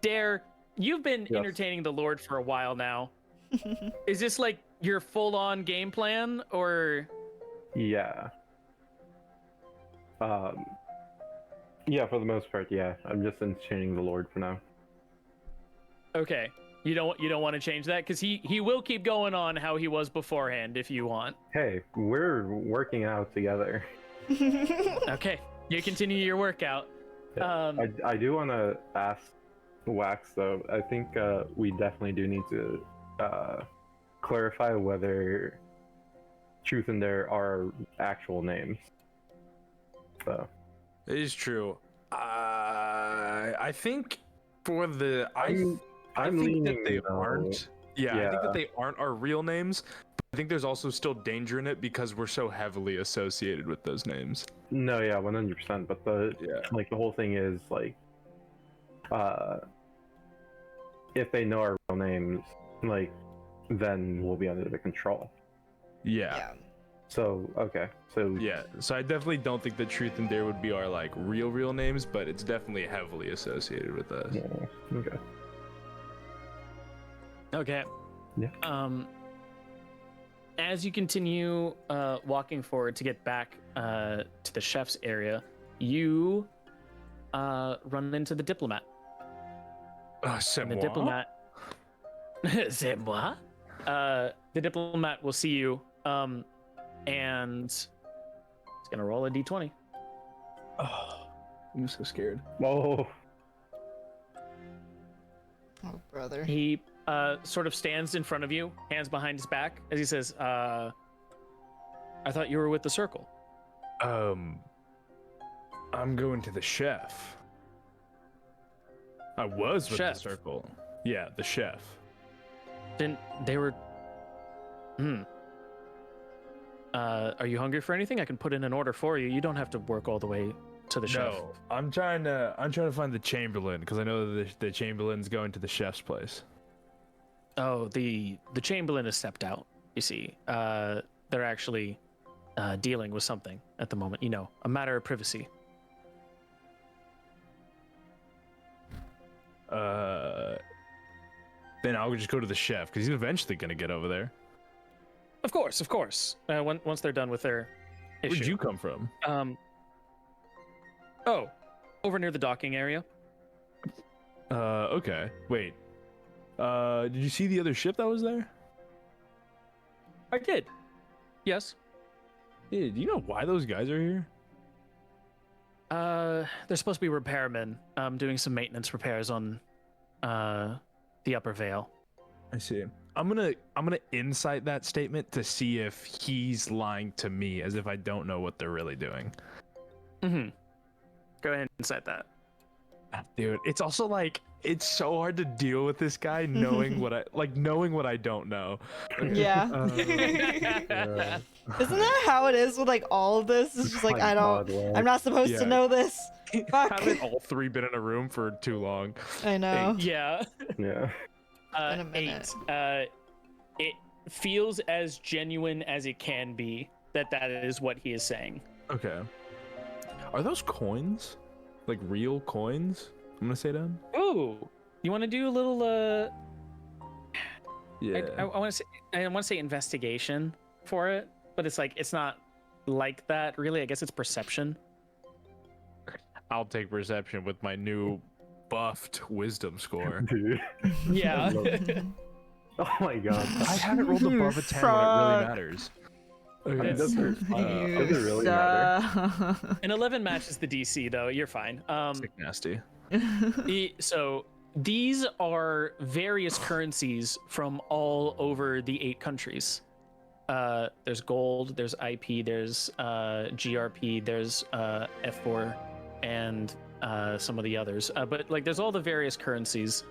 Dare, you've been entertaining the Lord for a while now. Is this like your full-on game plan, or? Yeah. Yeah, for the most part, yeah. I'm just entertaining the Lord for now. Okay. You don't want to change that because he will keep going on how he was beforehand if you want. Hey, we're working out together. Okay, you continue your workout. Yeah. I do want to ask Wax though. I think we definitely do need to clarify whether Truth and Dare are actual names. So It is true. I think for the I I'm think leaning that they no. aren't. Yeah, I think Yeah. that they aren't our real names. But I think there's also still danger in it because we're so heavily associated with those names. No, yeah, 100%. But the the whole thing is like, if they know our real names, like, then we'll be under the control. Yeah. So okay, so Yeah. So I definitely don't think that Truth and Dare would be our like real names, but it's definitely heavily associated with us. yeah, okay. Okay. Yeah. As you continue walking forward to get back to the chef's area, you run into the diplomat. C'est And the moi? diplomat. C'est moi. The diplomat will see you, and it's gonna roll a d20. Oh, I'm so scared. Oh, Oh, brother. He sort of stands in front of you, hands behind his back, as he says, I thought you were with the circle. I'm going to the chef. I was with Chef. the circle. Yeah, the chef. Then they were... are you hungry for anything? I can put in an order for you. You don't have to work all the way to the chef. No, I'm trying to find the Chamberlain because I know the Chamberlain's going to the chef's place. Oh, the Chamberlain has stepped out, you see. They're actually dealing with something at the moment. You know, a matter of privacy. Then I'll just go to the chef because he's eventually gonna get over there. Of course, of course. Once they're done with their issue. Where'd you come from? Oh, over near the docking area. Okay. Wait. Did you see the other ship that was there? I did. Yes. Yeah, do you know why those guys are here? They're supposed to be repairmen, doing some maintenance repairs on, the upper veil. I see. I'm gonna insight that statement to see if he's lying to me, as if I don't know what they're really doing. Mm-hmm. Go ahead and insight that. Dude, it's also like it's so hard to deal with this guy knowing what I don't know. Yeah. yeah. Isn't that how it is with like all of this? It's just like I'm not supposed Yeah. to know this. Fuck. Haven't all three been in a room for too long? I know. Yeah. Yeah. In a minute. 8. It feels as genuine as it can be that is what he is saying. Okay. Are those coins? Like real coins? I'm gonna say them. Ooh, you want to do a little Yeah. I want to say investigation for it, but it's like it's not like that really. I guess it's perception. I'll take perception with my new buffed wisdom score. Dude. Yeah. Oh my god. I haven't rolled above a 10 when it really matters. Okay. It's- Does it really matter? An 11 matches the DC though. You're fine. Sick nasty. So these are various currencies from all over the 8 countries. There's gold, there's IP, there's GRP, there's F4, and some of the others. But like, there's all the various currencies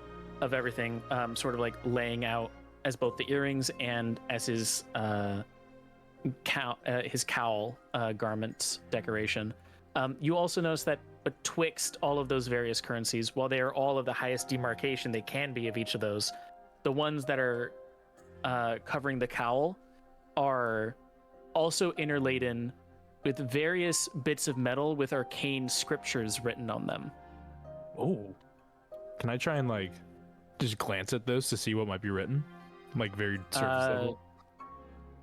of everything, sort of like laying out as both the earrings and as his cowl garment decoration. You also notice that betwixt all of those various currencies, while they are all of the highest demarcation they can be of each of those, the ones that are covering the cowl are also interladen with various bits of metal with arcane scriptures written on them. Oh. Can I try and like just glance at those to see what might be written? Like very surface level.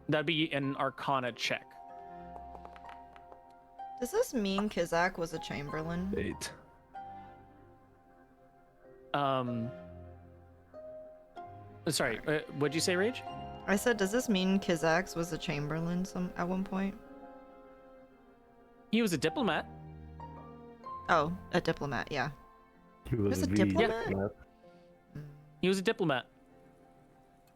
That'd be an Arcana check. Does this mean Kizak was a Chamberlain? 8. Sorry, what'd you say, Rage? I said, does this mean Kizax was a Chamberlain at one point? He was a diplomat. Oh, a diplomat, yeah. He was There's a the diplomat? He was a diplomat.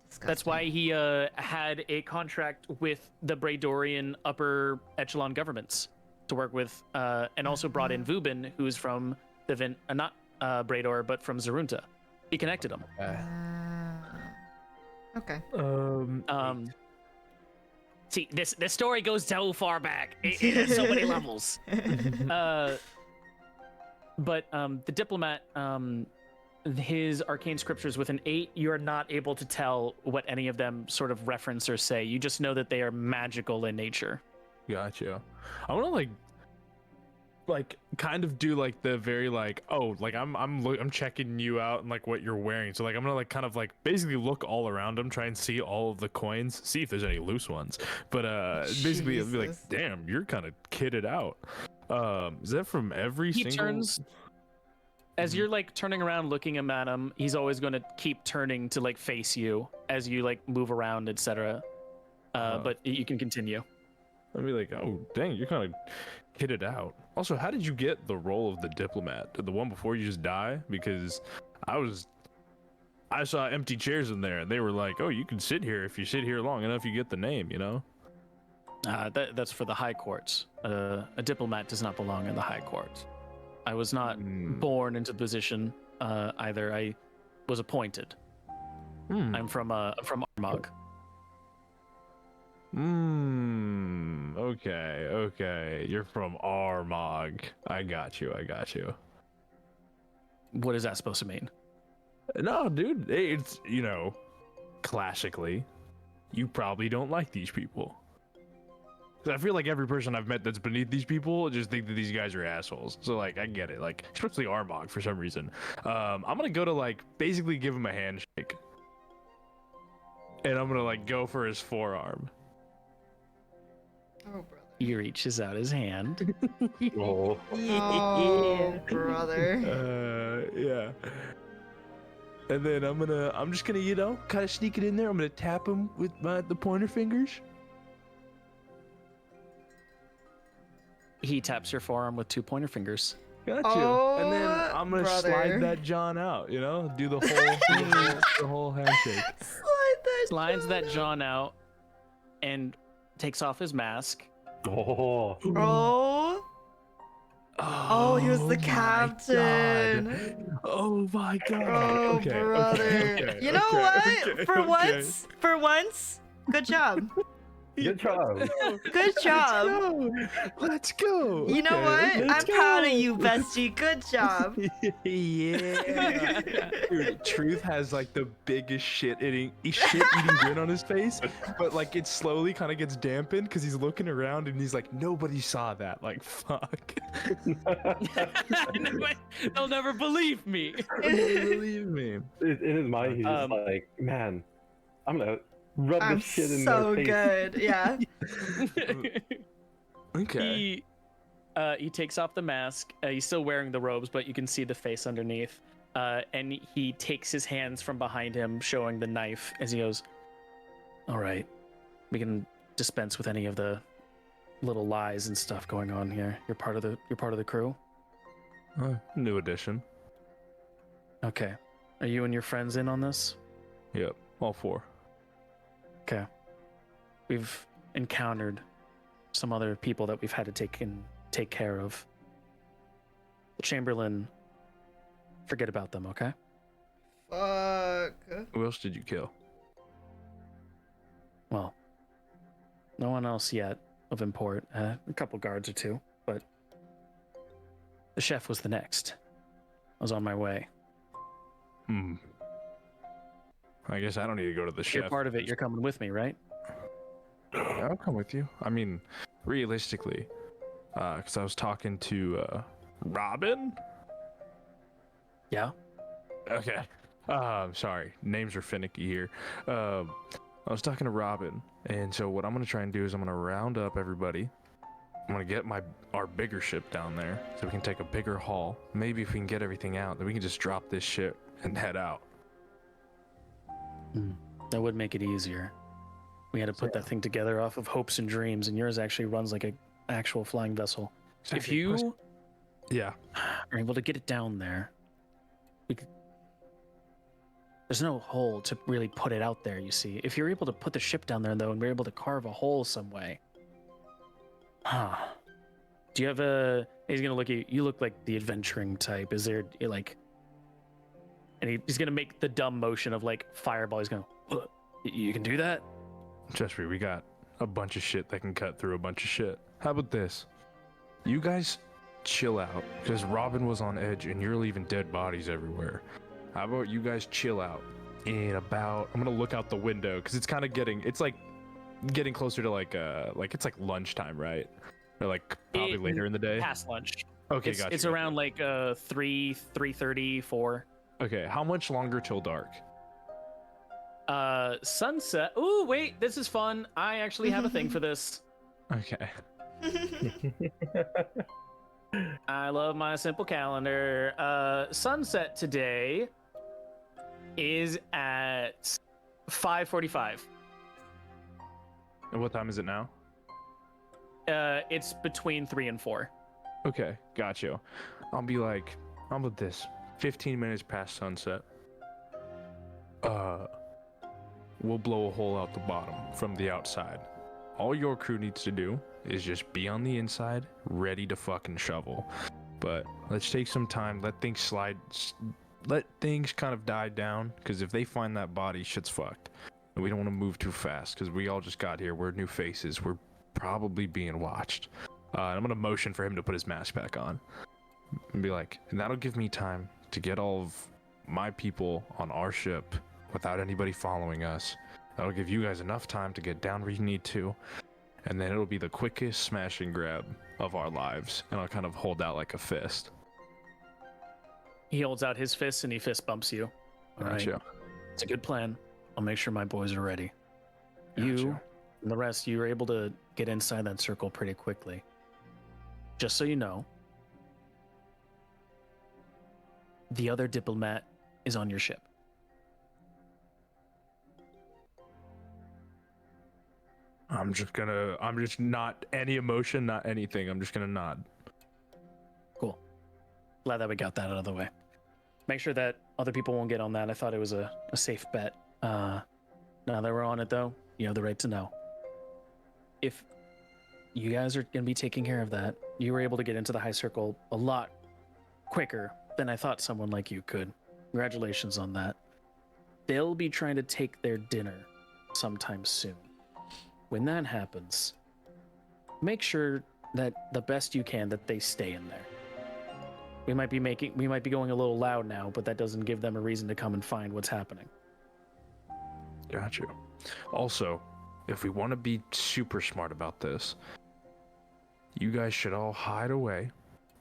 Disgusting. That's why he had a contract with the Braidorian upper echelon governments to work with, and also brought in Vubin, who's from the not Braidor, but from Zarunta. He connected them. Okay. See, this story goes so far back. It has so many levels. But the diplomat, his arcane scriptures with an 8, you're not able to tell what any of them sort of reference or say. You just know that they are magical in nature. Gotcha. I want to like kind of do like the very like, oh, like I'm checking you out and like what you're wearing. So like I'm gonna like kind of like basically look all around him, try and see all of the coins, see if there's any loose ones. But basically it'll be like, Jesus. damn, you're kind of kitted out. Is that from every He single? turns as you're like turning around looking at him. He's always going to keep turning to like face you as you like move around, etc. But you can continue. I'd be like, oh dang, you're kind of kitted out. Also, how did you get the role of the diplomat? Did the one before you just die? Because I saw empty chairs in there and they were like, oh, you can sit here if you sit here long enough, you get the name, you know? That's for the high courts. A diplomat does not belong in the high courts. I was not born into the position either. I was appointed. I'm from Armagh. Okay. You're from Armagh. I got you. What is that supposed to mean? No, dude, it's, you know, classically, you probably don't like these people. 'Cause I feel like every person I've met that's beneath these people just think that these guys are assholes. So like, I get it. Like, especially Armagh for some reason. I'm gonna go to like basically give him a handshake, and I'm gonna like go for his forearm. Oh, brother. He reaches out his hand. Oh, Oh, brother. Yeah. And then I'm just gonna, you know, kind of sneak it in there. I'm gonna tap him with the pointer fingers. He taps your forearm with 2 pointer fingers. Got you. Oh, And then I'm gonna brother. slide that John out, you know, do the whole the whole handshake. Slides that John out and takes off his mask. oh, Oh. Oh, he was the my captain. God. Oh my god. Oh, Okay, brother. okay, You know okay, what? okay, For okay. once, good job. good job. Good job. Let's go. You know Okay, what? let's I'm proud of go. you, bestie. Good job. Yeah. Dude, Truth has like the biggest shit-eating grin on his face, but like it slowly kind of gets dampened because he's looking around and he's like, nobody saw that. Like, fuck. They'll never believe me. Believe me. In his mind, he's just like, man, I'm gonna rub I'm this shit in so their face. good. Yeah. Okay. He takes off the mask. He's still wearing the robes, but you can see the face underneath. And he takes his hands from behind him, showing the knife as he goes, "All right, we can dispense with any of the little lies and stuff going on here. You're part of the crew." New addition. Okay. Are you and your friends in on this? Yep. All 4. Okay. We've encountered some other people that we've had to take care of. The Chamberlain, forget about them, okay? Fuck. Who else did you kill? Well, no one else yet of import. A couple guards or 2, but the chef was the next. I was on my way. I guess I don't need to go to the chef. You're part of it. You're coming with me, right? Yeah, I'll come with you. I mean, realistically, because I was talking to Robin. Yeah. Okay. Sorry, names are finicky here. I was talking to Robin, and so what I'm gonna try and do is I'm gonna round up everybody. I'm gonna get our bigger ship down there so we can take a bigger haul. Maybe if we can get everything out, then we can just drop this ship and head out. That would make it easier. We had to put that thing together off of hopes and dreams, and yours actually runs like an actual flying vessel. If you Yeah. are able to get it down there, there's no hole to really put it out there, you see. If you're able to put the ship down there, though, and we're able to carve a hole some way. Do you have a... He's going to look at you. You look like the adventuring type. Is there, like... And he's going to make the dumb motion of, like, fireball. He's going to... You can do that? Trust me, we got a bunch of shit that can cut through a bunch of shit. How about this? You guys chill out, because Robin was on edge, and you're leaving dead bodies everywhere. How about you guys chill out in about... I'm going to look out the window, because it's kind of getting... It's, like, getting closer to, like, it's, like, lunchtime, right? Or, like, probably later in the day? Past lunch. Okay, It's, gotcha. it's around, like, 3:30, 4. Okay, how much longer till dark? Sunset. Ooh, wait, this is fun. I actually have a thing for this. Okay. I love my simple calendar. Sunset today is at 5:45. And what time is it now? It's between 3 and 4. Okay, got you. I'll be like, how about this? 15 minutes past sunset. We'll blow a hole out the bottom from the outside. All your crew needs to do is just be on the inside, ready to fucking shovel. But let's take some time, let things slide, let things kind of die down, because if they find that body, shit's fucked. And we don't want to move too fast, because we all just got here, we're new faces, we're probably being watched. I'm gonna motion for him to put his mask back on. And be like, and that'll give me time to get all of my people on our ship without anybody following us. That'll give you guys enough time to get down where you need to, and then it'll be the quickest smash and grab of our lives. And I'll kind of hold out like a fist. He holds out his fist and he fist bumps you. All right. Gotcha. It's a good plan. I'll make sure my boys are ready. Gotcha. You and the rest, you were able to get inside that circle pretty quickly. Just so you know, the other diplomat is on your ship. I'm just not any emotion, not anything. I'm just gonna nod. Cool. Glad that we got that out of the way. Make sure that other people won't get on that. I thought it was a safe bet. Now that we're on it, though, you have the right to know. If you guys are going to be taking care of that, you were able to get into the high circle a lot quicker than I thought someone like you could. Congratulations on that. They'll be trying to take their dinner sometime soon. When that happens, make sure that the best you can that they stay in there. We might be going a little loud now, but that doesn't give them a reason to come and find what's happening. Got you. Also, if we want to be super smart about this, you guys should all hide away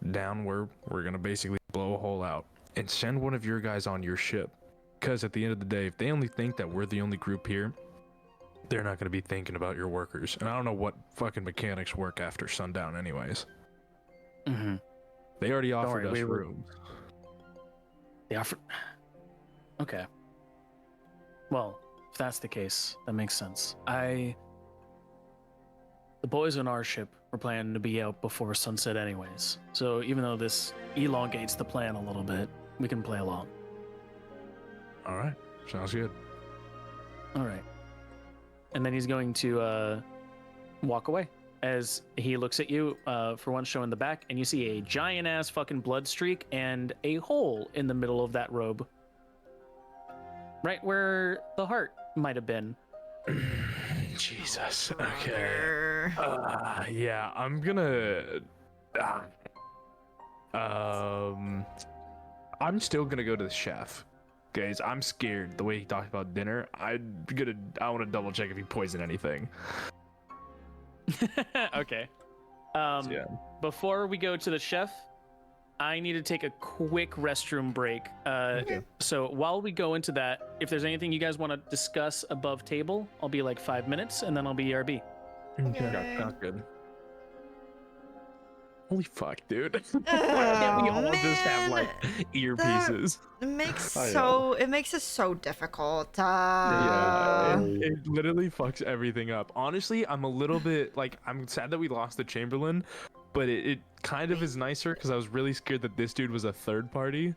down where we're going to basically blow a hole out and send one of your guys on your ship. Because at the end of the day, if they only think that we're the only group here, they're not going to be thinking about your workers. And I don't know what fucking mechanics work after sundown anyways. Mm-hmm. They already offered us rooms. They offered... Okay. Well, if that's the case, that makes sense. The boys on our ship were planning to be out before sunset anyways. So even though this elongates the plan a little bit, we can play along. All right. Sounds good. All right. And then he's going to walk away as he looks at you, for one, showing the back, and you see a giant-ass fucking blood streak and a hole in the middle of that robe. Right where the heart might have been. Jesus. Okay. Yeah, I'm gonna... I'm still gonna go to the chef. Guys, I'm scared the way he talked about dinner. I want to double check if he poisoned anything. Okay. Yeah. Before we go to the chef, I need to take a quick restroom break. So while we go into that, if there's anything you guys want to discuss above table, I'll be like 5 minutes and then I'll be ERB. Okay. Sounds good. Holy fuck, dude. Why can't we all just have like earpieces? It makes Oh, yeah. it makes it so difficult. Yeah. It literally fucks everything up. Honestly, I'm a little bit like, I'm sad that we lost the Chamberlain, but it kind of is nicer because I was really scared that this dude was a third party.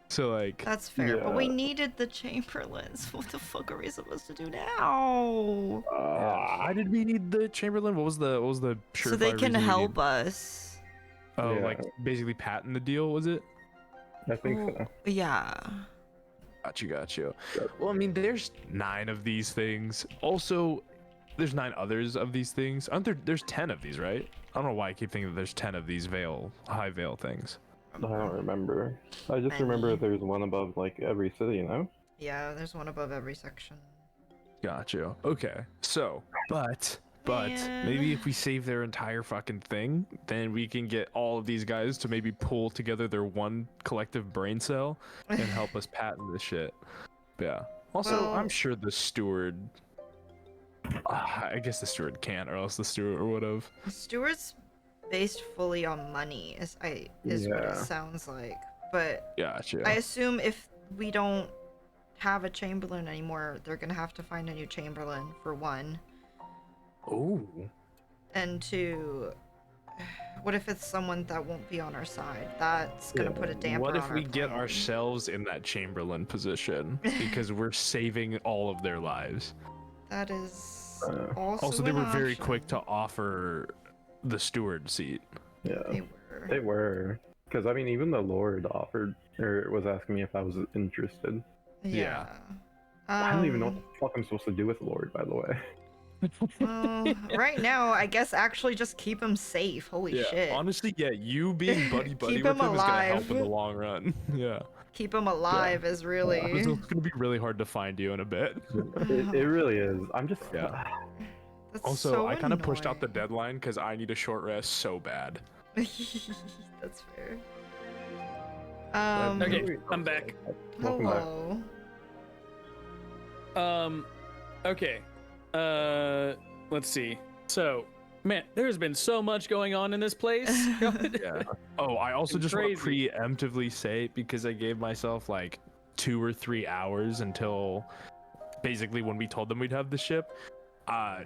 So like, That's fair, but we Yeah. needed the Chamberlains. What the fuck are we supposed to do now? why did we need the Chamberlain? What was the So they surefire can reason we help need- us. Oh, Yeah. like basically patent the deal, was it? I think Ooh, so. Yeah. Got you. Well, I mean, there's 9 of these things. Also, there's 9 others of these things. Aren't there? There's 10 of these, right? I don't know why I keep thinking that there's 10 of these high veil things. I don't remember. I just remember Many. there's one above like every city, you know? Yeah, there's one above every section. Got you. Okay. So, but Man. maybe if we save their entire fucking thing, then we can get all of these guys to maybe pull together their one collective brain cell and help us patent this shit. Yeah. Also, Well- I'm sure the steward. I guess the steward can't, or else the steward would have. Stewart's based fully on money, is what it Yeah. sounds like. But Gotcha. I assume if we don't have a Chamberlain anymore, they're gonna have to find a new Chamberlain for one. Oh. And two, what if it's someone that won't be on our side? That's gonna Yeah. put a damper What on if our we get plan. ourselves in that Chamberlain position because we're saving all of their lives? That is Uh, also They an were very quick to option. offer the steward seat. Yeah. They were. They were. Because, I mean, even the Lord offered, or was asking me if I was interested. Yeah. I don't even know what the fuck I'm supposed to do with Lord, by the way. Well, right now, I guess actually just keep him safe. Holy Yeah, shit. honestly, yeah, you being buddy Keep with him him is gonna help in the alive. long run. Yeah, Keep him alive is really. it's gonna be really hard to find you in a bit. It really is. I'm just. Yeah. That's Also, so I kind of pushed out the annoying. deadline because I need a short rest so bad. That's fair. Okay, I'm back. Welcome back. Hello. Okay. Let's see. So, man, there's been so much going on in this place. Yeah. Oh, I also just want to Crazy. preemptively say, because I gave myself like 2 or 3 hours until basically when we told them we'd have the ship.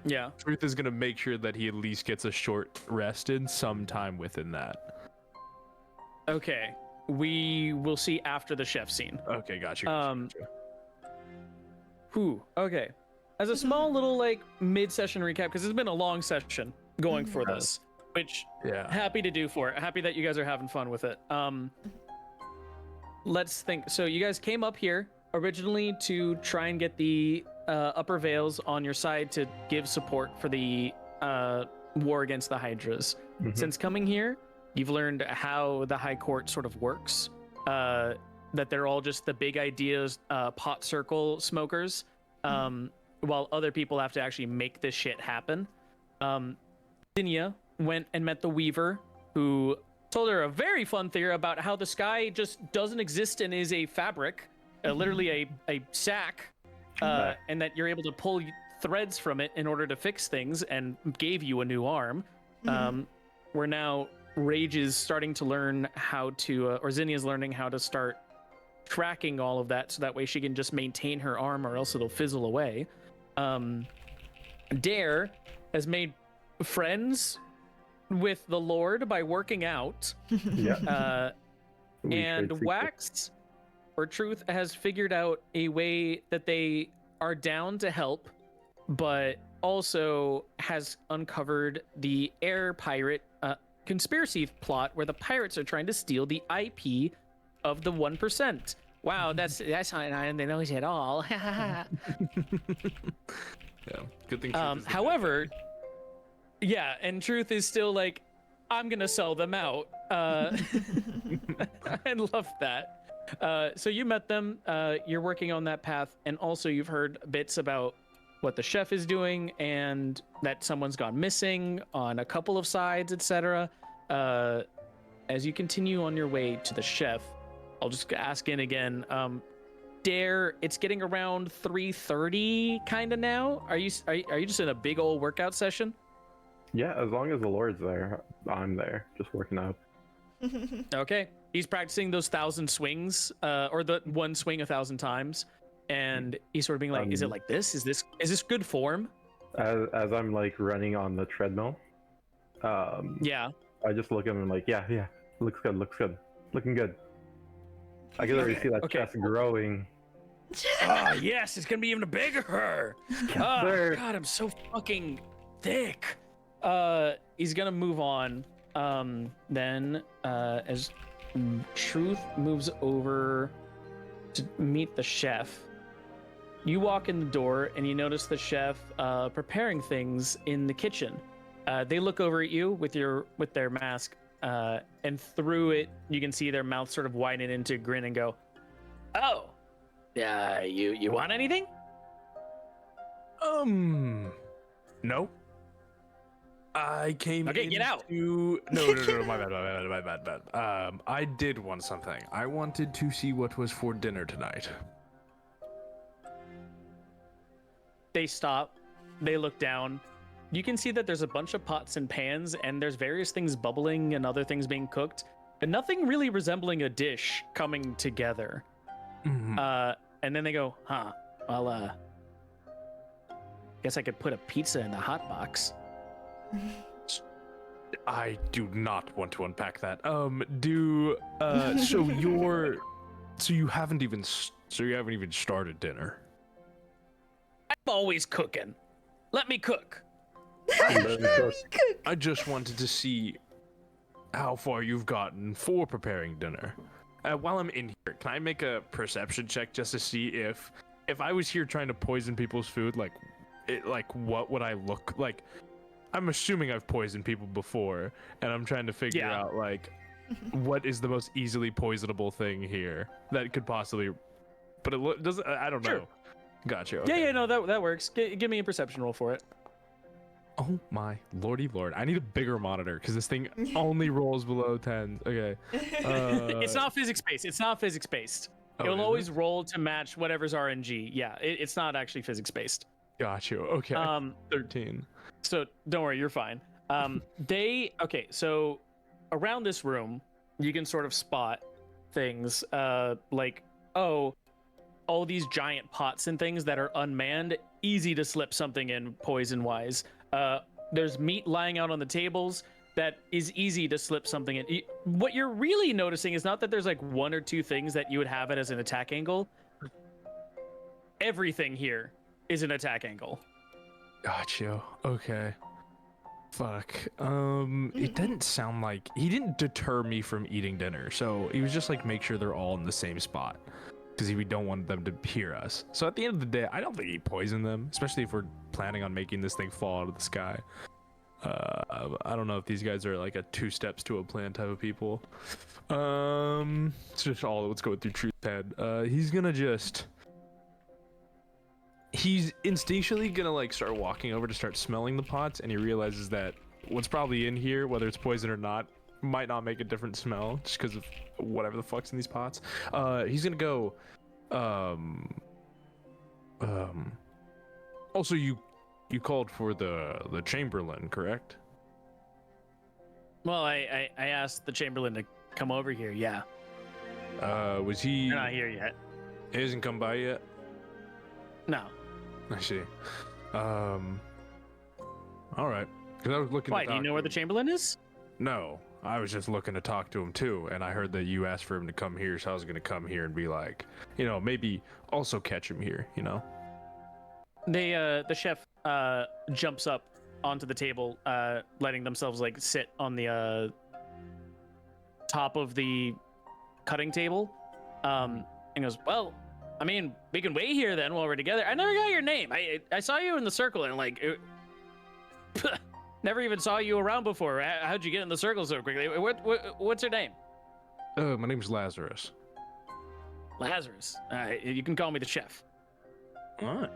Yeah. Truth is gonna make sure that he at least gets a short rest in sometime within that. Okay. We will see after the chef scene. Okay, gotcha. Whew. Okay. As a small little like mid-session recap, because it's been a long session going for this, which Yeah. happy to do for it. Happy that you guys are having fun with it. Let's think. So you guys came up here originally to try and get the upper veils on your side to give support for the war against the Hydras. Mhm. Since coming here, you've learned how the High Court sort of works. That they're all just the big ideas, pot circle smokers, while other people have to actually make this shit happen. Zinnia went and met the Weaver, who told her a very fun theory about how the sky just doesn't exist and is a fabric, literally a sack, and that you're able to pull threads from it in order to fix things, and gave you a new arm. Where now Rage is starting to learn how to, or Zinnia's learning how to start tracking all of that, so that way she can just maintain her arm, or else it'll fizzle away. Dare has made friends with the Lord by working out. Yeah. We And trade secrets. Wax, or Truth, has figured out a way that they are down to help, but also has uncovered the air pirate conspiracy plot where the pirates are trying to steal the IP of the 1%. Wow, that's not an noise at all. Yeah. Good thing. Truth is the However, yeah, and Truth is still like, I'm gonna sell them out. I love that. So you met them. You're working on that path, and also you've heard bits about what the chef is doing, and that someone's gone missing on a couple of sides, etc. As you continue on your way to the chef, I'll just ask in again. Dare, it's getting around 3:30 kind of now. Are you just in a big old workout session? Yeah, as long as the Lord's there, I'm there, just working out. Okay. He's practicing those 1,000 swings, or the one swing 1,000 times, and he's sort of being like, "Is it like this? Is this good form?" As I'm like running on the treadmill, Yeah. I just look at him and like, yeah, looks good, looking good. I can already see that Okay. chest growing. Oh, yes, it's gonna be even bigger. Oh, sir. God, I'm so fucking thick. He's gonna move on. Then, as Truth moves over to meet the chef, you walk in the door and you notice the chef preparing things in the kitchen. They look over at you with their mask, and through it you can see their mouth sort of widen into a grin and go, "Oh, you want anything?" No. I came Okay, get out. No, my bad. I did want something. I wanted to see what was for dinner tonight. They stop. They look down. You can see that there's a bunch of pots and pans, and there's various things bubbling and other things being cooked, and nothing really resembling a dish coming together. And then they go, "Huh? Well, guess I could put a pizza in the hot box." I do not want to unpack that. So you haven't even started dinner. I'm always cooking. Let me cook. I just wanted to see how far you've gotten for preparing dinner. While I'm in here, can I make a perception check just to see if I was here trying to poison people's food, like what would I look like? I'm assuming I've poisoned people before, and I'm trying to figure out like what is the most easily poisonable thing here that could possibly. But it doesn't. I don't know. Sure. Gotcha. Okay. Yeah, no, that works. Give me a perception roll for it. Oh my lordy lord! I need a bigger monitor because this thing only rolls below 10. Okay. It's not physics based. It's not physics based. It'll always roll to match whatever's RNG. Yeah, it's not actually physics based. Got you. Okay. 13. So don't worry, you're fine. So around this room, you can sort of spot things like, all these giant pots and things that are unmanned, easy to slip something in poison wise. There's meat lying out on the tables that is easy to slip something in. What you're really noticing is not that there's like one or two things that you would have it as an attack angle. Everything here is an attack angle. Gotcha. Okay. Fuck. It didn't sound like he didn't deter me from eating dinner, so he was just like make sure they're all in the same spot because we don't want them to hear us. So at the end of the day, I don't think he poisoned them, especially if we're planning on making this thing fall out of the sky. I don't know if these guys are like a 2 steps to a plan type of people. It's just all what's going through Truth's head. He's instinctually gonna like start walking over to start smelling the pots, and he realizes that what's probably in here, whether it's poison or not, might not make a different smell just because of whatever the fuck's in these pots. He's gonna go. Also, you called for the Chamberlain, correct? Well, I asked the Chamberlain to come over here. Yeah. Was he? They're not here yet. He hasn't come by yet. No. I see. All right. Because I was looking. Why? Do you know where the Chamberlain is? No, I was just looking to talk to him too, and I heard that you asked for him to come here, so I was gonna come here and be like, maybe also catch him here, The chef jumps up onto the table, letting themselves like sit on the top of the cutting table, and goes, "Well, I mean, we can wait here then while we're together. I never got your name. I saw you in the circle and like, never even saw you around before. How'd you get in the circle so quickly? What's your name?" My name's Lazarus. Lazarus. You can call me the chef. All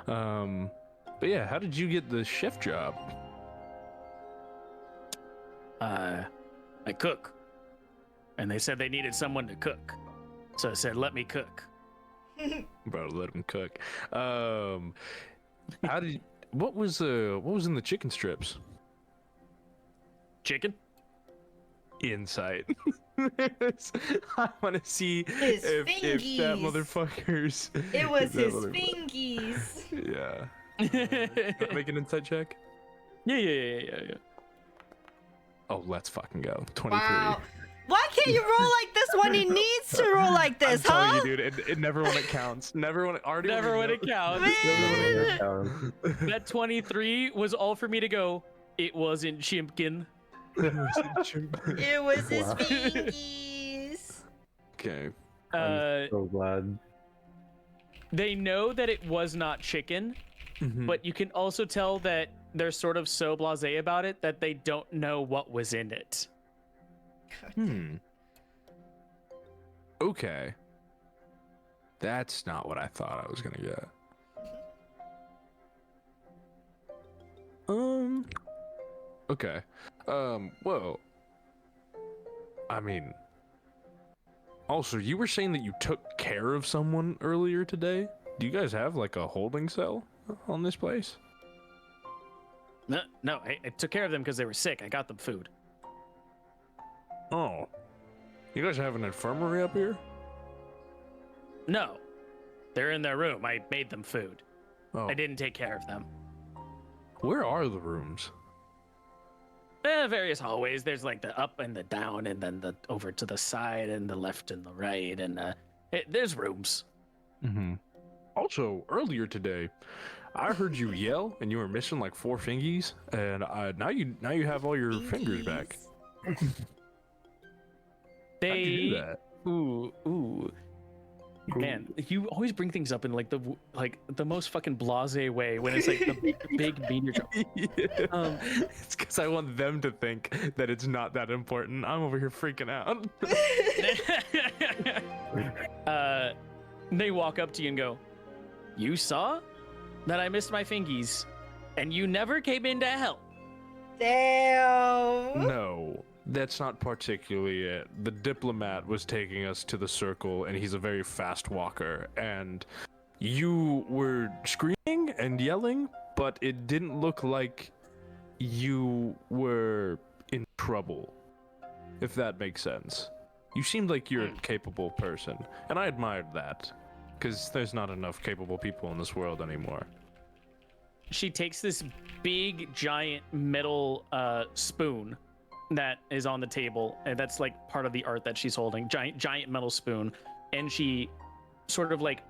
right. But yeah, how did you get the chef job? I cook, and they said they needed someone to cook, so I said, "Let me cook." Bro, let him cook. What was in the chicken strips? Chicken? Insight. I want to see His if that fingies. motherfucker's. It was if that his motherfucker- fingies. Yeah. Can I make an insight check? Yeah. Oh, let's fucking go. 23. Wow. Why can't you roll like this when he needs to roll like this, I'm telling huh? you, dude, it never when it counts. Never when it already. Never when it counts. Man. That 23 was all for me to go. It wasn't Chimpkin. It was his Wow. fingies. Okay. I'm so glad. They know that it was not chicken, Mhm. but you can also tell that they're sort of so blasé about it that they don't know what was in it. Okay. That's not what I thought I was gonna get. Okay. Well. I mean. Also, you were saying that you took care of someone earlier today? Do you guys have like a holding cell on this place? No, I took care of them because they were sick. I got them food. Oh. You guys have an infirmary up here? No, they're in their room. I made them food. Oh. I didn't take care of them. Where are the rooms? Various hallways. There's like the up and the down, and then the over to the side, and the left and the right, and there's rooms. Mm-hmm. Also, earlier today, I heard you yell, and you were missing like 4 fingies, and now you have all your fingers back. How'd you do that? Ooh. Man, you always bring things up in like the most fucking blasé way when it's like the big meteor drop. Yeah. It's because I want them to think that it's not that important. I'm over here freaking out. They walk up to you and go, "You saw that I missed my fingies, and you never came in to help." Damn. No, that's not particularly it. The diplomat was taking us to the circle, and he's a very fast walker, and you were screaming and yelling, but it didn't look like you were in trouble, if that makes sense. You seemed like you're a capable person, and I admired that, because there's not enough capable people in this world anymore. She takes this big, giant metal spoon that is on the table, and that's like part of the art that she's holding. Giant metal spoon, and she sort of like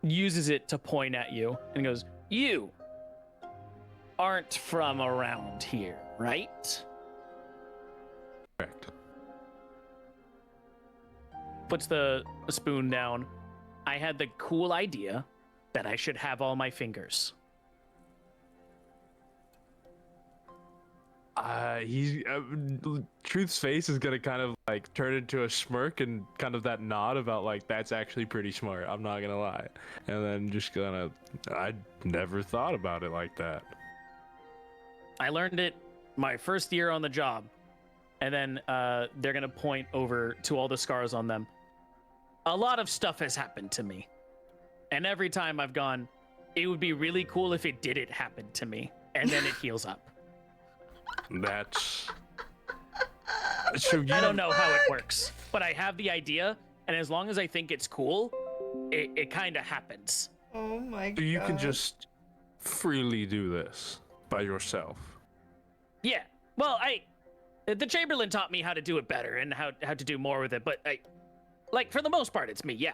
uses it to point at you and goes, "You aren't from around here, right?" Correct. Puts the spoon down. "I had the cool idea that I should have all my fingers." He's Truth's face is gonna kind of like turn into a smirk and kind of that nod about like that's actually pretty smart. I'm not gonna lie, and then just I never thought about it like that. I learned it my first year on the job. And then they're going to point over to all the scars on them. A lot of stuff has happened to me. And every time I've gone, it would be really cool if it didn't happen to me. And then it heals up. That's so you I don't know how it works, but I have the idea. And as long as I think it's cool, it kind of happens. Oh my god. So you can just freely do this by yourself. Yeah. Well, the Chamberlain taught me how to do it better and how to do more with it. But for the most part, it's me. Yeah.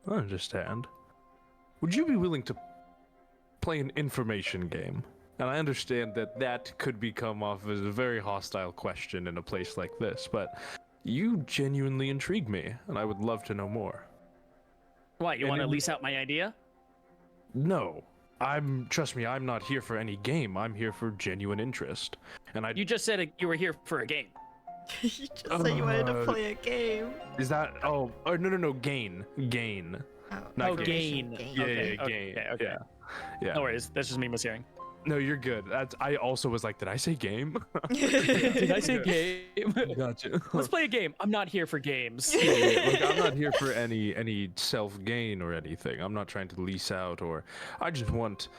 I understand. Would you be willing to play an information game? And I understand that could become off as a very hostile question in a place like this, but you genuinely intrigue me, and I would love to know more. What, you want to lease out my idea? No. Trust me, I'm not here for any game. I'm here for genuine interest. And You just said you were here for a game. You just said you wanted to play a game. Is that no, gain. Not gain. Yeah, Okay, gain. okay. Yeah. No worries. That's just me mishearing. No, you're good. I also was like, did I say game? Did I say game? Gotcha. Let's play a game. I'm not here for games. Yeah, like, I'm not here for any self gain or anything. I'm not trying to lease out, or I just want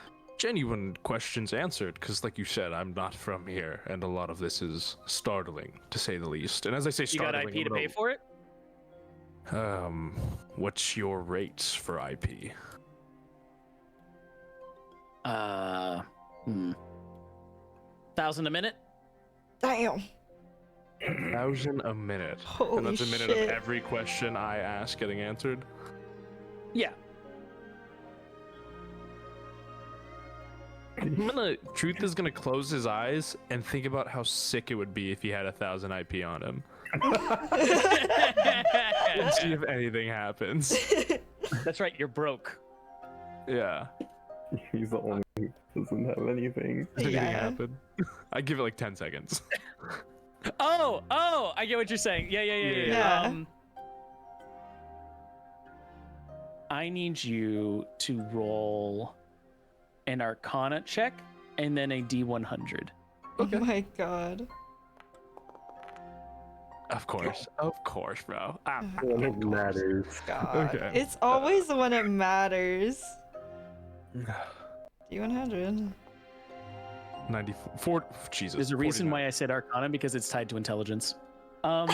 genuine questions answered, because like you said, I'm not from here, and a lot of this is startling, to say the least. And as I say You got startling, IP to pay for it? what's your rates for IP? 1,000 a minute? Damn. 1,000 a minute. Holy And that's a minute shit. of every question I ask getting answered? Yeah. Truth is gonna close his eyes and think about how sick it would be if he had 1,000 IP on him. And see if anything happens. That's right, you're broke. Yeah. He's the only who doesn't have anything. Does anything Yeah. happen? I give it like 10 seconds. Oh, I get what you're saying. Yeah. Yeah. I need you to roll an Arcana check and then a D100. Oh my god. Of course, bro. When it matters. God. Okay. It's always when it matters. D100. 94. Jesus. There's a reason 49. why I said Arcana, because it's tied to intelligence. With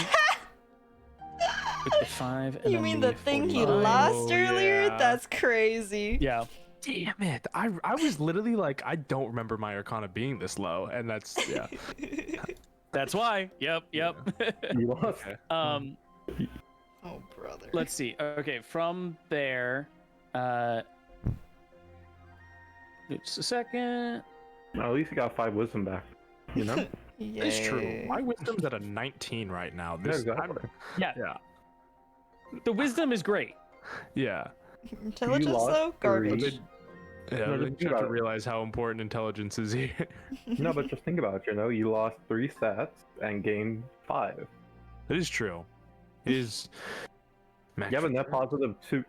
the 5 and You then mean the thing he 49. lost earlier? yeah. That's crazy. Yeah. Damn it! I was literally like, I don't remember my Arcana being this low, and that's yeah. That's why. Yep. You lost. Okay. Oh, brother. Let's see. Okay, from there, just a second. At least you got 5 wisdom back. You know? It's true. Yay. My wisdom's at a 19 right now. Yeah, This, exactly. Yeah, yeah, the wisdom is great. yeah. Intelligence lost though? Garbage. three. Yeah, No, I just think think you have to about it. realize how important intelligence is here. No, but just think about it, you know? You lost 3 stats and gained 5. It is true. It is. You have a net positive 2.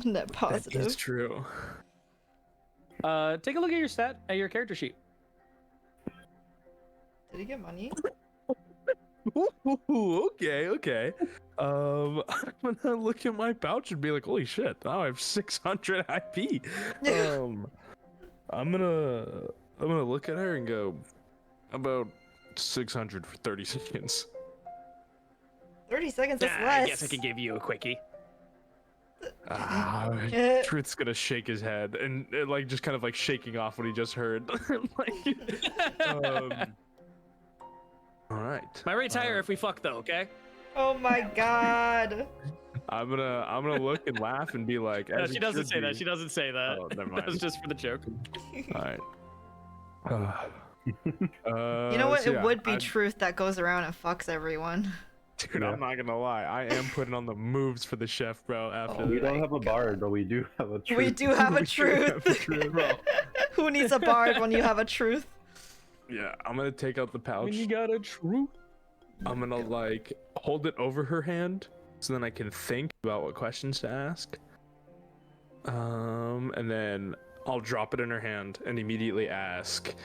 Net That positive. is true. Take a look at your character sheet. Did he get money? Ooh, okay. I'm gonna look at my pouch and be like, holy shit! Now I have 600 IP. I'm gonna look at her and go, about 600 for 30 seconds. 30 seconds, that's I less. guess I can give you a quickie. Truth's gonna shake his head and like just kind of like shaking off what he just heard. All right. My rate's higher if we fuck though. Okay. Oh my god. I'm gonna look and laugh and be like, No, as she it doesn't should say that. be. She doesn't say that. Oh, never That was mind. just for the joke. All right. You know what? So It yeah, would be truth that goes around and fucks everyone. Dude, Yeah. I'm not gonna lie. I am putting on the moves for the chef, bro. After Oh, We this. don't have a bard, but we do have a truth. We do have a We do have truth. a truth, bro. Who needs a bard when you have a truth? Yeah, I'm gonna take out the pouch. got a truth. I'm gonna like hold it over her hand so then I can think about what questions to ask. And then I'll drop it in her hand and immediately ask.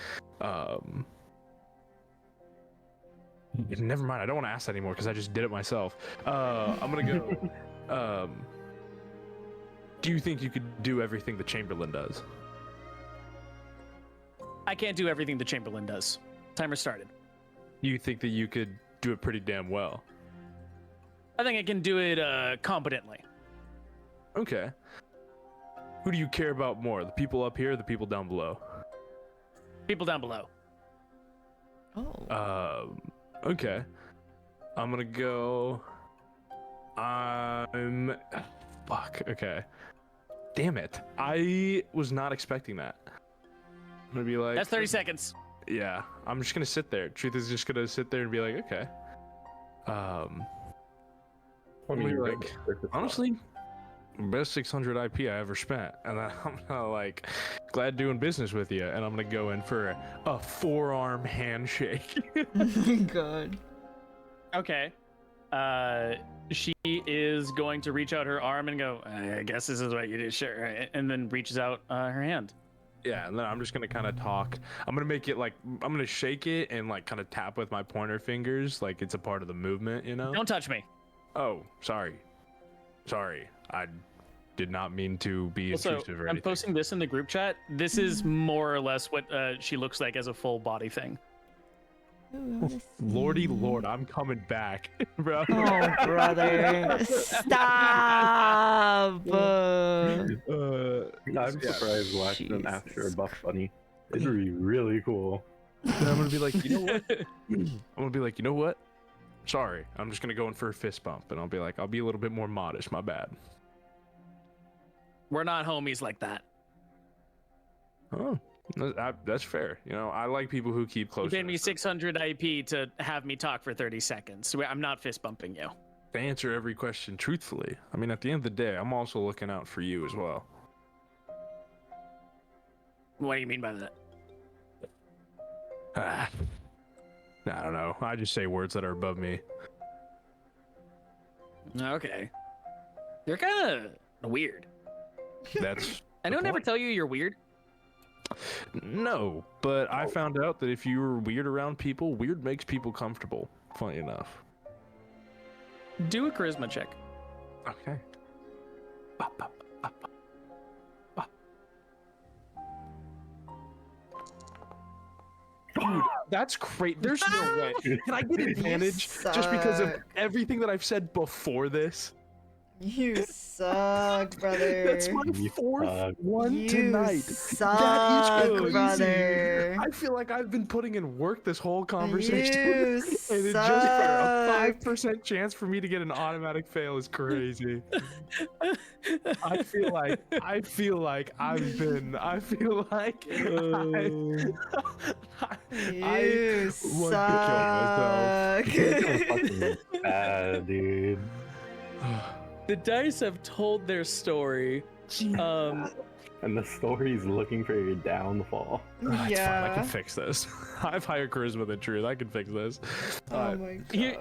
Never mind. I don't want to ask that anymore because I just did it myself. I'm gonna go. Do you think you could do everything the Chamberlain does? I can't do everything the Chamberlain does. Timer started. You think that you could do it pretty damn well? I think I can do it competently. Okay. Who do you care about more, the people up here or the people down below? People down below. Oh. Okay. I'm gonna go. Fuck. Okay. Damn it. I was not expecting that. I'm gonna be like. That's 30 seconds. Yeah. I'm just gonna sit there. Truth is just gonna sit there and be like, okay. I I'm mean, gonna, you like, did it. honestly, best 600 IP I ever spent, and then I'm gonna like, glad doing business with you, and I'm gonna go in for a forearm handshake. God. Okay. She is going to reach out her arm and go, I guess this is what you do, sure. And then reaches out her hand. Yeah, and then I'm just gonna kind of talk. I'm gonna make it like I'm gonna shake it and like kind of tap with my pointer fingers, like it's a part of the movement, you know. Don't touch me. Oh, sorry. I did not mean to be Also, intrusive or I'm anything. posting this in the group chat. This is more or less what she looks like as a full body thing. Lordy Lord, I'm coming back, bro. Oh, brother. Stop. I'm yeah, surprised Waxman after a Jesus buff bunny. It'd be really cool. I'm gonna be like, you know what? I'm gonna be like, you know what? Sorry, I'm just gonna go in for a fist bump, and I'll be like, I'll be a little bit more modest. My bad. We're not homies like that. Oh, that's fair. You know, I like people who keep close. You paid me 600 IP to have me talk for 30 seconds. So I'm not fist bumping you. To answer every question truthfully. I mean, at the end of the day, I'm also looking out for you as well. What do you mean by that? I don't know. I just say words that are above me. Okay. You're kind of weird. That's. Anyone ever tell you you're weird? No, but I found out that if you were weird around people, weird makes people comfortable. Funny enough. Do a charisma check. Okay. Dude, that's great. There's no way. Can I get advantage just because of everything that I've said before this? You suck, brother. That's my fourth one you tonight. Suck, That is crazy. brother. I feel like I've been putting in work this whole conversation. You And it's just for a 5% chance for me to get an automatic fail is crazy. I feel like I've been. I feel like You I suck. Fucking bad, dude. The dice have told their story. And the story's looking for your downfall. It's fine. I Yeah. can fix this. I have higher charisma than truth. I can fix this. Oh my god.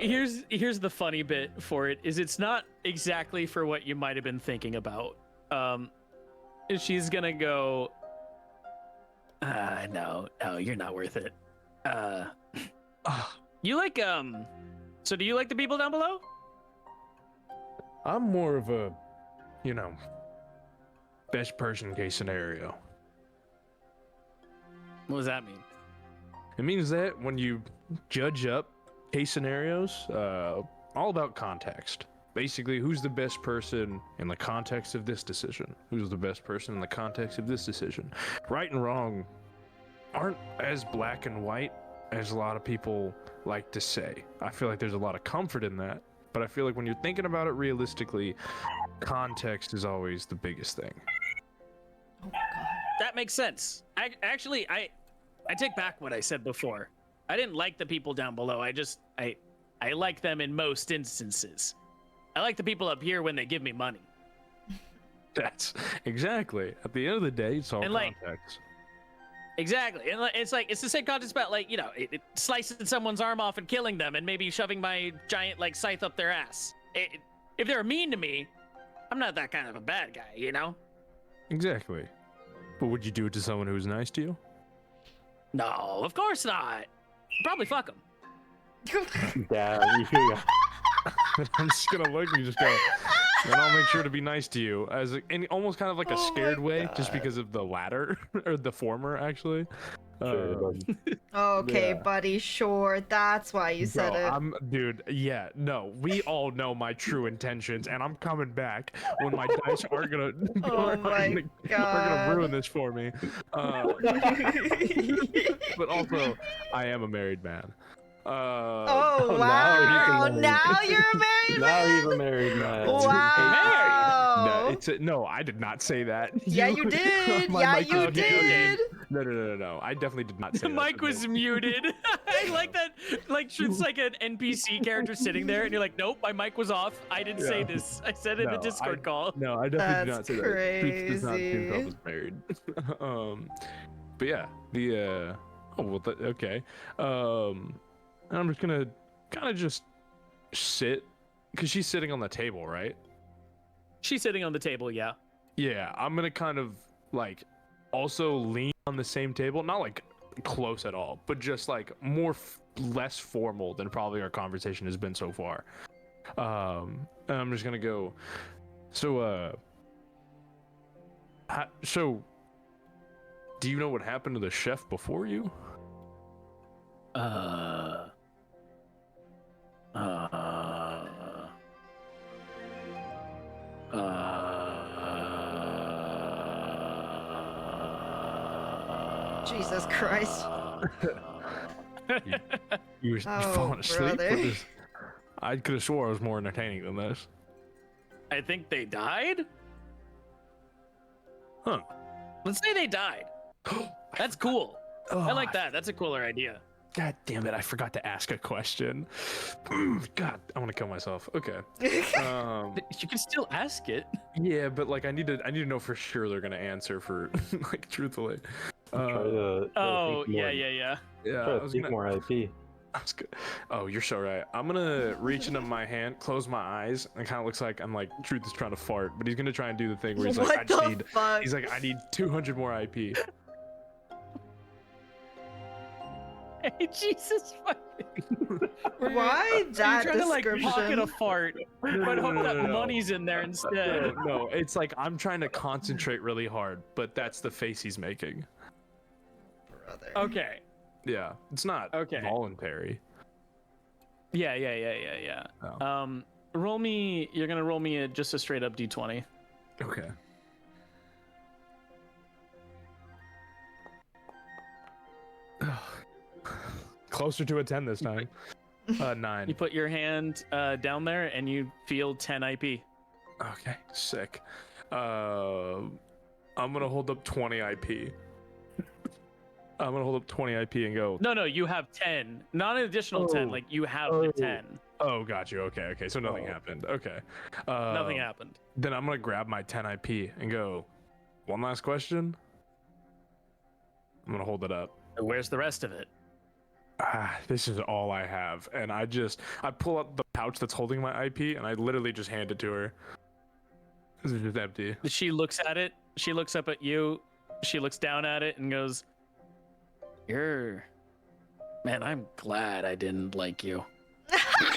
Here's the funny bit for it is it's not exactly for what you might have been thinking about. She's gonna go. No, you're not worth it. You like So do you like the people down below? I'm more of a, best person case scenario. What does that mean? It means that when you judge up case scenarios, all about context. Basically, who's the best person in the context of this decision? Who's the best person in the context of this decision? Right and wrong aren't as black and white as a lot of people like to say. I feel like there's a lot of comfort in that, but I feel like when you're thinking about it realistically, context is always the biggest thing. Oh god. That makes sense. I take back what I said before. I didn't like the people down below. I like them in most instances. I like the people up here when they give me money. That's exactly. At the end of the day, it's all And, like, context. Exactly. And it's the same context about it slicing someone's arm off and killing them and maybe shoving my giant scythe up their ass. If they're mean to me, I'm not that kind of a bad guy, you know? Exactly. But would you do it to someone who's nice to you? No, of course not. Probably fuck them. Damn, you I'm just gonna look and just go, and I'll make sure to be nice to you, in almost kind of like a Oh my scared way, just God. because of the latter, or the former, actually. Sure, Um, Okay, Yeah. buddy, sure. That's why you said bro, it. dude, yeah, no, we all know my true intentions, and I'm coming back when my dice are gonna, Oh are my gonna God. ruin this for me. But also, I am a married man. Oh, now wow. he's a Now you're a married now man? he's a married man. Wow. No, I did not say that. Yeah, you did. My Yeah, mic you was muted. did. No. I definitely did not say The that. mic was muted. I like that. It's like an NPC character sitting there, and you're like, "Nope, my mic was off. I didn't say Yeah. this. I said it in the No, Discord call." No, I definitely did not That's say that. Truth does not see crazy. himself as married. But yeah, okay. And I'm just gonna kind of just sit, because she's sitting on the table, right? She's sitting on the table. Yeah. Yeah, I'm gonna kind of also lean on the same table, not close at all, but just less formal than probably our conversation has been so far. And I'm just gonna go, so So, do you know what happened to the chef before you? Jesus Christ. You Oh, falling asleep? brother. With this? I could have swore I was more entertaining than this. I think they died. Huh. Let's say they died. That's cool. Oh, I like that. That's a cooler idea. God damn it! I forgot to ask a question. God, I want to kill myself. Okay. You can still ask it. Yeah, but like I need to know for sure they're gonna answer for like truthfully. Try to Oh, think more, yeah. Yeah, Try I to was think gonna. more IP. I was good. Oh, you're so right. I'm gonna reach into my hand, close my eyes, and it kind of looks like I'm like Truth is trying to fart, but he's gonna try and do the thing where he's like, What I just the need. fuck? He's like, I need 200 more IP. Hey, Jesus fucking. Why that You're trying to like description? pocket a fart, but hope that no. money's in there instead. No, it's like I'm trying to concentrate really hard, but that's the face he's making. Brother. Okay. Yeah, it's not Okay. voluntary. Yeah. Oh. Roll me. You're gonna roll me just a straight up d20. Okay. Closer to a 10 this time. 9. You put your hand down there and you feel 10 IP. Okay, sick. I'm gonna hold up 20 IP. I'm gonna hold up 20 IP and go. No, you have 10. Not an additional 10. Oh. Like you have the 10. Oh, got you. Okay. So nothing happened. Okay. Nothing happened. Then I'm gonna grab my 10 IP and go. One last question. I'm gonna hold it up. Where's the rest of it? This is all I have, and I pull out the pouch that's holding my IP, and I literally just hand it to her. This is just empty. She looks at it. She looks up at you. She looks down at it and goes, Man, I'm glad I didn't like you.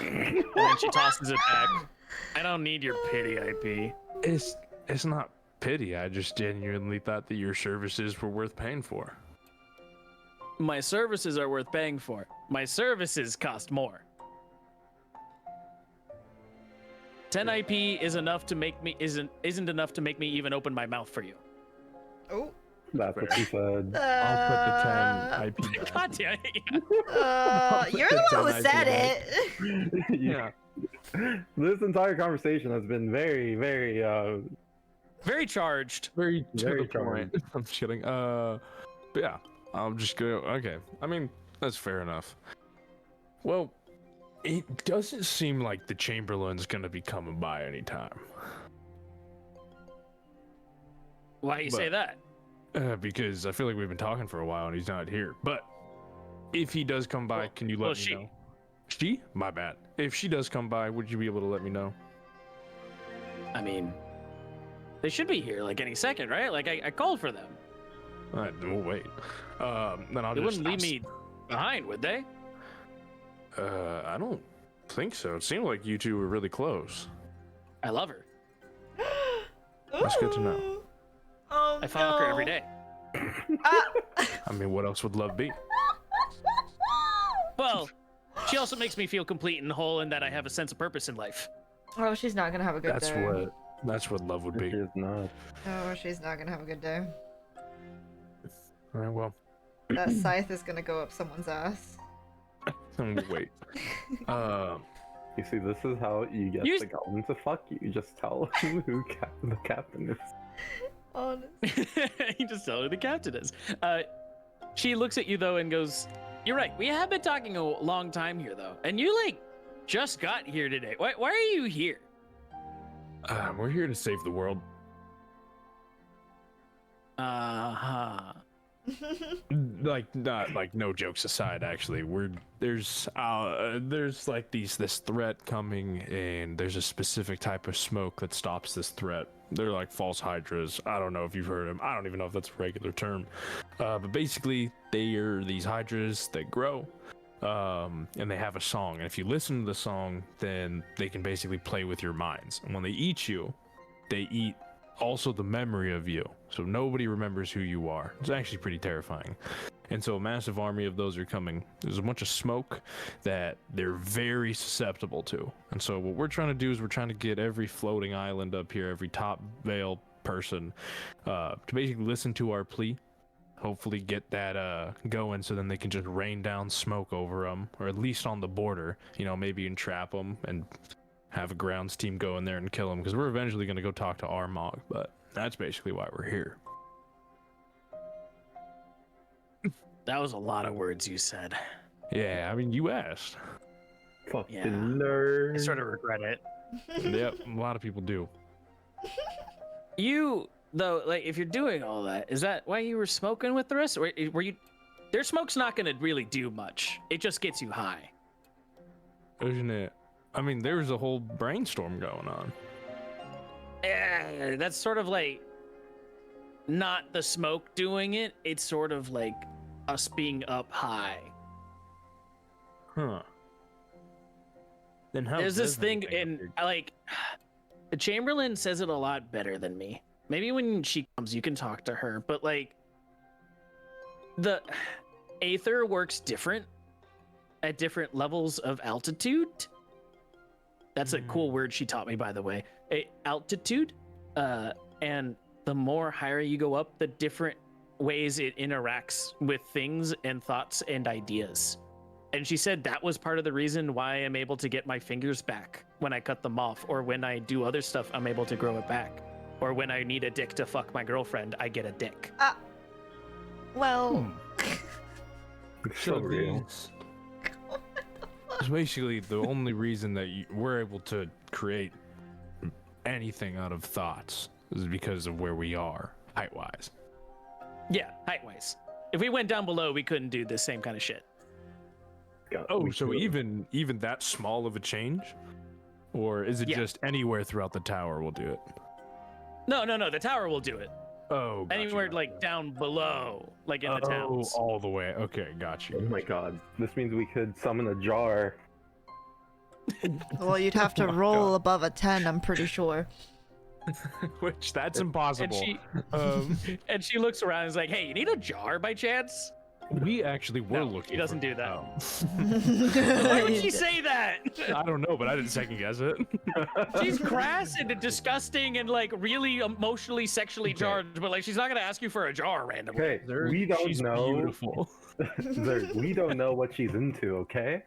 And then she tosses it back. I don't need your pity IP. It's not pity. I just genuinely thought that your services were worth paying for. My services are worth paying for. My services cost more. 10 IP is enough to make me isn't enough to make me even open my mouth for you. Oh. That's what she said. I'll put the 10 IP. God damn it. You're the one who said it. Yeah. This entire conversation has been very, very Very charged. Very Very to the point. I'm just kidding. But yeah, I'll just go. Okay. I mean, that's fair enough. Well, it doesn't seem like the Chamberlain's gonna be coming by anytime. Why you say that? Because I feel like we've been talking for a while and he's not here. But if he does come by, can you let me know? She? My bad. If she does come by, would you be able to let me know? I mean, they should be here like any second, right? Like I called for them. All right, then we'll wait. Then I'll They just. wouldn't leave me behind, would they? I don't think so. It seemed like you two were really close. I love her. That's good to know. Oh, I fuck her every day. I mean, what else would love be? Well, she also makes me feel complete and whole and that I have a sense of purpose in life. Oh, she's not gonna have a good day. That's what love would It be. is not. Oh, she's not gonna have a good day. All right, well, That scythe is gonna go up someone's ass. we'll wait. You see, this is how you get the goblin to fuck you. You just tell him who the captain is. Honestly. You just tell her the captain is. She looks at you though and goes, "You're right. We have been talking a long time here though, and you like just got here today. Why are you here?" We're here to save the world. Like, not like, no jokes aside. Actually, there's like this threat coming, and there's a specific type of smoke that stops this threat. They're like false hydras. I don't know if you've heard of them. I don't even know if that's a regular term. But basically, they are these hydras that grow, and they have a song. And if you listen to the song, then they can basically play with your minds. And when they eat you, they eat also the memory of you. So nobody remembers who you are. It's actually pretty terrifying. And so a massive army of those are coming. There's a bunch of smoke that they're very susceptible to. And so what we're trying to do is we're trying to get every floating island up here, every top veil person, to basically listen to our plea. Hopefully get that going so then they can just rain down smoke over them, or at least on the border, you know, maybe entrap them and have a grounds team go in there and kill them, because we're eventually going to go talk to Armog, but that's basically why we're here. That was a lot of words you said. Yeah, I mean, you asked. Fucking Yeah. nerd. I sort of regret it. Yep, a lot of people do. You, though, like, if you're doing all that, is that why you were smoking with the rest? Or were you... Their smoke's not going to really do much. It just gets you high. Isn't it? I mean, there's a whole brainstorm going on. Yeah, that's sort of like not the smoke doing it. It's sort of like us being up high. Huh. Then how There's this does thing anything in, appear? like, the Chamberlain says it a lot better than me. Maybe when she comes, you can talk to her, but like, the Aether works different at different levels of altitude. That's a cool word she taught me, by the way. Altitude, and the more higher you go up, the different ways it interacts with things and thoughts and ideas. And she said that was part of the reason why I'm able to get my fingers back when I cut them off, or when I do other stuff, I'm able to grow it back. Or when I need a dick to fuck my girlfriend, I get a dick. Well, So real. It's basically the only reason that we're able to create anything out of thoughts is because of where we are, height-wise. Yeah, height-wise. If we went down below, we couldn't do the same kind of shit. God, Oh, we so could- even that small of a change? Or is it Yeah. just anywhere throughout the tower will do it? No, the tower will do it. Oh, gotcha, Anywhere gotcha. like down below, like in the Oh, towns. all the way. Okay, got Oh you. my god. This means we could summon a jar. well, you'd have to Oh my roll God. above a 10, I'm pretty sure. Which that's And impossible. she Um, and she looks around and is like, "Hey, you need a jar by chance?" we actually were No, looking. she doesn't for- do that. Oh. Why would she say that? I don't know, but I didn't second guess it. She's crass and disgusting and like really emotionally, sexually Okay. charged, but like she's not gonna ask you for a jar randomly. Okay, There- we don't she's know. Beautiful. Zerg, we don't know what she's into, okay?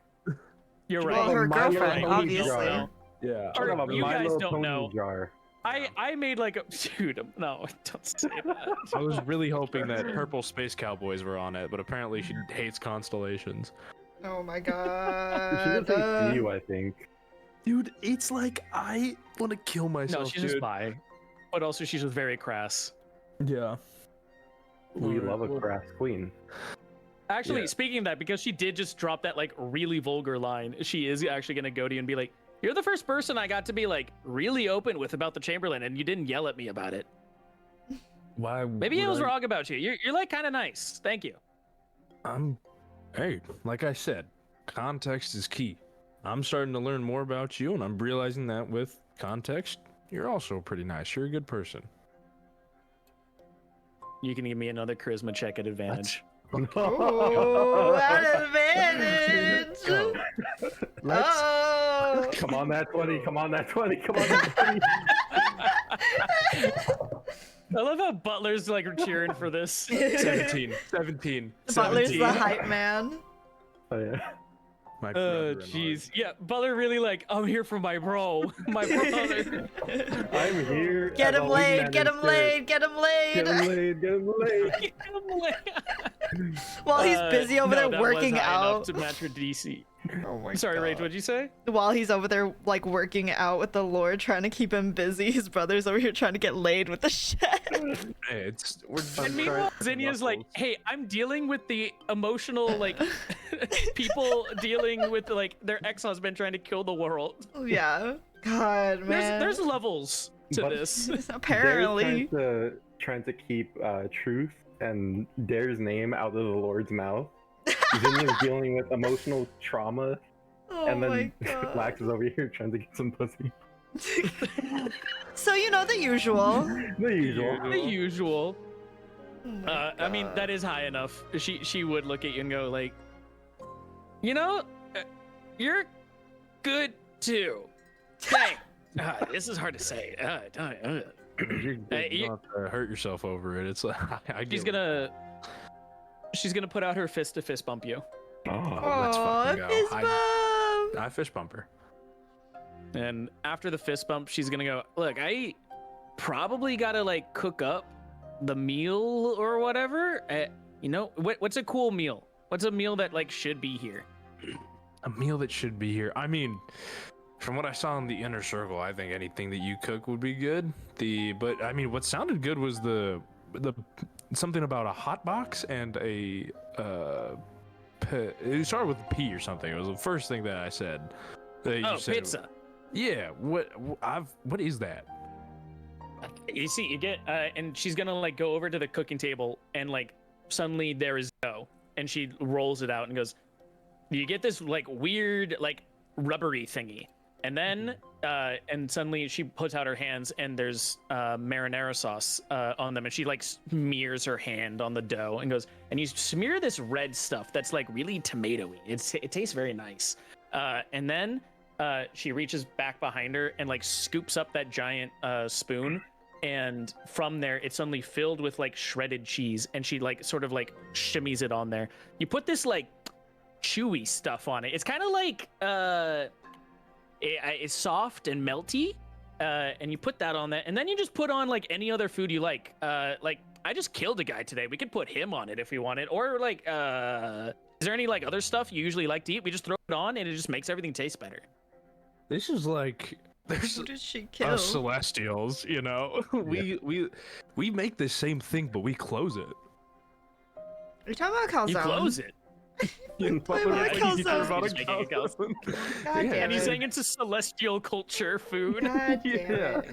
You're right. Well, her My Little girlfriend, Pony obviously. jar. Yeah. Or Talk about you My guys Little don't Pony know. jar. I made like a dude. No, don't say that. I was really hoping that Purple Space Cowboys were on it, but apparently she hates constellations. Oh my She god. just hates you, I think. Dude, it's like I want to kill myself. No, she's just bi. But also she's just very crass. Yeah. We love a crass queen. Actually, Yeah. speaking of that, because she did just drop that like really vulgar line, she is actually gonna go to you and be like, "You're the first person I got to be like really open with about the Chamberlain, and you didn't yell at me about it. Why? Maybe I would was wrong about you. You're like kind of nice. Thank you." Hey, like I said, context is key. I'm starting to learn more about you, and I'm realizing that with context, you're also pretty nice. You're a good person. You can give me another charisma check at advantage. Ooh, at advantage. Go. Let's Oh. come on that 20, come on that 20, come on that 20. I love how Butler's like cheering for this. 17. 17. Butler's the 17. hype man. Oh yeah. My brother-in-law. Jeez. Yeah, Butler really like, I'm here for my bro, my brother. I'm here. Get as him a laid, wingman get him in spirit. laid, get him laid. Get him laid, get him laid. While he's busy over no, there that was working high enough out. to match her DC. Oh my Sorry, Rage, what'd you say? While he's over there like working out with the Lord, trying to keep him busy, his brother's over here trying to get laid with the shed. Hey, we're And meanwhile, Zinnia's like, hey, I'm dealing with the emotional, like, people dealing with, like, their ex-husband trying to kill the world. Yeah. God, man. There's levels to But- this. Apparently. They're trying to keep truth and Dare's name out of the Lord's mouth. Zinnia's dealing with emotional trauma, Oh and my then god. Lax is over here trying to get some pussy. So you know the usual. The usual. The usual. Oh my I mean, God. that is high enough. She would look at you and go like, you know, you're good too. Dang. This is hard to say. You don't have to hurt yourself over it. It's like she's gonna put out her fist to fist bump you. Oh, let's fucking go. Fist bump. I fish bumper. And after the fist bump, she's gonna go, look, I probably gotta like cook up the meal or whatever. You know, what's a cool meal? What's a meal that like should be here? A meal that should be here. I mean, from what I saw in the inner circle, I think anything that you cook would be good. But I mean, what sounded good was the something about a hot box and a it started with a P or something. It was the first thing that I said. That you said. Pizza. Yeah. What is that? You see, you get, and she's gonna like go over to the cooking table and like suddenly there is dough, and she rolls it out and goes, you get this like weird like rubbery thingy, and then and suddenly she puts out her hands and there's marinara sauce on them, and she like smears her hand on the dough and goes, and you smear this red stuff that's like really tomatoey. It tastes very nice, and then she reaches back behind her and like scoops up that giant spoon, and from there it's suddenly filled with like shredded cheese, and she like sort of like shimmies it on there. You put this like chewy stuff on it. It's kind of like it's soft and melty, and you put that on that, and then you just put on like any other food you like I just killed a guy today. We could put him on it if we wanted, or like is there any like other stuff you usually like to eat? We just throw it on and it just makes everything taste better. This is like there's Who did she kill? us Celestials, you know. We make the same thing, but we close it. Are you talking about calzone? You close it. Wait, what Yeah, calzone? he's making a calzone. God Yeah. damn And he's it. saying it's a celestial culture food. God damn Yeah. it.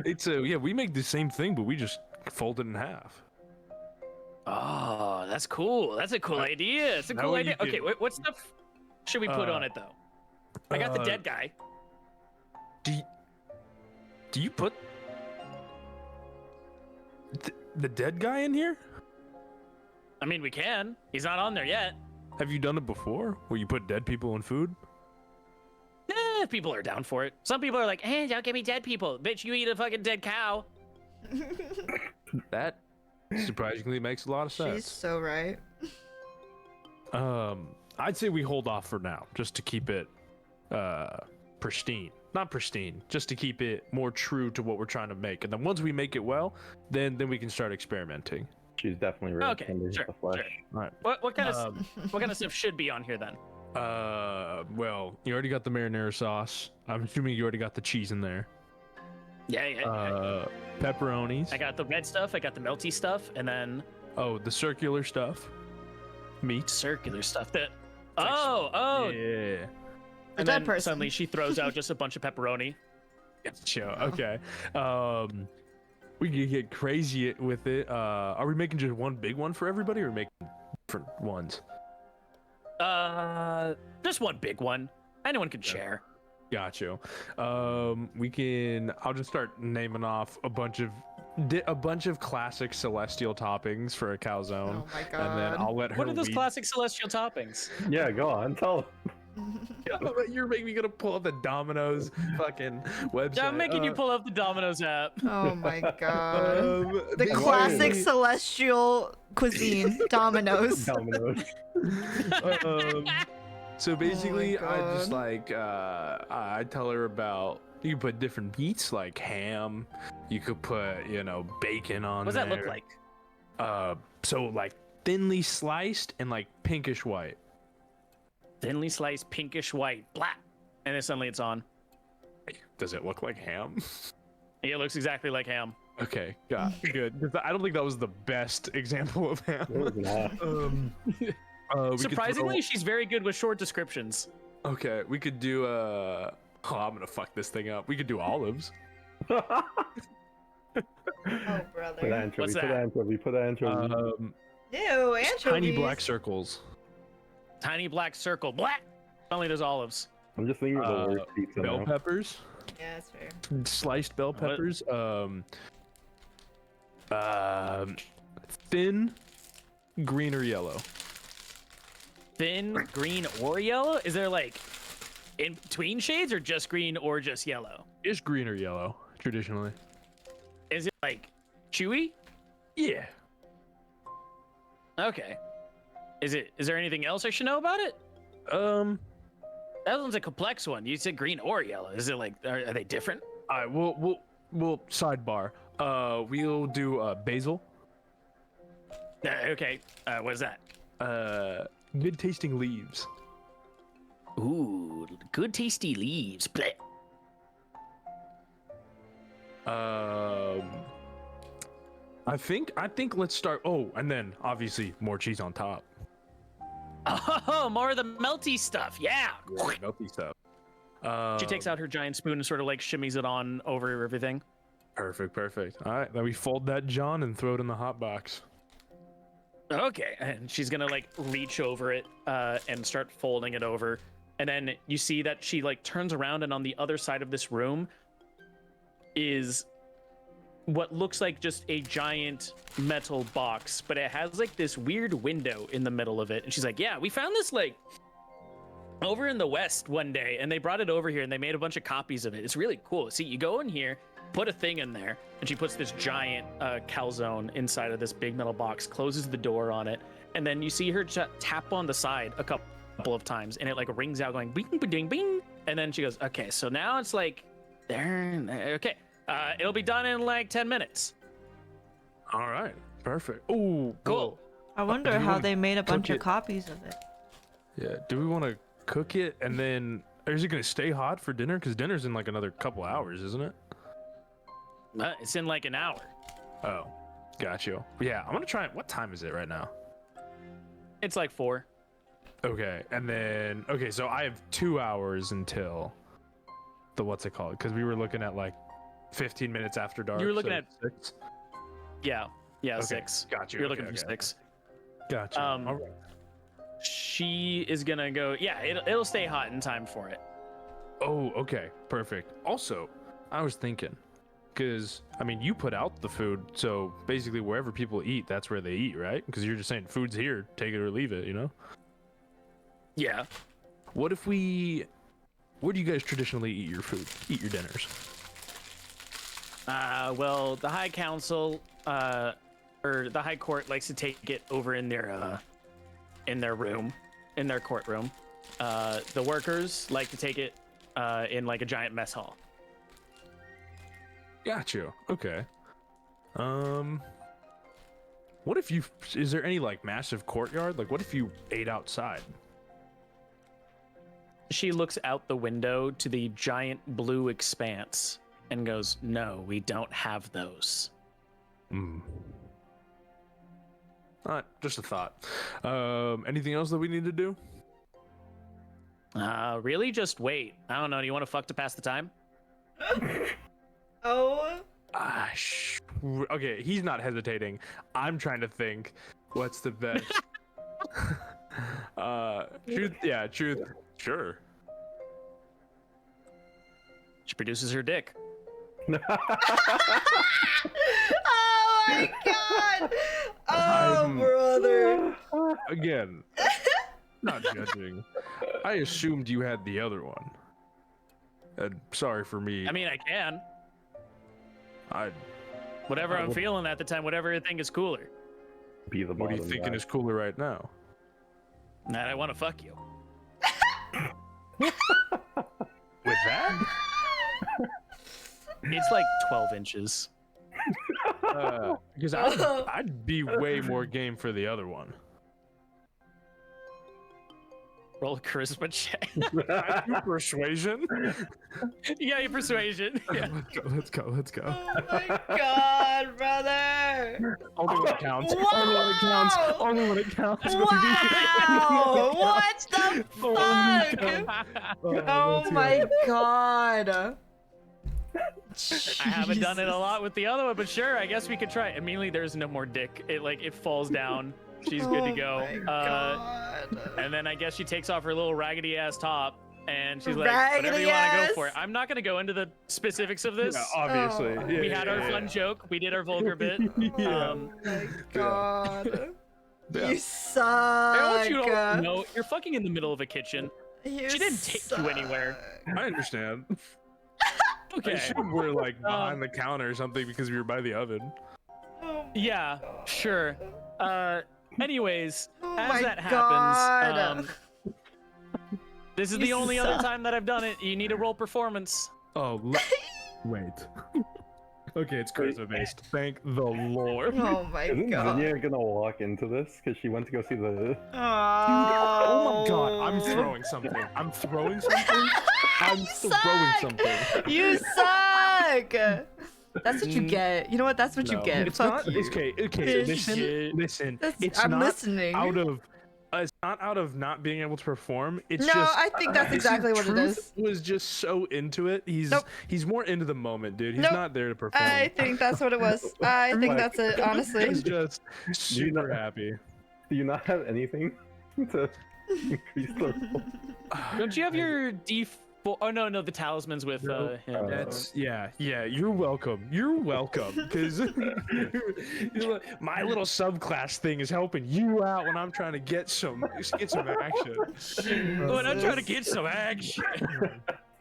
It's we make the same thing, but we just fold it in half. Oh, that's cool. That's a cool idea. It's a That cool way you idea. Okay, can- what stuff should we put on it though? I got the dead guy. Do you put the dead guy in here? I mean, we can. He's not on there yet. Have you done it before, where you put dead people in food? If people are down for it. Some people are like, hey, don't give me dead people. Bitch, you eat a fucking dead cow. That surprisingly makes a lot of She's sense. so right. I'd say we hold off for now, just to keep it pristine. Not pristine, just to keep it more true to what we're trying to make. And then once we make it well, then we can start experimenting. she's definitely red Okay, under sure, the flesh. sure. All right. What kind of what kind of stuff should be on here then? Well, you already got the marinara sauce. I'm assuming you already got the cheese in there. Yeah. Pepperonis. I got the red stuff. I got the melty stuff, and then The circular stuff. Meat. circular stuff. That. like- Oh. Yeah. And dead then person. suddenly she throws out just a bunch of pepperoni. Show. Okay. We can get crazy with it. Are we making just one big one for everybody, or are we making different ones? Just one big one. Anyone can share. Got you. We can. I'll just start naming off a bunch of classic celestial toppings for a calzone, Oh my and then god. I'll let her. What are those weed- classic celestial toppings? Yeah, go on, tell. You're making me gonna pull up the Domino's fucking website. I'm making you pull up the Domino's app. Oh my god. The they- classic celestial cuisine, Domino's. Domino's. So basically, I just God. like I tell her about. You can put different meats like ham. You could put bacon on. What does that look there. like? So like thinly sliced and like pinkish white. Thinly sliced, pinkish white, black, and then suddenly it's on. Does it look like ham? It looks exactly like ham. Okay, good. 'Cause I don't think that was the best example of ham. It was not. We could Surprisingly, she's very good with short descriptions. okay, we could do Oh, I'm gonna fuck this thing up. We could do olives. Oh Put brother. anchovy, What's put that? anchovy, put anchovy. Ew, anchovies. Tiny black circles. Tiny black circle, black. Suddenly there's olives. I'm just thinking of the worst pizza Bell now. peppers. Yeah, that's fair. Sliced bell peppers. Thin, green or yellow. Thin, green, or yellow? Is there like in between shades or just green or just yellow? Is green or yellow traditionally? Is it like chewy? Yeah. Okay. Is there anything else I should know about it? That one's a complex one. You said green or yellow. Is it like are they different? All right. We'll sidebar. We'll do basil. Okay. What is that? Good tasting leaves. Ooh, good tasty leaves. Blech. I think let's start. Oh, and then obviously more cheese on top. Oh, more of the melty stuff. Yeah. Melty stuff. She takes out her giant spoon and sort of like shimmies it on over everything. Perfect. All right, then we fold that John and throw it in the hot box. Okay, and she's gonna like reach over it and start folding it over, and then you see that she like turns around, and on the other side of this room is what looks like just a giant metal box, but it has like this weird window in the middle of it. And she's like, yeah, we found this like over in the West one day, and they brought it over here and they made a bunch of copies of it. It's really cool. See, you go in here, put a thing in there, and she puts this giant calzone inside of this big metal box, closes the door on it, and then you see her tap on the side a couple of times, and it like rings out going bing, bing, bing. And then she goes, okay, so now it's like there. Okay. It'll be done in like 10 minutes. All right, perfect. Oh, Cool. I wonder do we how wanna they made a bunch cook of it? copies of it. Yeah. Do we want to cook it and then, or is it gonna stay hot for dinner? Because dinner's in like another couple hours, isn't it? It's in like an hour. Oh, got you. Yeah, I'm gonna try it. What time is it right now? It's like 4. Okay, and then so I have 2 hours until the what's it called? Because we were looking at like 15 minutes after dark. You were looking so at 6. Yeah, Okay, 6. got you. You're Okay, looking for okay. 6. Gotcha. Um, All right. She is gonna go. Yeah, it'll stay hot in time for it. Oh, okay, perfect. Also, I was thinking, because I mean, you put out the food, so basically wherever people eat, that's where they eat, right? Because you're just saying food's here, take it or leave it, you know? Yeah. What if we? Where do you guys traditionally eat your food? Eat your dinners? Well, the High Council, or the High Court likes to take it over in their room, in their courtroom. The workers like to take it in like a giant mess hall. Got you. Okay. What if you? Is there any like massive courtyard? Like, what if you ate outside? She looks out the window to the giant blue expanse and goes, "No, we don't have those." Hmm. Just a thought. Anything else that we need to do? Really? Just wait. I don't know. Do you want to fuck to pass the time? Oh. Okay, he's not hesitating. I'm trying to think what's the best. Truth. Yeah, truth. Sure. She produces her dick. Oh my god! Oh, I'm- brother. Again, not judging. I assumed you had the other one. And sorry for me. I mean, I can. I. Whatever I I'm would- feeling at the time, whatever I think is cooler. Be the What are you bottom thinking guy. is cooler right now? That I want to fuck you. With that? It's like 12 inches. Because I'd be way more game for the other one. Roll a charisma check. I do persuasion. Yeah, your persuasion. Yeah. Let's go. Oh my god, brother! Only when it counts. Wow! Only when it counts. Only when it counts. Wow! What the fuck? Oh my god! I haven't done it a lot with the other one, but sure, I guess we could try. Immediately, there's no more dick. It falls down. She's good to go. Oh my god. And then I guess she takes off her little raggedy ass top And she's like, whatever you want to Raggedy go for it. I'm not going to go into the specifics of this. Yeah, obviously. Oh. Yeah, We had our yeah, fun joke. We did our vulgar bit. Yeah. Oh my god. Yeah. You suck. I want you to know you're fucking in the middle of a kitchen. You She didn't take you anywhere. suck. I understand. Okay. I assume we're like behind the counter or something because we were by the oven. Oh my Yeah, God. sure. Anyways, Oh as my that God. happens, this is You the only other suck. time that I've done it. You need a roll performance. Oh, wait. Okay, it's charisma based. Thank the Lord. Oh my Isn't god. Zinnia gonna walk into this because she went to go see the? Oh my god, I'm throwing something. I'm throwing something. I'm throwing something. You suck. That's what you get. You know what? That's what you No, get. it's Fuck not. you. Okay, Bitch. listen. That's- It's I'm not listening. out of. It's not out of not being able to perform. It's No, just. I think that's exactly what it Truth is. Was just so into it. Nope. He's more into the moment, dude. He's Nope. not there to perform. I think that's what it was. I think Like- that's it, honestly. He's just you super not- happy. Do you not have anything to increase the roll? Don't you have your D4? Oh no, the talisman's with him. That's yeah. You're welcome. You're welcome. Because my little subclass thing is helping you out when I'm trying to get some action. When I'm trying to get some action.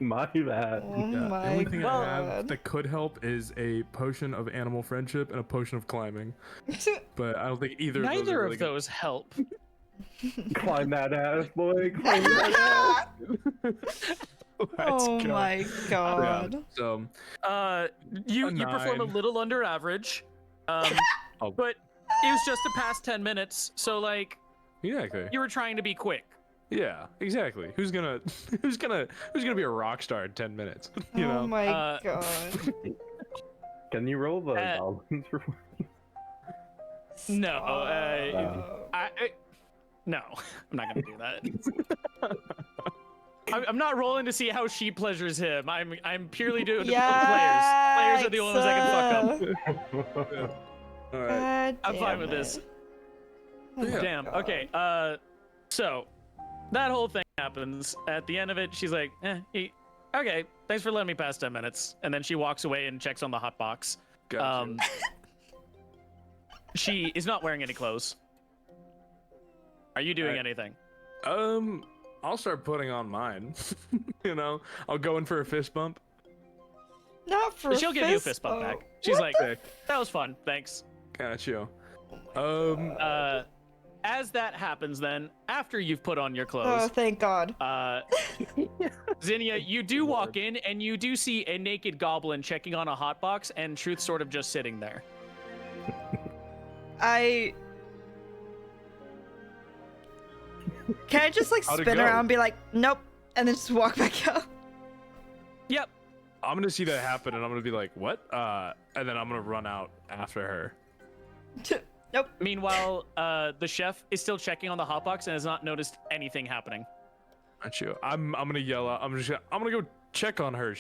My bad. Oh Yeah, the my only thing I have god. that could help is a potion of animal friendship and a potion of climbing. But I don't think either of those. Neither are of really good. those help. Climb that ass, boy. Climb that ass. Let's Oh go. my Yeah, god. so You A perform a 9. little under average, Oh. but it was just the past 10 minutes, so like exactly. you were trying to be quick. Yeah, exactly. Who's gonna be a rock star in 10 minutes? You Oh know. my god. Can you roll the Uh, goblins for? No, Stop. no, I'm not gonna do that. I'm not rolling to see how she pleasures him. I'm purely doing it for players. Players are the only ones that can fuck up. All right. God I'm fine damn with this. it. Oh my Damn. God. Okay. So that whole thing happens. At the end of it, she's like, okay, thanks for letting me pass 10 minutes. And then she walks away and checks on the hot box. Gotcha. She is not wearing any clothes. Are you doing Alright. anything? I'll start putting on mine. You know, I'll go in for a fist bump. Not for She'll give you a fist bump back. She's What like, that was fun. Thanks. Got you. As that happens, then after you've put on your Oh, clothes, thank God. Zinnia, you do walk in and you do see a naked goblin checking on a hot box, and Truth sort of just sitting there. Can I just like How'd it spin go? around and be like, nope, and then just walk back out? Yep. I'm gonna see that happen, and I'm gonna be like, "What?" And then I'm gonna run out after her. Nope. Meanwhile, the chef is still checking on the hot box and has not noticed anything happening. Not you. I'm gonna yell out. I'm gonna go check on her.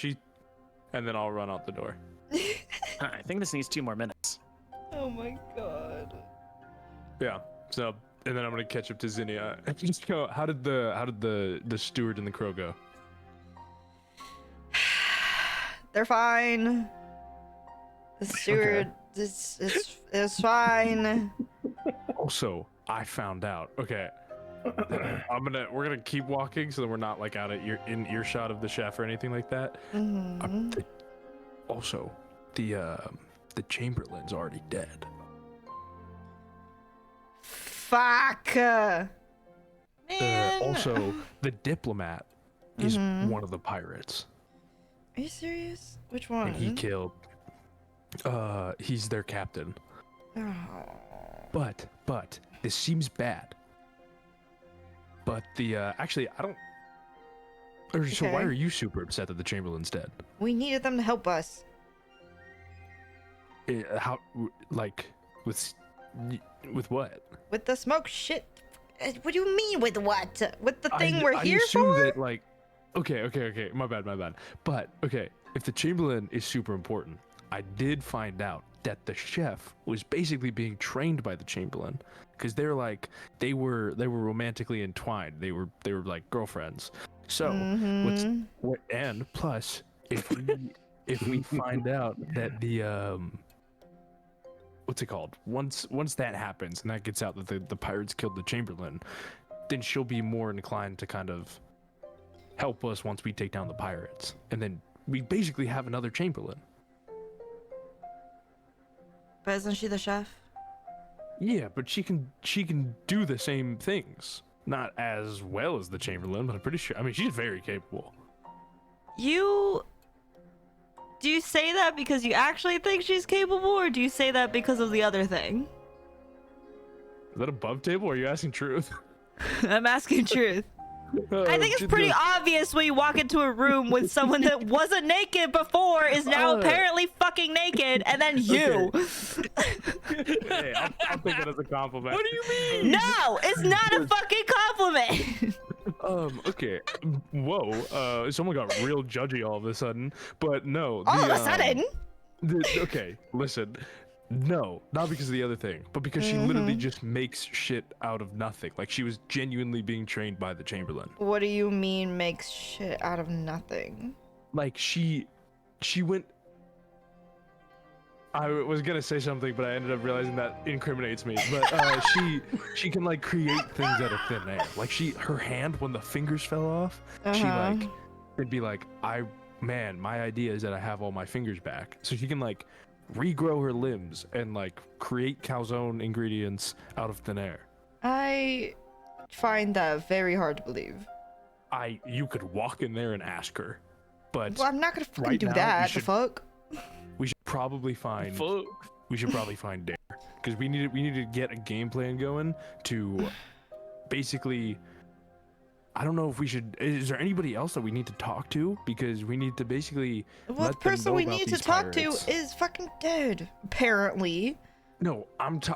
And then I'll run out the door. I think this needs 2 more minutes. Oh my God. Yeah. So, and then I'm gonna catch up to Zinnia and just go. How did the steward and the crow go? They're fine. The steward is fine. Also, I found out. Okay. We're gonna keep walking so that we're not like out of in earshot of the chef or anything like that. Mhm. Also, the Chamberlain's already dead. Fuck. Man. Also, the diplomat is Mhm. one of the pirates, Are you serious? Which one? and he killed. He's their captain. Oh. But this seems bad. But actually, I don't. So why Okay. are you super upset that the Chamberlain's dead? We needed them to help us. How, like, with what? With the smoke shit. What do you mean with what? With the thing we're I here assume for? that, like, okay. My bad. But okay, if the Chamberlain is super important, I did find out that the chef was basically being trained by the Chamberlain, because they were romantically entwined. They were like girlfriends, So Mhm. and plus, if we find out that the what's it called? Once that happens and that gets out that the pirates killed the Chamberlain, then she'll be more inclined to kind of help us once we take down the pirates, and then we basically have another Chamberlain. But isn't she the chef? Yeah, but she can do the same things. Not as well as the Chamberlain, but I'm pretty sure. I mean, she's very capable. Do you say that because you actually think she's capable, or do you say that because of the other thing? Is that above table, or are you asking truth? I'm asking truth. I think it's pretty obvious when you walk into a room with someone that wasn't naked before is now apparently fucking naked, and then you. Hey, I'll take it as a compliment. What do you mean? No, it's not a fucking compliment. Okay. Whoa. Someone got real judgy all of a sudden, but no. All of a sudden? Okay, listen. No, not because of the other thing, but because she literally just makes shit out of nothing. Like, she was genuinely being trained by the Chamberlain. What do you mean makes shit out of nothing? Like, she went... I was gonna say something, but I ended up realizing that incriminates me. But she can, like, create things out of thin air. Like, her hand, when the fingers fell off, she, like, it'd be like, my idea is that I have all my fingers back. So she can, like, regrow her limbs and like create calzone ingredients out of thin air. I find that very hard to believe. You could walk in there and ask her, but Well, I'm not gonna fucking right do now, that. The fuck? we should probably find Dare, because we need to get a game plan going to basically. I don't know if we should. Is there anybody else that we need to talk to? Because we need to basically. Well, the person we need to talk to is fucking dead, apparently. No,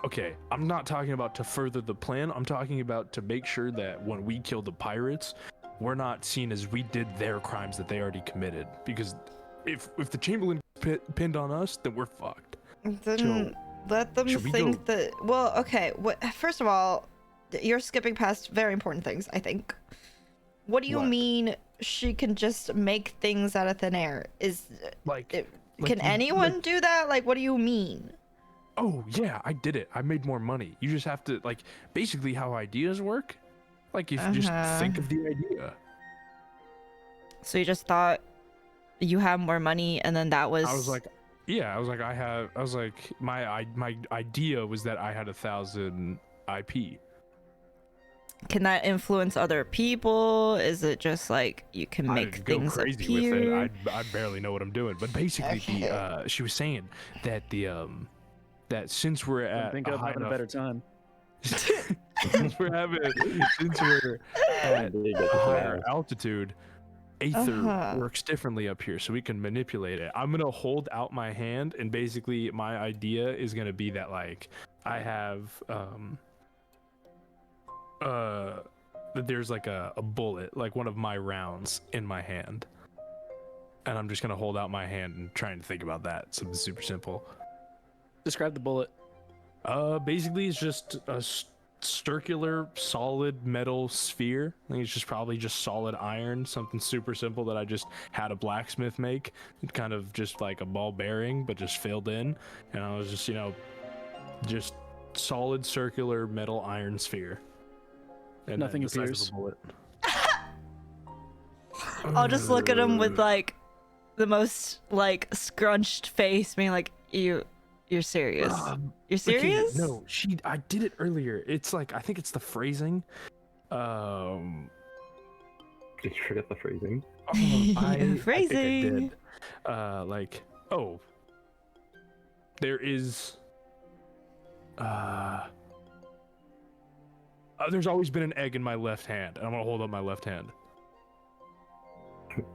okay. I'm not talking about to further the plan. I'm talking about to make sure that when we kill the pirates, we're not seen as we did their crimes that they already committed. Because if the Chamberlain pinned on us, then we're fucked. Then So, let them think that. Well, okay. First of all, you're skipping past very important things, I think. What do you mean she can just make things out of thin air? Can anyone do that? Like, what do you mean? Oh, yeah, I did it. I made more money. You just have to, like, basically how ideas work. Like, if you just think of the idea. So you just thought you have more money, and then that was... I was like, my idea was that I had 1,000 IP. Can that influence other people? Is it just like you can make things go crazy appear? with it. I barely know what I'm doing, but basically, she was saying that that since we're at I think I'm having a better time. since we're at a higher altitude, Aether works differently up here, so we can manipulate it. I'm gonna hold out my hand, and basically, my idea is gonna be that like I have that there's like a bullet, like one of my rounds in my hand, and I'm just gonna hold out my hand and trying to think about that. Something super simple. Describe the bullet. Basically it's just a circular solid metal sphere. I think it's just probably just solid iron, something super simple that I just had a blacksmith make. It kind of just like a ball bearing, but just filled in, and I was just, just solid circular metal iron sphere. And nothing the size of appears. a bullet. I'll just look at him with like the most like scrunched face, being like, "You're serious? You're serious?" Okay, no, I did it earlier. It's like I think it's the phrasing. Did you forget the phrasing? Phrasing. I think I did. There is. There's always been an egg in my left hand, and I'm gonna hold up my left hand.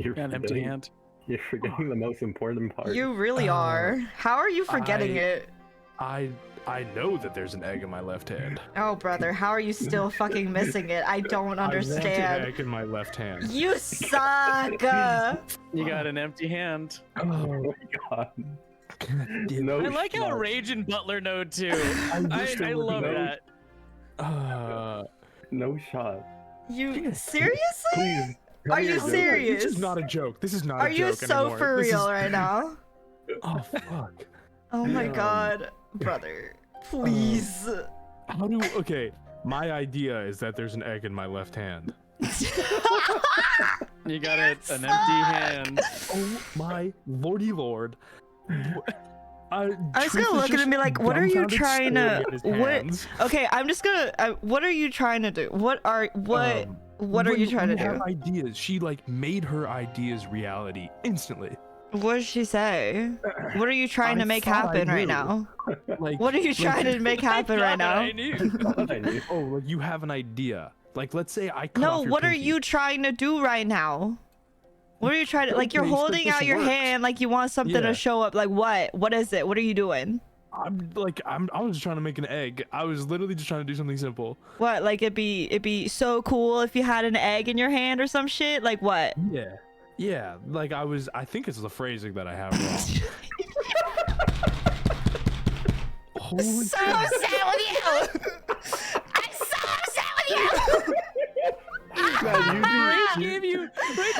An empty hand. You're forgetting the most important part. You really are. How are you forgetting it? I know that there's an egg in my left hand. Oh, brother, how are you still fucking missing it? I don't I want understand. an egg in my left hand. You suck. You got an empty hand. Oh my god. No I like how shot. Rage and Butler know too. I love that. No shot. You seriously? Please. Are you This serious? is not a joke. This is not Are a you joke so anymore. for This real is- right now? Oh fuck. Oh my Um, god, brother, please. Okay, my idea is that there's an egg in my left hand. You got an empty hand. Oh my lordy lord. I'm just gonna look at him and be like, what are you trying to what? Okay, I'm just gonna what are you trying to do? What are you trying to do? Have ideas. She like made her ideas reality instantly. What did she say? What are you trying to make happen right now? Like What are you trying to make happen right now? I knew. I knew. oh, like you have an idea. Like let's say I cut No, off your what are pinky. you trying to do right now? What are you trying to like? You're Okay, so holding this out your works. hand like you want something Yeah. to show up. Like what? What is it? What are you doing? I was just trying to make an egg. I was literally just trying to do something simple. What? Like it'd be so cool if you had an egg in your hand or some shit. Like what? Yeah. Yeah, like I think it's the phrasing that I have wrong. Holy So upset with you. I'm so upset with you. Rick gave you. Rick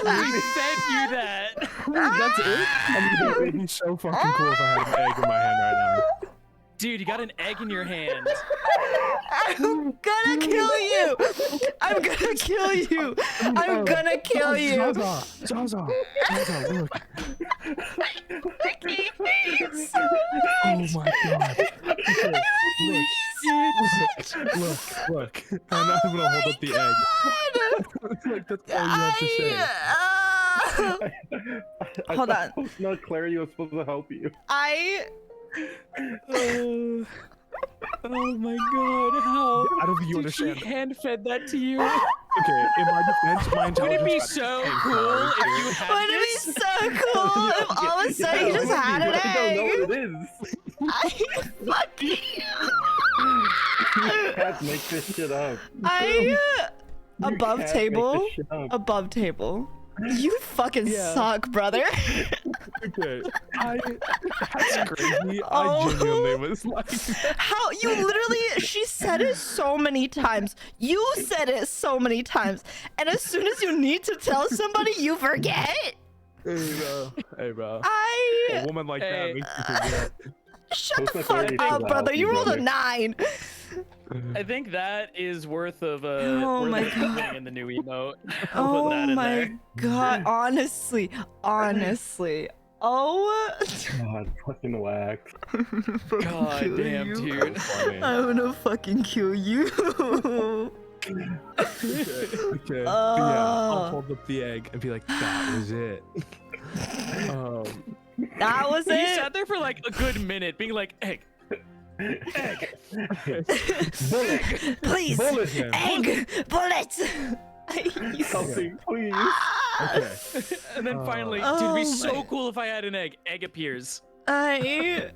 literally sent you that. That's it? I mean, that would be so fucking cool if I had an egg in my hand right now. Dude, you got an egg in your hand. I'm gonna kill you. I'm gonna kill you. I'm gonna kill you. Zaza, look. Ricky, you're so Oh my god. Look. I'm gonna hold up the egg. Like, that's all you have to say. Hold on. It was not clarity was supposed to help you. Oh my god, how? I don't think you Did she understand. hand fed that to you? Okay, in my defense, my Would it be intelligence so got cool if you had Wouldn't it this? be so cool if all of a sudden you just had an I don't know egg? what it is. I fucking. You can't make this shit up. Above can't make table. this shit up. Above table. You fucking Yeah. suck, brother. Okay, that's crazy. Oh. I genuinely was like, How you literally she said it so many times. You said it so many times. And as soon as you need to tell somebody, you forget. hey bro, a I woman like Hey. that makes you forget. shut Post the my fuck clarity up, to brother. help You you, rolled a brother. 9. I think that is worth of Oh worth my of God. putting in the new emote. I'll put Oh that in my there. god, honestly. Oh God, fucking wax. God damn, dude. Funny. I'm gonna fucking kill you. Okay. Yeah, I'll hold up the egg and be like, that was it. That was He it. sat there for like a good minute, being like, "Egg, Please, Bullet him. egg, bullet. You- Something, please. Okay. and then finally, Oh dude, it'd be my- so cool if I had an egg. Egg appears. I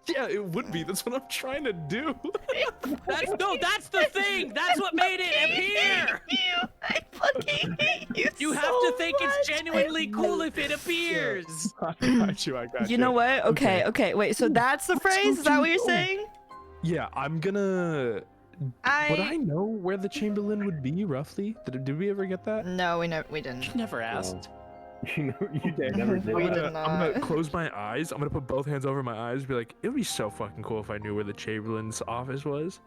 Yeah, it would be. That's what I'm trying to do. That's the thing. That's what made it appear. I fucking hate you. You have so to think it's much. genuinely cool if it appears. I got you. You know what? Okay, Okay. okay, wait. So that's the phrase? Is that what you're saying? Yeah, I'm gonna. Would I know where the Chamberlain would be roughly? Did we ever get that? No, we didn't. Never asked. You know, you Okay. never did. We I'm did gonna not. close my eyes. I'm gonna put both hands over my eyes and be like, it would be so fucking cool if I knew where the Chamberlain's office was.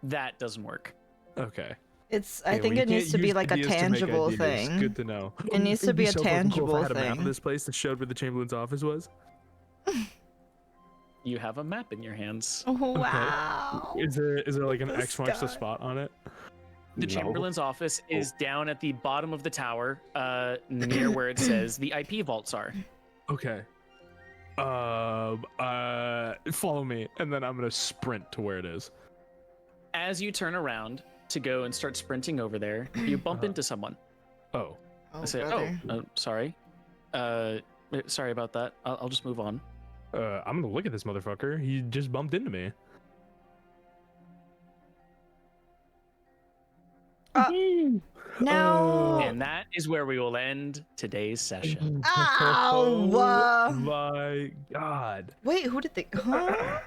That doesn't work. Okay. It's. I Okay, think well, it you needs can't to be use like a ideas to make tangible ideas. thing. Good to know. It needs to It'd be a so fucking cool if tangible I had a map of thing. this place that showed where the Chamberlain's office was. You have a map in your hands. Oh, wow. Is there like an The X marks the sky. spot on it? The No. Chamberlain's office is down at the bottom of the tower, near where it says the IP vaults are. Okay. Follow me, and then I'm gonna sprint to where it is. As you turn around to go and start sprinting over there, you bump into someone. Oh. Oh, I say, brother. sorry. Sorry about that. I'll just move on. I'm gonna look at this motherfucker. He just bumped into me. No. And that is where we will end today's session. Ow. Oh my god. Wait, who did they? Huh?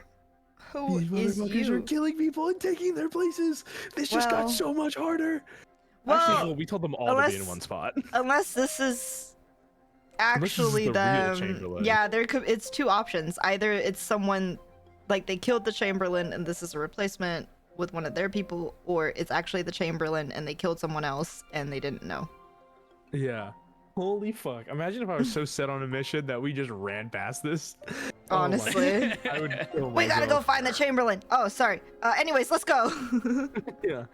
Who These is motherfuckers are you? killing people and taking their places. This just Well- got so much harder. Actually, well, we told them all to be in unless- one spot. Unless this is Unless this is actually the real them. Chamberlain. Yeah, there could. It's two options. Either it's someone like they killed the Chamberlain and this is a replacement with one of their people, or it's actually the Chamberlain and they killed someone else and they didn't know. Yeah. Holy fuck. Imagine if I was so set on a mission that we just ran past this. Oh my- Honestly. I would kill We gotta go myself. find the Chamberlain. Oh, sorry. Anyways, let's go. Yeah.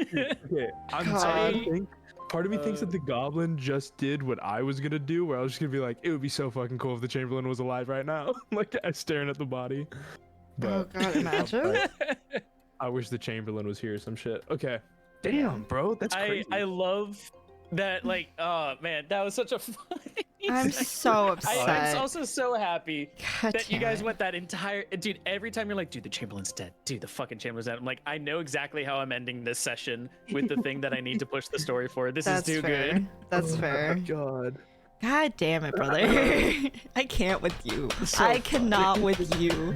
Okay. I'm God. sorry. Part of me thinks that the goblin just did what I was gonna do, where I was just gonna be like, it would be so fucking cool if the Chamberlain was alive right now. Like, I staring at the body. Oh But god, imagine. I wish the Chamberlain was here or some shit. Okay. Damn, bro. That's crazy. I love that. Like, oh man, that was such a fun. I'm so upset. I'm also so happy God that you damn guys it. went that entire dude. Every time you're like, dude, the Chamberlain's dead. Dude, the fucking Chamberlain's dead. I'm like, I know exactly how I'm ending this session with the thing that I need to push the story for. This That's is too fair. good. That's Oh my fair. God. God damn it, brother. I can't with you. So I cannot with you.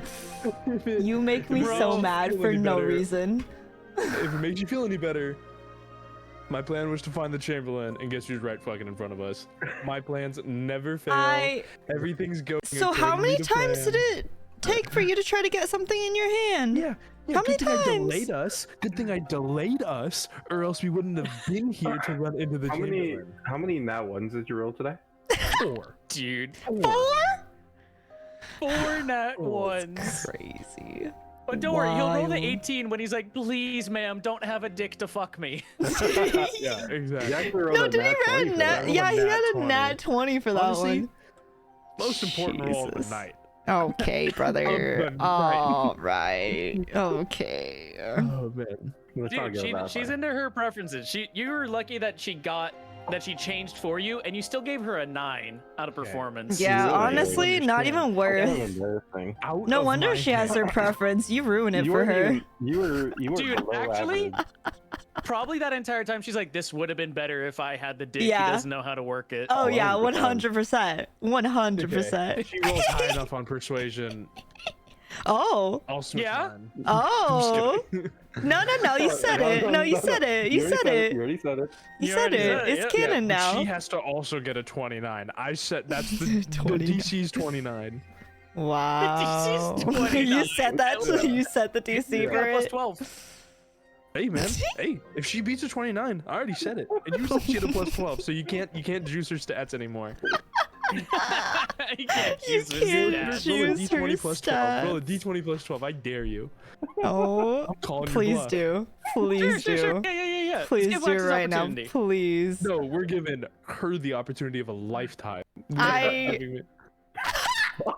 You make me Bro, so mad feel for any no better. reason. If it makes you feel any better, my plan was to find the Chamberlain, and guess who's right fucking in front of us. My plans never fail. Everything's going. So how according many to times plan. did it take for you to try to get something in your hand? Yeah. How many good thing I times? delayed us. Good thing I delayed us, or else we wouldn't have been here to run into the Chamberlain. How many nat ones did you roll today? 4. Dude, 4? 4 nat Oh, ones. Crazy. But don't worry, he'll roll the Wild. 18 when he's like, please, ma'am, don't have a dick to fuck me. Yeah, You exactly. actually rolled No, a did he nat roll 20 a for nat? that. rolled Yeah, a he nat had a 20. nat 20 for that Honestly, one. Most important roll of the Jesus. night. Okay, brother. Of the night. All right. Okay. Oh man. Let's not Dude, go that she's far. into her preferences. You were lucky that she changed for you, and you still gave her a 9 out of performance. Yeah, really honestly, not understand. even That worth. was embarrassing. Out No of wonder my she has her head. preference. You ruin it You for weren't her. even- you were Dude, below actually, average. probably that entire time she's like, this would have been better if I had the dick. Yeah. He doesn't know how to work it. Oh yeah, 100%. 100%. 100%. If she rolls high enough on persuasion, Oh. I'll switch Yeah? mine. Oh. Just kidding. No, you said it. No, you said it. You said it. You already said it. You You said already it. said it, It's yeah. canon But now. She has to also get a 29. I said that's the 29. DC's 29. Wow. DC's 29. You said that. Yeah. You set the DC You for got a plus it. 12. Hey man, hey, if she beats a 29, I already said it. And you said she had a plus 12, so you can't juice her stats anymore. You can't You use this can't stat. Roll a Juice her D20 plus 12. Roll a stats. D20 plus 12. I dare you. Oh, I'm calling your please bluff. do. Please Sure. do. Yeah. Let's Please give do Lex it his right now. opportunity. Please. No, we're giving her the opportunity of a lifetime. We're not I- giving it-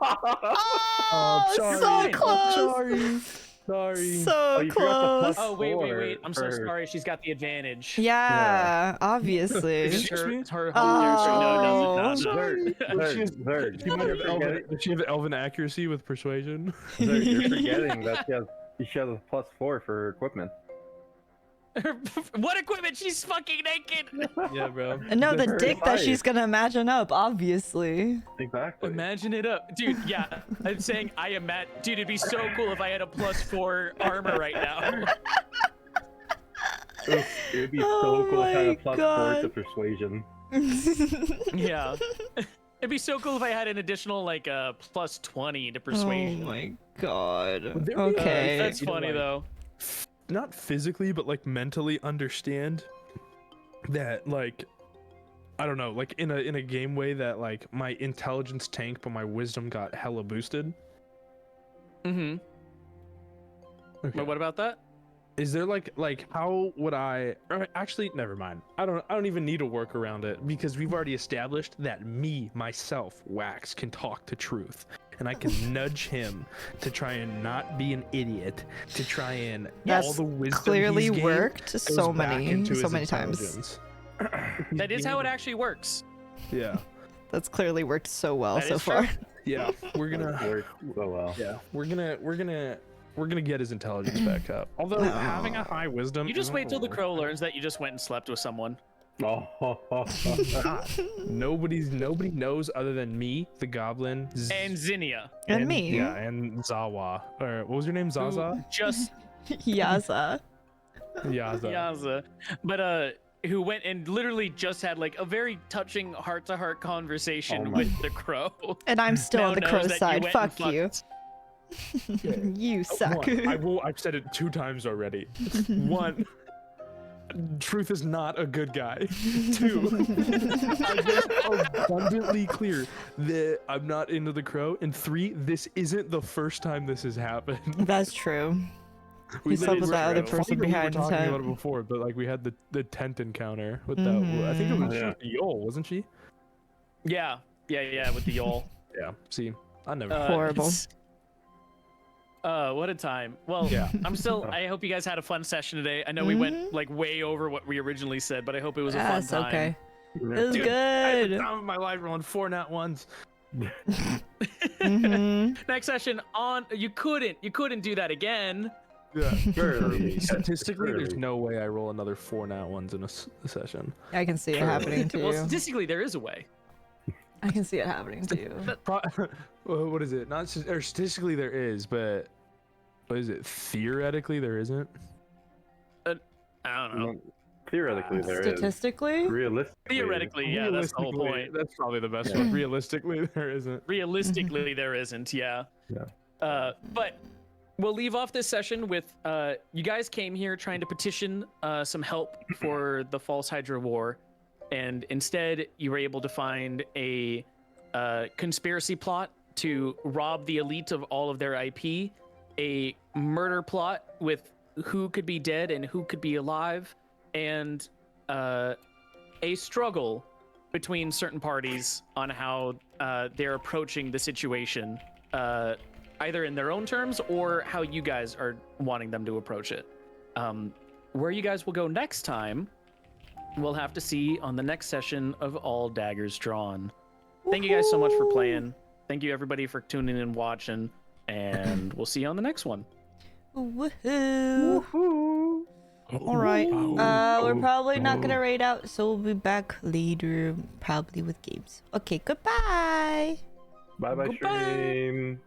Oh, sorry. so I'm close. sorry. Sorry. So you forgot the close. plus- Oh, wait. Four I'm so for- sorry. She's got the advantage. Yeah, obviously. Is It's it her, just me? it's her Oh. no. Zerg, Does she have- Zerg, She might have you're elven, forgetting, does she have elven accuracy with persuasion? Zerg, you're forgetting that she has a plus 4 for equipment. What equipment? She's fucking naked. Yeah, bro. No, the Very dick that high. she's gonna imagine up, obviously. Exactly. Imagine it up, dude. Yeah, I'm saying dude. It'd be so cool if I had a plus 4 armor right now. It would be Oh so cool to have a my plus 4 God. to persuasion. Yeah, it'd be so cool if I had an additional like plus 20 to Oh persuasion. my god. Would there be- Okay. That's you know, funny like- though. Not physically, but like mentally understand that, like, I don't know, like in a game way that like my intelligence tanked, but my wisdom got hella boosted. Mm-hmm. Okay. But what about that? Is there like how would I? Or actually, never mind. I don't even need to work around it because we've already established that myself, Wax, can talk to truth, and I can nudge him to try and not be an idiot, to try and all That's the wisdom clearly he's gained worked goes so back many into his times. intelligence. That is how it actually works. Yeah, That's clearly worked so well That so is far. true. yeah. We're That gonna worked so well. yeah. We're gonna get his intelligence back up. Although No. having a high wisdom, You just isn't wait till the worth crow it. learns that you just went and slept with someone. Nobody knows other than me, the goblin, And Zinnia. And me. Yeah, and Zawa. Or what was your name, who Zaza? Just Yaza. Yaza. But who went and literally just had like a very touching heart-to-heart conversation with the crow. And I'm still Now on the knows crow that you side. went Fuck and you. You suck. One, I've said it 2 times already. 1, Truth is not a good guy. 2, I made abundantly clear that I'm not into the crow. And 3, this isn't the first time this has happened. That's true. We He slept with that other true. person we were behind his talking about head. it before, but like we had the tent encounter with that. I think it was Yeah. Yol, wasn't she? Yeah, with the Yol. Yeah. See, I never. Horrible. What a time. Well, Yeah. I hope you guys had a fun session today. I know we went like way over what we originally said, but I hope it was a fun That's time. okay. It was Dude, I had the good. time of my life rolling 4 nat ones. Next session on you couldn't do that again. Yeah. Barely. Statistically, there's Barely. no way I roll another 4 nat ones in a session. I can see it happening to Well, you. statistically there is a way. I can see it happening to you. Well, what is it? Not or statistically there is, but what is it? Theoretically there isn't. I don't know. Theoretically, there is. Statistically? Realistically, Theoretically, yeah, that's the whole Realistically, point. That's probably the best Yeah. one. Realistically, there isn't. Realistically, there isn't. Yeah. Yeah. But we'll leave off this session with you guys came here trying to petition some help for the False Hydra War, and instead you were able to find a conspiracy plot to rob the elite of all of their IP, a murder plot with who could be dead and who could be alive, and a struggle between certain parties on how they're approaching the situation, either in their own terms or how you guys are wanting them to approach it. Where you guys will go next time, we'll have to see on the next session of All Daggers Drawn. Thank you guys so much for playing. Thank you everybody for tuning in and watching, and we'll see you on the next one. Woohoo! All right. We're probably not gonna raid out, so we'll be back later, probably with games. Okay. Goodbye. Bye bye, Goodbye. stream.